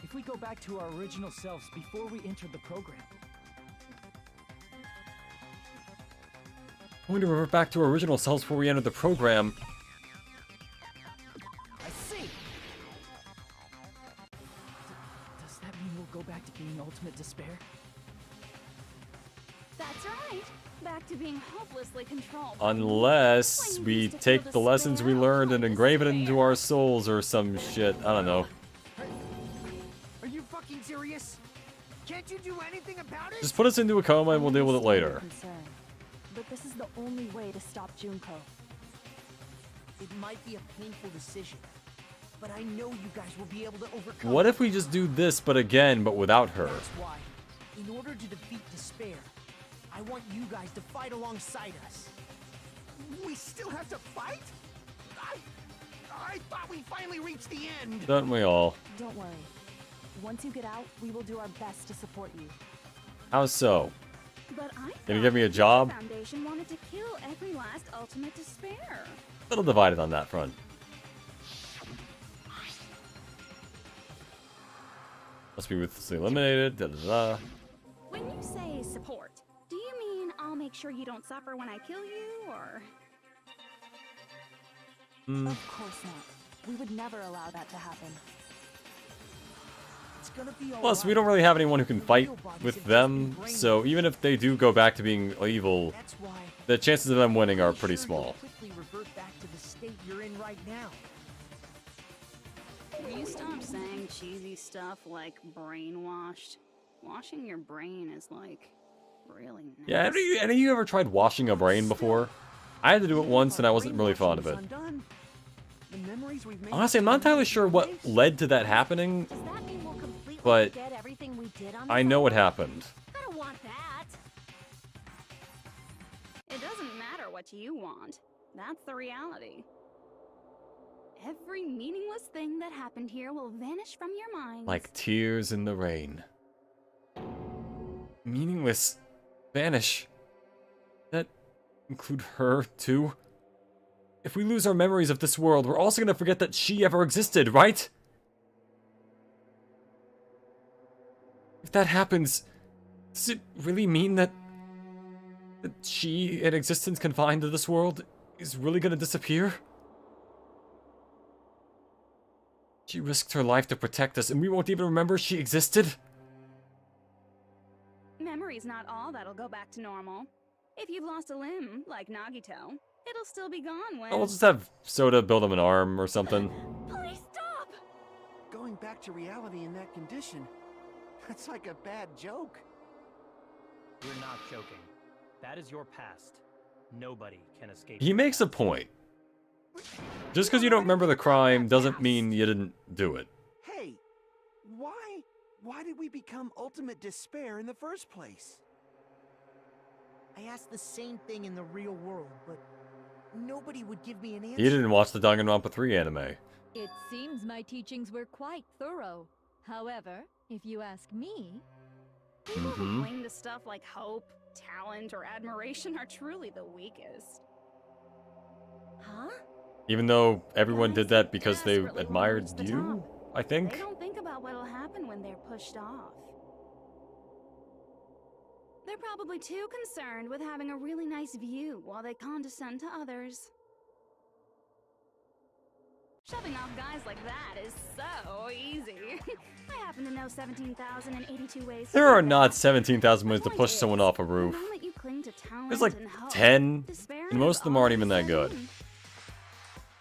If we go back to our original selves before we entered the program, We're going to revert back to our original selves before we enter the program. I see. does that mean we'll go back to being ultimate despair? That's right. Back to being hopelessly controlled. Unless we take the lessons we learned and engrave it into our souls or some shit. I don't know. Are you fucking serious? Can't you do anything about it? Just put us into a coma and we'll deal with it later. But this is the only way to stop Junko. It might be a painful decision, but I know you guys will be able to overcome. What if we just do this, but again, but without her? That's why, in order to defeat despair, I want you guys to fight alongside us. We still have to fight? I thought we finally reached the end. Don't we all? Don't worry. Once you get out, we will do our best to support you. How so? But I Can you give me a job? The Foundation wanted to kill every last ultimate despair. A little divided on that front. Must be ruthlessly eliminated. Da da da. When you say support, do you mean I'll make sure you don't suffer when I kill you, or? Of course not. We would never allow that to happen. It's gonna be all Plus, we right. don't really have anyone who can fight with them, so even if they do go back to being evil, That's why the chances of them winning are I'm pretty sure you'll small. quickly revert back to the state you're in right now. Will you stop saying cheesy stuff like brainwashed? Washing your brain is like really nice. Yeah, have any of you ever tried washing a brain before? I had to do it once and I wasn't really fond of it. Undone. The memories we've made Honestly, I'm not entirely sure what led to that happening, Does that mean we'll completely but forget everything we did on I know what happened. I don't want that. It doesn't matter what you want. That's the reality. every meaningless thing that happened here will vanish from your minds. Like tears in the rain. Meaningless. Vanish. That include her, too? If we lose our memories of this world, we're also gonna forget that she ever existed, right? If that happens, does it really mean that she, an existence confined to this world, is really gonna disappear? She risked her life to protect us, and we won't even remember she existed? Memory's not all that'll go back to normal. If you've lost a limb, like Nagito, it'll still be gone when... Oh, we'll just have Soda build him an arm or something. Please stop! Going back to reality in that condition, that's like a bad joke. We're not joking. That is your past. Nobody can escape. He makes a point. Just because you don't remember the crime doesn't mean you didn't do it. Hey, why did we become ultimate despair in the first place? I asked the same thing in the real world, but nobody would give me an answer. He didn't watch the Danganronpa 3 anime. It seems my teachings were quite thorough. However, if you ask me... People who cling to stuff like hope, talent, or admiration are truly the weakest. Huh? Even though everyone did that because they admired you, I think. They don't think about what'll happen when they're pushed off. They're probably too concerned with having a really nice view while they condescend to others. Shoving off guys like that is so easy. I happen to know 17,082 ways. There are not 17,000 ways to push someone off a roof. The moment you cling to talent There's like and hope, 10, despair and most of them aren't even that is good. all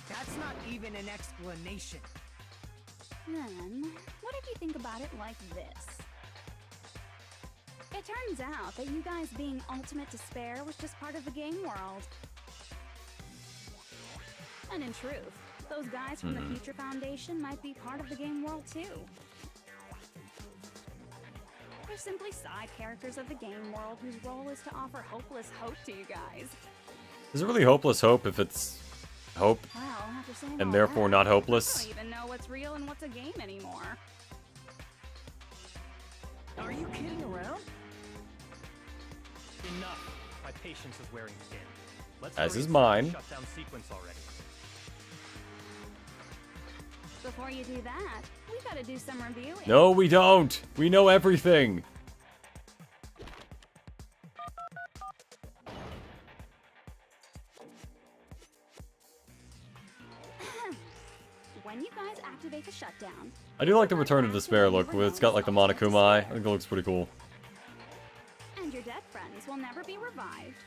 That's not even an explanation. Then, what if you think about it like this? It turns out that you guys being ultimate despair was just part of the game world. And in truth, those guys from the Future Foundation might be part of the game world too. They're simply side characters of the game world whose role is to offer hopeless hope to you guys. Is it really hopeless hope if it's hope Well, after saying and all therefore that, not I hopeless? don't even know what's real and what's a game anymore. Are you kidding around? Enough. My patience is wearing thin. Let's As hurry is and start the mine. Shutdown sequence already. Before you do that, we gotta do some reviewing. No, we don't. We know everything. When you guys activate the shutdown, I do like the Return of Despair look, where it's got like the Monokuma eye. I think it looks pretty cool. and your dead friends will never be revived.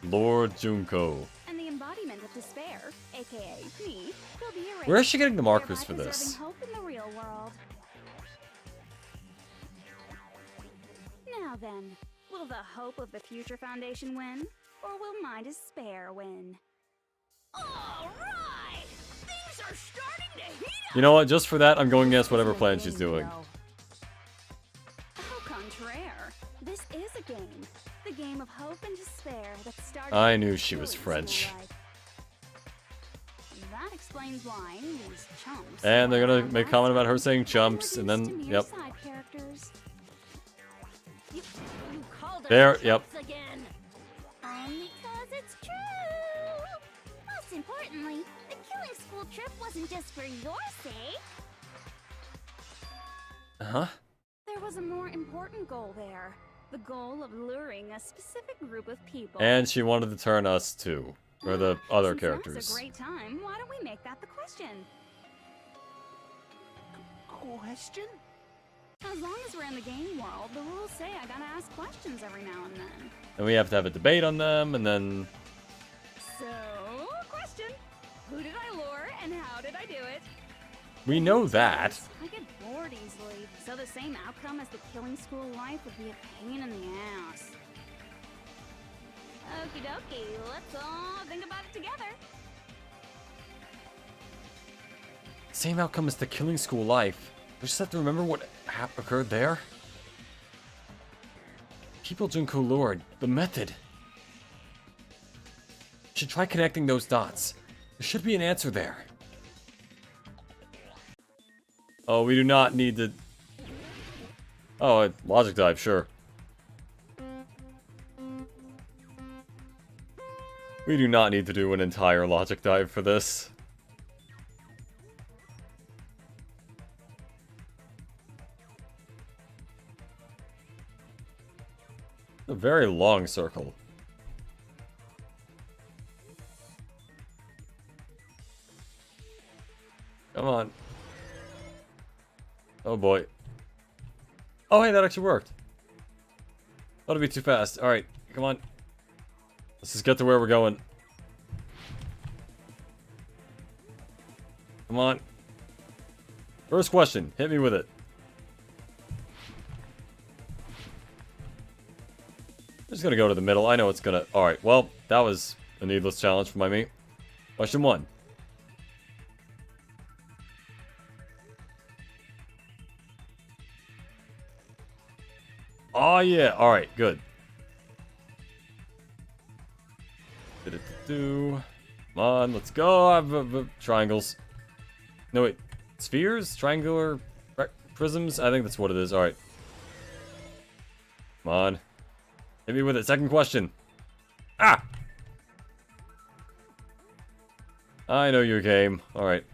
Lord Junko. And the embodiment of despair, aka me, will be erased. Where is she getting the markers thereby for this? preserving hope in the real world. Now then, will the hope of the Future Foundation win, or will my despair win? Alright! Things are starting to heat up! You know what? Just for that, I'm going against whatever plan she's doing. Au contraire, this is a game. The game of hope and despair that started. I with knew she was killing French. school life. That explains why these chumps. And they're gonna are make a comment about her saying reduced chumps, and to then, mere yep. side characters. You called us There, yep. chumps again. Because it's true. Most importantly, the killing school trip wasn't just for your sake. Huh? There was a more important goal there. The goal of luring a specific group of people. And she wanted to turn us too. Or the other Since characters. Now's a great time. Why don't we make that the question? Question? As long as we're in the game world, the rules say I gotta ask questions every now and then. And we have to have a debate on them, and then... So, question. Who did I lure and how did I do it? We know that. I get bored easily, so the same outcome as the killing school life would be a pain in the ass. Okie dokie, let's all think about it together. Same outcome as the killing school life. We just have to remember what occurred there. People Junko lured. The method. Should try connecting those dots. There should be an answer there. Oh, we do not need to... Oh, a logic dive, sure. We do not need to do an entire logic dive for this. A very long circle. Come on. Oh boy. Oh hey, that actually worked. Thought it'd be too fast. Alright, come on. Let's just get to where we're going. Come on. First question. Hit me with it. I'm just gonna go to the middle. I know it's gonna... Alright, well, that was a needless challenge for me. Question 1. Oh yeah, alright, good. Come on, let's go. Triangles. No, wait. Spheres? Triangular prisms? I think that's what it is. Alright. Come on. Hit me with it. Second question. Ah! I know your game. Alright.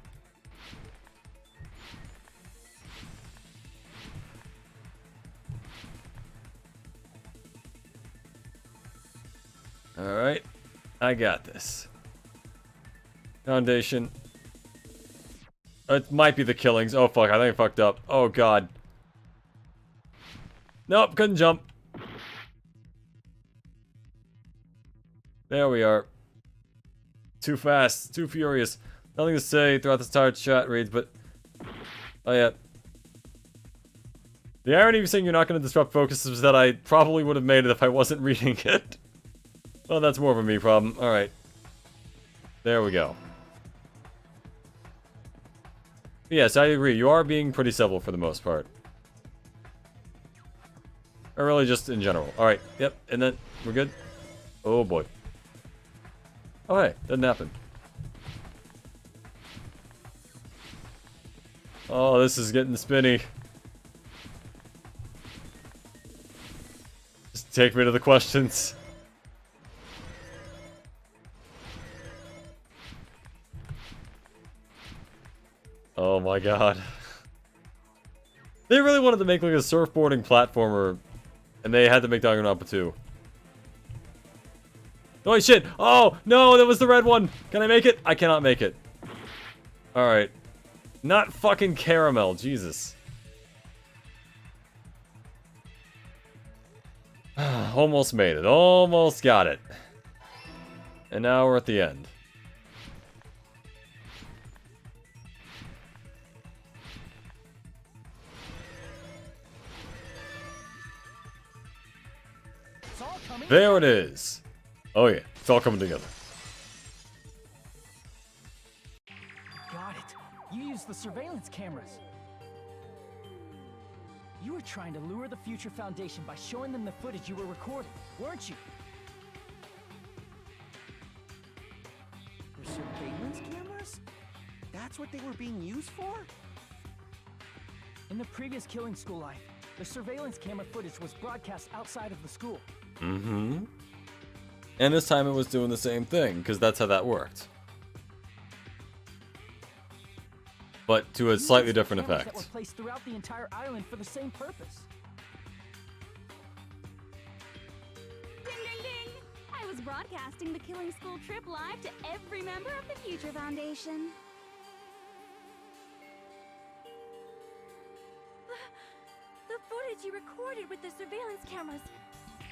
Alright. I got this. Foundation. It might be the killings. Oh fuck, I think I fucked up. Oh god. Nope, couldn't jump. There we are. Too fast, too furious. Nothing to say throughout this entire chat reads, but... Oh yeah. The irony of saying you're not going to disrupt focus is that I probably would have made it if I wasn't reading it. Well, that's more of a me problem. Alright. There we go. Yes, I agree. You are being pretty civil for the most part. Or really just in general. Alright, yep. And then, we're good? Oh boy. Oh hey, didn't happen. Oh, this is getting spinny. Just take me to the questions. Oh my god. They really wanted to make like a surfboarding platformer, and they had to make Danganronpa 2. Oh shit! Oh no, that was the red one! Can I make it? I cannot make it. Alright. Not fucking caramel, Jesus. Almost made it. Almost got it. And now we're at the end. There it is. Oh yeah, it's all coming together. Got it. You used the surveillance cameras. You were trying to lure the Future Foundation by showing them the footage you were recording, weren't you? The surveillance cameras? That's what they were being used for? In the previous Killing School life, the surveillance camera footage was broadcast outside of the school. Mm-hmm. And this time it was doing the same thing, because that's how that worked. But to a slightly different effect. That were placed throughout the entire island for the same purpose. Ding ding ding! I was broadcasting the Killing School trip live to every member of the Future Foundation. The footage you recorded with the surveillance cameras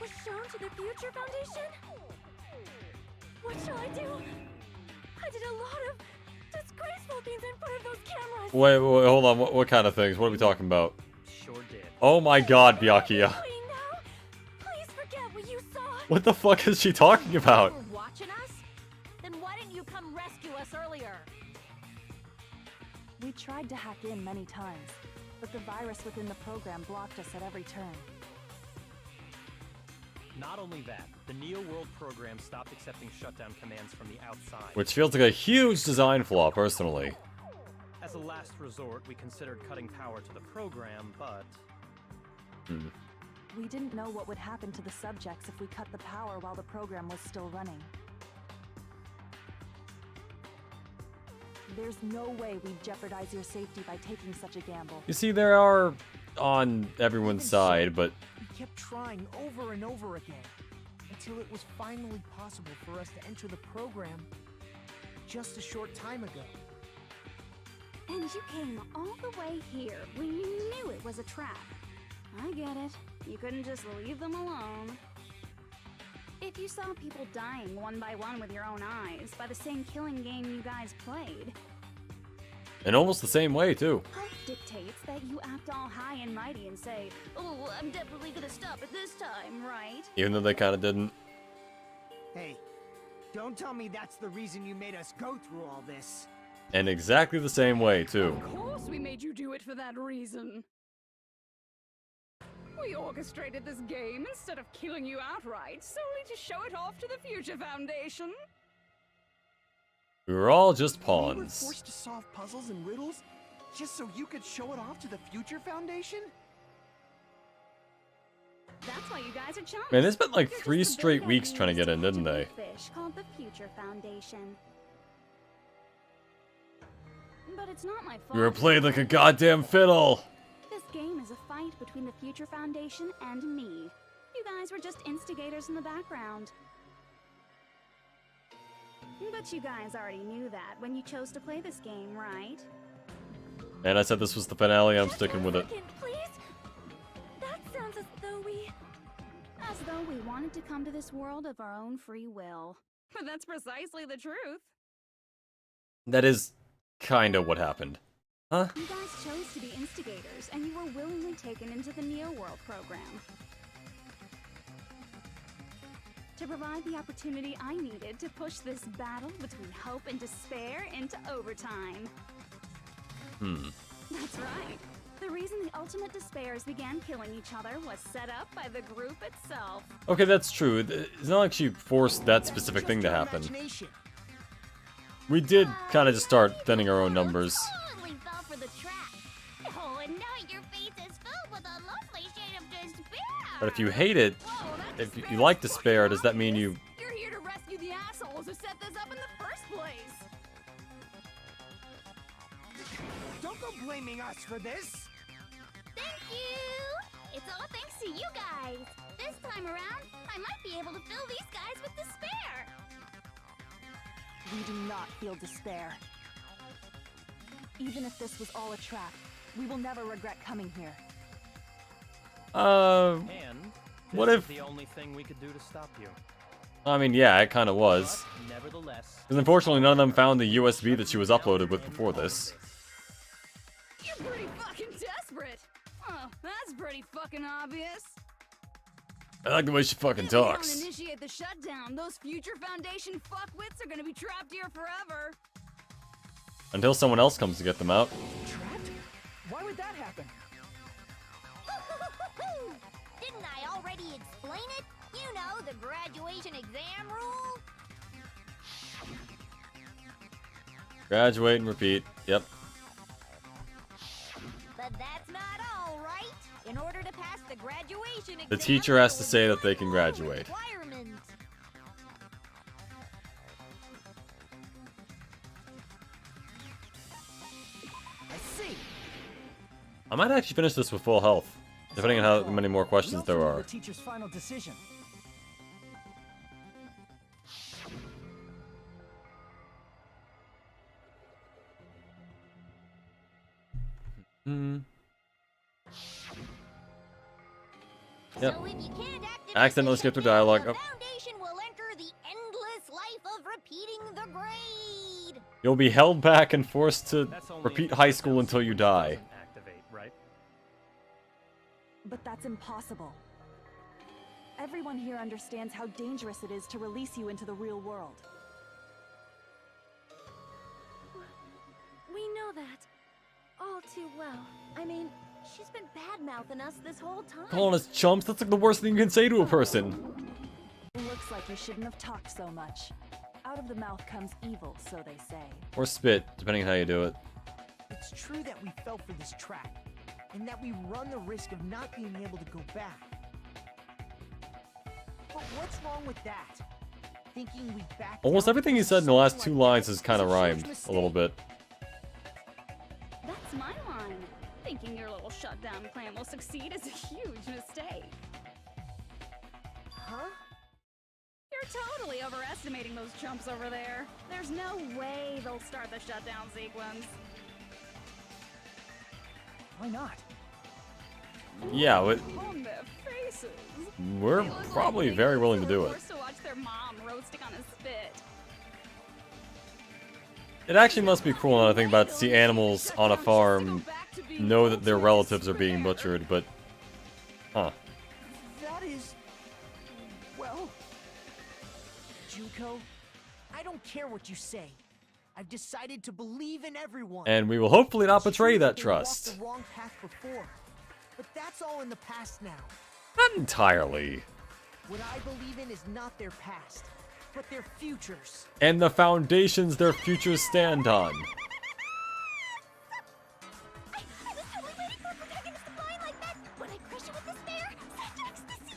was shown to the Future Foundation? What shall I do? I did a lot of disgraceful things in front of those cameras. Wait, hold on. What kind of things? What are we talking about? Sure did. Oh my god, Byakuya. Please forget what you saw. What the fuck is she talking about? You were watching us? Then why didn't you come rescue us earlier? We tried to hack in many times, but the virus within the program blocked us at every turn. Not only that, the Neo World program stopped accepting shutdown commands from the outside. Which feels like a huge design flaw, personally. As As a last resort, we considered cutting power to the program, but... We didn't know what would happen to the subjects if we cut the power while the program was still running. There's no way we'd jeopardize your safety by taking such a gamble. You see, there are on everyone's side, but We kept trying over and over again, until it was finally possible for us to enter the program just a short time ago. And you came all the way here when you knew it was a trap. I get it. You couldn't just leave them alone. If you saw people dying one by one with your own eyes by the same killing game you guys played, in almost the same way, too. hope dictates that you act all high and mighty and say, "Oh, I'm definitely gonna stop it this time," right? Even though they kind of didn't. Hey, don't tell me that's the reason you made us go through all this. In exactly the same way, too. Of course we made you do it for that reason. We orchestrated this game instead of killing you outright, solely to show it off to the Future Foundation. We were all just We were pawns. forced to solve puzzles and riddles just so you could show it off to the Future Foundation? That's why you guys are chums. Man, they spent like You're 3 just the straight big weeks trying to get in, didn't they? fish called the Future Foundation. But it's not my fault. We were played like a goddamn fiddle. This game is a fight between the Future Foundation and me. You guys were just instigators in the background. But you guys already knew that when you chose to play this game, right? And I said this was the finale, I'm sticking with it. Please? That sounds as though we... As though we wanted to come to this world of our own free will. But that's precisely the truth. That is kinda what happened. Huh? You guys chose to be instigators, and you were willingly taken into the Neo World program. To provide the opportunity I needed to push this battle between hope and despair into overtime. That's right. The reason the Ultimate Despairs began killing each other was set up by the group itself. Okay, that's true. It's not like she forced that specific thing to happen. We did kind of just start thinning our own numbers. Totally fell for the trap. Oh, and now your face is filled with a lovely shade of despair. But if you hate it, if you like despair, does that mean you... You're here to rescue the assholes who set this up in the first place. Don't go blaming us for this. Thank you. It's all thanks to you guys. This time around, I might be able to fill these guys with despair. We do not feel despair. Even if this was all a trap, we will never regret coming here. And what this if... is the only thing we could do to stop you. I mean, yeah, it kind of was. But nevertheless, Because unfortunately none of them found the USB that she was uploaded with before this. You're pretty fucking desperate. Oh, that's pretty fucking obvious. I like the way she fucking If we talks. don't initiate the shutdown, those Future Foundation fuckwits are gonna be trapped here forever. Until someone else comes to get them out. Trapped? Why would that happen? Didn't I already explain it? You know, the graduation exam rule? Graduate and repeat. Yep. But that's not all, right? In order to pass the graduation exam, The teacher has to say that they can graduate. requirements. I see. I might actually finish this with full health, depending on how many more questions there The are. teacher's final decision. Yep. So if you can't activate Accidentally skip through dialogue. the Oh. foundation will enter the endless life of repeating the grade. You'll be held back and forced to that's only repeat if high the school until you doesn't die. activate, right? But that's impossible. Everyone here understands how dangerous it is to release you into the real world. We know that. All too well. I mean, she's been bad-mouthing us this whole time. Calling us chumps, that's like the worst thing you can say to a person. Looks like you shouldn't have talked so much. Out of the mouth comes evil, so they say. Or spit, depending on how you do it. The It's true that we fell for this trap, and that we run the risk of not being able to go back. But what's wrong with that? Thinking we back Almost everything he said in the last two lines is kind of rhymed a little bit. That's my line. Thinking your little shutdown plan will succeed is a huge mistake. Huh? You're totally overestimating those chumps over there. There's no way they'll start the shutdown sequence. Why not? Yeah, but On their faces. we're They look probably like very babies willing to who do were it. forced to watch their mom roasting on a spit. It actually must be cruel now that I think about to see animals on a farm know that their relatives are being butchered, but... Huh. That is... well... Junko, I don't care what you say. I've decided to believe in everyone. And we will hopefully not betray that They walked trust. the wrong path before, but that's all in the past now. Not entirely. What I believe in is not their past, but their futures. And the foundations their futures stand on. I was totally waiting for a protagonist to line like that. When I crush it with despair, such ecstasy.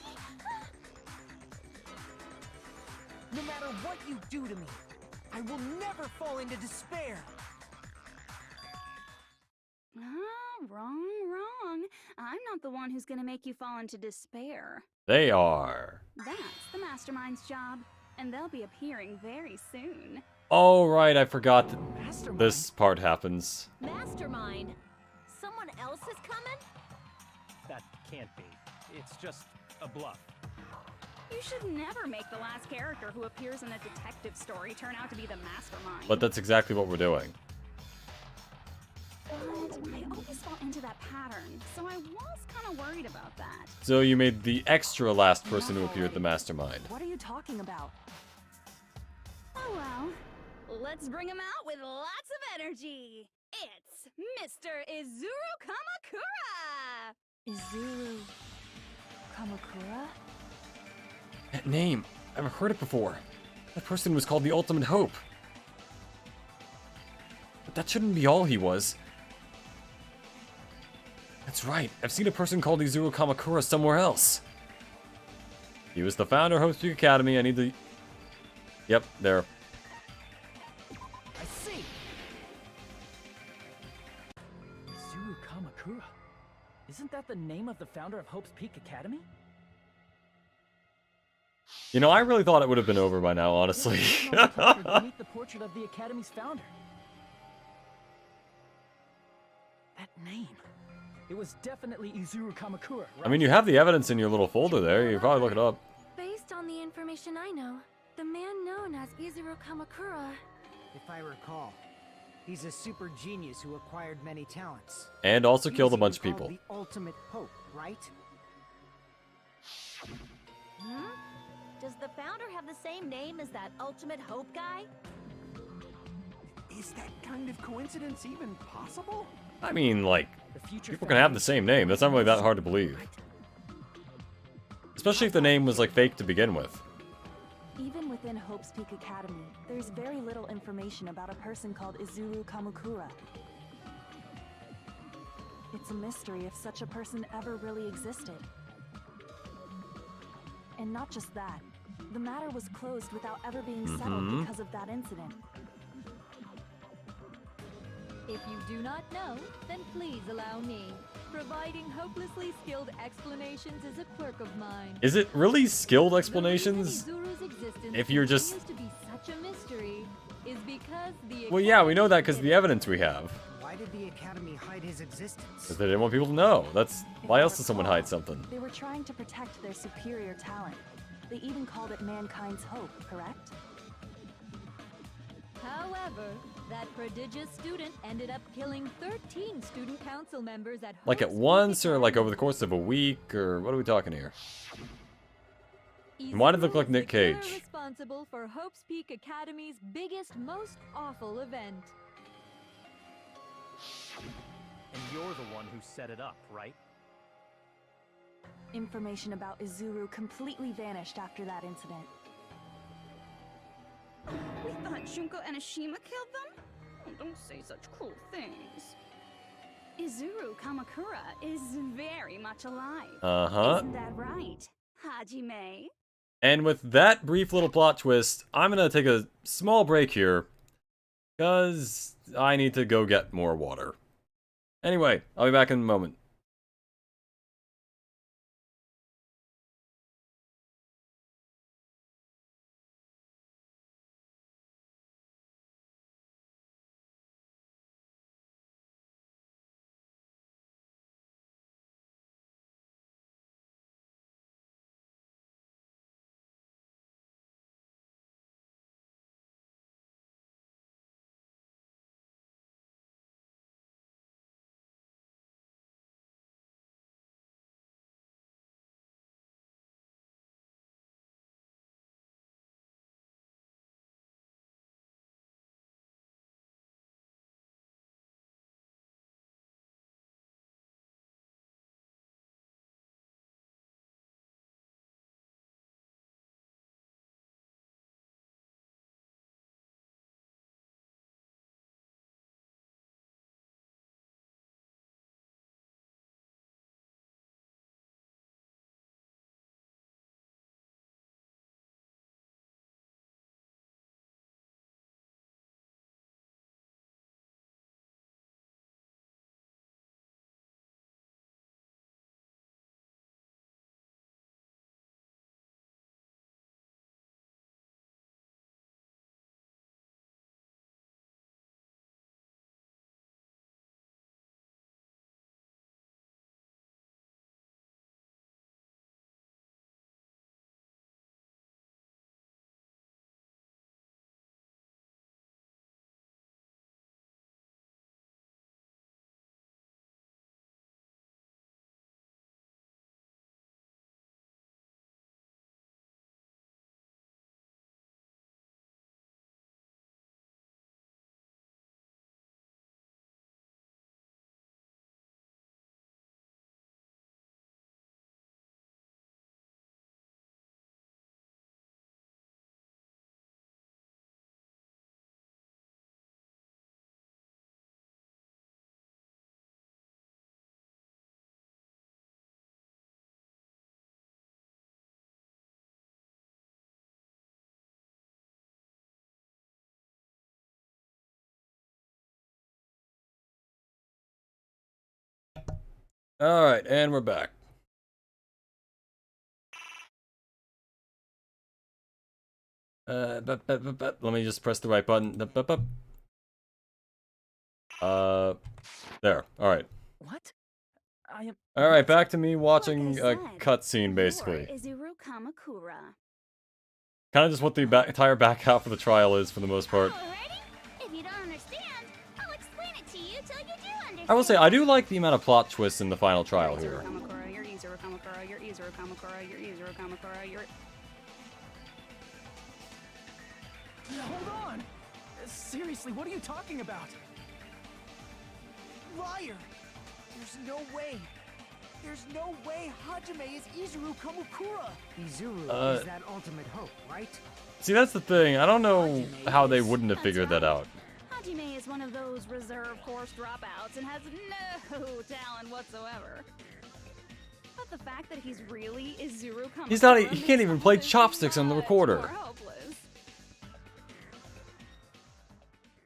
No matter what you do to me, I will never fall into despair. Wrong. I'm not the one who's gonna make you fall into despair. They are. That's the Mastermind's job, and they'll be appearing very soon. Oh, right, I forgot that this part happens. Mastermind? Someone else is coming? That can't be. It's just a bluff. You should never make the last character who appears in a detective story turn out to be the Mastermind. But that's exactly what we're doing. But I always fall into that pattern, so I was kind of worried about that. So you made the extra last person who appeared the mastermind. What are you talking about? Oh well, let's bring him out with lots of energy. It's Mr. Izuru Kamakura! Izuru Kamakura? That name, I've never heard it before. That person was called the Ultimate Hope. But that shouldn't be all he was. That's right, I've seen a person called Izuru Kamakura somewhere else. He was the founder of Hope Peak Academy. I need to... Yep, there. I see. Izuru Kamakura. Isn't that the name of the founder of Hope's Peak Academy? You know, I really thought it would have been over by now, honestly. Beneath the portrait of the Academy's founder. That name. It was definitely Izuru Kamakura, right? I mean, you have the evidence in your little folder there. You can probably look it up. Based on the information I know, the man known as Izuru Kamakura... If I recall, he's a super genius who acquired many talents. And also killed a Easily bunch of called people. The ultimate hope, right? Hmm? Does the founder have the same name as that Ultimate Hope guy? Is that kind of coincidence even possible? I mean, like, people can have the same name. That's not really that hard to believe. Especially if the name was, like, fake to begin with. Even within Hope's Peak Academy, there's very little information about a person called Izuru Kamakura. It's a mystery if such a person ever really existed. And not just that, the matter was closed without ever being settled because of that incident. If you do not know, then please allow me. Providing hopelessly skilled explanations is a quirk of mine. Is it really skilled explanations? The reason Izuru's existence If you're just... continues to be such a mystery is because the Well, yeah, we know that because of the evidence we have. Why did the Academy hide his existence? Because they didn't want people to know. That's... Why else does someone hide something? They were trying to protect their superior talent. They even called it mankind's hope, correct? However, that prodigious student ended up killing 13 student council members at Like at Hope's once, Peak or like over the Academy. course of a week, or what are we talking here? And why did it look like Izuru is Nick the killer Cage? responsible for Hope's Peak Academy's biggest, most awful event. And you're the one who set it up, right? Information about Izuru completely vanished after that incident. We thought Junko and Ashima killed them? Oh, don't say such cruel things. Izuru Kamakura is very much alive. Uh-huh. Isn't that right, Hajime? And with that brief little plot twist, I'm gonna take a small break here, because I need to go get more water. Anyway, I'll be back in a moment. Alright, and we're back. Let me just press the right button. There. Alright. What? I am. Alright, back to me watching a cutscene, basically. Izuru Kamakura. Kind of just what the entire back half of the trial is, for the most part. If you don't understand, I'll explain it to you till you do understand. I will say, I do like the amount of plot twists in the final trial here. You're Izuru Kamakura, you're Izuru Kamakura, you're Izuru Kamakura, you're... Hold on! Seriously, what are you talking about? Liar! There's no way. There's no way Hajime is Izuru Kamakura. Izuru is that ultimate hope, right? See, that's the thing. I don't know how they wouldn't have figured that out. Hajime is one of those reserve course dropouts and has no talent whatsoever. But the fact that he's really Izuru Kamakura... He's not. He can't even play chopsticks on the recorder.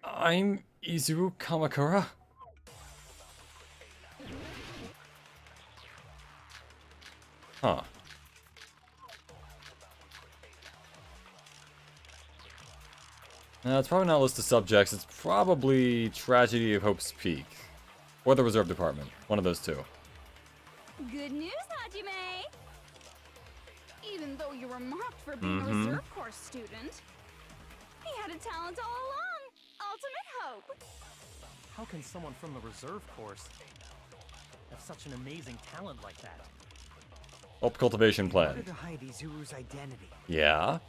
I'm Izuru Kamakura. Huh. No, it's probably not a list of subjects. It's probably Tragedy of Hope's Peak. Or the Reserve Department. One of those two. Good news, Hajime! Even though you were mocked for being a reserve course student, he had a talent all along. Ultimate hope. How can someone from the reserve course have such an amazing talent like that? Hope cultivation In plan. order to hide Izuru's identity. Yeah?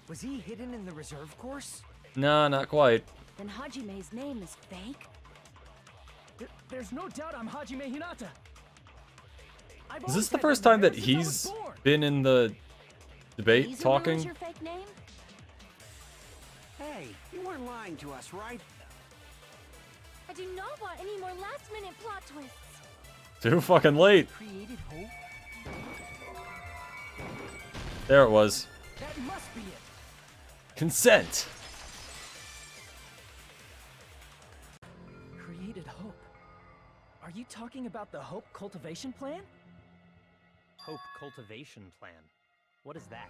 Was he hidden in the reserve course? Nah, not quite. Then Hajime's name is fake? There's no doubt I'm Hajime Hinata. Is this the first time that he's been in the debate talking? Your fake name? Hey, you weren't lying to us, right? I do not want any more last-minute plot twists. Too fucking late. Created hope? There it was. That must be it. Consent. Created hope. Are you talking about the Hope Cultivation Plan? Hope Cultivation Plan. What is that?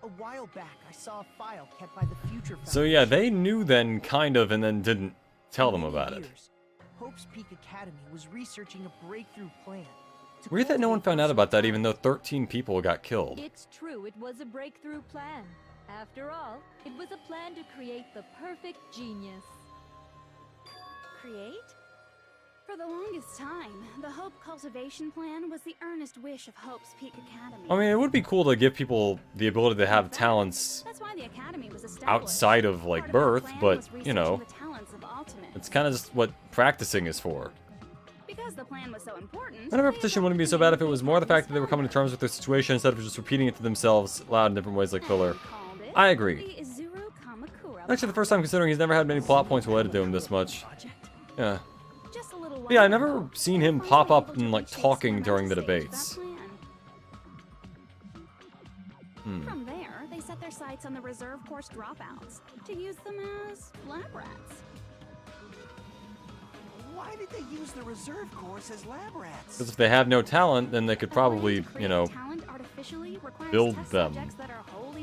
A while back, I saw a file kept by the Future Foundation. So yeah, they knew then, kind of, and then didn't tell them about it. Hope's Peak Academy was researching a breakthrough plan. Weird that no one found out about that, even though 13 people got killed. It's true, it was a breakthrough plan. After all, it was a plan to create the perfect genius. Create? For the longest time, the Hope Cultivation Plan was the earnest wish of Hope's Peak Academy. I mean, it would be cool to give people the ability to have talents That's why the Academy was established. outside of, like, birth, but, you know, the talents of Ultimate. it's kind of just what practicing is for. Because the plan was so important. And a repetition wouldn't be so bad if it was more the fact that they were coming to terms with their situation instead of just repeating it to themselves loud in different ways like filler. I agree. Actually, the first time considering he's never had many plot points related to him this much. Yeah. But yeah, I've never seen him pop up and, like, talking during the debates. From there, they set their sights on the reserve course dropouts to use them as lab rats. Why did they use the reserve course as lab rats? Because if they have no talent, then they could probably, you know, build them.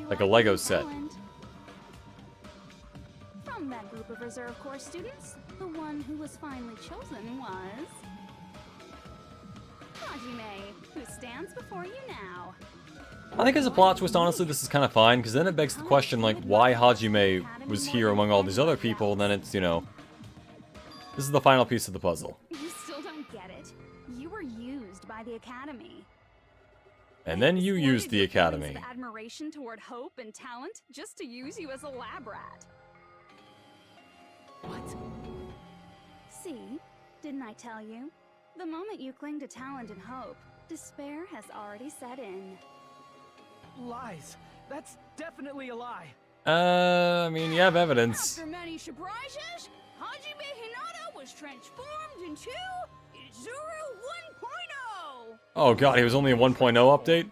Like a Lego set. From that group of reserve course students, the one who was finally chosen was Hajime, who stands before you now. I think as a plot twist, honestly, this is kind of fine, because then it begs the question, like, why Hajime was here among all these other people, and then it's, you know, this is the final piece of the puzzle. You still don't get it. You were used by the Academy. And then you used the Academy. Admiration toward hope and talent just to use you as a lab rat. What? See? Didn't I tell you? The moment you cling to talent and hope, despair has already set in. Lies. That's definitely a lie. I mean, you have evidence. After many surprises, Hajime Hinata was transformed into Izuru 1.0! Oh god, he was only a 1.0 update?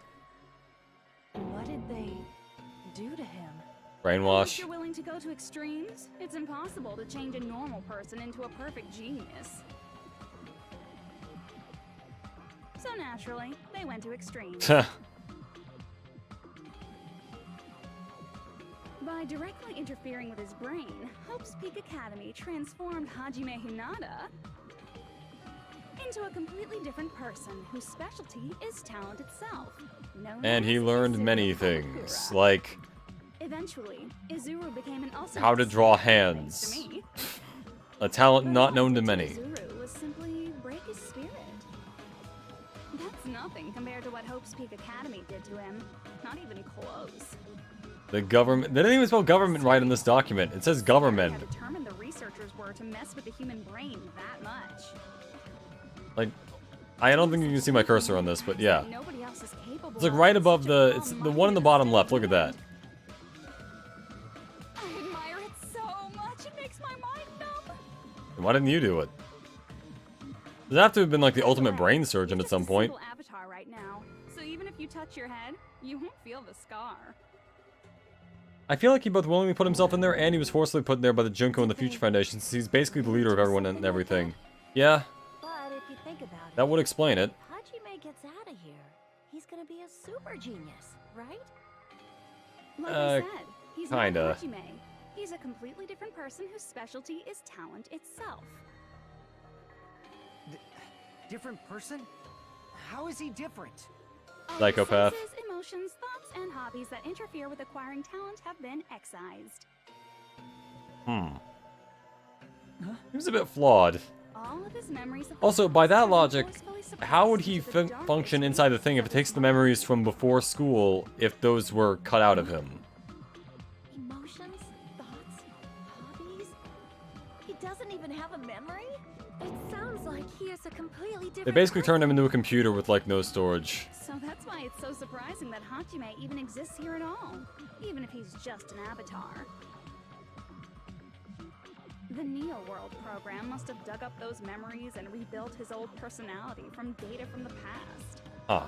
What did they do to him? Brainwash. If you're willing to go to extremes, it's impossible to change a normal person into a perfect genius. So naturally, they went to extremes. By directly interfering with his brain, Hope's Peak Academy transformed Hajime Hinata into a completely different person whose specialty is talent itself. And he learned many things, like eventually, Izuru became an ultimate how to draw hands. A talent not known to many. Izuru was simply break his spirit. That's nothing compared to what Hope's Peak Academy did to him. Not even close. The government. They didn't even spell government right in this document. It says government. How determined the researchers were to mess with the human brain that much. Like, I don't think you can see my cursor on this, but yeah. Nobody else is capable. It's like right above the. It's the one in the bottom left. Look at that. I admire it so much. It makes my mind numb. And why didn't you do it? Does have to have been like the ultimate brain surgeon at some point. Avatar right now, so even if you touch your head, you won't feel the scar. I feel like he both willingly put himself in there and he was forcibly put in there by the Junko and the Future Foundation, since he's basically the leader of everyone and everything. Yeah, But if you think about it, that would explain it. Hajime gets out of here, he's gonna be a super genius, right? Like I said, he's kinda. not Hajime. He's a completely different person whose specialty is talent itself. Different person? How is he different? Psychopath. Senses, emotions, thoughts, and hobbies that interfere with acquiring talent have been excised. He was a bit flawed. All of his memories of Also, by that logic, how would he function inside the thing if it takes the memories from before school if those were cut out of him? Emotions, thoughts, hobbies. He doesn't even have a memory? It sounds like he is a completely different They basically person. turned him into a computer with like no storage. So that's why it's so surprising that Hajime even exists here at all, even if he's just an avatar. The Neo World program must have dug up those memories and rebuilt his old personality from data from the past. Ah.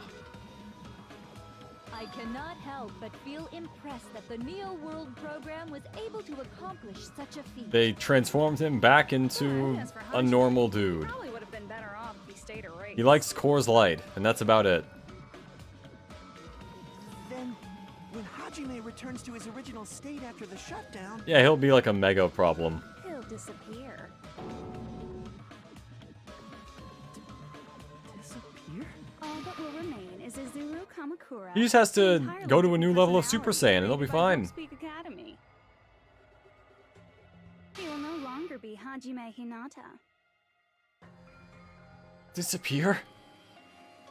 I cannot help but feel impressed that the Neo World program was able to accomplish such a feat. They transformed him back into a normal dude. Probably would have been better off if he stayed erased. He likes Coors Light, and that's about it. Then, when Hajime returns to his original state after the shutdown... Yeah, he'll be like a mega problem. He'll disappear. Disappear? All that will remain is Izuru Kamakura. He just has to go to a new level of Super Saiyan, and he'll be fine. Speak Academy. He will no longer be Hajime Hinata. Disappear?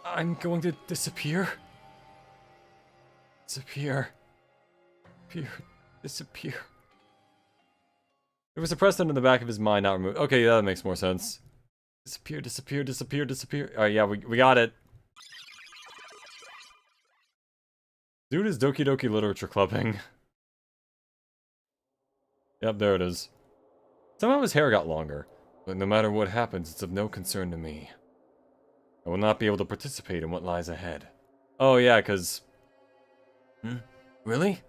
I'm going to disappear? Disappear. Disappear. There was a precedent in the back of his mind not removed. Okay, that makes more sense. Disappear, disappear, disappear, disappear. Alright, yeah, we got it. Dude is Doki Doki Literature Clubbing. Yep, there it is. Somehow his hair got longer. But no matter what happens, it's of no concern to me. I will not be able to participate in what lies ahead. Oh yeah, cause... Really?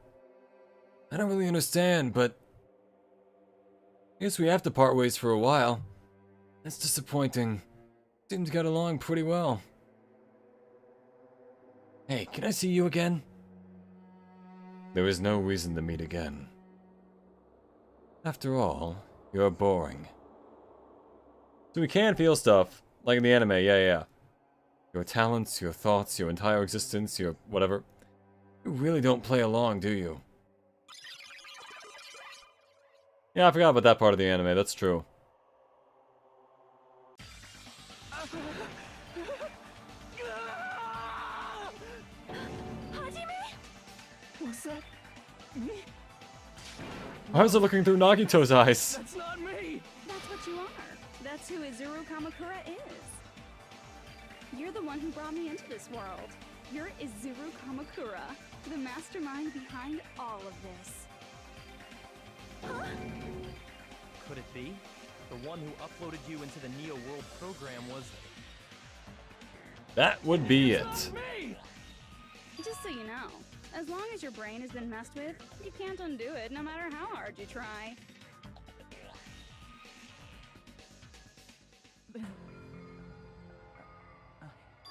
I don't really understand, but... I guess we have to part ways for a while. That's disappointing. Seemed to get along pretty well. Hey, can I see you again? There is no reason to meet again. After all, you're boring. So we can feel stuff, like in the anime, yeah. Your talents, your thoughts, your entire existence, your whatever. You really don't play along, do you? Yeah, I forgot about that part of the anime, that's true. Was that me? Why was it looking through Nagito's eyes? That's not me! That's what you are. That's who Izuru Kamakura is. You're the one who brought me into this world. You're Izuru Kamakura, the mastermind behind all of this. Huh? Could it be? The one who uploaded you into the Neo World program was... That would be it. Just so you know, as long as your brain has been messed with, you can't undo it no matter how hard you try.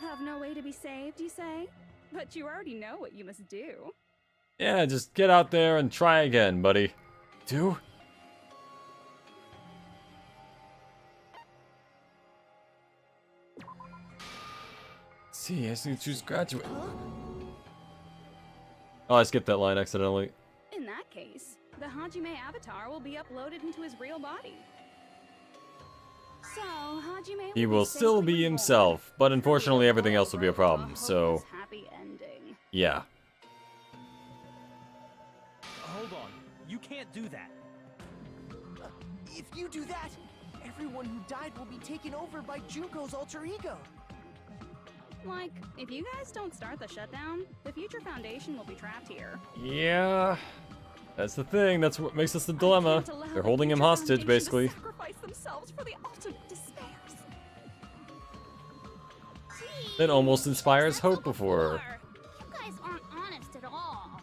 Have no way to be saved, you say? But you already know what you must do. Yeah, just get out there and try again, buddy. Do? See, I see you choose graduate. Oh, I skipped that line accidentally. In that case, the Hajime avatar will be uploaded into his real body. So, Hajime He will still be himself, but unfortunately everything else will be a problem, so... Happy ending. Yeah. Hold on. You can't do that. If you do that, everyone who died will be taken over by Junko's alter ego. Like, if you guys don't start the shutdown, the Future Foundation will be trapped here. Yeah. That's the thing, that's what makes us the dilemma. They're holding him hostage, basically. Sacrifice themselves for the ultimate despairs. That almost inspires hope before. You guys aren't honest at all.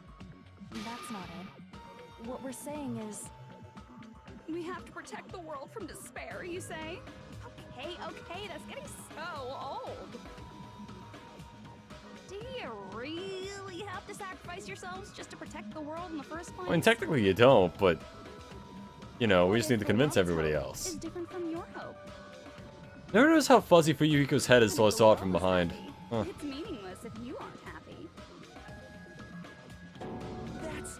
That's not it. What we're saying is... We have to protect the world from despair, you say? Okay, that's getting so old. Do you really have to sacrifice yourselves just to protect the world in the first place? I mean, technically you don't, but... You know, we just need to convince everybody else. Is different from your hope. Never noticed how fuzzy Fuyuhiko's head is till I saw it from behind. Huh. It's meaningless if you aren't happy. That's...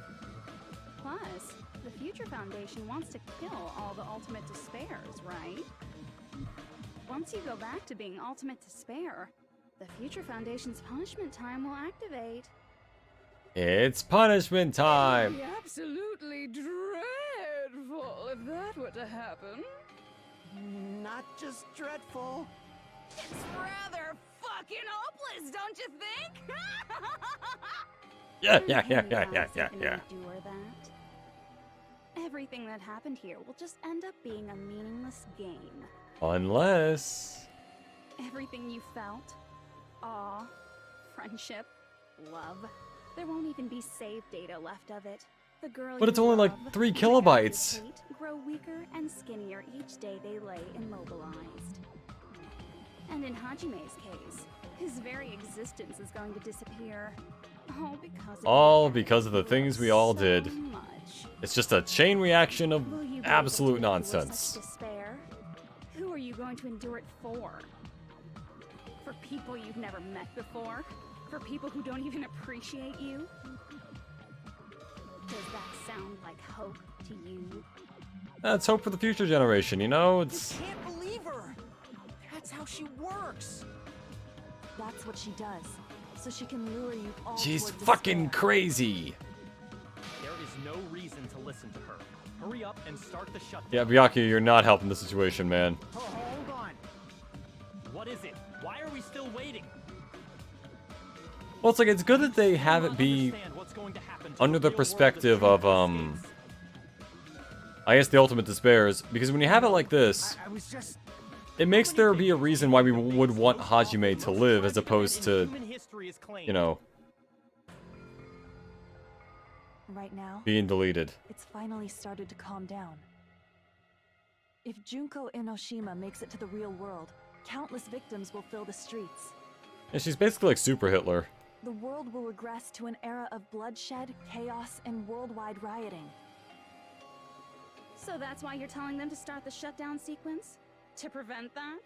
Plus, the Future Foundation wants to kill all the ultimate despairs, right? Once you go back to being ultimate despair, the Future Foundation's punishment time will activate. It's punishment time! Absolutely dreadful if that were to happen. Not just dreadful. It's rather fucking hopeless, don't you think? Yeah. Endure that. everything that happened here will just end up being a meaningless game. Unless... Everything you felt, awe, friendship, love, there won't even be save data left of it. The girl But it's you only like love, 3 the guy you kilobytes. hate, grow weaker and skinnier each day they lay immobilized. And in Hajime's case, his very existence is going to disappear. All because of the things we all did. Much. It's just a chain reaction of Will you be absolute able to endure nonsense. such despair? Who are you going to endure it for? For people you've never met before? For people who don't even appreciate you? Does that sound like hope to you? That's hope for the future generation, you know? It's... Can't believe her! That's how she works! That's what she does, so she can lure you all She's toward fucking despair. crazy! There is no reason to listen to her. Hurry up and start the shutdown. Yeah, Byakuya, you're not helping the situation, man. Hold on. What is it? Why are we still waiting? Well, it's like, it's good that they have it be under the perspective of, I guess the ultimate despairs, because when you have it like this, it makes there be a reason why we would want Hajime to live as opposed to, you know, Right now, being deleted. it's finally started to calm down. If Junko Enoshima makes it to the real world, countless victims will fill the streets. And she's basically like Super Hitler. The world will regress to an era of bloodshed, chaos, and worldwide rioting. So that's why you're telling them to start the shutdown sequence? To prevent that?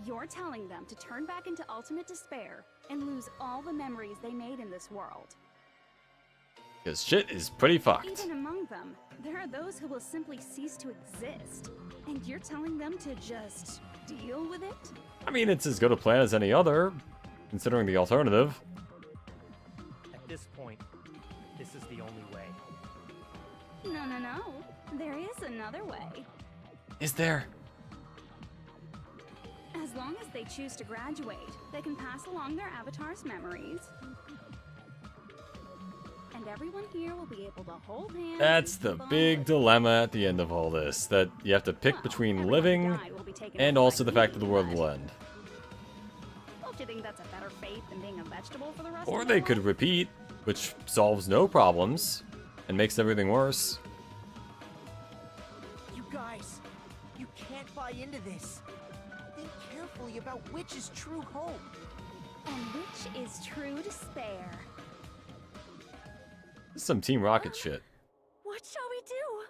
You're telling them to turn back into ultimate despair and lose all the memories they made in this world. Because shit is pretty fucked. Even among them, there are those who will simply cease to exist. And you're telling them to just deal with it? I mean, it's as good a plan as any other, considering the alternative. At this point, this is the only way. No, no, no. There is another way. Is there? As long as they choose to graduate, they can pass along their avatar's memories. And everyone here will be able to hold hands. That's the big dilemma at the end of all this, that you have to pick between living and also the fact that the world will end. Don't you think that's a better fate than being a vegetable for the rest Or of they their could life? repeat, which solves no problems and makes everything worse. You guys, you can't buy into this. Think carefully about which is true hope. And which is true despair. This is some Team Rocket shit. What shall we do?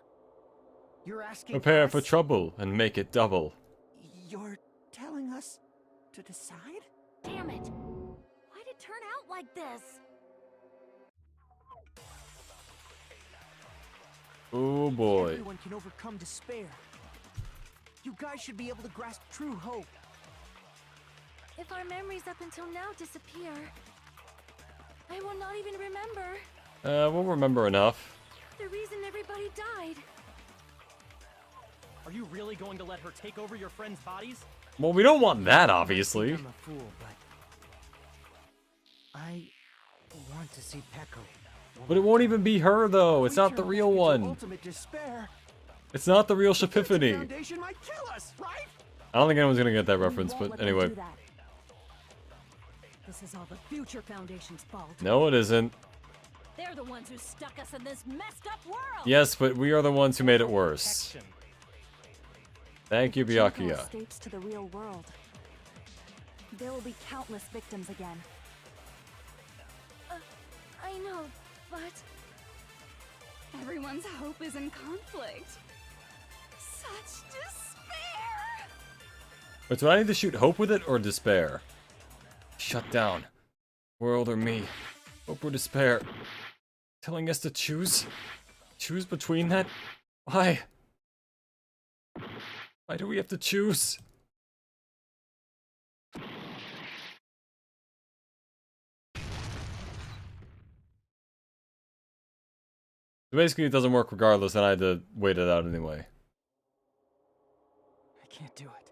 You're asking Prepare for us? trouble and make it double. You're telling us to decide? Damn it! Why'd it turn out like this? Oh boy. Everyone can overcome despair. You guys should be able to grasp true hope. If our memories up until now disappear, I will not even remember We'll remember enough. the reason everybody died. Are you really going to let her take over your friends' bodies? Well, we don't want that, obviously. I'm a fool, but I want to see Peko. But it won't even be her, though. It's not the real one. Ultimate despair. It's not the real Shipiphany. Foundation might kill us, right? I don't think anyone's gonna get that reference, We but won't let them anyway. do that. This is all the Future Foundation's fault. No, it isn't. They're the ones who stuck us in this messed up world. Yes, but we are the ones who made it worse. Thank you, Junko Byakuya. escapes to the real world. There will be countless victims again. I know, but Everyone's hope is in conflict. Such despair! Wait, do I need to shoot hope with it or despair? Shut down. World or me. Hope or despair. Telling us to choose? Choose between that? Why? Why do we have to choose? Basically, it doesn't work regardless, and I had to wait it out anyway. I can't do it.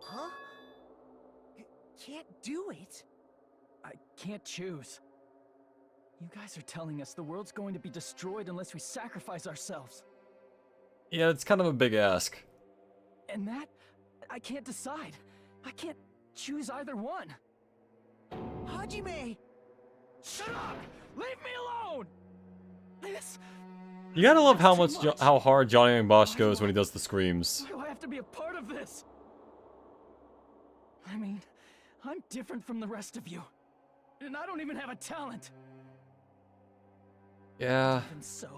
Huh? Can't do it? I can't choose. You guys are telling us the world's going to be destroyed unless we sacrifice ourselves. Yeah, it's kind of a big ask. And that, I can't decide. I can't choose either one. Hajime! Shut up! Leave me alone! This... You gotta love how hard Johnny and Bosch goes when he does the screams. Why do I have to be a part of this? I mean, I'm different from the rest of you. And I don't even have a talent. Yeah. Even so,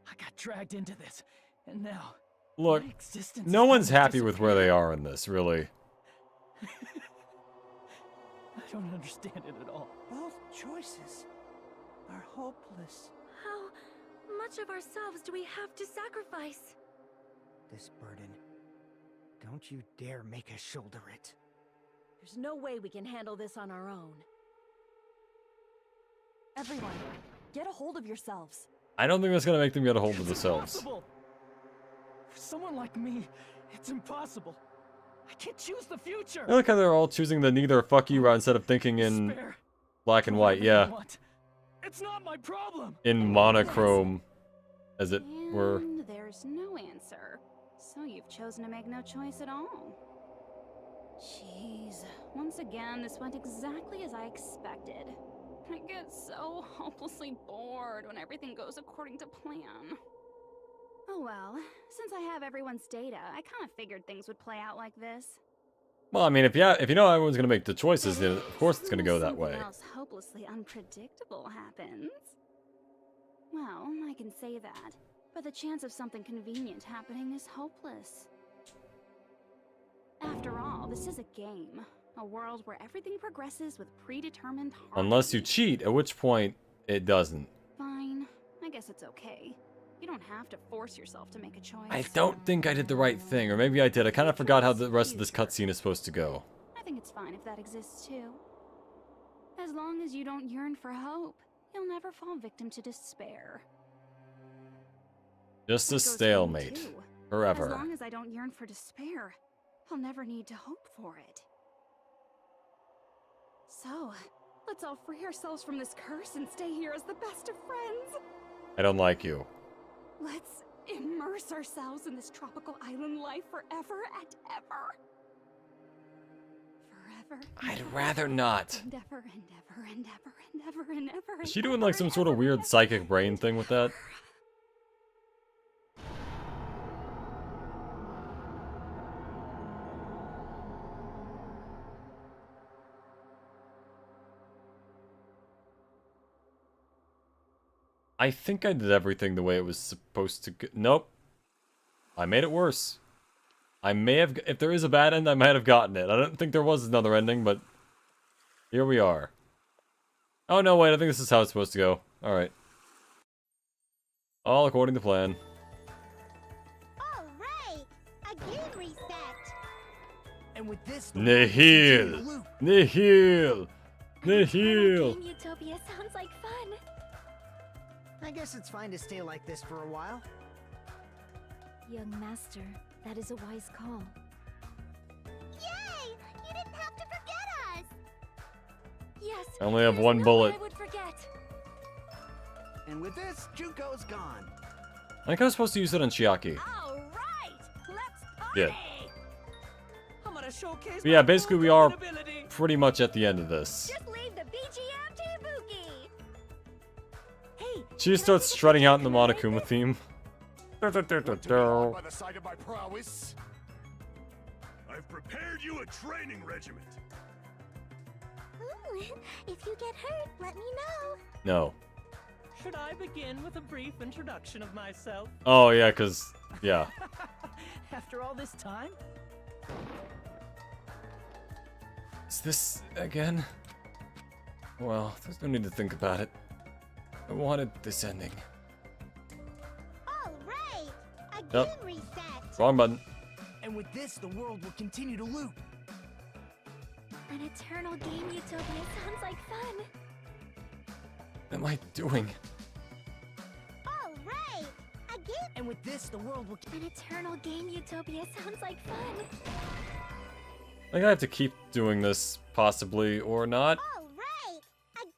I got dragged into this. And now... Look, my existence no is one's going to happy with where disappear. they are in this, really. I don't understand it at all. Both choices are hopeless. How much of ourselves do we have to sacrifice? This burden. Don't you dare make us shoulder it. There's no way we can handle this on our own. Everyone, get a hold of yourselves. I don't think that's gonna make them get a hold of It's themselves. impossible. For someone like me, it's impossible. I can't choose the future. I like how they're all choosing the neither fuck you route instead of thinking in Despair. black and white, Whatever you yeah. want. It's not my problem. In monochrome, as it were. And there's no answer. So you've chosen to make no choice at all. Jeez. Once again, this went exactly as I expected. I get so hopelessly bored when everything goes according to plan. Oh well, since I have everyone's data, I kind of figured things would play out like this. Well, I mean, if you know everyone's gonna make the choices, then of course it's gonna go that way. Something else hopelessly unpredictable happens. Well, I can say that, but the chance of something convenient happening is hopeless. After all, this is a game. A world where everything progresses with predetermined harmony. Unless you cheat, at which point it doesn't. Fine. I guess it's okay. You don't have to force yourself to make a choice. I don't think I did the right thing, or maybe I did. I kind of forgot how the rest of this cutscene is supposed to go. I think it's fine if that exists too. As long as you don't yearn for hope, you'll never fall victim to despair. Just a That goes for me, stalemate. too. As Forever. long as I don't yearn for despair, I'll never need to hope for it. So, let's all free ourselves from this curse and stay here as the best of friends. I don't like you. Let's immerse ourselves in this tropical island life forever and ever. Forever. I'd rather not. And ever and ever and ever and ever and ever. Is she doing like some sort of weird psychic brain thing with that? I think I did everything the way it was supposed to go. Nope. I made it worse. I may have... If there is a bad end, I might have gotten it. I don't think there was another ending, but... Here we are. Oh, no, wait. I think this is how it's supposed to go. Alright. All according to plan. All right, a game reset. And with this, Nihil! Nihil! Nihil! Game Utopia sounds like fun. I guess it's fine to stay like this for a while. Young master, that is a wise call. Yay! You didn't have to forget us. Yes. I only have there's one no bullet. way I would forget. And with this, Junko's gone. I think I was supposed to use it on Chiaki. All right, let's party. Yeah. I'm gonna showcase But yeah, my basically we full are ability. pretty much at the end of this. Just leave the BGM to Ibuki. Hey, She just starts strutting out in the Monokuma theme. By the side of my prowess. I've prepared you a training regiment. Ooh, if you get hurt, let me know. No. Should I begin with a brief introduction of myself? Oh, yeah, because... Yeah. After all this time? Is this again? Well, there's no need to think about it. I wanted this ending. All right, a Yep. game reset. Wrong button. And with this, the world will continue to loop. An eternal game utopia sounds like fun. What am I doing? All right, a game. And with this, the world will. An eternal game utopia sounds like fun. I think I have to keep doing this, possibly, or not. All right,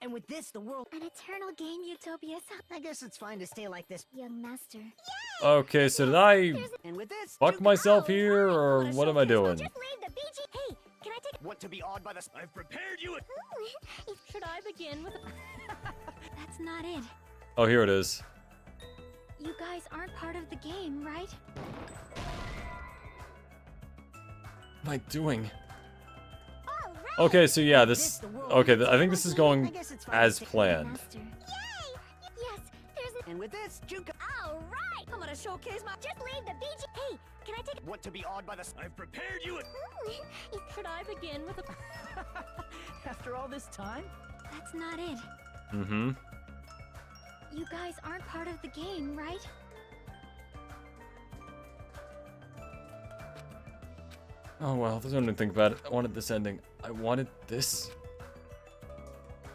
And with this, the world... An eternal game utopia. I guess it's fine to stay like this. Young master. Okay, so did I And with this... fuck myself here, or what am I doing? Just leave the BG. Hey, can I take... Want to be awed by the... I've prepared you. Should I begin with? That's not it. Oh, here it is. You guys aren't part of the game, right? What am I doing? Okay, so yeah, this... Okay, I think this is going as planned. Yes, there's... And with this, Junko... All right. I'm gonna showcase my... Just leave the BG. Hey, can I take... Want to be awed by the... I've prepared you. Should I begin with? After all this time? That's not it. Mm-hmm. You guys aren't part of the game, right? Oh well, there's nothing to think about it. I wanted this ending. I wanted this.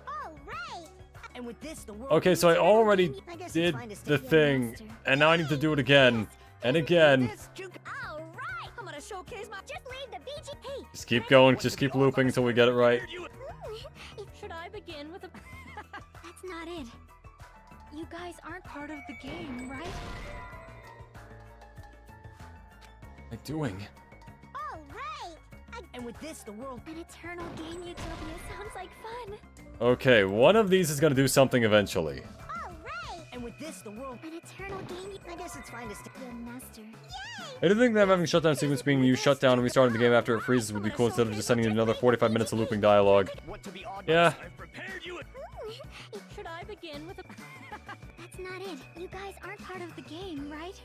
All right. And with this, the world... Okay, so I already I guess it's did fine to stay the young thing, master. and now I need to do it again, and again. All right. I'm gonna showcase my... Just leave the BG. Hey. Just keep going, just keep looping until we get it right. Should I begin with? That's not it. You guys aren't part of the game, right? What am I doing? All right. And with this, the world... An eternal game utopia sounds like fun. Okay, one of these is gonna do something eventually. All right. And with this, the world... An eternal game... I guess it's fine to stay... Young master. I do think them having shutdown sequence being used shutdown and restarting the game after it freezes would be cool instead of just sending another 45 minutes of looping dialogue. Want to be awed by Yeah. the... I've prepared you. Should I begin with? That's not it. You guys aren't part of the game, right?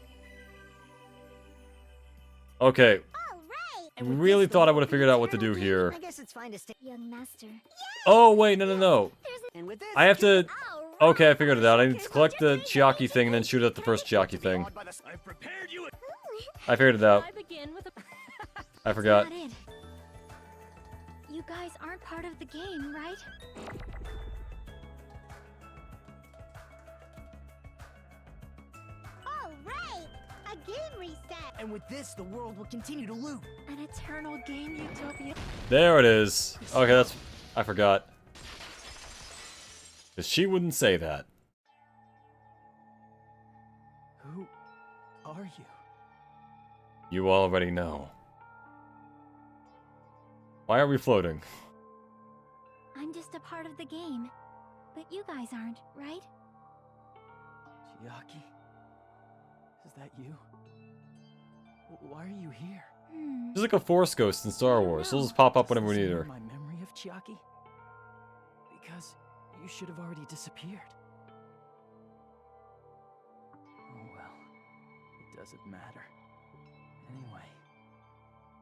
Okay, All right. really thought I would have figured out what to do here. I guess it's fine to stay... Young master. Oh, wait, no. And with this... I have to... All right. Okay, I figured it out. I need to collect the Chiaki thing and then shoot at the first Chiaki thing. Awed by the... I've prepared you. I figured it out. I begin with? I forgot. Not it. You guys aren't part of the game, right? All right. A game reset. And with this, the world will continue to loop. An eternal game utopia. There it is. Okay, that's... I forgot. Because she wouldn't say that. Who are you? You already know. Why are we floating? I'm just a part of the game. But you guys aren't, right? Chiaki? Is that you? Why are you here? She's like a Force Ghost in Star Wars. She'll just pop up whenever we need her. My memory of Chiaki? Because you should have already disappeared. Oh well, it doesn't matter. Anyway,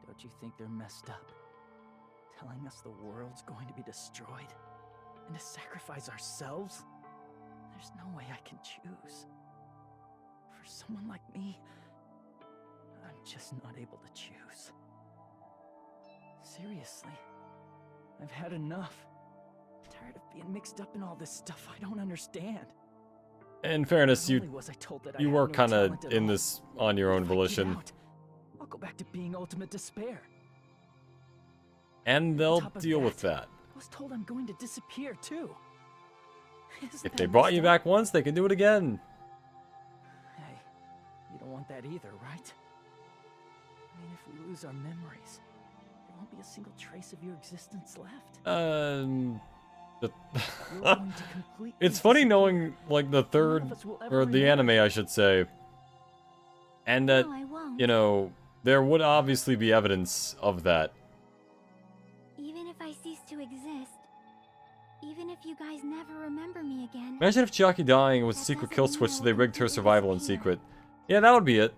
don't you think they're messed up? Telling us the world's going to be destroyed and to sacrifice ourselves? There's no way I can choose. For someone like me, I'm just not able to choose. Seriously, I've had enough. I'm tired of being mixed up in all this stuff I don't understand. In fairness, Not only was I told that I you had were no kind of talent at in all, this on your own if I get volition. out, I'll go back to being ultimate despair. And they'll top of deal with that. I was told I'm going to disappear too. Isn't If that they brought you messed up? back once, they can do it again. Hey, you don't want that either, right? I mean, if we lose our memories, there won't be a single trace of your existence left. But- You're going to completely it's funny disappear. knowing, like, the third, None of us will ever or the remember. anime, I should say. And that, No, I won't. you know, there would obviously be evidence of that. Even if I cease to exist. Even if you guys never remember me again. Imagine if Chiaki dying was a secret kill switch so they rigged her survival in secret. Yeah, that would be it.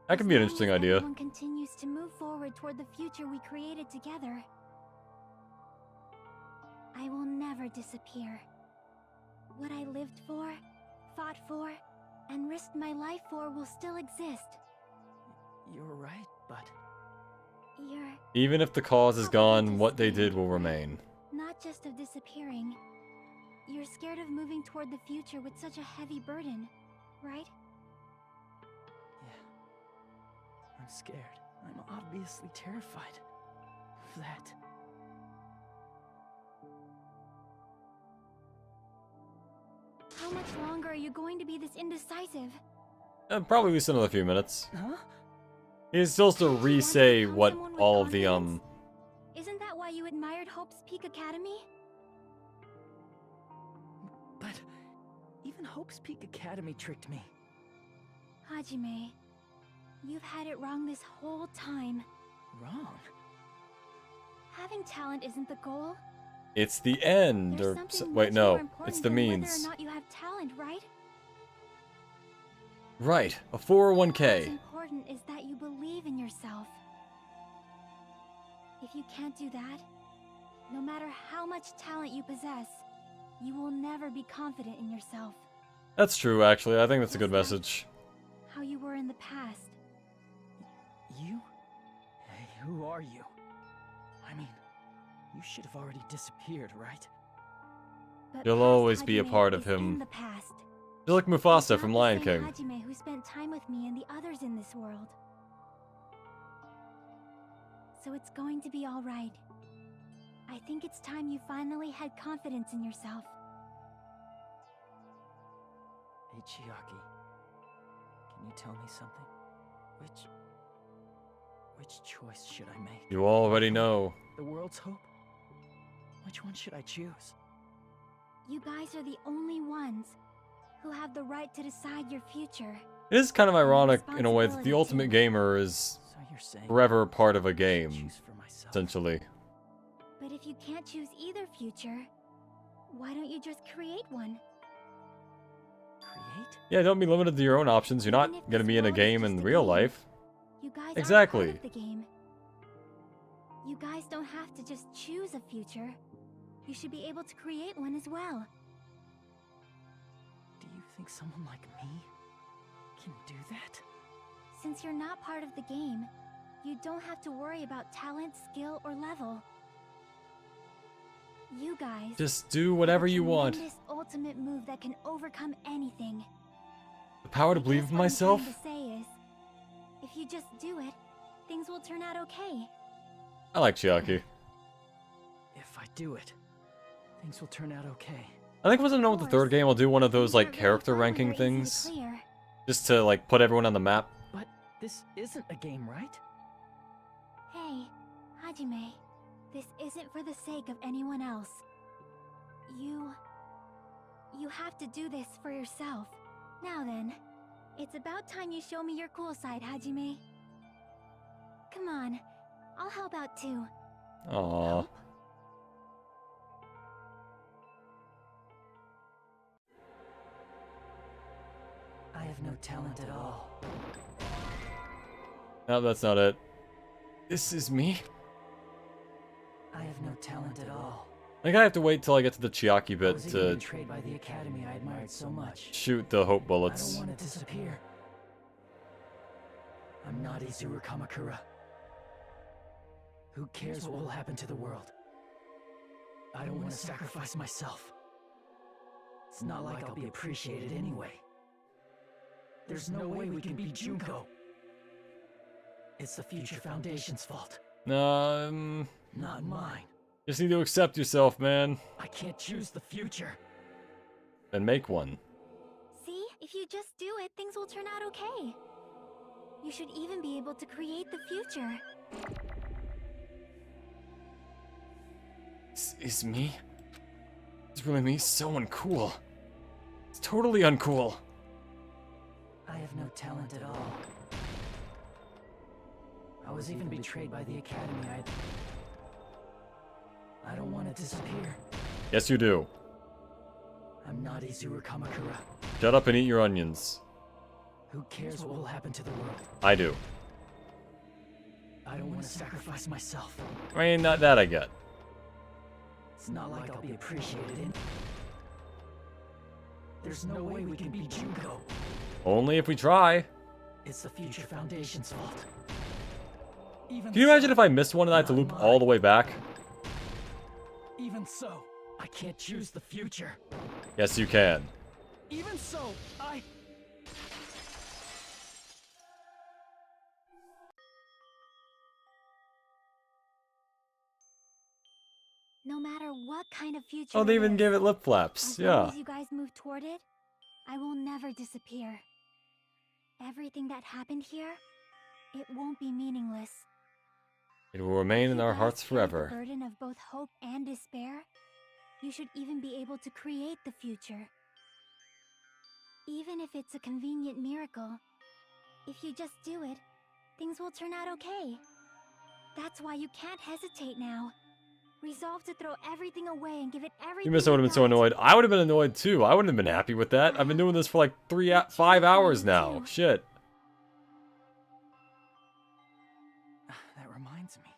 That could be an interesting idea. Everyone continues to move forward toward the future we created together. I will never disappear. What I lived for, fought for, and risked my life for will still exist. You're right, but You're Even if the cause is gone, what they did will remain. not just of disappearing. You're scared of moving toward the future with such a heavy burden, right? yeah, I'm scared. I'm obviously terrified of that. longer are you going to be this indecisive? Probably at least another few minutes. Huh? He's still to re-say what all of the, Isn't that why you admired Hope's Peak Academy? But even Hope's Peak Academy tricked me. Hajime, you've had it wrong this whole time. Wrong? Having talent isn't the goal. It's the end, There's or... something Wait, much no. more important It's the than means. Whether or not you have talent, right? Right, a What's 401k. important is that you believe in yourself. If you can't do that, no matter how much talent you possess, you will never be confident in yourself. That's true, actually. I think that's a good message. How you were in the past. You? Hey, who are you? I mean, you should have already disappeared, right? But You'll past always be a Hajime part of is in him. the past. You're like It's Mufasa not from the Lion same King. Hajime who spent time with me and the others in this world. So it's going to be all right. I think it's time you finally had confidence in yourself. Hey, Chiaki. Can you tell me something? Which choice should I make? You already know. The world's hope? Which one should I choose? You guys are the only ones who have the right to decide your future. It is kind of ironic, in a way, that the responsibility ultimate too. gamer is So you're saying forever part of a game, choose for myself. essentially. But if you can't choose either future, why don't you just create one? Create? Yeah, don't be limited to your own options. You're not Even if gonna this be in a world is game just in a real game, life. You guys Exactly. are part of the game. You guys don't have to just choose a future. You should be able to create one as well. Do you think someone like me can do that? Since you're not part of the game, you don't have to worry about talent, skill, or level. You guys Just do whatever have a you want. tremendous ultimate move that can overcome anything. The power to I believe guess in what I'm myself? trying to say is, if you just do it, things will turn out okay. I like Chiaki. If I do it, things will turn out okay. I think once I'm done with the third game, I'll do one of those, Things like, aren't very character firm when ranking they're easy to things. clear. Just to, like, put everyone on the map. But this isn't a game, right? Hey, Hajime, this isn't for the sake of anyone else. You have to do this for yourself. Now then, it's about time you show me your cool side, Hajime. Come on, I'll help out too. Aww. I have no talent at all. No, that's not it. This is me? I have no talent at all. I think I have to wait till I get to the Chiaki I bit was even to betrayed by the academy I admired so much. shoot the hope I bullets. don't want to disappear. I'm not Izuru Kamakura. Who cares what will happen to the world? I don't want to sacrifice myself. It's not like I'll be appreciated anyway. There's no way we can beat Junko. It's the Future Foundation's fault, not mine. Just need to accept yourself, man. I can't choose the future. And make one. See, if you just do it, things will turn out okay. You should even be able to create the future. This is me? It's really me? So uncool. It's totally uncool. I have no talent at all. I was even betrayed by the academy I don't want to disappear. Yes, you do. I'm not Izuru Kamakura. Shut up and eat your onions. Who cares what will happen to the world? I do. I don't want to sacrifice myself. I mean, not that I get. It's not like I'll be appreciated in. There's no way we can beat Junko. Only if we try. It's the Future Foundation's fault. Even Can you imagine if I missed one and I had to loop all the way back? Even so, I can't choose the future. Yes, you can. Even so, I... No matter what kind of future Oh, they it even is, gave it lip flaps. as long Yeah. as you guys move toward it, I will never disappear. Everything that happened here, it won't be meaningless. It will remain in our hearts forever. The burden of both hope and despair, you should even be able to create the future. Even if it's a convenient miracle, if you just do it, things will turn out okay. That's why you can't hesitate now. Resolve to throw everything away and give it everything. You missed. I would have been so annoyed. I would have been annoyed too. I wouldn't have been happy with that. I've been doing this for like 5 hours now. Shit. That reminds me.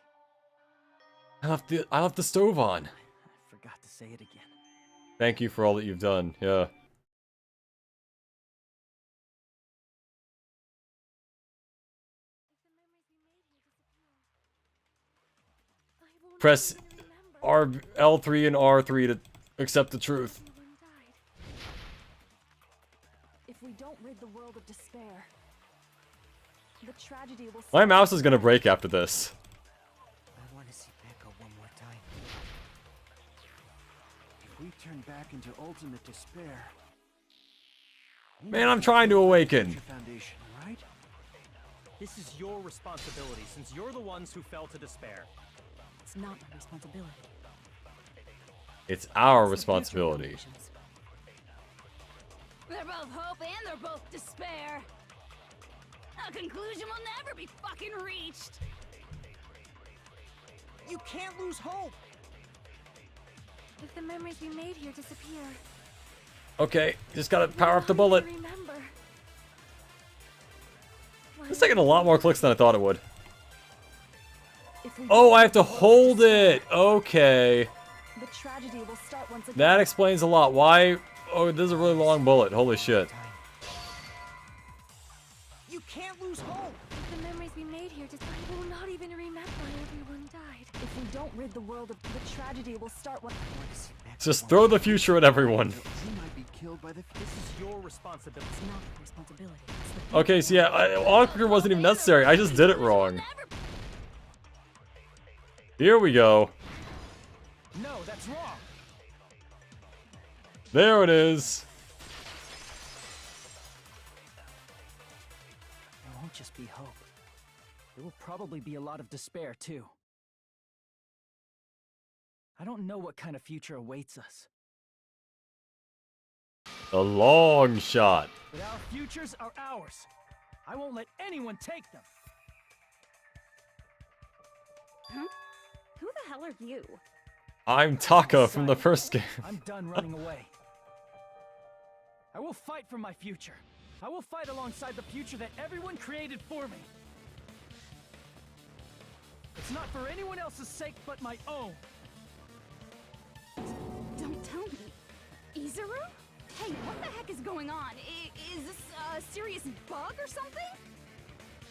I left the stove on. I forgot to say it again. Thank you for all that you've done. Yeah. Press L3 and R3 to accept the truth. If we don't rid the world of despair, the tragedy will. My mouse is gonna break after this. I want to see Becca one more time. If we turn back into ultimate despair. Man, I'm trying to awaken. Foundation, right? This is your responsibility, since you're the ones who fell to despair. It's not my responsibility. It's our responsibility. They're both hope and they're both despair. A conclusion will never be fucking reached. You can't lose hope. If the memories we made here disappear, Okay, just gotta power up the bullet. remember. It's taking a lot more clicks than I thought it would. Oh, I have to hold it. Okay. The tragedy will start once again. That explains a lot. Why? Oh, this is a really long bullet. Holy shit. You can't lose hope. If the memories we made here disappear, I will not even remember everyone died. If we don't rid the world of the tragedy will start once. Just throw the future at everyone. You might be killed by the. This is your responsibility. It's not my responsibility. It's the Okay, so yeah, Awkward wasn't even necessary. I just did it wrong. Here we go. No, that's wrong. There it is. There won't just be hope. There will probably be a lot of despair, too. I don't know what kind of future awaits us. The long shot. But our futures are ours. I won't let anyone take them. Huh? Who the hell are you? I'm Taka from the first game. I'm done running away. I will fight for my future. I will fight alongside the future that everyone created for me. It's not for anyone else's sake but my own. Don't tell me. Izuru? Hey, what the heck is going on? Is this a serious bug or something?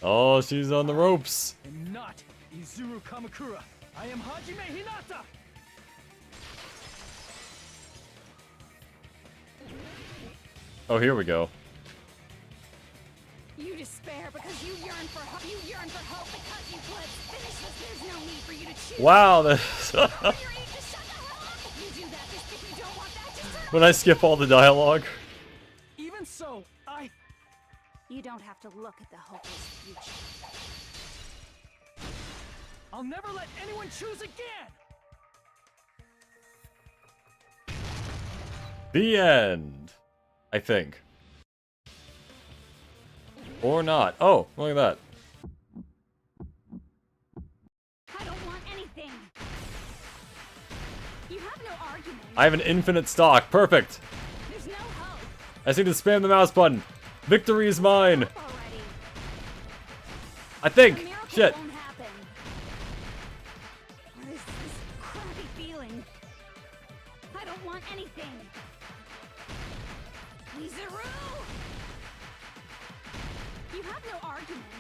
Oh, she's on the ropes. I'm not Izuru Kamakura. I am Hajime Hinata! Oh, here we go. You despair because you yearn for hope. You yearn for hope because you could finish this. There's no need for you to choose. Wow, when I skip all the dialogue. Even so, You don't have to look at the hopeless future. I'll never let anyone choose again! The end. I think. Or not. Oh, look at that. I don't want anything. You have no argument. I have an infinite stock. Perfect. There's no hope. I just need to spam the mouse button. Victory is mine. I think. Shit. Won't happen. What is this crappy feeling? I don't want anything. Izuru! You have no argument.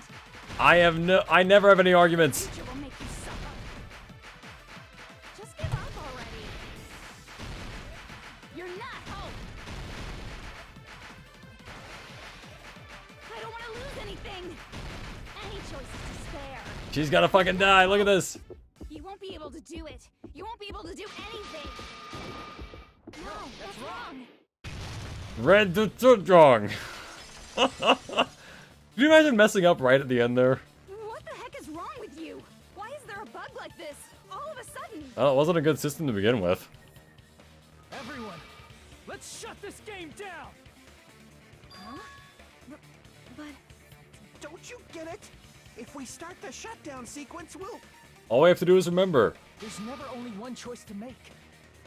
I never have any arguments. Future will make you suffer. Just give up already. You're not hope. I don't want to lose anything. Any choice is despair. She's gotta fucking die. Look at this. You won't be able to do it. You won't be able to do anything. No, that's wrong. Red wrong. Can you imagine messing up right at the end there? What the heck is wrong with you? Why is there a bug like this all of a sudden? Well, it wasn't a good system to begin with. Everyone, let's shut this game down! Huh? But... Don't you get it? If we start the shutdown sequence, we'll... All we have to do is remember. There's never only one choice to make.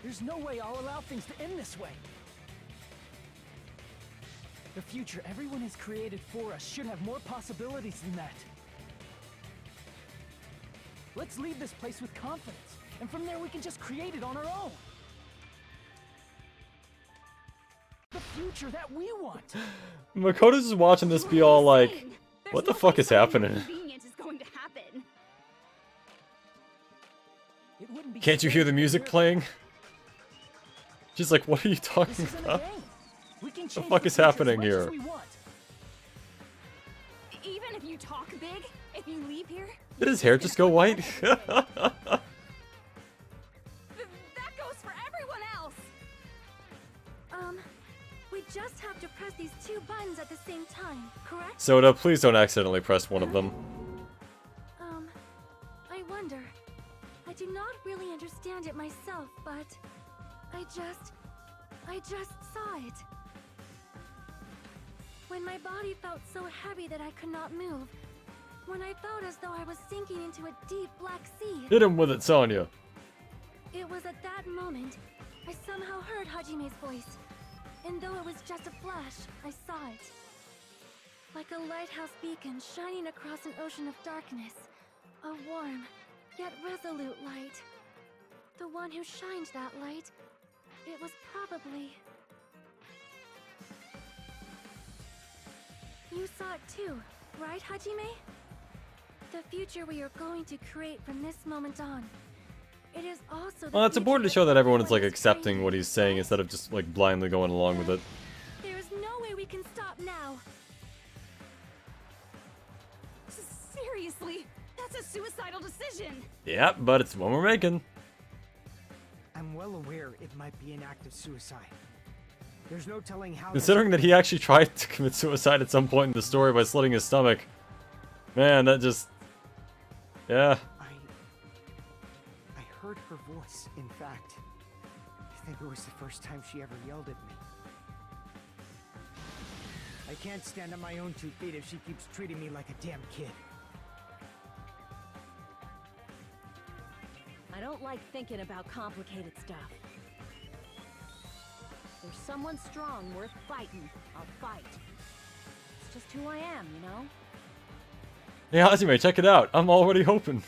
There's no way I'll allow things to end this way. The future everyone has created for us should have more possibilities than that. Let's leave this place with confidence, and from there we can just create it on our own. The future that we want. Makoto's just watching this be all like, what the fuck is happening? Convenience is going to happen. Can't you hear the music playing? She's like, what are you talking about? What the fuck is happening here? Even if you talk big, if you leave here... Did his hair just go white? That goes for everyone else! We just have to press these two buttons at the same time, correct? Soda, please don't accidentally press one of them. I wonder. I do not really understand it myself, but I just saw it. When my body felt so heavy that I could not move. When I felt as though I was sinking into a deep black sea. Hit him with it, Sonya. It was at that moment I somehow heard Hajime's voice. And though it was just a flash, I saw it. Like a lighthouse beacon shining across an ocean of darkness. A warm, yet resolute light. The one who shined that light, it was probably... You saw it too, right, Hajime? The future we are going to create from this moment on. It is also Well, it's important to show that everyone's like accepting what he's saying instead of just like blindly going along with it. There is no way we can stop now. Seriously, that's a suicidal decision. Yeah, but it's one we're making. I'm well aware it might be an act of suicide. There's no telling how... Considering that he actually tried to commit suicide at some point in the story by slitting his stomach. Man, that just... Yeah. I heard her voice, in fact. I think it was the first time she ever yelled at me. I can't stand on my own 2 feet if she keeps treating me like a damn kid. I don't like thinking about complicated stuff. If there's someone strong worth fighting, I'll fight. It's just who I am, you know? Hey, Hajime, check it out. I'm already hoping.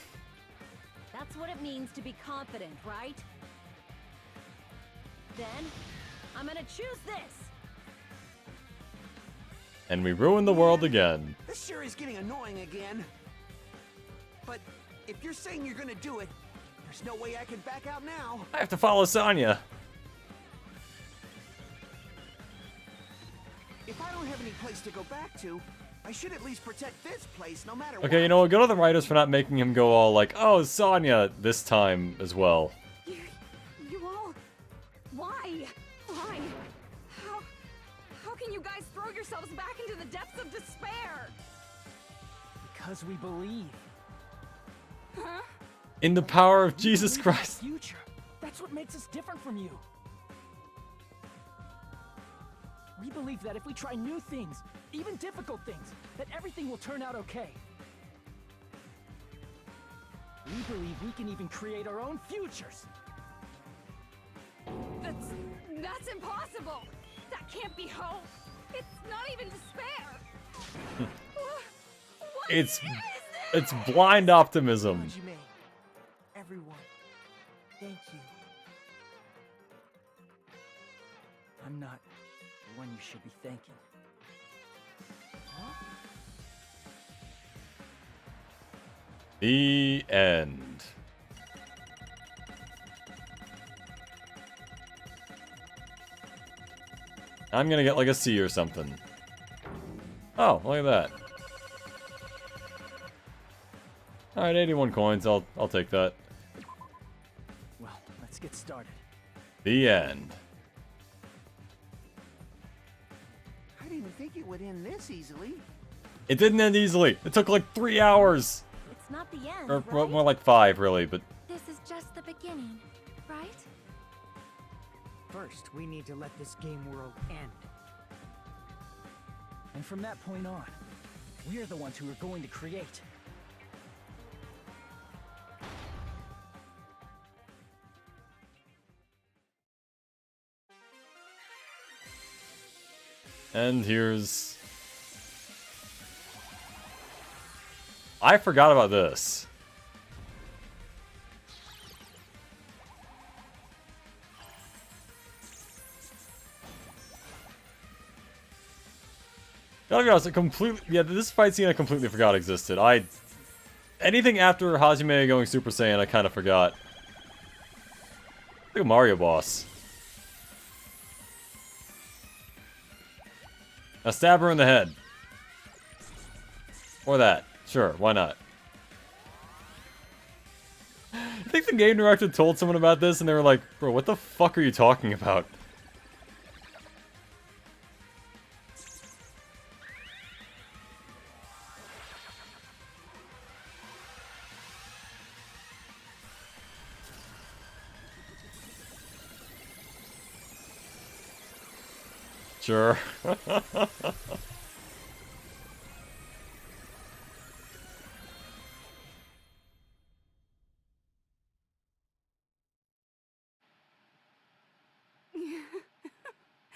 That's what it means to be confident, right? Then, I'm gonna choose this! And we ruin the world again. This sure is getting annoying again. But if you're saying you're gonna do it, there's no way I can back out now. I have to follow Sonya. If I don't have any place to go back to, I should at least protect this place no matter Okay, you know what? Good on the writers for not making him go all like, oh, Sonya, this time as well. You all... Why? Why? How can you guys throw yourselves back into the depths of despair? Because we believe. Huh? In the power of Jesus Christ. Future. That's what makes us different from you. We believe that if we try new things, even difficult things, that everything will turn out okay. We believe we can even create our own futures. That's impossible. That can't be hope. It's not even despair. It's blind optimism. Hajime, everyone, thank you. I'm not the one you should be thanking. The end. I'm gonna get like a C or something. Oh, look at that. Alright, 81 coins, I'll take that. Well, let's get started. The end. think it would end this easily. It didn't end easily. It took like 3 hours. It's not the end, Or right? more like 5, really, but... This is just the beginning, right? First, we need to let this game world end. And from that point on, we're the ones who are going to create. And here's... I forgot about this. Gotta be honest, this fight scene I completely forgot existed. Anything after Hajime going Super Saiyan, I kind of forgot. Like a Mario boss. Now stab her in the head. Or that. Sure, why not? I think the game director told someone about this and they were like, bro, what the fuck are you talking about? Sure.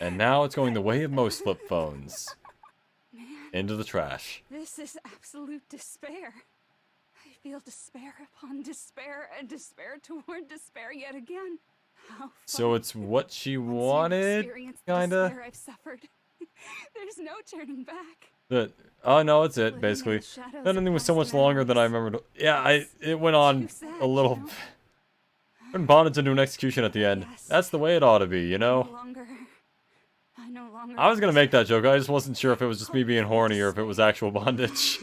And now it's going the way of most flip phones. Man, Into the trash. this is absolute despair. I feel despair upon despair and despair toward despair yet again. How So it's what she wanted, kinda? despair I've suffered. There's no turning back. Oh no, it's it, basically. That ending was so much longer than I remembered. Yeah, it went on a little... Went bonded into an execution at the end. That's the way it ought to be, you know? I was gonna make that joke, I just wasn't sure if it was just me being horny or if it was actual bondage.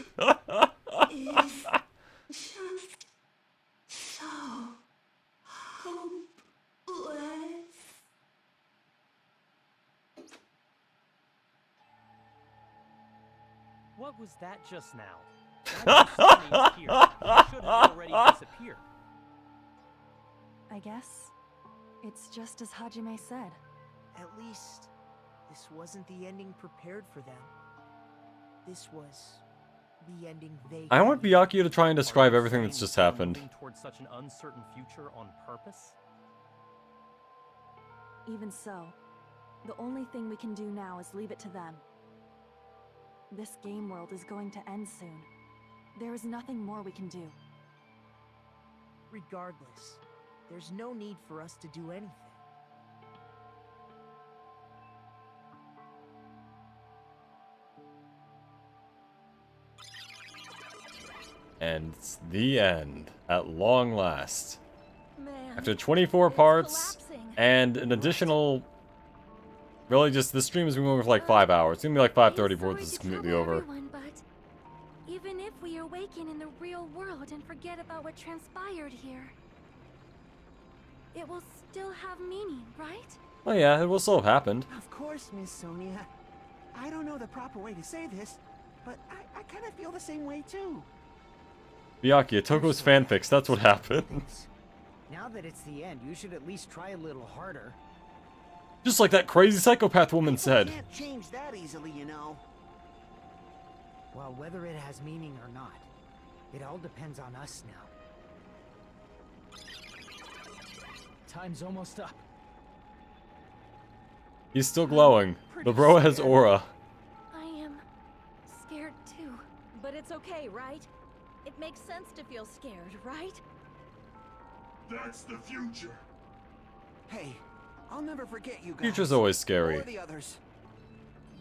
What was that just now? Why are you standing here? You should have already disappeared. I guess it's just as Hajime said. At least, this wasn't the ending prepared for them. This was the ending they... I want Byakuya to try and describe everything that's just happened. Moving towards such an uncertain future on purpose? Even so, the only thing we can do now is leave it to them. This game world is going to end soon. There is nothing more we can do. Regardless, there's no need for us to do anything. And it's the end, at long last. Man, After 24 parts, and an additional... Really, just the stream is going for like 5 hours. It's gonna be like 5:30 before this is completely over. everyone, but even if we awaken in the real world and forget about what transpired here, it will still have meaning, right? Oh yeah, it will still have happened. Of course, Miss Sonia. I don't know the proper way to say this, but I kind of feel the same way too. Byakuya, Toko's fanfics, that's what happened. Now that it's the end, you should at least try a little harder. Just like that crazy psychopath woman said. Can't change that easily, you know. Well, whether it has meaning or not, it all depends on us now. Time's almost up. He's still glowing. The bro has aura. I am scared too. But it's okay, right? It makes sense to feel scared, right? That's the future. Hey, I'll never forget you guys. Future's always scary. Or the others.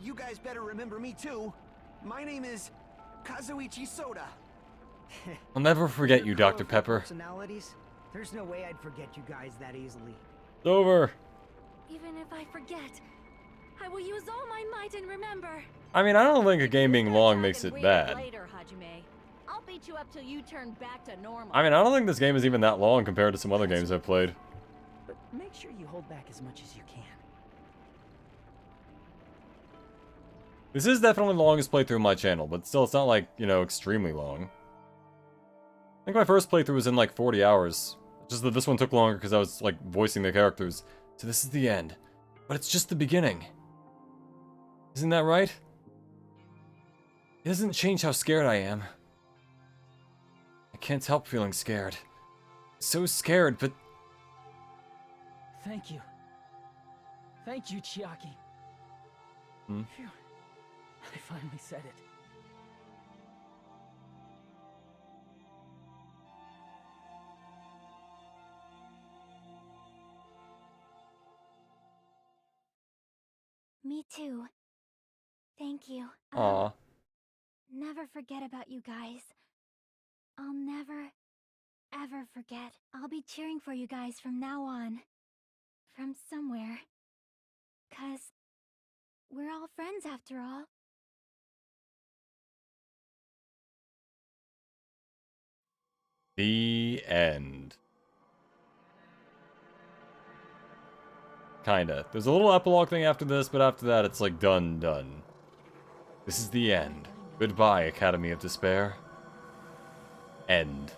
You guys better remember me too. My name is Kazuichi Soda. I'll never forget you, Dr. Pepper. Personalities? There's no way I'd forget you guys that easily. It's over. Even if I forget, I will use all my might and remember. I mean, I don't think a game being long makes it bad. Later, Hajime. I'll beat you up till you turn back to normal. I mean, I don't think this game is even that long compared to some other games I've played. But make sure you hold back as much as you can. This is definitely the longest playthrough on my channel, but still, it's not like, you know, extremely long. I think my first playthrough was in like 40 hours. Just that this one took longer because I was like voicing the characters. So this is the end. But it's just the beginning. Isn't that right? It doesn't change how scared I am. I can't help feeling scared. So scared, but... Thank you. Thank you, Chiaki. Hmm? Phew. I finally said it. Me too. Thank you. Aw. Never forget about you guys. I'll never, ever forget. I'll be cheering for you guys from now on. From somewhere. 'Cause we're all friends after all. The end. Kinda. There's a little epilogue thing after this, but after that it's like done. This is the end. Goodbye, Academy of Despair. End.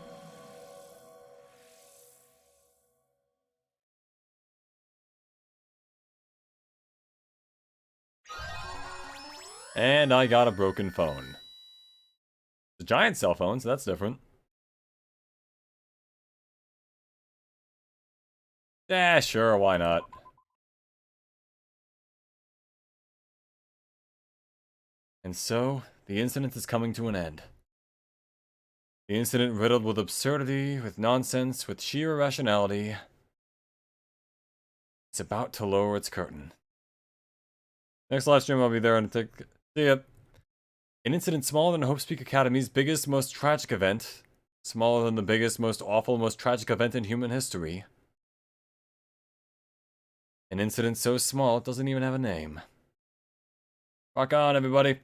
And I got a broken phone. It's a giant cell phone, so that's different. Yeah, sure, why not? And so, the incident is coming to an end. The incident riddled with absurdity, with nonsense, with sheer irrationality. It's about to lower its curtain. Next live stream, I'll be there and take... See ya. An incident smaller than Hope Speak Academy's biggest, most tragic event. Smaller than the biggest, most awful, most tragic event in human history. An incident so small it doesn't even have a name. Rock on, everybody.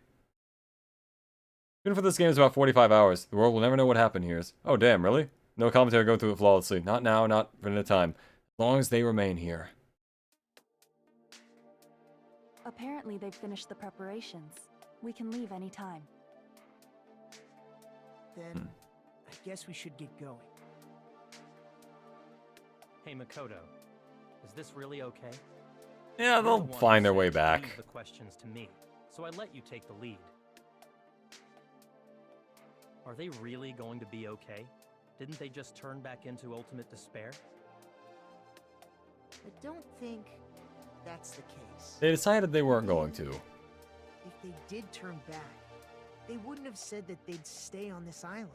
Even for this game is about 45 hours. The world will never know what happened here. Oh damn, really? No commentary going through it flawlessly. Not now, not for any time. As long as they remain here. Apparently they've finished the preparations. We can leave any time. Then, I guess we should get going. Hey, Makoto. Is this really okay? Yeah, they'll find their way back. Leave the questions to me, so I let you take the lead. Are they really going to be okay? Didn't they just turn back into ultimate despair? I don't think that's the case. They decided they weren't going to. If they did turn back, they wouldn't have said that they'd stay on this island.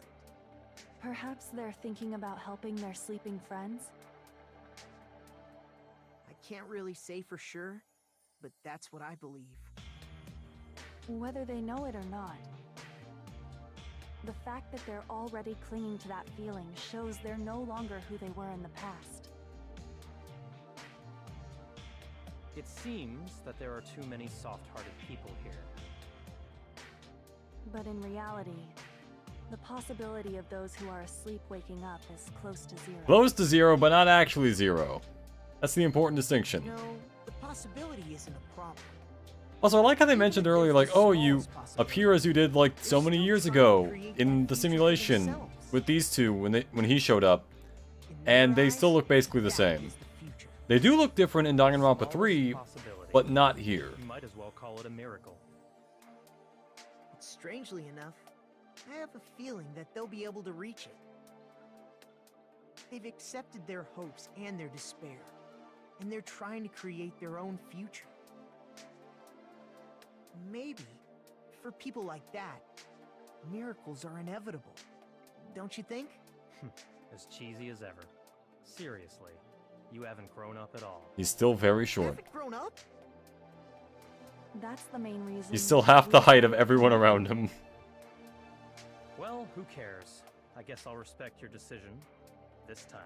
Perhaps they're thinking about helping their sleeping friends? I can't really say for sure, but that's what I believe. Whether they know it or not, the fact that they're already clinging to that feeling shows they're no longer who they were in the past. It seems that there are too many soft-hearted people here. But in reality, the possibility of those who are asleep waking up is close to zero. Close to zero, but not actually zero. That's the important distinction. No, the possibility isn't a problem. Also, I like how they mentioned earlier, like, oh, you appear as you did, like, so many years ago in the simulation with these two when he showed up, and they still look basically the same. They do look different in Danganronpa 3, but not here. You might as well call it a miracle. But strangely enough, I have a feeling that they'll be able to reach it. They've accepted their hopes and their despair, and they're trying to create their own future. Maybe, for people like that, miracles are inevitable. Don't you think? As cheesy as ever. Seriously, you haven't grown up at all. He's still very short. Haven't grown up? That's the main reason. He's still half the height of everyone around him. Well, who cares? I guess I'll respect your decision. This time.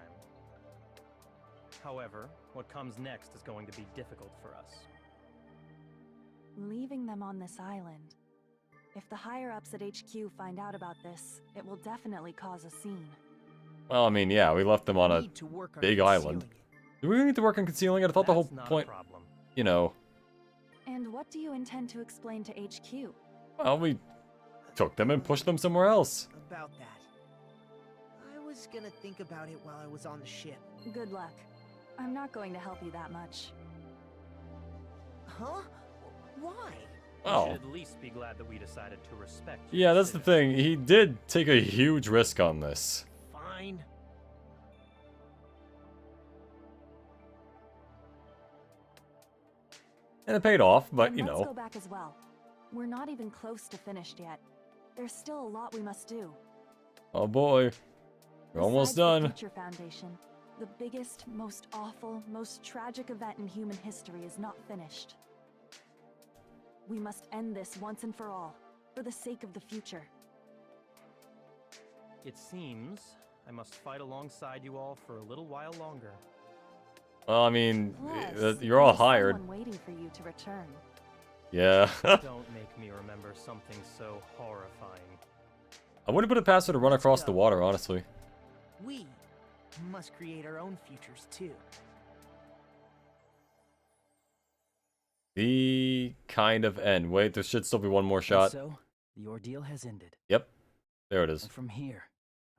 However, what comes next is going to be difficult for us. Leaving them on this island. If the higher-ups at HQ find out about this, it will definitely cause a scene. Well, I mean, yeah, we left them on a big island. Do we need to work on concealing it? I thought the whole point, you know... And And what do you intend to explain to HQ? Well, we took them and pushed them somewhere else. About that. I was gonna think about it while I was on the ship. Good luck. I'm not going to help you that much. Huh? Why? You Oh. should at least be glad that we decided to respect your Yeah, that's the decision. thing. He did take a huge risk on this. Fine. And it paid off, but Then you let's know. go back as well. We're not even close to finished yet. There's still a lot we must do. Oh boy. We're almost Besides done. The Future Foundation, the biggest, most awful, most tragic event in human history is not finished. We must end this once and for all, for the sake of the future. It seems I must fight alongside you all for a little while longer. Well, I mean, Plus, you're all there's hired. someone waiting for you to return. Yeah. Don't make me remember something so horrifying. I wouldn't put it past her to run across the water, honestly. We must create our own futures too. The kind of end. Wait, there should still be one more And shot. so, the ordeal has ended. Yep. There it is. And from here,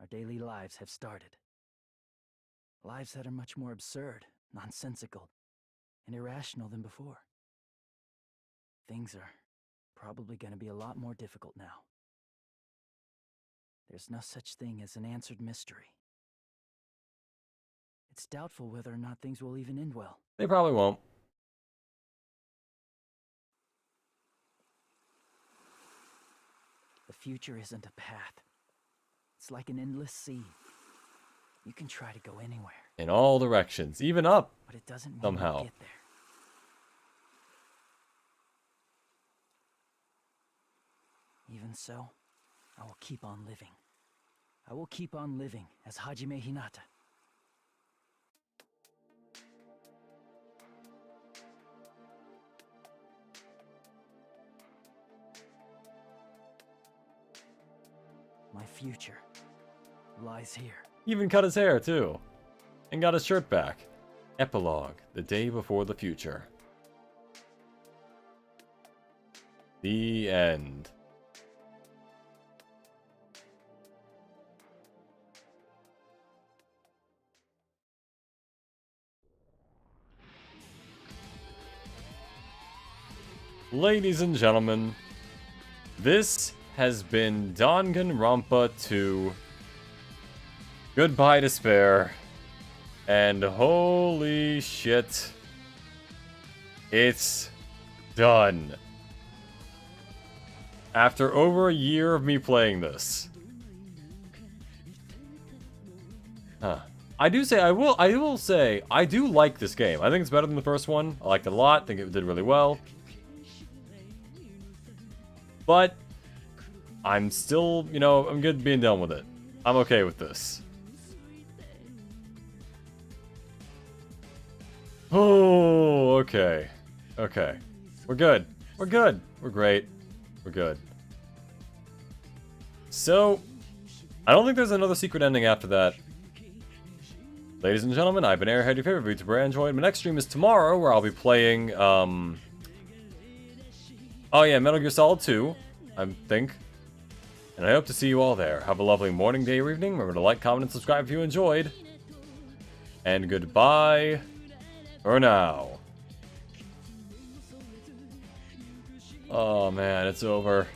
our daily lives have started. Lives that are much more absurd, nonsensical, and irrational than before. Things are probably going to be a lot more difficult now. There's no such thing as an answered mystery. It's doubtful whether or not things will even end well. They probably won't. The future isn't a path. It's like an endless sea. You can try to go anywhere, In all directions, even up. but it doesn't mean Somehow. you'll get there. Even so, I will keep on living. I will keep on living as Hajime Hinata. My future lies here. Even cut his hair, too. And got his shirt back. Epilogue. The day before the future. The end. Ladies and gentlemen, this has been Danganronpa 2. Goodbye Despair. And holy shit. It's done. After over a year of me playing this. Huh. I will say, I do like this game. I think it's better than the first one. I liked it a lot. I think it did really well. But I'm still, you know, I'm good being done with it. I'm okay with this. Oh, okay. Okay. We're good. We're good. We're great. We're good. So, I don't think there's another secret ending after that. Ladies and gentlemen, I've been Airhead, your favorite VTuber Android. My next stream is tomorrow, where I'll be playing, oh yeah, Metal Gear Solid 2, I think. And I hope to see you all there. Have a lovely morning, day, or evening. Remember to like, comment, and subscribe if you enjoyed. And goodbye for now. Oh man, it's over.